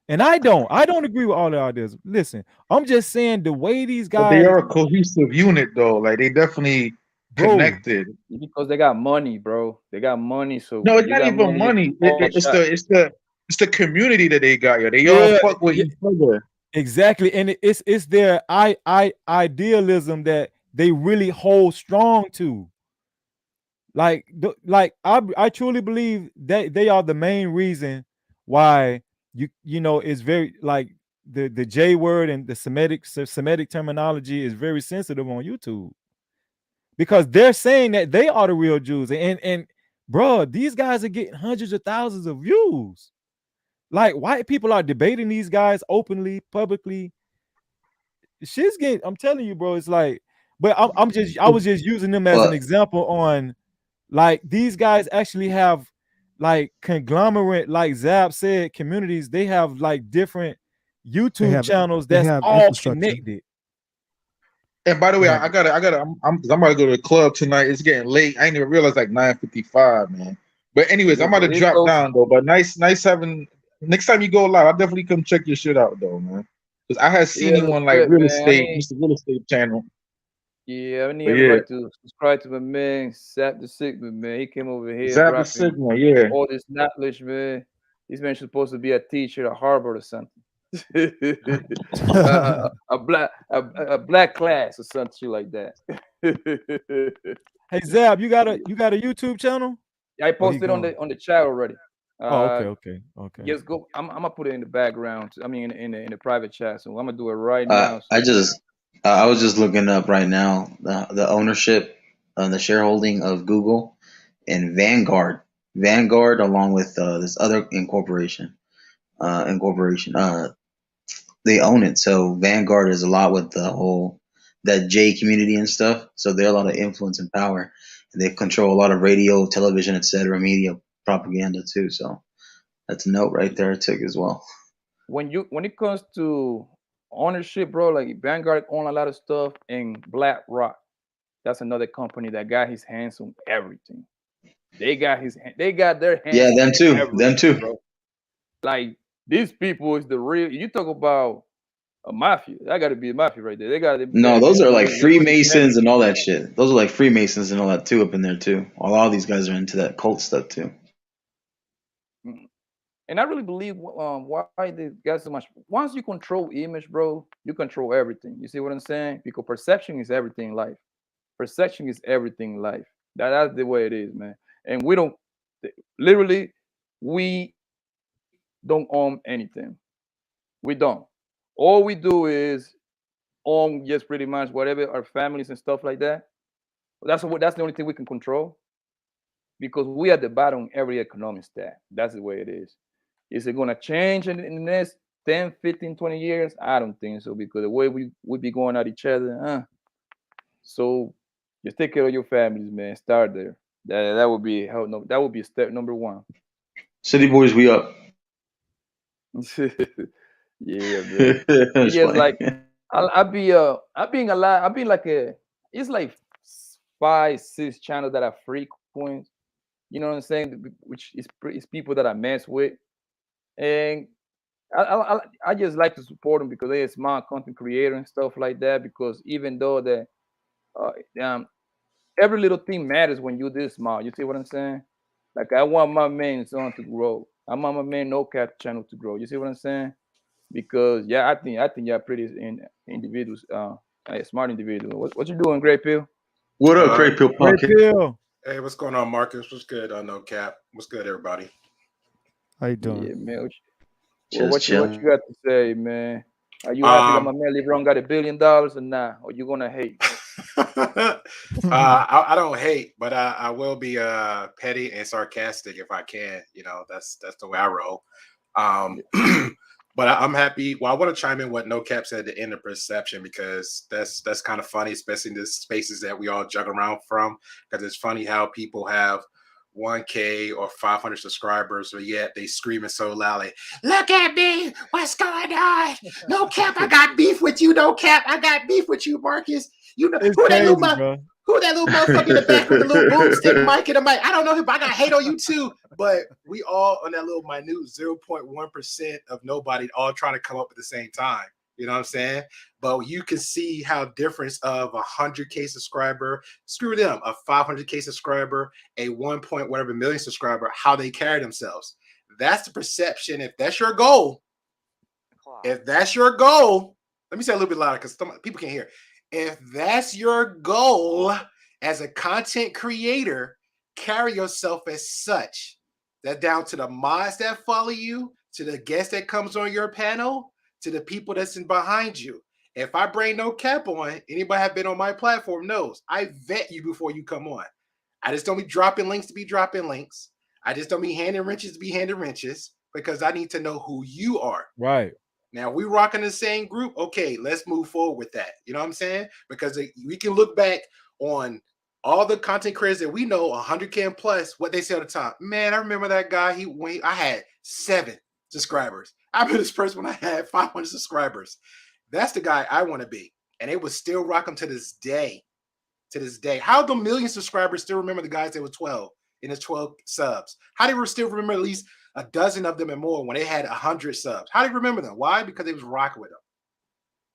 and I don't agree with all their ideas. Listen, I'm just saying the way these But they guys, are a cohesive unit though. Like they definitely bro, connected. Because they got money, bro. They got money. So No, when it's you not got even money, you money. can call It's shot. the community that they got. Yeah, they all yeah, fuck with yeah, each other. exactly, and it's their idealism that they really hold strong to. Like I truly believe that they are the main reason why it's very like the J word and the Semitic terminology is very sensitive on YouTube because they're saying that they are the real Jews, and bro, these guys are getting hundreds of thousands of views. Like white people are debating these guys openly, publicly. Shit's getting, I'm telling you, bro, it's like, but I was just using them as an But example on like these guys actually have like conglomerate, like Zab said, communities. They have like different They YouTube have channels they that's have all infrastructure. connected. And by the They way, have I'm about to go to the club tonight. It's getting late. I didn't even realize like 9:55, man. But anyways, Yeah, I'm about to but drop Rico, down though. But nice having. Next time you go live, I'll definitely come check your shit out though, man. Because I had yeah, seen you look on like good, real man. I estate, mean, just a real estate channel. Yeah, I need But yeah, everybody to subscribe to my man, Sap the Sigma, man. He came over here Zap the dropping Sigma, yeah. all this knowledge, man. This man's supposed to be a teacher at Harvard or something. A black class or something like that. Hey Zab, you got a YouTube channel? I Oh, he posted on gone. the chat already. Oh, Uh, okay. just go. I'm gonna put it in the background. I mean, in the private chat. So I'm gonna do it right now. So I was just looking up right now the ownership, the shareholding of Google and Vanguard. Vanguard, along with this other incorporation, they own it. So Vanguard is a lot with the whole that J community and stuff. So they're a lot of influence and power. And they control a lot of radio, television, etc., media propaganda too. So that's a note right there I took as well. when it comes to ownership, bro, like Vanguard own a lot of stuff, and BlackRock, that's another company that got his hands on everything. They got their Yeah, hands on them too. Them everything, too. bro. Like these people is the real. You talk about a mafia. That got to be a mafia right there. They got to No, those are like they really Freemasons and all that shit. Those are like Freemasons and all that too up in there too. A lot of these guys are into that cult stuff too. Mm. And I really believe why they got so much. Once you control image, bro, you control everything. You see what I'm saying? Because perception is everything in life. Perception is everything in life. That's the way it is, man. And we don't literally we don't own anything. We don't. All we do is own just pretty much whatever our families and stuff like that. That's the only thing we can control because we are the bottom every economic stat. That's the way it is. Is it gonna change in the next 10, 15, 20 years? I don't think so because the way we be going at each other, so just take care of your families, man. Start there. That would be hell no. That would be step number one. City boys, we up. Yeah, man. It's Yes, funny. like I being a lot. I being like it's like 5, 6 channels that I frequent. You know what I'm saying? Which is people that I mess with, and I just like to support them because they're smart content creator and stuff like that. Because even though that um, every little thing matters when you this smart. You see what I'm saying? Like I want my main son to grow. I want my main no cap channel to grow. You see what I'm saying? Because yeah, I think you're pretty individuals, a smart individual. What you doing, Great Pill? What up, Uh, Great Pill Great Pocket? Bill. hey, what's going on, Marcus? What's good? No cap. What's good, everybody? How you doing? Yeah, man. Just What you chilling. got to say, man? Are you happy that my Um, man LeBron got $1 billion or not? Or you gonna hate? I don't hate, but I will be petty and sarcastic if I can. You know, that's the way I roll. Um, but I'm happy. Well, I want to chime in what No Cap said at the end of perception because that's kind of funny, especially in the spaces that we all jug around from. Because it's funny how people have 1K or 500 subscribers, but yet they screaming so loudly, "Look at me! What's going on? No Cap, I got beef with you. No Cap, I got beef with you, Marcus. You know It's who that little crazy, bro. who that little motherfucker in the back with the little boomstick mic in the mic? I don't know him, but I got hate on you too. But we all on that little minute 0.1% of nobody all trying to come up at the same time. You know what I'm saying? But you can see how difference of 100K subscriber, screw them, a 500K subscriber, a 1 point whatever million subscriber, how they carry themselves. That's the perception. If that's your goal, let me say a little bit louder because people can't hear. If that's your goal as a content creator, carry yourself as such. That down to the mods that follow you, to the guest that comes on your panel, to the people that's in behind you. If I bring No Cap on, anybody have been on my platform knows I vet you before you come on. I just don't be dropping links to be dropping links. I just don't be handing wrenches to be handing wrenches because I need to know who you are. Right. Now we rocking the same group. Okay, let's move forward with that. You know what I'm saying? Because we can look back on all the content creators that we know, 100K and plus, what they say all the time. Man, I remember that guy. I had 7 subscribers. I remember this person when I had 500 subscribers. That's the guy I want to be, and they would still rock him to this day. To this day, how the million subscribers still remember the guys that were 12 in his 12 subs? How do we still remember at least a dozen of them and more when they had 100 subs? How do you remember them? Why? Because they was rocking with them.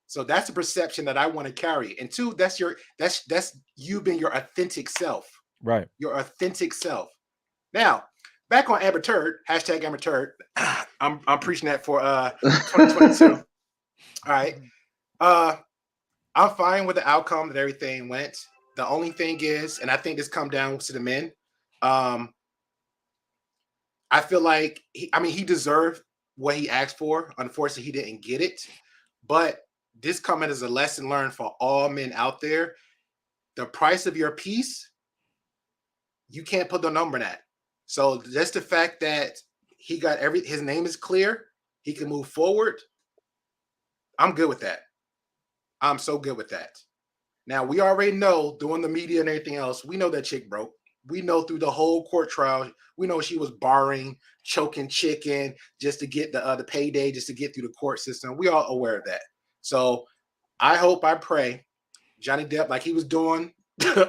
So that's the perception that I want to carry. And two, that's you being your authentic self. Right. Your authentic self. Now, back on amberheard, hashtag amberheard. I'm preaching that for 2022. All right. I'm fine with the outcome that everything went. The only thing is, and I think this come down to the men. I feel like he deserved what he asked for. Unfortunately, he didn't get it. But this coming as a lesson learned for all men out there. The price of your peace, you can't put the number on that. So just the fact that he got his name is clear, he can move forward. I'm good with that. I'm so good with that. Now, we already know, doing the media and everything else, we know that chick broke. We know through the whole court trial, we know she was borrowing, choking chicken just to get the payday, just to get through the court system. We all aware of that. So I hope, I pray, Johnny Depp, like he was doing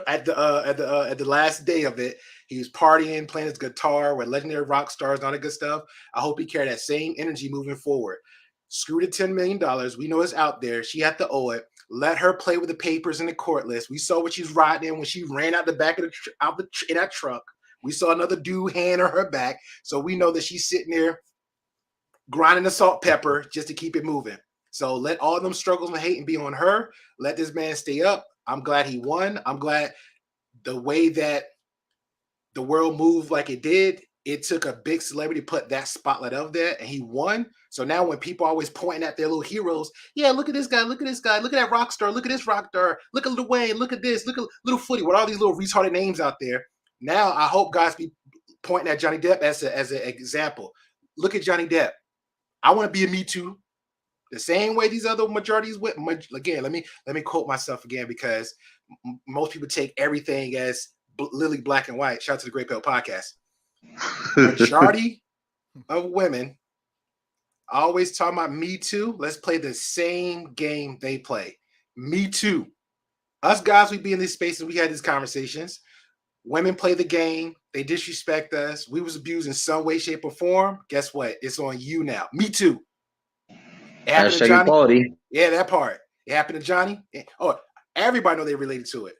at the last day of it, he was partying, playing his guitar with legendary rock stars, all that good stuff. I hope he carried that same energy moving forward. Screw the $10 million. We know it's out there. She had to owe it. Let her play with the papers in the court list. We saw what she's riding in when she ran out the back of in that truck. We saw another dude hand on her back. So we know that she's sitting there grinding the salt pepper just to keep it moving. So let all them struggles and hate and be on her. Let this man stay up. I'm glad he won. I'm glad the way that the world moved like it did. It took a big celebrity to put that spotlight up there, and he won. So now when people are always pointing at their little heroes, yeah, look at this guy, look at this guy, look at that rock star, look at this rock star, look at Lil Wayne, look at this, look at Little Footy, with all these little retarded names out there. Now I hope guys be pointing at Johnny Depp as an example. Look at Johnny Depp. I want to be a Me Too. The same way these other majorities went. Again, let me quote myself again, because most people take everything as literally black and white. Shout out to the Great Pill Podcast. Majority of women always talking about Me Too. Let's play the same game they play. Me Too. Us guys, we be in these spaces, we had these conversations. Women play the game. They disrespect us. We was abused in some way, shape, or form. Guess what? It's on you now. Me Too. It happened to Johnny. Equality. Yeah, that part. It happened to Johnny. Oh, everybody know they related to it.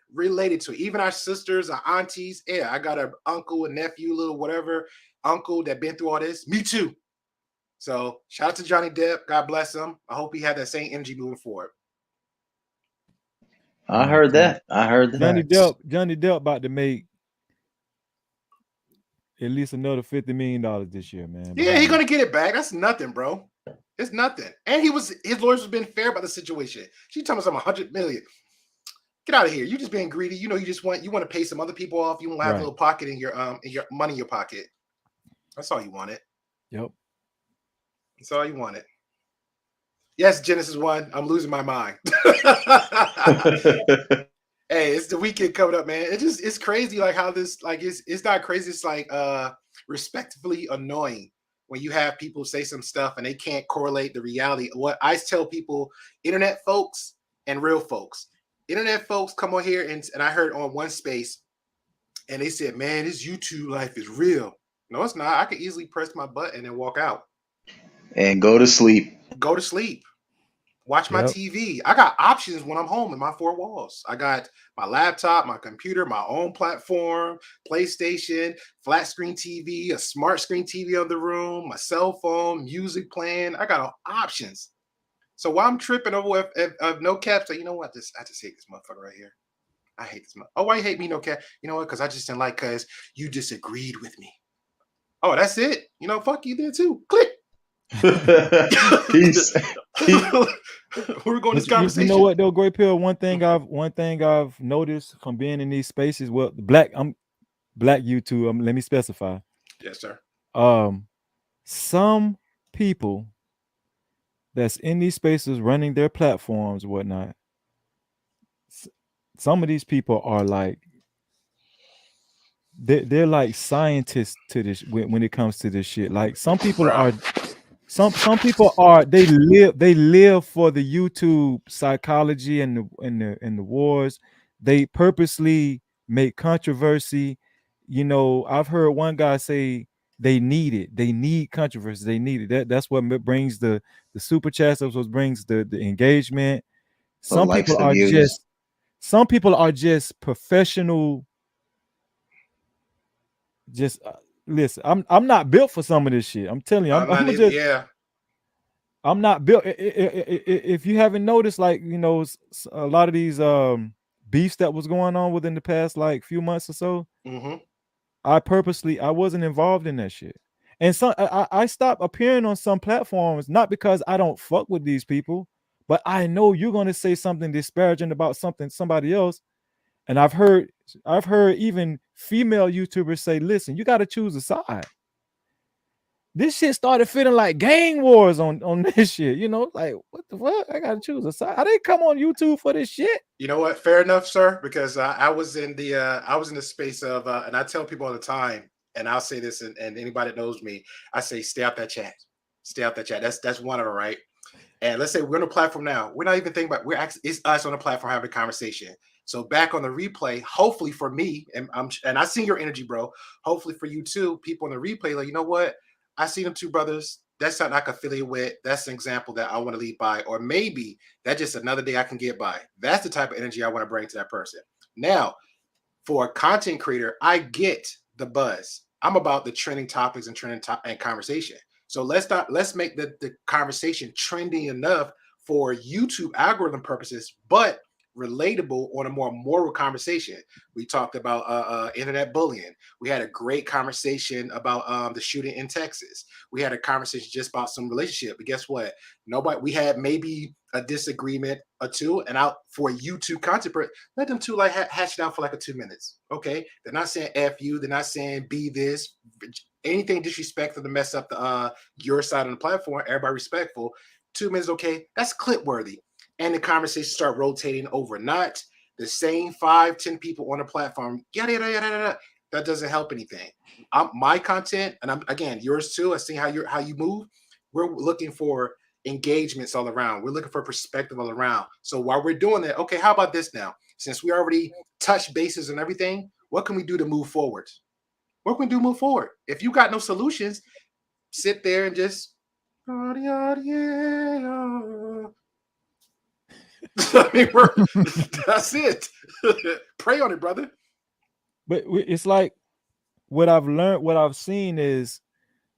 Even our sisters, our aunties. Yeah, I got an uncle, a nephew, little whatever uncle that been through all this. Me too. So shout out to Johnny Depp. God bless him. I hope he had that same energy moving forward. I heard that. Johnny Depp about to make at least another $50 million this year, man. Yeah, he's gonna get it back. That's nothing, bro. It's nothing. And his lawyers have been fair about the situation. She telling us I'm $100 million. Get out of here. You just being greedy. You know, you want to pay some other people off. You want to have a little pocket in your money in your pocket. That's all you wanted. Yep. That's all you wanted. Yes, Genesis 1. I'm losing my mind. Hey, it's the weekend coming up, man. It's crazy, like how this, like it's not crazy. It's like respectfully annoying when you have people say some stuff and they can't correlate the reality. What I tell people, internet folks and real folks. Internet folks come on here and I heard on one space and they said, man, this YouTube life is real. No, it's not. I could easily press my button and walk out. And go to sleep. Go to sleep. Watch my TV. I got options when I'm home in my four walls. I got my laptop, my computer, my own platform, PlayStation, flat screen TV, a smart screen TV on the room, my cell phone, music playing. I got options. So while I'm tripping over with no caps, like, you know what? I just hate this motherfucker right here. I hate this motherfucker. Oh, why you hate me, no cap? You know what? Because I just didn't like, because you disagreed with me. Oh, that's it. You know, fuck you there too. Click. Peace. We're going to this conversation. You know what though, Great Pill? One thing I've noticed from being in these spaces, well, black YouTube. Let me specify. Yes, sir. Some people that's in these spaces running their platforms, whatnot. Some of these people are like they're like scientists to this when it comes to this shit. Like some people are. Some people are they live for the YouTube psychology and the wars. They purposely make controversy. You know, I've heard one guy say they need it. They need controversy. They need it. That's what brings the super chats. That's what brings the engagement. The likes, the views. some people are just professional. Just listen, I'm not built for some of this shit. I'm telling you, I'm not even, yeah. I'm not built. If you haven't noticed, like, you know, a lot of these beefs that was going on within the past like few months or so, I wasn't involved in that shit. And so I stopped appearing on some platforms, not because I don't fuck with these people, but I know you're gonna say something disparaging about somebody else. And I've heard even female YouTubers say, listen, you gotta choose a side. This shit started feeling like gang wars on this shit, you know, like what the fuck? I gotta choose a side. I didn't come on YouTube for this shit. You know what? Fair enough, sir. Because I was in the space of, and I tell people all the time, and I'll say this, and anybody that knows me, I say, stay out that chat. Stay out that chat. That's one of them, right? And let's say we're on a platform now. We're not even thinking about. It's us on the platform having a conversation. So back on the replay, hopefully for me, and I see your energy, bro. Hopefully for you too, people on the replay, like, you know what? I see them two brothers. That's not I can affiliate with. That's an example that I want to lead by. Or maybe that's just another day I can get by. That's the type of energy I want to bring to that person. Now, for a content creator, I get the buzz. I'm about the trending topics and and conversation. So let's make the conversation trending enough for YouTube algorithm purposes, but relatable on a more moral conversation. We talked about internet bullying. We had a great conversation about the shooting in Texas. We had a conversation just about some relationship. But guess what? We had maybe a disagreement or two, and out for YouTube content, let them two like hash it out for like a 2 minutes. Okay, they're not saying F you. They're not saying be this. Anything disrespectful to mess up the your side of the platform. Everybody respectful. 2 minutes, okay, that's clip worthy. And the conversation start rotating overnight. The same 5-10 people on the platform, yada yada yada yada. That doesn't help anything. My content, and I'm again yours too. I see how you move. We're looking for engagements all around. We're looking for perspective all around. So while we're doing that, okay, how about this now? Since we already touched bases and everything, what can we do to move forward? What can we do to move forward? If you got no solutions, sit there and just I mean, that's it. Pray on it, brother. But it's like what I've learned, what I've seen is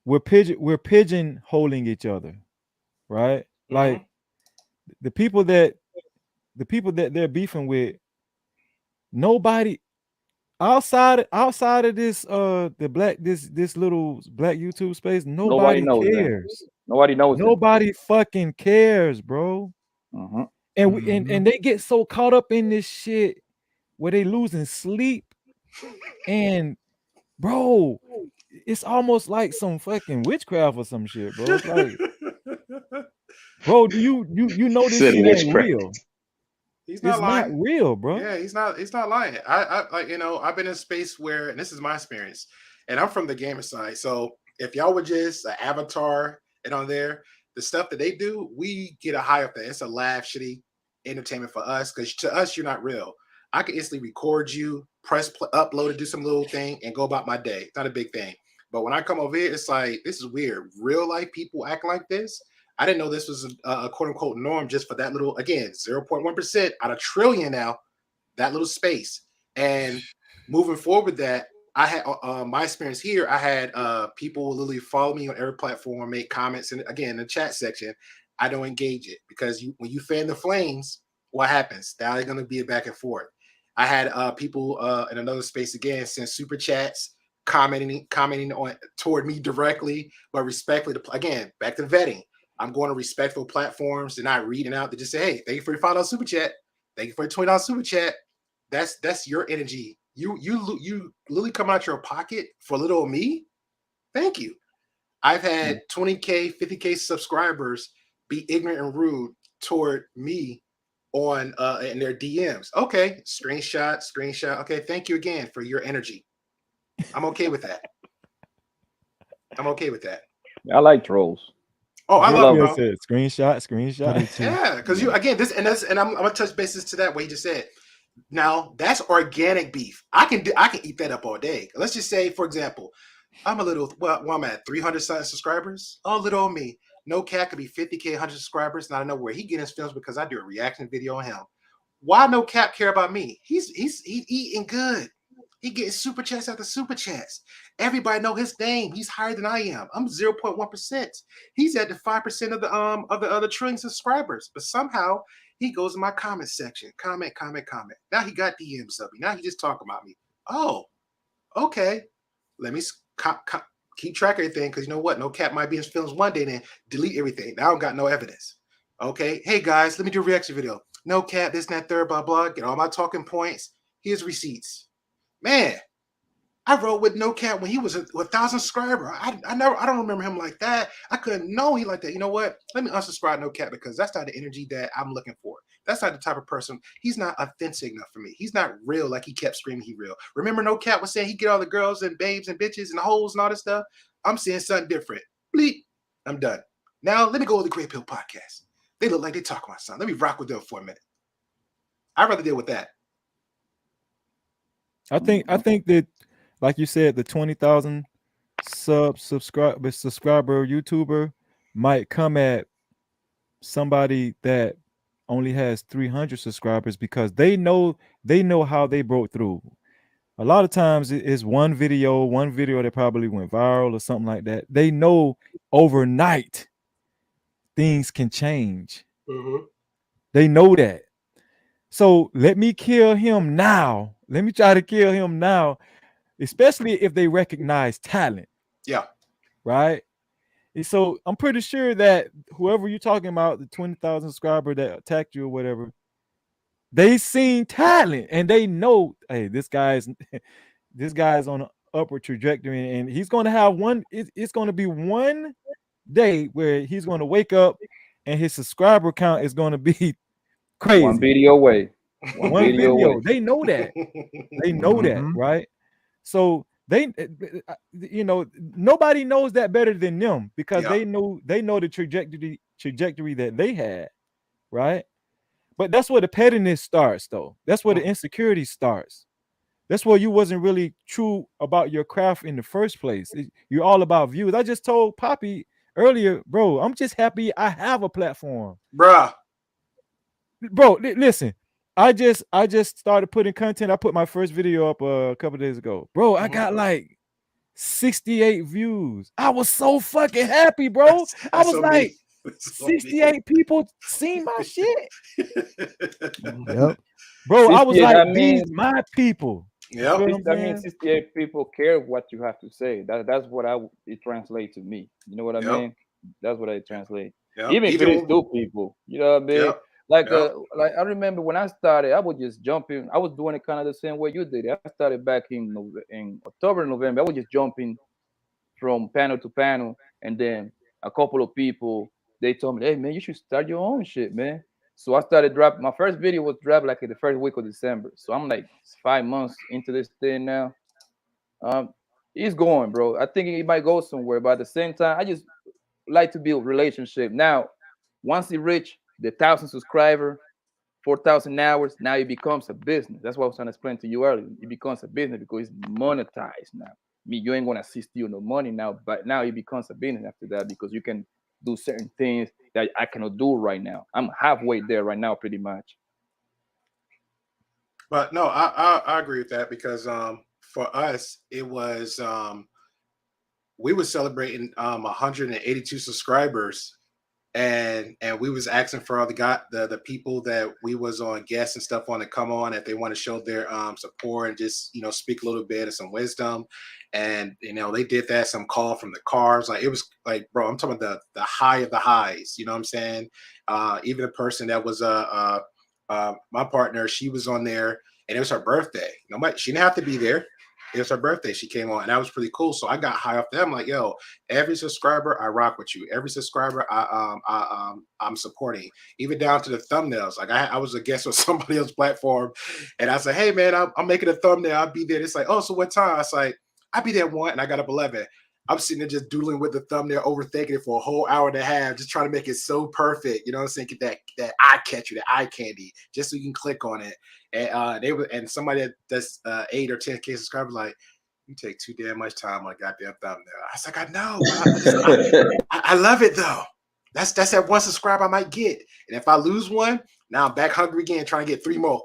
we're pigeonholing each other, right? Like the people that they're beefing with, nobody outside of this this little black YouTube space, nobody knows cares. Them. Nobody knows. Nobody fucking cares, bro. And they get so caught up in this shit where they losing sleep. And bro, it's almost like some fucking witchcraft or some shit, bro. It's like, bro, do you know this shit ain't real? He's not lying. Not real, bro. Yeah, he's not lying. I like, you know, I've been in a space where, and this is my experience, and I'm from the gamer side. So if y'all were just an avatar and on there, the stuff that they do, we get a high up there. It's a laugh, shitty entertainment for us, because to us, you're not real. I can instantly record you, press upload it, do some little thing, and go about my day. It's not a big thing. But when I come over here, it's like, this is weird. Real life people act like this. I didn't know this was a quote unquote norm just for that little, again, 0.1% out of trillion now, that little space. And moving forward with that, I had my experience here. I had people literally follow me on every platform, make comments, and again, in the chat section, I don't engage it because when you fan the flames, what happens? Now they're going to be a back and forth. I had people in another space again send super chats, commenting on toward me directly, but respectfully. Again, back to vetting. I'm going to respectful platforms. They're not reading out. They just say, "Hey, thank you for your $5 super chat. Thank you for your $20 super chat." That's your energy. You literally come out your pocket for little old me. Thank you. I've had 20K, 50K subscribers be ignorant and rude toward me on in their DMs. Okay, screenshot. Okay, thank you again for your energy. I'm okay with that. I like trolls. Oh, I love it. Screenshot. Yeah, because you again and I'm gonna touch bases to that what he just said. Now that's organic beef. I can eat that up all day. Let's just say, for example, I'm a little I'm at 300 subscribers. Oh, little old me. No Cat could be 50K, 100 subscribers, and I don't know where he getting his films because I do a reaction video on him. Why No Cap care about me? He's eating good. He getting super chats after super chats. Everybody know his name. He's higher than I am. I'm 0.1%. He's at the 5% of the other trillion subscribers. But somehow he goes in my comment section. Comment. Now he got DMs of me. Now he just talking about me. Oh, okay. Let me keep track of everything because you know what? No Cap might be in his films one day, then delete everything. Now I don't got no evidence. Okay. Hey guys, let me do a reaction video. No Cap, this and that, third, blah, blah. Get all my talking points. Here's receipts. Man, I rode with No Cap when he was a 1,000 subscriber. I don't remember him like that. I couldn't know he like that. You know what? Let me unsubscribe No Cap because that's not the energy that I'm looking for. That's not the type of person. He's not authentic enough for me. He's not real like he kept screaming he real. Remember No Cap was saying he get all the girls and babes and bitches and hoes and all this stuff? I'm seeing something different. Bleep. I'm done. Now let me go to the Great Pill podcast. They look like they talk about something. Let me rock with them for a minute. I'd rather deal with that. I think that, like you said, the 20,000 subscriber YouTuber might come at somebody that only has 300 subscribers because they know how they broke through. A lot of times it is one video that probably went viral or something like that. They know overnight things can change. Mm-hmm. They know that. So let me kill him now. Let me try to kill him now, especially if they recognize talent. Yeah. Right. And so I'm pretty sure that whoever you're talking about, the 20,000 subscriber that attacked you or whatever, they seen talent and they know, hey, this guy's on an upward trajectory and he's going to have it's going to be one day where he's going to wake up and his subscriber count is going to be crazy. One video away. One video away. They know that. They know that, right? So they, nobody knows that better than them because they know the trajectory that they had, right? But that's where the pettiness starts, though. That's where the insecurity starts. That's where you wasn't really true about your craft in the first place. You're all about views. I just told Poppy earlier, bro, I'm just happy I have a platform. Bruh. Bro, listen. I just started putting content. I put my first video up a couple days ago. Bro, I got like 68 views. I was so fucking happy, bro. I was like, 68 people seen my shit. Yep. Bro, I was like, these my people. Yeah, that means 68 people care what you have to say. That's what it translates to me. You know what I mean? That's what I translate. Yep. Even if it is 2 people, you know what I mean? Yep. Like I remember when I started, I would just jump in. I was doing it kind of the same way you did. I started back in October, November. I was just jumping from panel to panel, and then a couple of people they told me, "Hey man, you should start your own shit, man." So I started dropping. My first video was dropped like in the first week of December. So I'm like 5 months into this thing now. It's going, bro. I think it might go somewhere, but at the same time, I just like to build relationship. Now, once it reach the 1,000 subscriber, 4,000 hours, now it becomes a business. That's what I was trying to explain to you earlier. It becomes a business because it's monetized now. You ain't gonna assist you no money now, but now it becomes a business after that because you can do certain things that I cannot do right now. I'm halfway there right now, pretty much. But no, I agree with that because for us it was we were celebrating 182 subscribers. And we was asking for all the people that we was on guests and stuff on to come on if they want to show their support and just speak a little bit of some wisdom, and they did that. Some call from the cars, like it was like, bro, I'm talking about the high of the highs. You know what I'm saying? Even the person that was my partner, she was on there, and it was her birthday. She didn't have to be there. It was her birthday. She came on, and that was pretty cool. So I got high off them. Like, yo, every subscriber, I rock with you. Every subscriber, I'm supporting. Even down to the thumbnails. Like I was a guest on somebody else's platform, and I said, hey man, I'm making a thumbnail. I'll be there. It's like, oh, so what time? I was like, I'll be there at 1, and I got up 11. I'm sitting there just doodling with the thumbnail, overthinking it for a whole hour and a half, just trying to make it so perfect. You know what I'm saying? Get that eye catcher, that eye candy, just so you can click on it. And somebody that's 8 or 10K subscribers like, you take too damn much time on a goddamn thumbnail. I was like, I know. I love it though. That's that one subscriber I might get. And if I lose one, now I'm back hungry again, trying to get 3 more.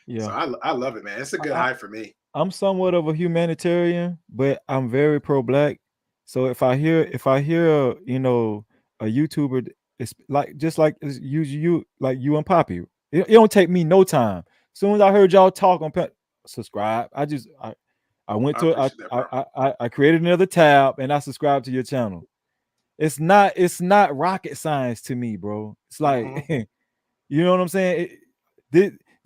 Yeah. So I love it, man. It's a good high for me. I'm somewhat of a humanitarian, but I'm very pro-black. So if I hear you know, a YouTuber, it's like just like you like you and Poppy. It don't take me no time. As soon as I heard y'all talk on subscribe, I went I to appreciate that, bro. I created another tab and I subscribed to your channel. It's not rocket science to me, bro. It's like you know what I'm saying?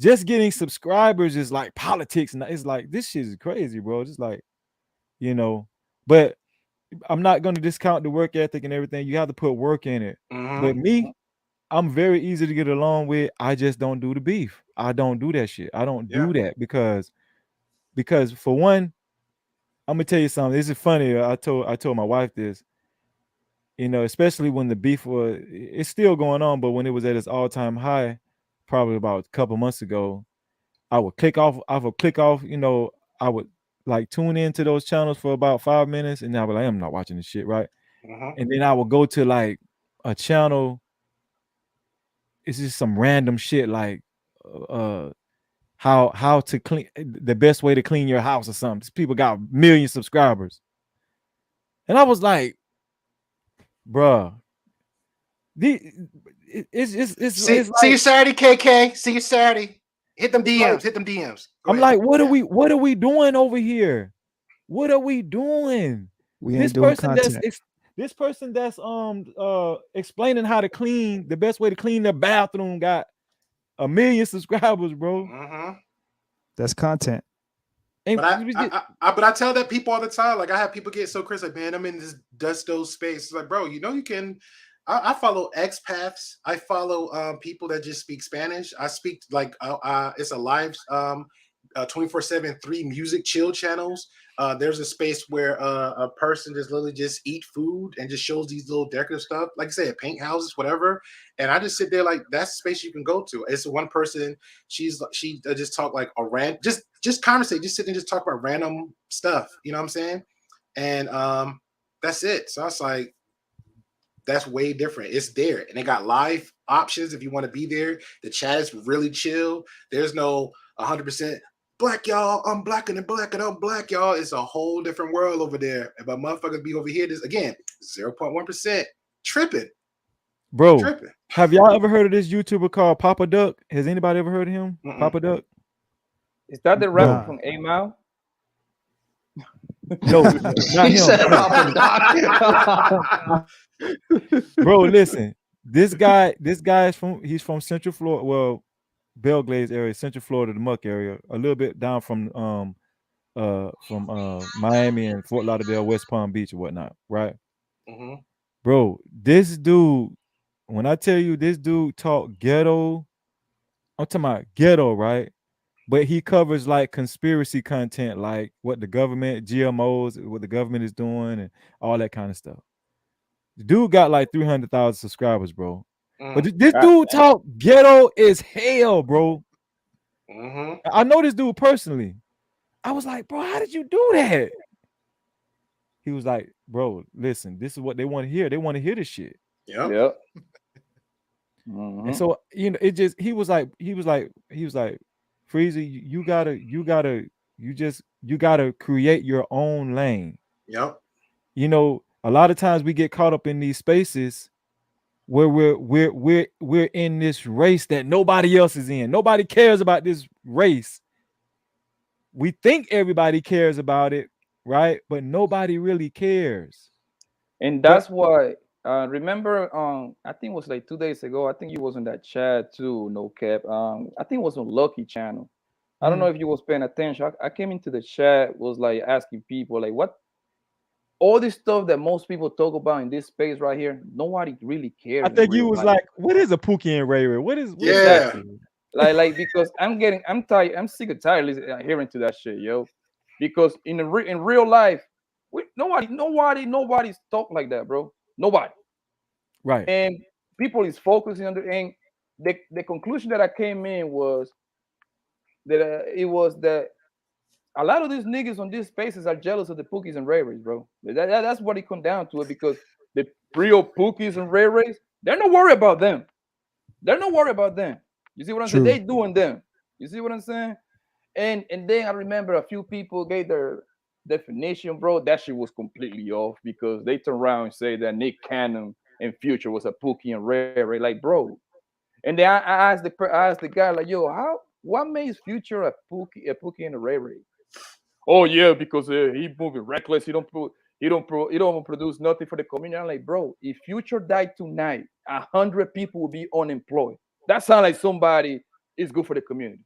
Just getting subscribers is like politics, and it's like this shit is crazy, bro. Just like, you know, but I'm not going to discount the work ethic and everything. You have to put work in it. But me, I'm very easy to get along with. I just don't do the beef. I don't do that shit. I don't do that because for one, I'm gonna tell you something. This is funny. I told my wife this. You know, especially when the beef it's still going on, but when it was at its all-time high, probably about a couple months ago, I would click off, you know, I would like tune into those channels for about 5 minutes and I was like, I'm not watching this shit, right? And then I would go to like a channel, it's just some random shit like how to clean the best way to clean your house or something. These people got million subscribers. And I was like, bruh, it's See you Saturday, KK. See you Saturday. Hit them DMs. Hit them DMs. I'm like, what are we doing over here? What are we doing? We ain't doing content. This person that's explaining how to clean the best way to clean their bathroom got 1 million subscribers, bro. That's content. But I tell that people all the time. Like I have people get so crazy, like, man, I'm in this dusto space. It's like, bro, you know you can. I follow expats. I follow people that just speak Spanish. I speak like it's a live 24/7 3 music chill channels. There's a space where a person just literally just eat food and just shows these little decorative stuff, like I said, paint houses, whatever. And I just sit there like that's the space you can go to. It's one person. She just talk like a rant, just conversate, just sit and just talk about random stuff. You know what I'm saying? And that's it. So I was like, that's way different. It's there, and they got live options if you want to be there. The chat is really chill. There's no 100% black y'all. I'm blacker than black, and I'm black y'all. It's a whole different world over there. But motherfuckers be over here. This again, 0.1% tripping, bro. Tripping. Have y'all ever heard of this YouTuber called Papa Duck? Has anybody ever heard of him? Papa Duck. Is that the rapper from A Mile? No, not him. Bro, listen. This guy is he's from Central Florida. Well, Belglades area, Central Florida, the Muck area, a little bit down from Miami and Fort Lauderdale, West Palm Beach or whatnot, right? Bro, this dude, when I tell you this dude talk ghetto, I'm talking about ghetto, right? But he covers like conspiracy content, like what the government, GMOs, what the government is doing, and all that kind of stuff. The dude got like 300,000 subscribers, bro. But this dude talk ghetto as hell, bro. I know this dude personally. I was like, bro, how did you do that? He was like, bro, listen, this is what they want to hear. They want to hear this shit. Yep. And so, you know, he was like, Freezy, you gotta create your own lane. Yep. You know, a lot of times we get caught up in these spaces where we're in this race that nobody else is in. Nobody cares about this race. We think everybody cares about it, right? But nobody really cares. And that's why remember I think it was like 2 days ago. I think you was in that chat too, no cap. I think it was on Lucky channel. I don't know if you was paying attention. I came into the chat, was like asking people like what all this stuff that most people talk about in this space right here, nobody really cares. I think you was like, what is a Pookie and Ray Ray? What is that? Like because I'm tired, I'm sick and tired hearing to that shit, yo. Because in real life, nobody's talk like that, bro. Nobody. Right. And people is focusing on the conclusion that I came in was that it was that a lot of these niggas on these spaces are jealous of the Pookies and Ray Rays, bro. That's what it come down to it, because the real Pookies and Ray Rays, they're not worried about them. They're not worried about them. You see what I'm saying? True. They doing them. You see what I'm saying? And then I remember a few people gave their definition, bro. That shit was completely off because they turn around and say that Nick Cannon in Future was a Pookie and Ray Ray. Like, bro. And then I asked the guy, like, yo, what makes Future a Pookie and a Ray Ray? Oh yeah, because he moving reckless. He don't produce nothing for the community. I'm like, bro, if Future died tonight, 100 people will be unemployed. That sounds like somebody is good for the community.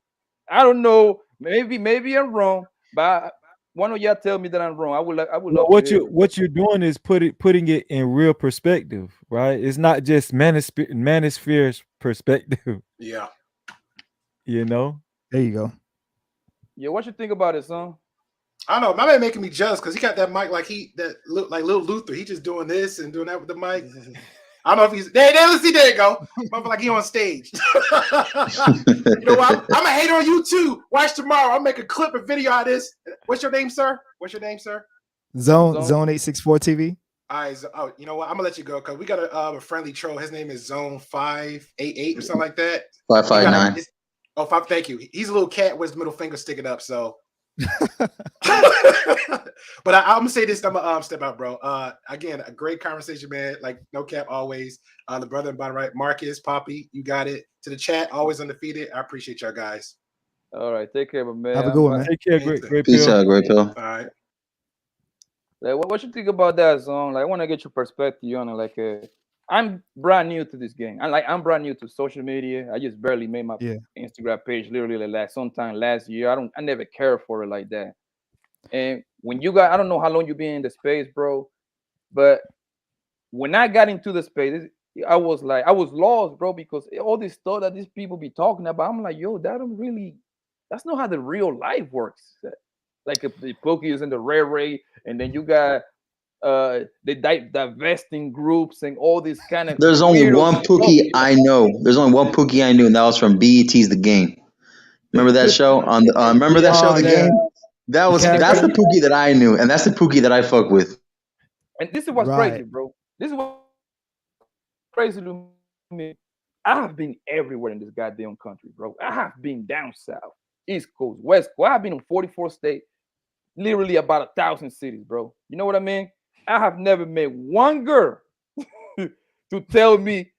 I don't know. Maybe I'm wrong, but one of y'all tell me that I'm wrong. I would Well, love to hear it. what you're doing is putting it in real perspective, right? It's not just manosphere's perspective. Yeah. You know. There you go. Yeah, what you think about it, son? I don't know. My man making me jealous because he got that mic like like Lil Luther. He just doing this and doing that with the mic. I don't know if he's there. Let's see. There you go. Like he on stage. You know what? I'm a hater on you too. Watch tomorrow. I'll make a clip, a video out of this. What's your name, sir? Zone 864 TV. All right. Oh, you know what? I'm gonna let you go because we got a friendly troll. His name is Zone 588 or something like that. 559. Oh, thank you. He's a little cat with his middle finger sticking up. So. But I'm gonna say this. I'm gonna step out, bro. Again, a great conversation, man. Like no cap, always. The brother and bottom right, Marcus, Poppy, you got it. To the chat, always undefeated. I appreciate y'all guys. All right, take care, man. Have a good one, man. Take care, great Peace pill. out, great pill. All right. Like, what you think about that, Zone? Like, I want to get your perspective on it. Like, I'm brand new to this game. I'm brand new to social media. I just barely made my Instagram page literally like sometime last year. I never cared for it like that. And when you got, I don't know how long you've been in the space, bro, but when I got into the space, I was lost, bro, because all this stuff that these people be talking about, I'm like, yo, that's not how the real life works. Like the Pokies and the Ray Ray, and then you got the divesting groups and all this kind of. There's only one Pookie I know. There's only one Pookie I knew, and that was from BET's The Game. Remember that show on the? Remember that show, The Game? That's the Pookie that I knew, and that's the Pookie that I fuck with. And this is what's crazy, bro. This is what crazy to me. I have been everywhere in this goddamn country, bro. I have been down south, East Coast, West Coast. I've been in 44 states, literally about 1,000 cities, bro. You know what I mean? I have never met one girl to tell me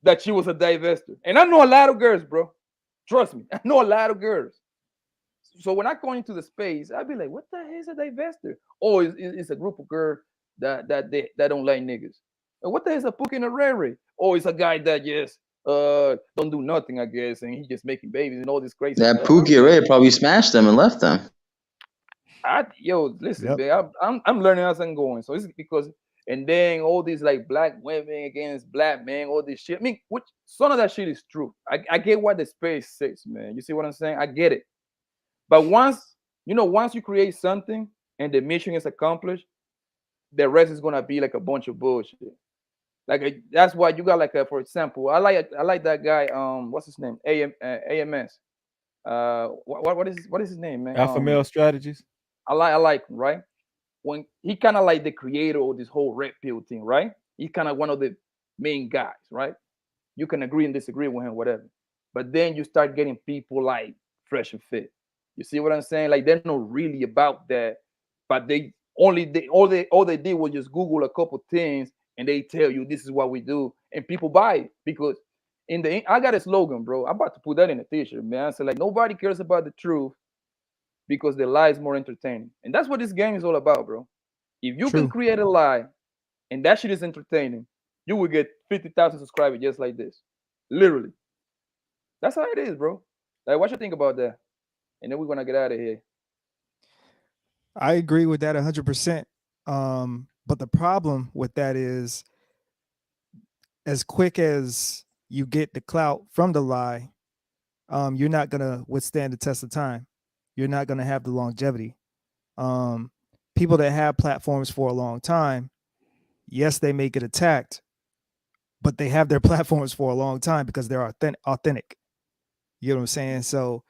that she was a divester. And I know a lot of girls, bro. Trust me, I know a lot of girls. So when I go into the space, I'd be like, what the hell is a divester? Oh, it's a group of girls that don't like niggas. And what the hell is a Pookie and a Ray Ray? Oh, it's a guy that just don't do nothing, I guess, and he's just making babies and all this crazy that stuff. Pookie Ray probably smashed them and left them. Listen, man, I'm learning as I'm going. So it's because, and then all these like black women against black men, all this shit. I mean, some of that shit is true. I get what the space says, man. You see what I'm saying? I get it. But once you create something and the mission is accomplished, the rest is gonna be like a bunch of bullshit. Like that's why you got like for example, I like that guy. What's his name? AMS. What is his name, man? Alpha Male Strategies. I like him, right? When he kind of like the creator of this whole red pill thing, right? He's kind of one of the main guys, right? You can agree and disagree with him, whatever. But then you start getting people like Fresh and Fit. You see what I'm saying? Like they're not really about that, but all they did was just Google a couple things and they tell you this is what we do, and people buy it because I got a slogan, bro. I'm about to put that in a t-shirt, man. So like nobody cares about the truth because the lie is more entertaining, and that's what this game is all about, bro. If you can create a lie and that shit is entertaining, you will get 50,000 subscribers just like this, literally. That's how it is, bro. Like, what you think about that? And then we're gonna get out of here. I agree with that 100%. But the problem with that is, as quick as you get the clout from the lie, you're not gonna withstand the test of time. You're not gonna have the longevity. People that have platforms for a long time, yes, they may get attacked, but they have their platforms for a long time because they're authentic. You know what I'm saying? So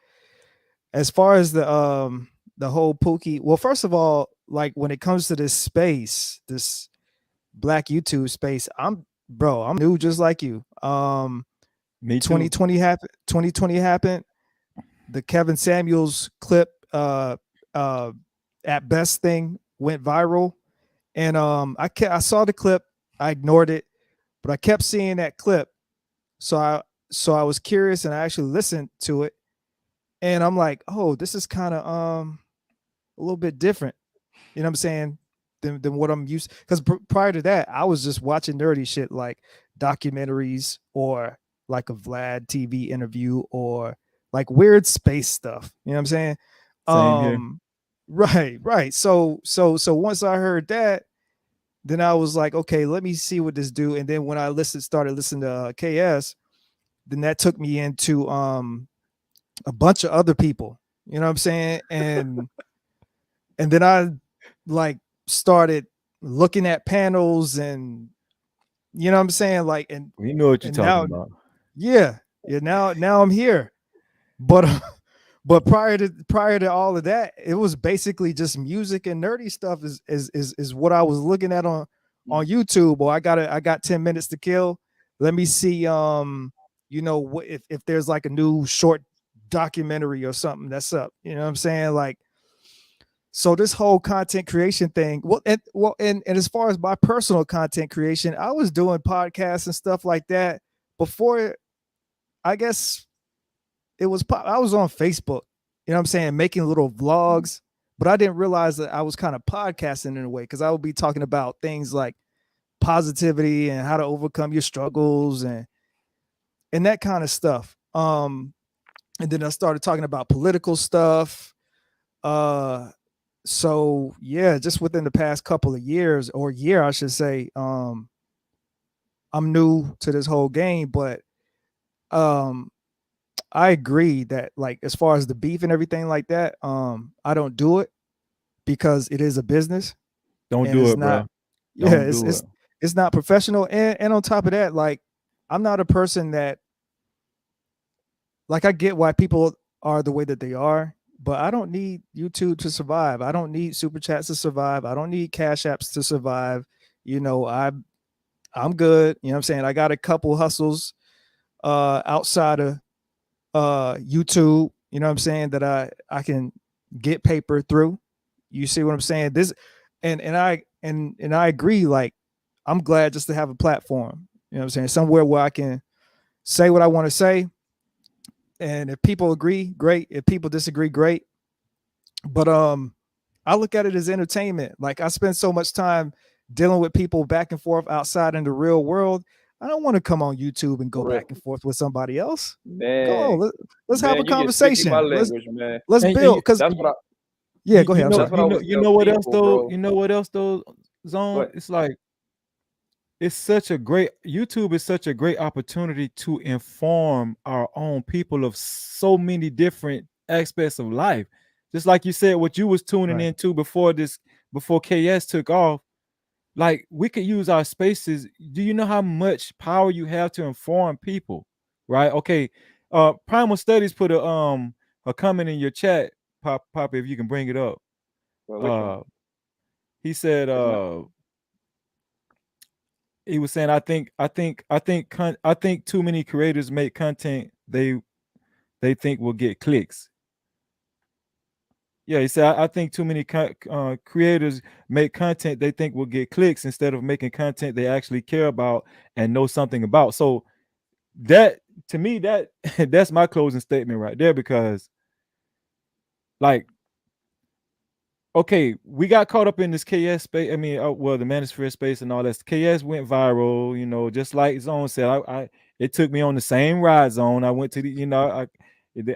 as far as the whole Pookie, well, first of all, like when it comes to this space, this black YouTube space, I'm new just like you. Me too. 2020 happened. 2020 happened. The Kevin Samuels clip, at best thing went viral, and I saw the clip, I ignored it, but I kept seeing that clip, so I was curious and I actually listened to it, and I'm like, oh, this is kind of a little bit different. You know what I'm saying? Than what I'm used, because prior to that, I was just watching nerdy shit like documentaries or like a Vlad TV interview or like weird space stuff. You know what I'm saying? Same here. Right. So once I heard that, then I was like, okay, let me see what this do. And then when I started listening to KS, then that took me into a bunch of other people. You know what I'm saying? And then I like started looking at panels, and you know what I'm saying, like, and We know what you're and talking now, about. yeah, now I'm here, but but prior to all of that, it was basically just music and nerdy stuff is what I was looking at on YouTube. Or I got 10 minutes to kill. Let me see, you know, what if there's like a new short documentary or something that's up. You know what I'm saying, like. So this whole content creation thing, and as far as my personal content creation, I was doing podcasts and stuff like that before. I guess I was on Facebook, you know what I'm saying, making little vlogs, but I didn't realize that I was kind of podcasting in a way, because I would be talking about things like positivity and how to overcome your struggles and that kind of stuff. And then I started talking about political stuff. So yeah, just within the past couple of years, or year, I should say, I'm new to this whole game, but I agree that, like, as far as the beef and everything like that, I don't do it because it is a business. Don't and do it's it, not bro. yeah Don't do it. it's not professional, and on top of that, like, I'm not a person that, like, I get why people are the way that they are, but I don't need YouTube to survive. I don't need super chats to survive. I don't need cash apps to survive. You know, I'm good. You know what I'm saying? I got a couple hustles outside of YouTube, you know what I'm saying, that I can get paper through. You see what I'm saying? This and I agree, like, I'm glad just to have a platform, you know what I'm saying, somewhere where I can say what I want to say. And if people agree, great. If people disagree, great. But I look at it as entertainment. Like, I spend so much time dealing with people back and forth outside in the real world. I don't want to come on YouTube and go Correct. back and forth with somebody else. Man, Come on, let's have a you just speaking my conversation. language, man. Let's And build, because That's what I. yeah, go ahead. I'm sorry. That's what I was you telling know what else people, though? bro. You know what else though, Zone? What? It's like it's such a great YouTube is such a great opportunity to inform our own people of so many different aspects of life. Just like you said, what you was tuning Right. into before KS took off, like, we could use our spaces. Do you know how much power you have to inform people? Right? Okay. Primal Studies put a comment in your chat, Pop, if you can bring it up. Well, which one? He said It's not- he was saying, I think too many creators make content they think will get clicks. Yeah, he said, I think too many creators make content they think will get clicks instead of making content they actually care about and know something about. So that, to me, that's my closing statement right there, because, like, okay, we got caught up in this KS space. I mean, well, the manosphere space and all that. KS went viral, you know, just like Zone said. It took me on the same ride, Zone. I went to the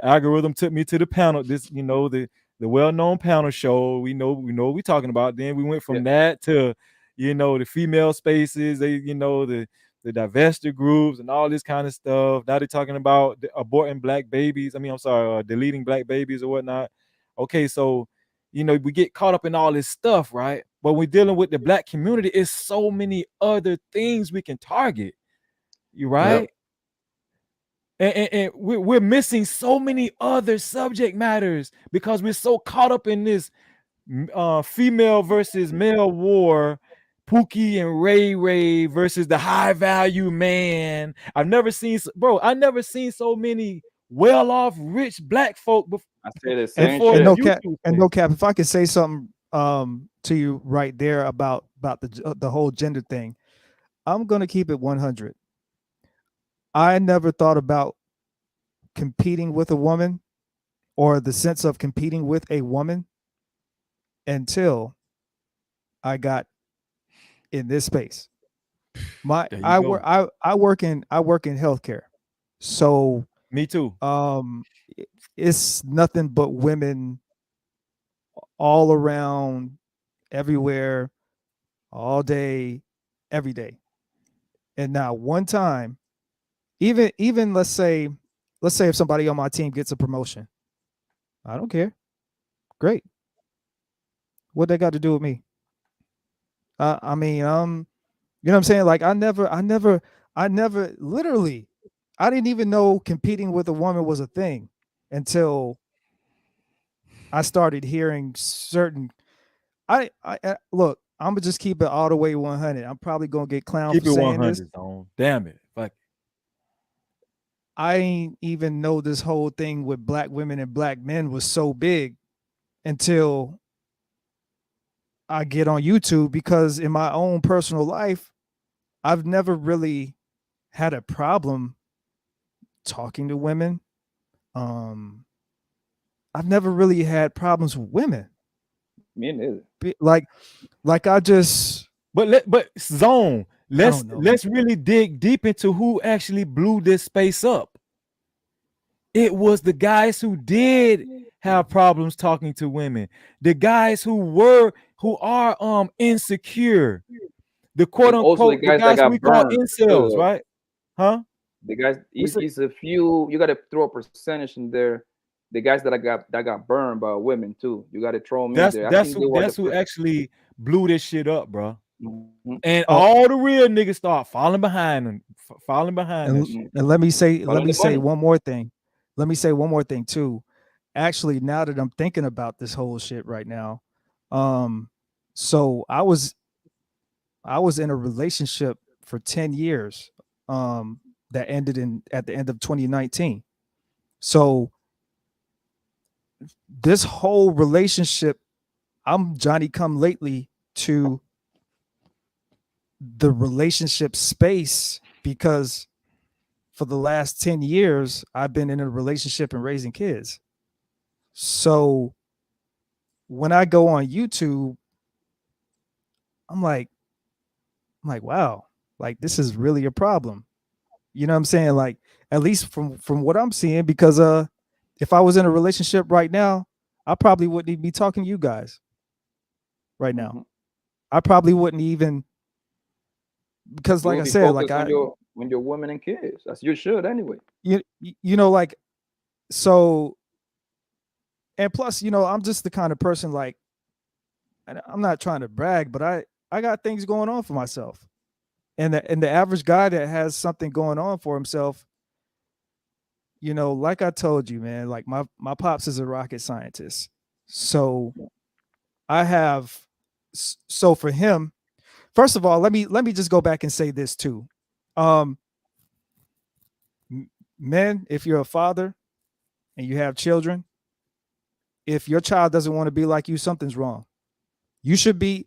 algorithm took me to the panel. This, you know, the well-known panel show. We know what we're talking about. Then we went from that to, you know, the female spaces. They, you know, the divested groups and all this kind of stuff. Now they're talking about aborting black babies. I mean, I'm sorry, deleting black babies or whatnot. Okay, so, you know, we get caught up in all this stuff, right? But we're dealing with the black community. It's so many other things we can target. You right? Yep. And we're missing so many other subject matters because we're so caught up in this female versus male war, Pookie and Ray Ray versus the high value man. I've never seen, bro. I never seen so many well off rich black folk before. I say the And, same before and shit. no YouTube cap, and thing. no cap. If I could say something to you right there about the whole gender thing, I'm gonna keep it 100. I never thought about competing with a woman or the sense of competing with a woman until I got in this space. There you go. I work in healthcare. So Me too. it's nothing but women all around, everywhere, all day, every day. And now one time, even let's say if somebody on my team gets a promotion, I don't care. Great. What they got to do with me? I mean, you know what I'm saying? Like I never literally, I didn't even know competing with a woman was a thing until I started hearing certain. I look. I'm gonna just keep it all the way 100. I'm probably gonna get clowned Keep for it saying this. 100, Zone. Damn it. Fuck. I ain't even know this whole thing with black women and black men was so big until I get on YouTube, because in my own personal life, I've never really had a problem talking to women. I've never really had problems with women. Me neither. Like I just, But Zone, let's don't know. let's really dig deep into who actually blew this space up. It was the guys who did have problems talking to women, the guys who are insecure, the quote And also the unquote, the guys that guys we got call burned incels, too. right? Huh? The guys, What's it? it's a few. You got to throw a percentage in there. The guys that got burned by women too. You got to throw them in there. I That's think they were who actually blew this shit up, bro. Mhm. And Oh, all the real niggas start falling behind them, falling behind that and, shit. and let me say Follow the money. one more thing. Let me say one more thing too. Actually, now that I'm thinking about this whole shit right now, so I was in a relationship for 10 years, that ended at the end of 2019. So this whole relationship, I'm Johnny come lately to the relationship space, because for the last 10 years I've been in a relationship and raising kids. So when I go on YouTube, I'm like, wow, like this is really a problem. You know what I'm saying? Like, at least from what I'm seeing, because if I was in a relationship right now, I probably wouldn't even be talking to you guys right now. Mhm. I probably wouldn't even, because You like will I be said, like focused on your women and kids. As you should anyway. you know, like, so, and plus, you know, I'm just the kind of person, like, and I'm not trying to brag, but I got things going on for myself. And the average guy that has something going on for himself, you know, like I told you, man, like my pops is a rocket scientist. So I have, so for him, first of all, let me just go back and say this too. Men, if you're a father and you have children, if your child doesn't want to be like you, something's wrong. You should be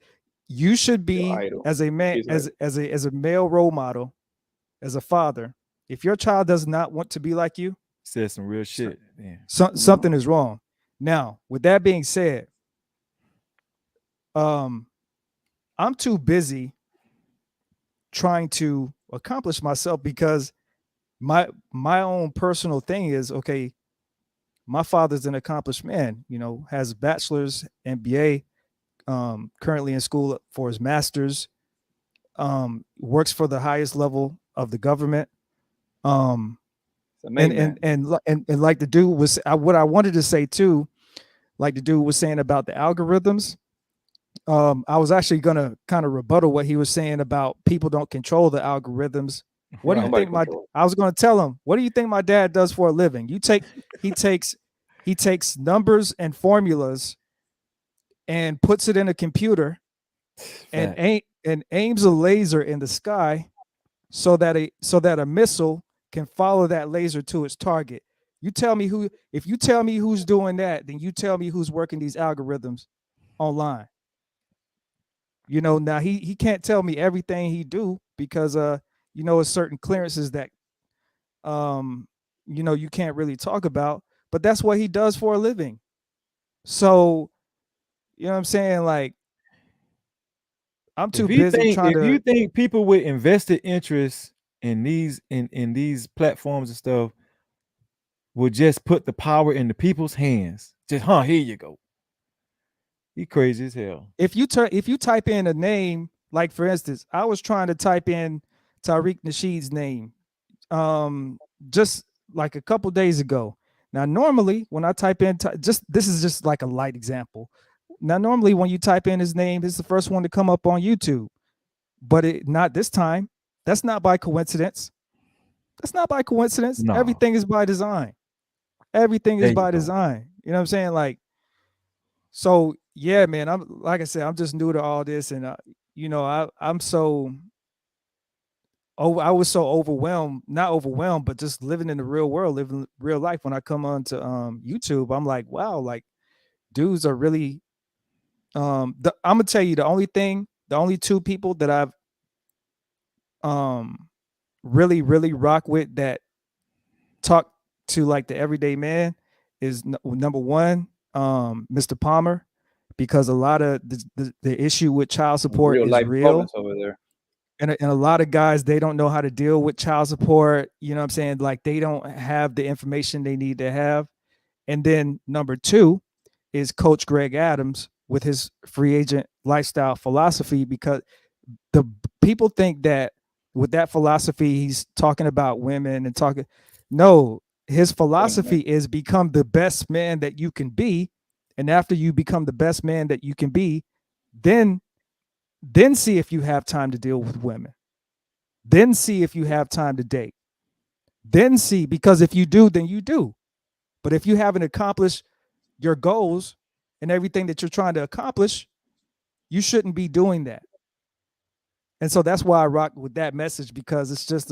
Your idol. as a man, His idol. as a male role model, as a father. If your child does not want to be like you, Said some real shit. Yeah. something is wrong. Now, with that being said, I'm too busy trying to accomplish myself, because my own personal thing is, okay, my father's an accomplished man, you know, has a bachelor's, MBA, currently in school for his master's, works for the highest level of the government. It's a main man. And like the dude was, what I wanted to say too, like the dude was saying about the algorithms. I was actually gonna kind of rebuttal what he was saying about people don't control the algorithms. What do you Nobody think control. I was gonna tell him, what do you think my dad does for a living? He takes numbers and formulas and puts it in a computer, and Fact. and aims a laser in the sky so that a missile can follow that laser to its target. You tell me who if you tell me who's doing that, then you tell me who's working these algorithms online. Now he can't tell me everything he do because it's certain clearances that you can't really talk about, but that's what he does for a living. So, you know what I'm saying? Like, I'm too busy trying if you to. think people with invested interest in these platforms and stuff will just put the power in the people's hands, just here you go. He crazy as hell. If you type in a name, like for instance, I was trying to type in Tariq Nasheed's name, just like a couple days ago. Now, normally when I type in, this is just like a light example. Now, normally when you type in his name, it's the first one to come up on YouTube, but not this time. That's not by coincidence. That's not by coincidence. No. Everything is by design. Everything There is you by go. design. You know what I'm saying? Like, so yeah, man. I'm like I said, I'm just new to all this, and I'm so. Oh, I was so overwhelmed, not overwhelmed, but just living in the real world, living real life. When I come onto YouTube, I'm like, wow, like dudes are really. I'm gonna tell you the only two people that I've really really rock with that talk to like the everyday man is number one, Mr. Palmer, because a lot of the issue with child support Real is life real. problems over there. And a lot of guys, they don't know how to deal with child support. You know what I'm saying? Like they don't have the information they need to have. And then number two is Coach Greg Adams with his free agent lifestyle philosophy, because the people think that with that philosophy, he's talking about women and talking. No, his philosophy is become the best man that you can be. And after you become the best man that you can be, then see if you have time to deal with women. Then see if you have time to date. Then see, because if you do, then you do. But if you haven't accomplished your goals and everything that you're trying to accomplish, you shouldn't be doing that. And so that's why I rock with that message, because it's just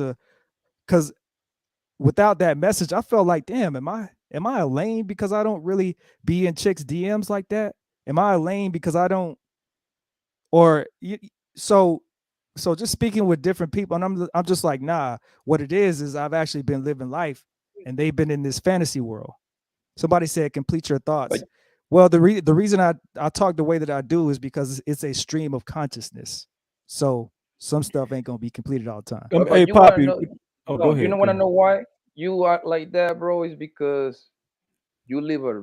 because without that message, I felt like, damn, am I a lame because I don't really be in chicks DMs like that? Am I a lame because I don't, or so just speaking with different people, and I'm just like, nah, what it is I've actually been living life and they've been in this fantasy world. Somebody said, complete your thoughts. But Well, the reason I talk the way that I do is because it's a stream of consciousness. So some stuff ain't gonna be completed all the time. Hey, you want to Poppy. know? Oh, No, go you ahead. don't want to know why you act like that, bro? Is because you live a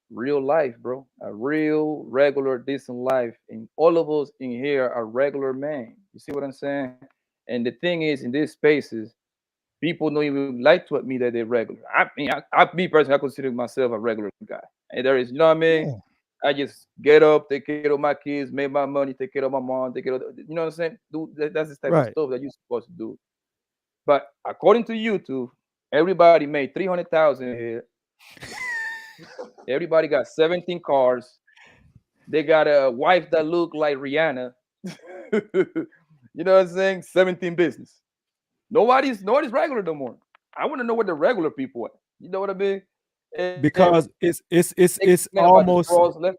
real life, bro. A real, regular, decent life, and all of us in here are regular men. You see what I'm saying? And the thing is, in these spaces, people don't even like to admit that they're regular. I mean, me personally, I consider myself a regular guy, and there is, you know what I mean? Yeah. I just get up, take care of my kids, make my money, take care of my mom, take care of, you know what I'm saying? That's the type of Right. stuff that you're supposed to do. But according to YouTube, everybody made 300,000 here. Everybody got 17 cars. They got a wife that look like Rihanna. You know what I'm saying? 17 business. Nobody's regular no more. I want to know what the regular people are. You know what I mean? And Because they complain about the straws left.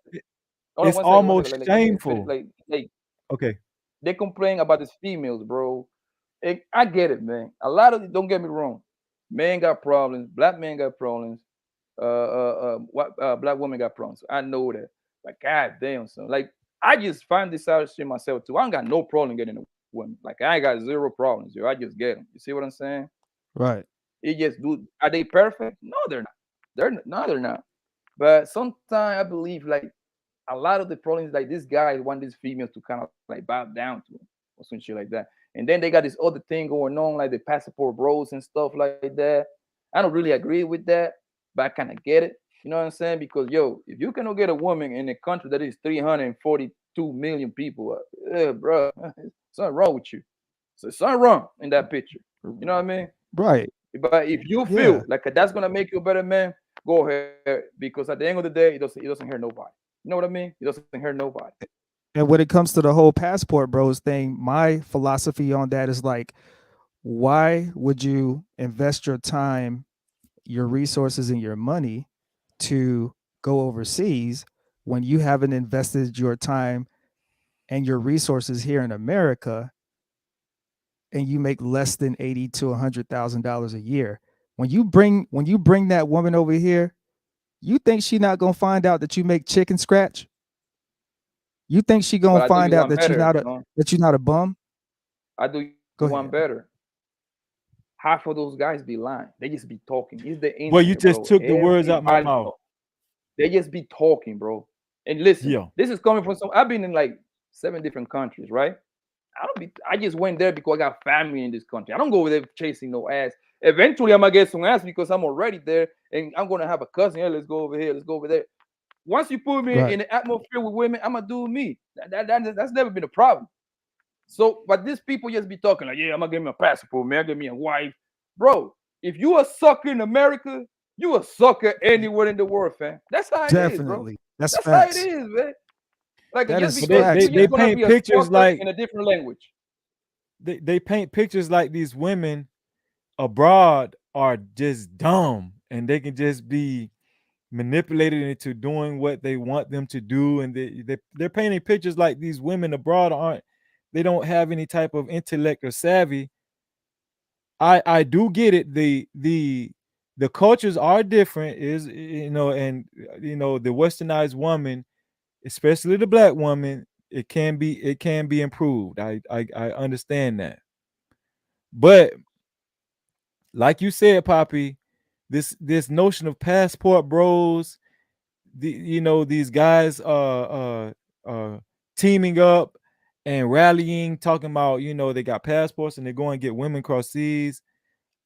Hold on it's one second, one second. almost shameful. Like Okay. they complain about these females, bro. I get it, man. A lot of, don't get me wrong, men got problems, black men got problems, black women got problems. I know that. But god damn, son. Like I just find this out shit myself too. I ain't got no problem getting a woman. Like I ain't got zero problems, yo. I just get them. You see what I'm saying? Right. It just do. Are they perfect? No, they're not. They're not. But sometimes I believe like a lot of the problems, like this guy want these females to kind of like bow down to him or some shit like that. And then they got this other thing going on, like the passport bros and stuff like that. I don't really agree with that, but I kind of get it. You know what I'm saying? Because yo, if you cannot get a woman in a country that is 342 million people, bro, something wrong with you. So something wrong in that picture. You know what I mean? Right. But if you Yeah. feel like that's gonna make you a better man, go ahead. Because at the end of the day, it doesn't hurt nobody. You know what I mean? It doesn't hurt nobody. And when it comes to the whole passport bros thing, my philosophy on that is like, why would you invest your time, your resources, and your money to go overseas when you haven't invested your time and your resources here in America, and you make less than $80,000 to $100,000 a year? When you bring that woman over here, you think she not gonna find out that you make chicken scratch? You think she But gonna I do find you out one that you're better, not a bum? I do you Go one ahead. better. Half of those guys be lying. They just be talking. It's the Well, you internet, just bro. took the words out my Everybody mouth. talk. They just be talking, bro. And listen, Yeah. this is coming from some. I've been in like 7 different countries, right? I just went there because I got family in this country. I don't go over there chasing no ass. Eventually, I'm gonna get some ass because I'm already there, and I'm gonna have a cousin. Hey, let's go over here. Let's go over there. Once you put me Right. in the atmosphere with women, I'm gonna do me. That's never been a problem. So, but these people just be talking like, yeah, I'm gonna give me a passport, man. Give me a wife, bro. If you a sucker in America, you a sucker anywhere in the world, fam. That's how it is, bro. Definitely. That's That's how it facts. is, man. Like That just is But because facts, you're they just man. gonna paint be a pictures sucker like in a different language. they paint pictures like these women abroad are just dumb and they can just be manipulated into doing what they want them to do, and they're painting pictures like these women abroad aren't, they don't have any type of intellect or savvy. I do get it. The cultures are different, is, and the westernized woman, especially the black woman, it can be improved. I understand that. But like you said, Poppy, this notion of passport bros, these guys teaming up and rallying, talking about, they got passports and they're going to get women cross seas.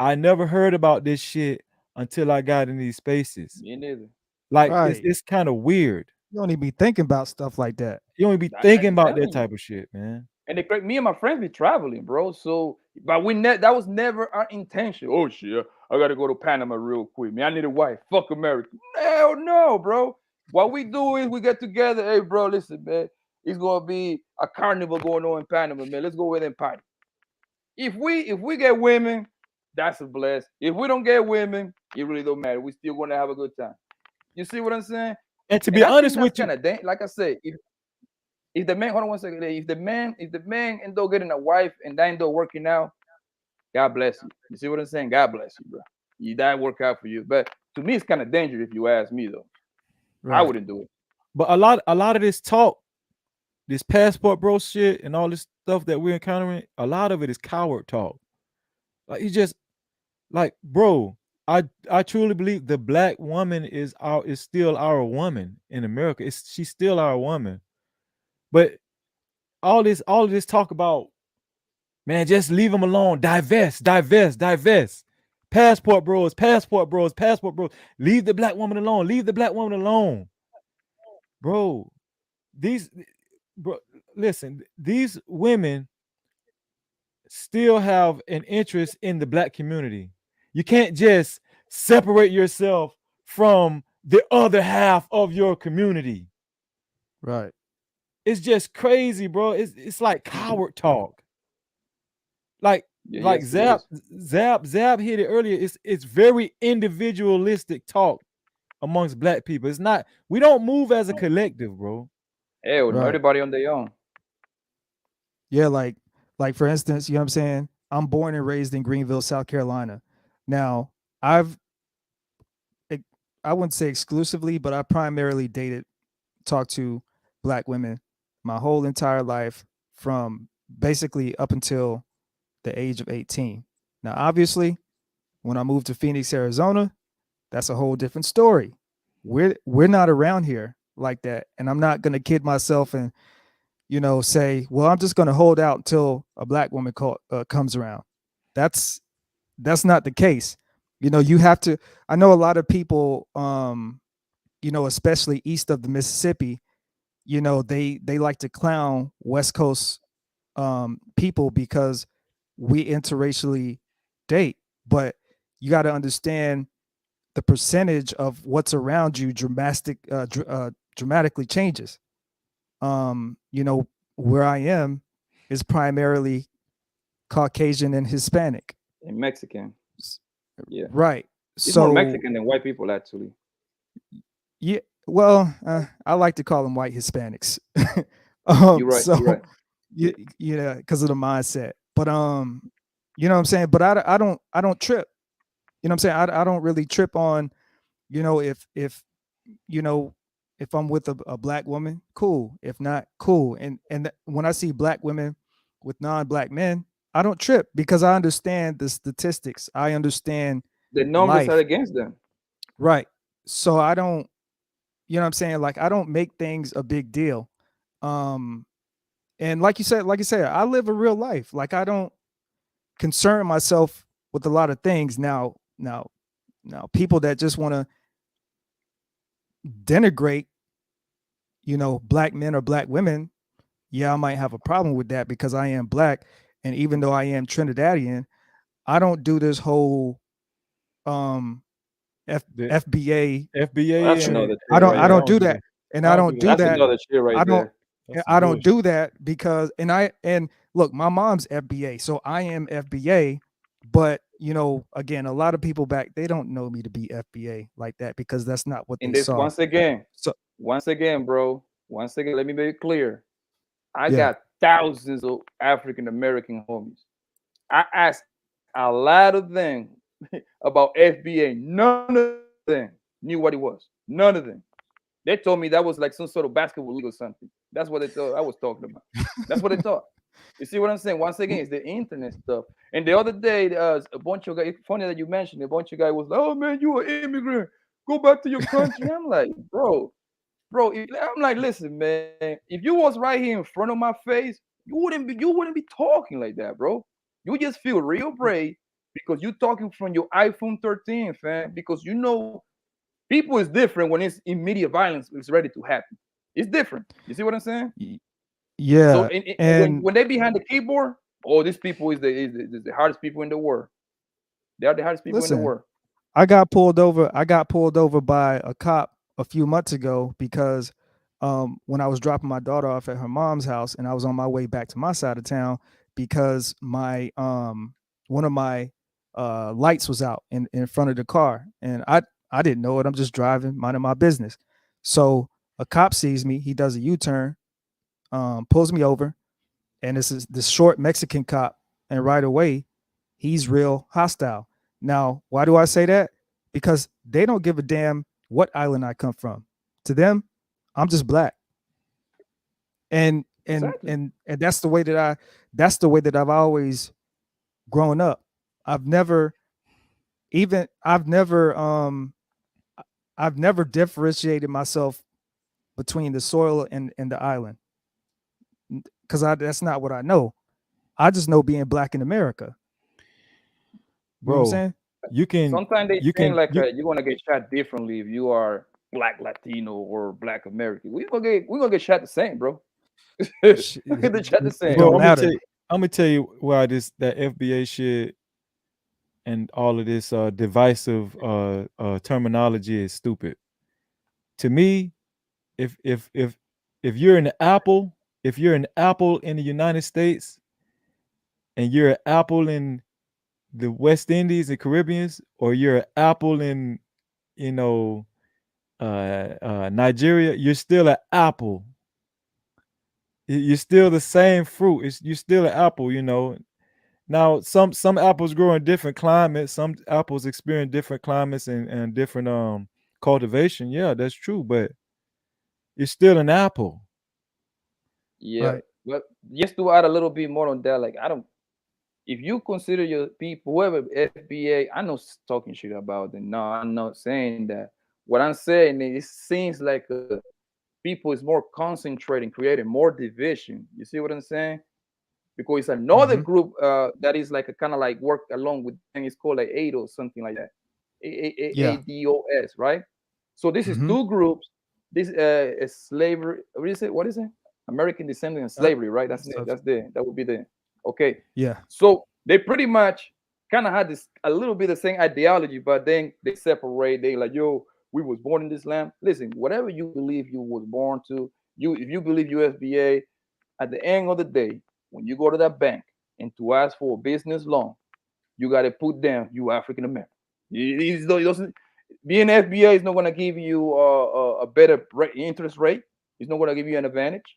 I never heard about this shit until I got in these spaces. Me neither. Like it's Right. it's kind of weird. You don't even be thinking about stuff like that. You don't even be I'm thinking about that telling you. type of shit, man. And me and my friends be traveling, bro. So, but that was never our intention. Oh shit, I gotta go to Panama real quick, man. I need a wife. Fuck America. Hell no, bro. What we do is we get together. Hey, bro, listen, man. It's gonna be a carnival going on in Panama, man. Let's go with them party. If we get women, that's a bless. If we don't get women, it really don't matter. We still gonna have a good time. You see what I'm saying? And to And be I think honest that's with you, kind of like I said, if the man, hold on one second, if the man end up getting a wife and that end up working out, God bless you. You see what I'm saying? God bless you, bro. That work out for you. But to me, it's kind of dangerous if you ask me, though. I Right. wouldn't do it. but a lot of this talk, this passport bro shit, and all this stuff that we're encountering, a lot of it is coward talk. Like you just like, bro, I truly believe the black woman is still our woman in America. She's still our woman. But all of this talk about, man, just leave them alone. Divest, divest, divest. Passport bros, passport bros, passport bros. Leave the black woman alone. Leave the black woman alone. Bro, these bro, listen, these women still have an interest in the black community. You can't just separate yourself from the other half of your community. Right. It's just crazy, bro. It's like coward talk. Like Yeah, like yes, it is. Zab hit it earlier. It's very individualistic talk amongst black people. It's not, we don't move as a collective, bro. Hell no, Right. everybody on their own. Yeah, like for instance, you know what I'm saying? I'm born and raised in Greenville, South Carolina. Now, I've I wouldn't say exclusively, but I primarily talked to black women my whole entire life, from basically up until the age of 18. Now, obviously, when I moved to Phoenix, Arizona, that's a whole different story. We're not around here like that, and I'm not gonna kid myself and say, well, I'm just gonna hold out until a black woman comes around. That's not the case. You have to. I know a lot of people, especially east of the Mississippi, they like to clown West Coast people because we interracially date, but you got to understand the percentage of what's around you dramatically changes. You know, where I am is primarily Caucasian and Hispanic. And Mexican. S- Yeah. Right. It's more So Mexican than white people, actually. yeah, well, I like to call them white Hispanics. You're right. So You're right. Yeah. yeah, because of the mindset. But you know what I'm saying? But I don't trip. You know what I'm saying? I don't really trip on, you know, if you know, if I'm with a black woman, cool. If not, cool. And when I see black women with non-black men, I don't trip because I understand the statistics. I understand The numbers are life. against them. Right. So I don't, you know what I'm saying? Like I don't make things a big deal. Um and like you said, I live a real life. Like I don't concern myself with a lot of things. Now people that just want to denigrate, you know, black men or black women, yeah, I might have a problem with that because I am black. And even though I am Trinidadian, I don't do this whole um The FBA. FBA That's and another I shit don't right I yeah, I there. don't don't do do that. that. And I I don't do don't that do That's that. another shit I right don't there. That's some I don't bullshit. do that because and look, my mom's FBA, so I am FBA, but you know, again, a lot of people back they don't know me to be FBA like that because that's not what they And this saw. So once again, bro. Once again, let me make it clear. I yeah. got thousands of African American homies. I asked a lot of them about FBA. None of them knew what it was. None of them. They told me that was like some sort of basketball league or something. That's what they thought I was talking about. That's what they thought. You see what I'm saying? Once again, it's the internet stuff. And the other day, a bunch of guys, funny that you mentioned, a bunch of guys was like, oh man, you an immigrant. Go back to your country. I'm like, bro, I'm like, listen, man, if you was right here in front of my face, you wouldn't be talking like that, bro. You just feel real brave because you talking from your iPhone 13, fam. Because you know people is different when it's immediate violence is ready to happen. It's different. You see what I'm saying? Y- So Yeah. when And they behind the keyboard, oh, these people is the hardest people in the world. They are the hardest people in the listen, world. I got pulled over by a cop a few months ago because when I was dropping my daughter off at her mom's house and I was on my way back to my side of town because my one of my lights was out in front of the car and I didn't know it. I'm just driving, minding my business. So a cop sees me, he does a U-turn, pulls me over, and this is this short Mexican cop, and right away he's real hostile. Now, why do I say that? Because they don't give a damn what island I come from. To them, I'm just black. And Exactly. that's the way that I've always grown up. I've never even I've never differentiated myself between the soil and the island because that's not what I know. I just know being black in America. You know what I'm Bro, saying? you can Sometimes they you think can like you you're gonna get shot differently if you are black Latino or black American. We gonna get shot the same, bro. We get shot the It same. bro, don't matter. I'm gonna tell you why that FBA shit and all of this divisive terminology is stupid. To me, if if if if you're an apple, if you're an apple in the United States and you're an apple in the West Indies and Caribbeans, or you're an apple in, you know, Nigeria, you're still an apple. You're still the same fruit. You're still an apple, you know. Now, some apples grow in different climates. Some apples experience different climates and different cultivation. Yeah, that's true, but you're still an apple. Yeah, Right. but just to add a little bit more on that, like I don't. If you consider your people, whoever FBA, I know talking shit about them. No, I'm not saying that. What I'm saying is, it seems like people is more concentrating, creating more division. You see what I'm saying? Because it's another Hmm. group that is like a kind of like work along with them. It's called like ADO or something like that. Yeah. ADOS, right? So this is Hmm. two groups. This is slavery. What is it? What is it? American descendant of Uh, slavery, right? That's it. so, That would be the okay. yeah. So they pretty much kind of had this a little bit of same ideology, but then they separate. They like, yo, we was born in this land. Listen, whatever you believe you was born to, if you believe USBA, at the end of the day, when you go to that bank and to ask for a business loan, you got to put down you African American. Being FBA is not going to give you a better interest rate. It's not going to give you an advantage.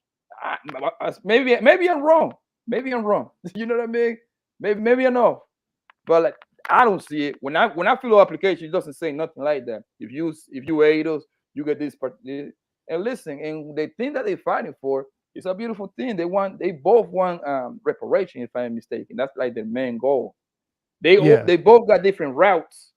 Maybe I'm wrong. Maybe I'm wrong. You know what I mean? Maybe I'm off. But like, I don't see it when I fill out application. It doesn't say nothing like that. If you aid us, you get this part. And listen, and the thing that they're fighting for is a beautiful thing. They both want reparation, if I'm mistaken. That's like their main goal. They both got different routes,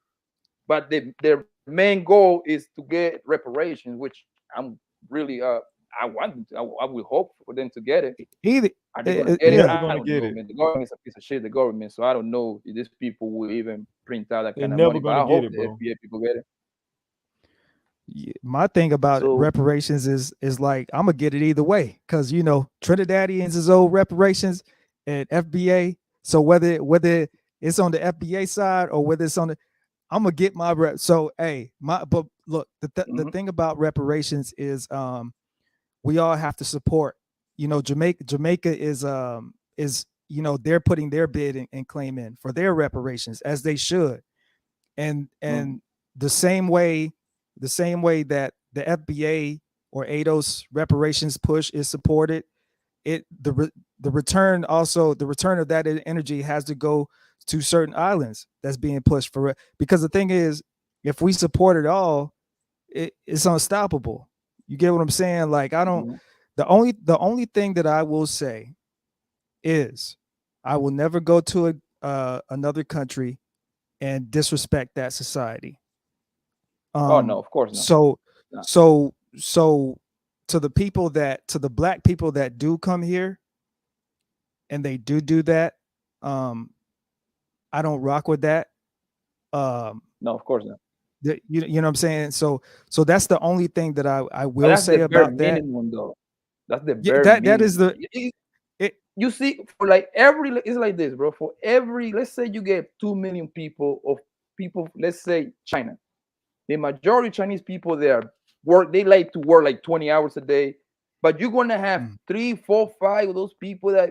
but their main goal is to get reparations, which I'm really I want them to, I will hope for them to get it. Either Are they gonna get it? Yeah, I they're gonna don't get know, it. man. The government's a piece of shit, the government. So I don't know if these people will even print out that They're kind of never money. But gonna I get hope it, the bro. FBA people get it. my thing about So reparations is like I'm gonna get it either way, because you know Trinidadians is old reparations and FBA. So whether it's on the FBA side or whether it's on the, I'm gonna get my rep. So hey, but look, the mhm, thing about reparations is we all have to support. You know, Jamaica is you know they're putting their bid and claim in for their reparations, as they should, and mhm, the same way that the FBA or ADOS reparations push is supported, the return, also the return of that energy has to go to certain islands that's being pushed for it. Because the thing is, if we support it all, it's unstoppable. You get what I'm saying? Like I don't. mhm. The only thing that I will say is I will never go to another country and disrespect that society. Oh no, of course not. So No. so to the black people that do come here and they do that, um, I don't rock with that. Um, No, of course not. you know what I'm saying? So that's the only thing that I But will that's the say bare about that. minimum, though. That's the Yeah, bare that is minimum. the it. You see, for like every, it's like this, bro. For every, let's say you get 2 million people of people, let's say China. The majority of Chinese people there they like to work like 20 hours a day, but you're gonna have Mm, 3, 4, 5 of those people that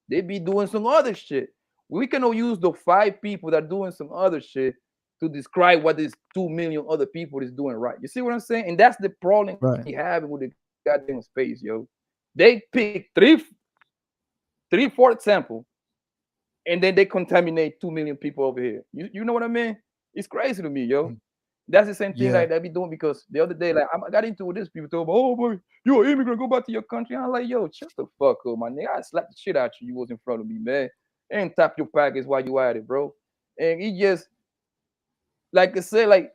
they be doing some other shit. We cannot use the 5 people that are doing some other shit to describe what these 2 million other people is doing right. You see what I'm saying? And that's the problem right. we have with the goddamn space, yo. They pick three, for example, and then they contaminate 2 million people over here. You know what I mean? It's crazy to me, yo. Mm, That's the same thing yeah. like that be doing because the other day, like I got into this, people told me, "Oh boy, you're an immigrant, go back to your country." I'm like, "Yo, shut the fuck up, my nigga. I slapped the shit out you. You was in front of me, man, and tap your pockets while you at it, bro." And he just like I said, like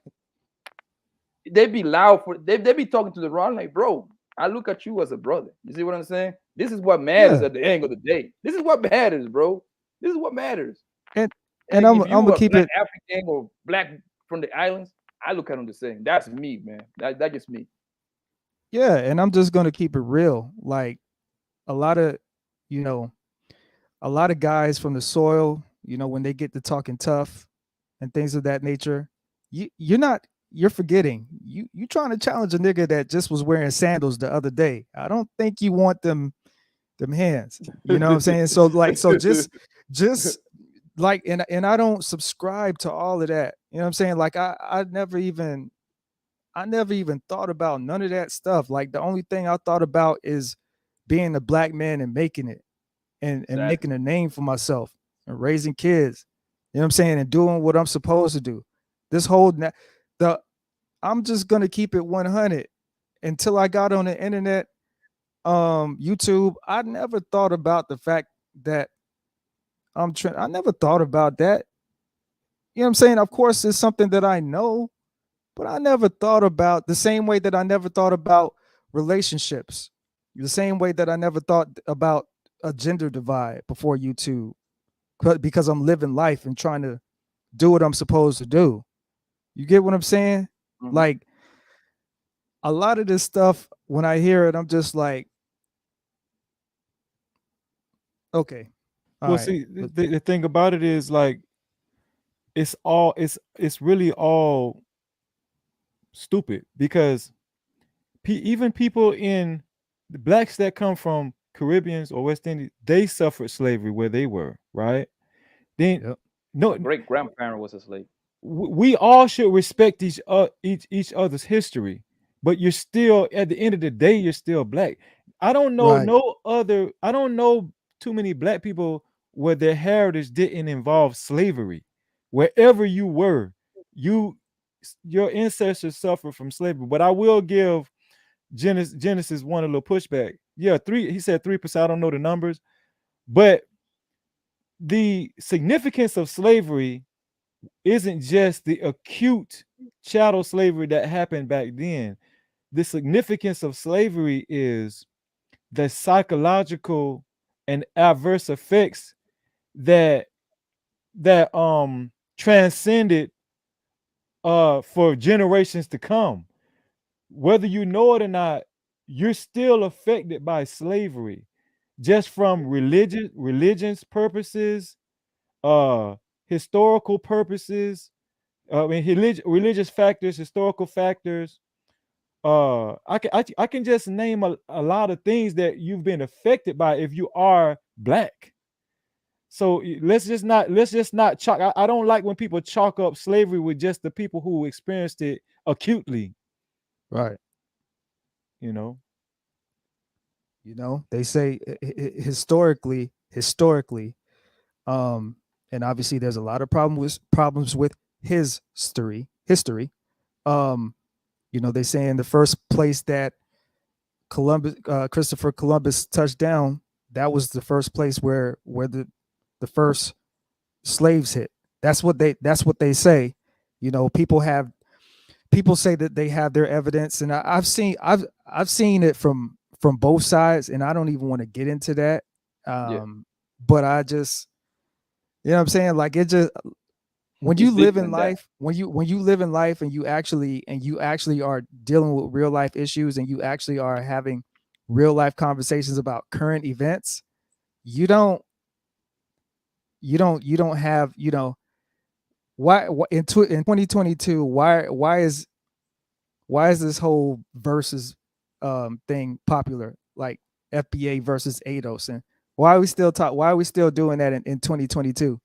they be loud for they be talking to the wrong, like, bro. I look at you as a brother. You see what I'm saying? This is what matters Yeah. at the end of the day. This is what matters, bro. This is what matters. And and And I'm if I'm you gonna are keep black it. African or black from the islands, I look at them the same. That's me, man. That's just me. Yeah, and I'm just gonna keep it real. Like a lot of, you know, a lot of guys from the soil, you know, when they get to talking tough and things of that nature, you're forgetting. You trying to challenge a nigga that just was wearing sandals the other day. I don't think you want them hands. You know what I'm saying? So like just like and I don't subscribe to all of that. You know what I'm saying? Like I never even thought about none of that stuff. Like the only thing I thought about is being a black man and making it and Exactly. making a name for myself and raising kids. You know what I'm saying? And doing what I'm supposed to do. This whole the I'm just gonna keep it 100 until I got on the internet, YouTube. I never thought about the fact that I never thought about that. You know what I'm saying? Of course, it's something that I know, but I never thought about the same way that I never thought about relationships, the same way that I never thought about a gender divide before YouTube, because I'm living life and trying to do what I'm supposed to do. You get what I'm saying? Mhm. Like a lot of this stuff, when I hear it, I'm just like, okay, all Well, right. see, the thing about it is like it's really all stupid because even people in the blacks that come from Caribbeans or West Indies, they suffered slavery where they were, right? Then Yep. no, My great grandparent was a slave. we all should respect each other's history, but you're still, at the end of the day, you're still black. I don't know Right. I don't know too many black people where their heritage didn't involve slavery. Wherever you were, you your ancestors suffered from slavery. But I will give Genesis one a little pushback. Yeah, he said 3%. I don't know the numbers, but the significance of slavery isn't just the acute chattel slavery that happened back then. The significance of slavery is the psychological and adverse effects that transcended for generations to come. Whether you know it or not, you're still affected by slavery, just from religion's purposes, historical purposes, I mean, religious factors, historical factors. I can just name a lot of things that you've been affected by if you are black. So let's just not chalk. I don't like when people chalk up slavery with just the people who experienced it acutely. Right. You know. They say historically, and obviously there's a lot of problems with his history. They say in the first place that Christopher Columbus touched down, that was the first place where the first slaves hit. That's what they say. People say that they have their evidence, and I've seen it from both sides, and I don't even want to get into that. Yeah. But I just, what I'm saying, like, it just, when you It's live deeper in than that. life, when you live in life, and you actually are dealing with real life issues, and you actually are having real life conversations about current events, you don't have, why in 2022, why is this whole versus thing popular, like FBA versus ADOS, and why are we still doing that in 2022?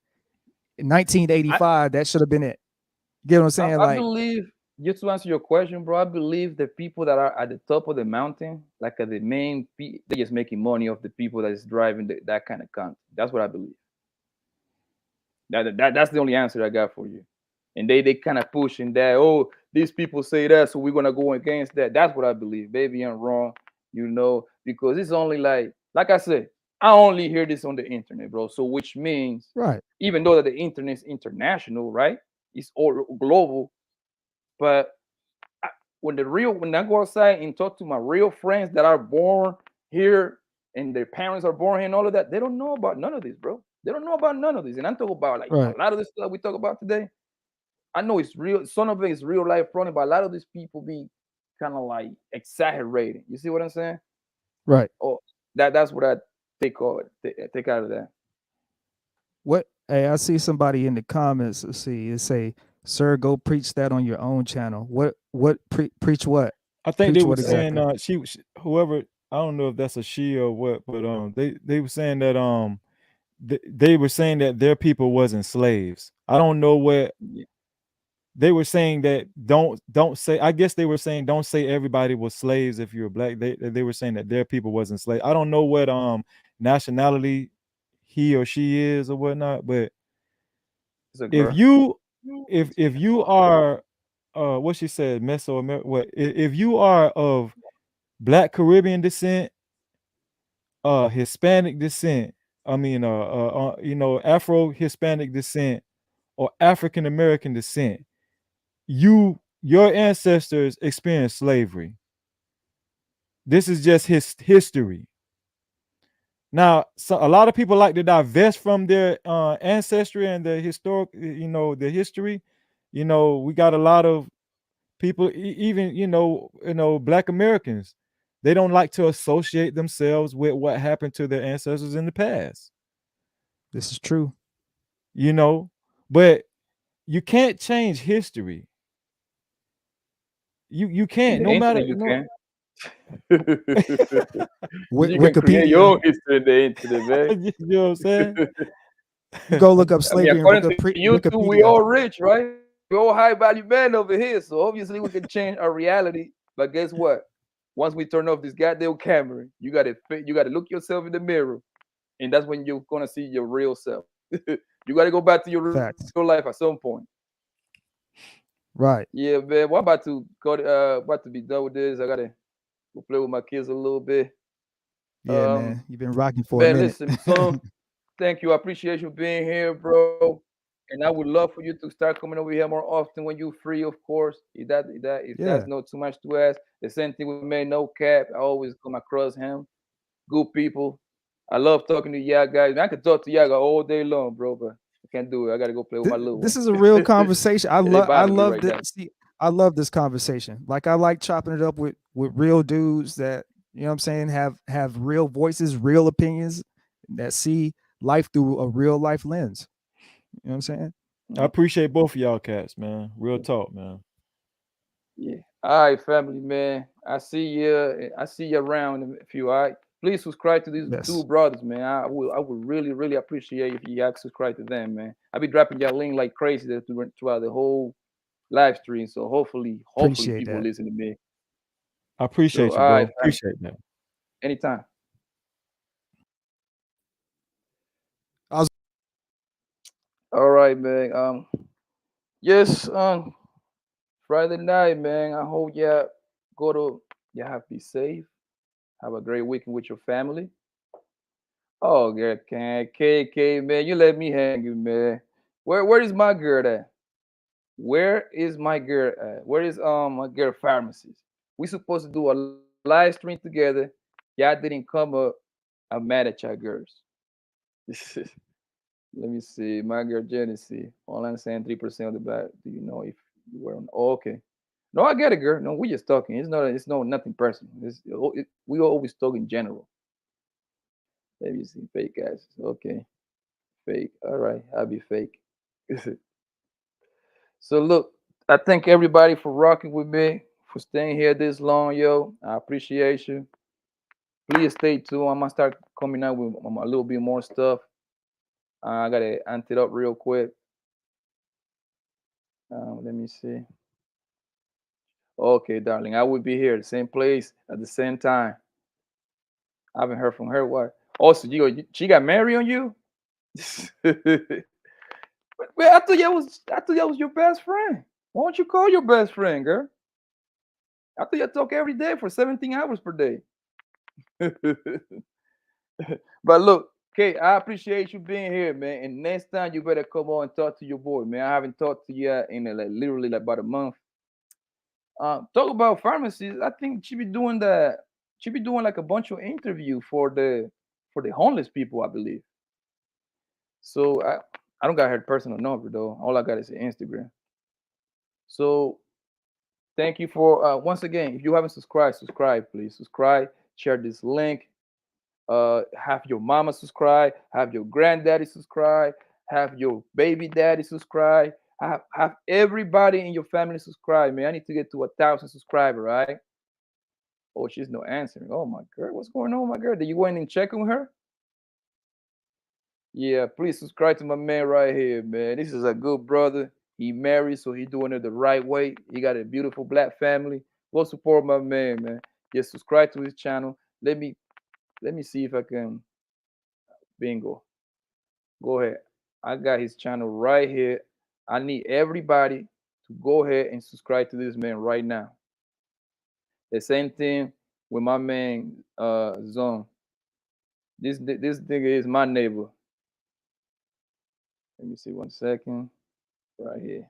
In 1985, that should have been it. You get what I'm saying? I Like, believe, just to answer your question, bro, I believe the people that are at the top of the mountain, like at the main, they're just making money off the people that is driving that kind of content. That's what I believe. That's the only answer I got for you. And they kind of pushing that. Oh, these people say that, so we're gonna go against that. That's what I believe. Baby, I'm wrong, because it's only like I said, I only hear this on the internet, bro. So which means, right. even though that the internet is international, right? It's all global, but when I go outside and talk to my real friends that are born here and their parents are born here and all of that, they don't know about none of this, bro. They don't know about none of this. And I'm talking about like Right. a lot of this stuff we talk about today. I know it's real. Some of it is real life problem, but a lot of these people be kind of like exaggerating. You see what I'm saying? Right. Oh, that's what I take out of that. What? Hey, I see somebody in the comments. Let's see. It say, "Sir, go preach that on your own channel." What preach what? I think Preach they were what saying exactly? whoever, I don't know if that's a she or what, but they were saying that they were saying that their people wasn't slaves. I don't know what Yeah. they were saying, that don't say, I guess they were saying don't say everybody was slaves if you're black. They were saying that their people wasn't slaves. I don't know what nationality he or she is or whatnot, but It's a if girl. you are what she said, Mesoamerica, what if you are of Black Caribbean descent, Hispanic descent, I mean Afro Hispanic descent or African American descent, your ancestors experienced slavery. This is just history. Now, so a lot of people like to divest from their ancestry and the historic, the history. We got a lot of people, even Black Americans. They don't like to associate themselves with what happened to their ancestors in the past. This is true. But you can't change history. You In can't, the no matter internet, you can. can create your Wikipedia. own history in the internet, man. You know what I'm saying? You go look up I mean, slavery in according to YouTube, we Wikipedia. all rich, right? We all high value men over here. So obviously we can change our reality. But guess what? Once we turn off this goddamn camera, you gotta look yourself in the mirror, and that's when you're gonna see your real self. You gotta go back to your real life Facts. at some point. Right. Yeah, man. Well, I'm about to go. About to be done with this. I gotta go play with my kids a little bit. Yeah, man. You've been rocking for a Man, minute. listen, son. Thank you. I appreciate you being here, bro. And I would love for you to start coming over here more often when you're free, of course. If that's Yeah. not too much to ask. The same thing with me, no cap. I always come across him. Good people. I love talking to y'all guys. I could talk to y'all all day long, bro, but I can't do it. I gotta go play with my little This one. is a real conversation. They I bothering me love right now. this. See, I love this conversation. Like I like chopping it up with real dudes that, you know what I'm saying, have real voices, real opinions, that see life through a real life lens. You know what I'm saying? I appreciate both of y'all cats, man. Real talk, man. Yeah. All right, family, man. I see you. I see you around in a few. All right. Please subscribe to these two Yes. brothers, man. I would really, really appreciate if you guys subscribe to them, man. I'll be dropping y'all link like crazy throughout the whole live stream. So hopefully Appreciate people that. listen to me. I So appreciate you, all bro. right, family. Appreciate that. Anytime. I was All right, man. Yes, Friday night, man. I hope y'all y'all have to be safe. Have a great weekend with your family. Oh, girl, KK, man, you let me hang you, man. Where is my girl at? Where is my girl at? Where is my girl pharmacist? We supposed to do a live stream together. Y'all didn't come up. I'm mad at y'all girls. Let me see. My girl Genesee. Online saying 3% of the back. Do you know if you were on? Oh, okay. No, I get it, girl. No, we just talking. It's no nothing personal. We always talk in general. Let me see. Fake guys. Okay. Fake. All right. I'll be fake. So look, I thank everybody for rocking with me, for staying here this long, yo. I appreciate you. Please stay tuned. I'm gonna start coming out with a little bit more stuff. I gotta ant it up real quick. Let me see. Okay, darling, I will be here, the same place at the same time. I haven't heard from her. What? Also, she got married on you? But I thought that was your best friend. Why don't you call your best friend, girl? I thought you talk every day for 17 hours per day. But look, okay, I appreciate you being here, man. And next time you better come on and talk to your boy, man. I haven't talked to you in like literally like about a month. Talk about pharmacies. I think she be doing that. She be doing like a bunch of interview for the homeless people, I believe. So I don't got her personal number though. All I got is her Instagram. So thank you for once again. If you haven't subscribed, subscribe, please. Subscribe. Share this link. Have your mama subscribe, have your granddaddy subscribe, have your baby daddy subscribe, have everybody in your family subscribe, man. I need to get to 1,000 subscribers, right? Oh, she's not answering. Oh my girl, what's going on, my girl? Did you go in and check on her? Yeah, please subscribe to my man right here, man. This is a good brother. He married, so he doing it the right way. He got a beautiful black family. Go support my man. Just subscribe to his channel. Let me see if I can. Bingo. Go ahead. I got his channel right here. I need everybody to go ahead and subscribe to this man right now. The same thing with my man Zone. This nigga is my neighbor. Let me see 1 second. Right here.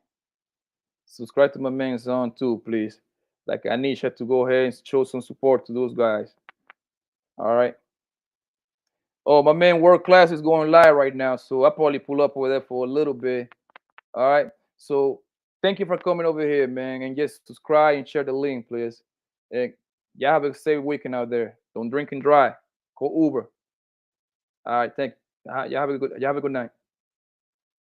Subscribe to my man Zone too, please. Like I need you to go ahead and show some support to those guys. All right. Oh, my man World Class is going live right now, so I'll probably pull up over there for a little bit. All right. So thank you for coming over here, man. And just subscribe and share the link, please. And y'all have a safe weekend out there. Don't drink and drive. Call Uber. All right. Y'all have a good night.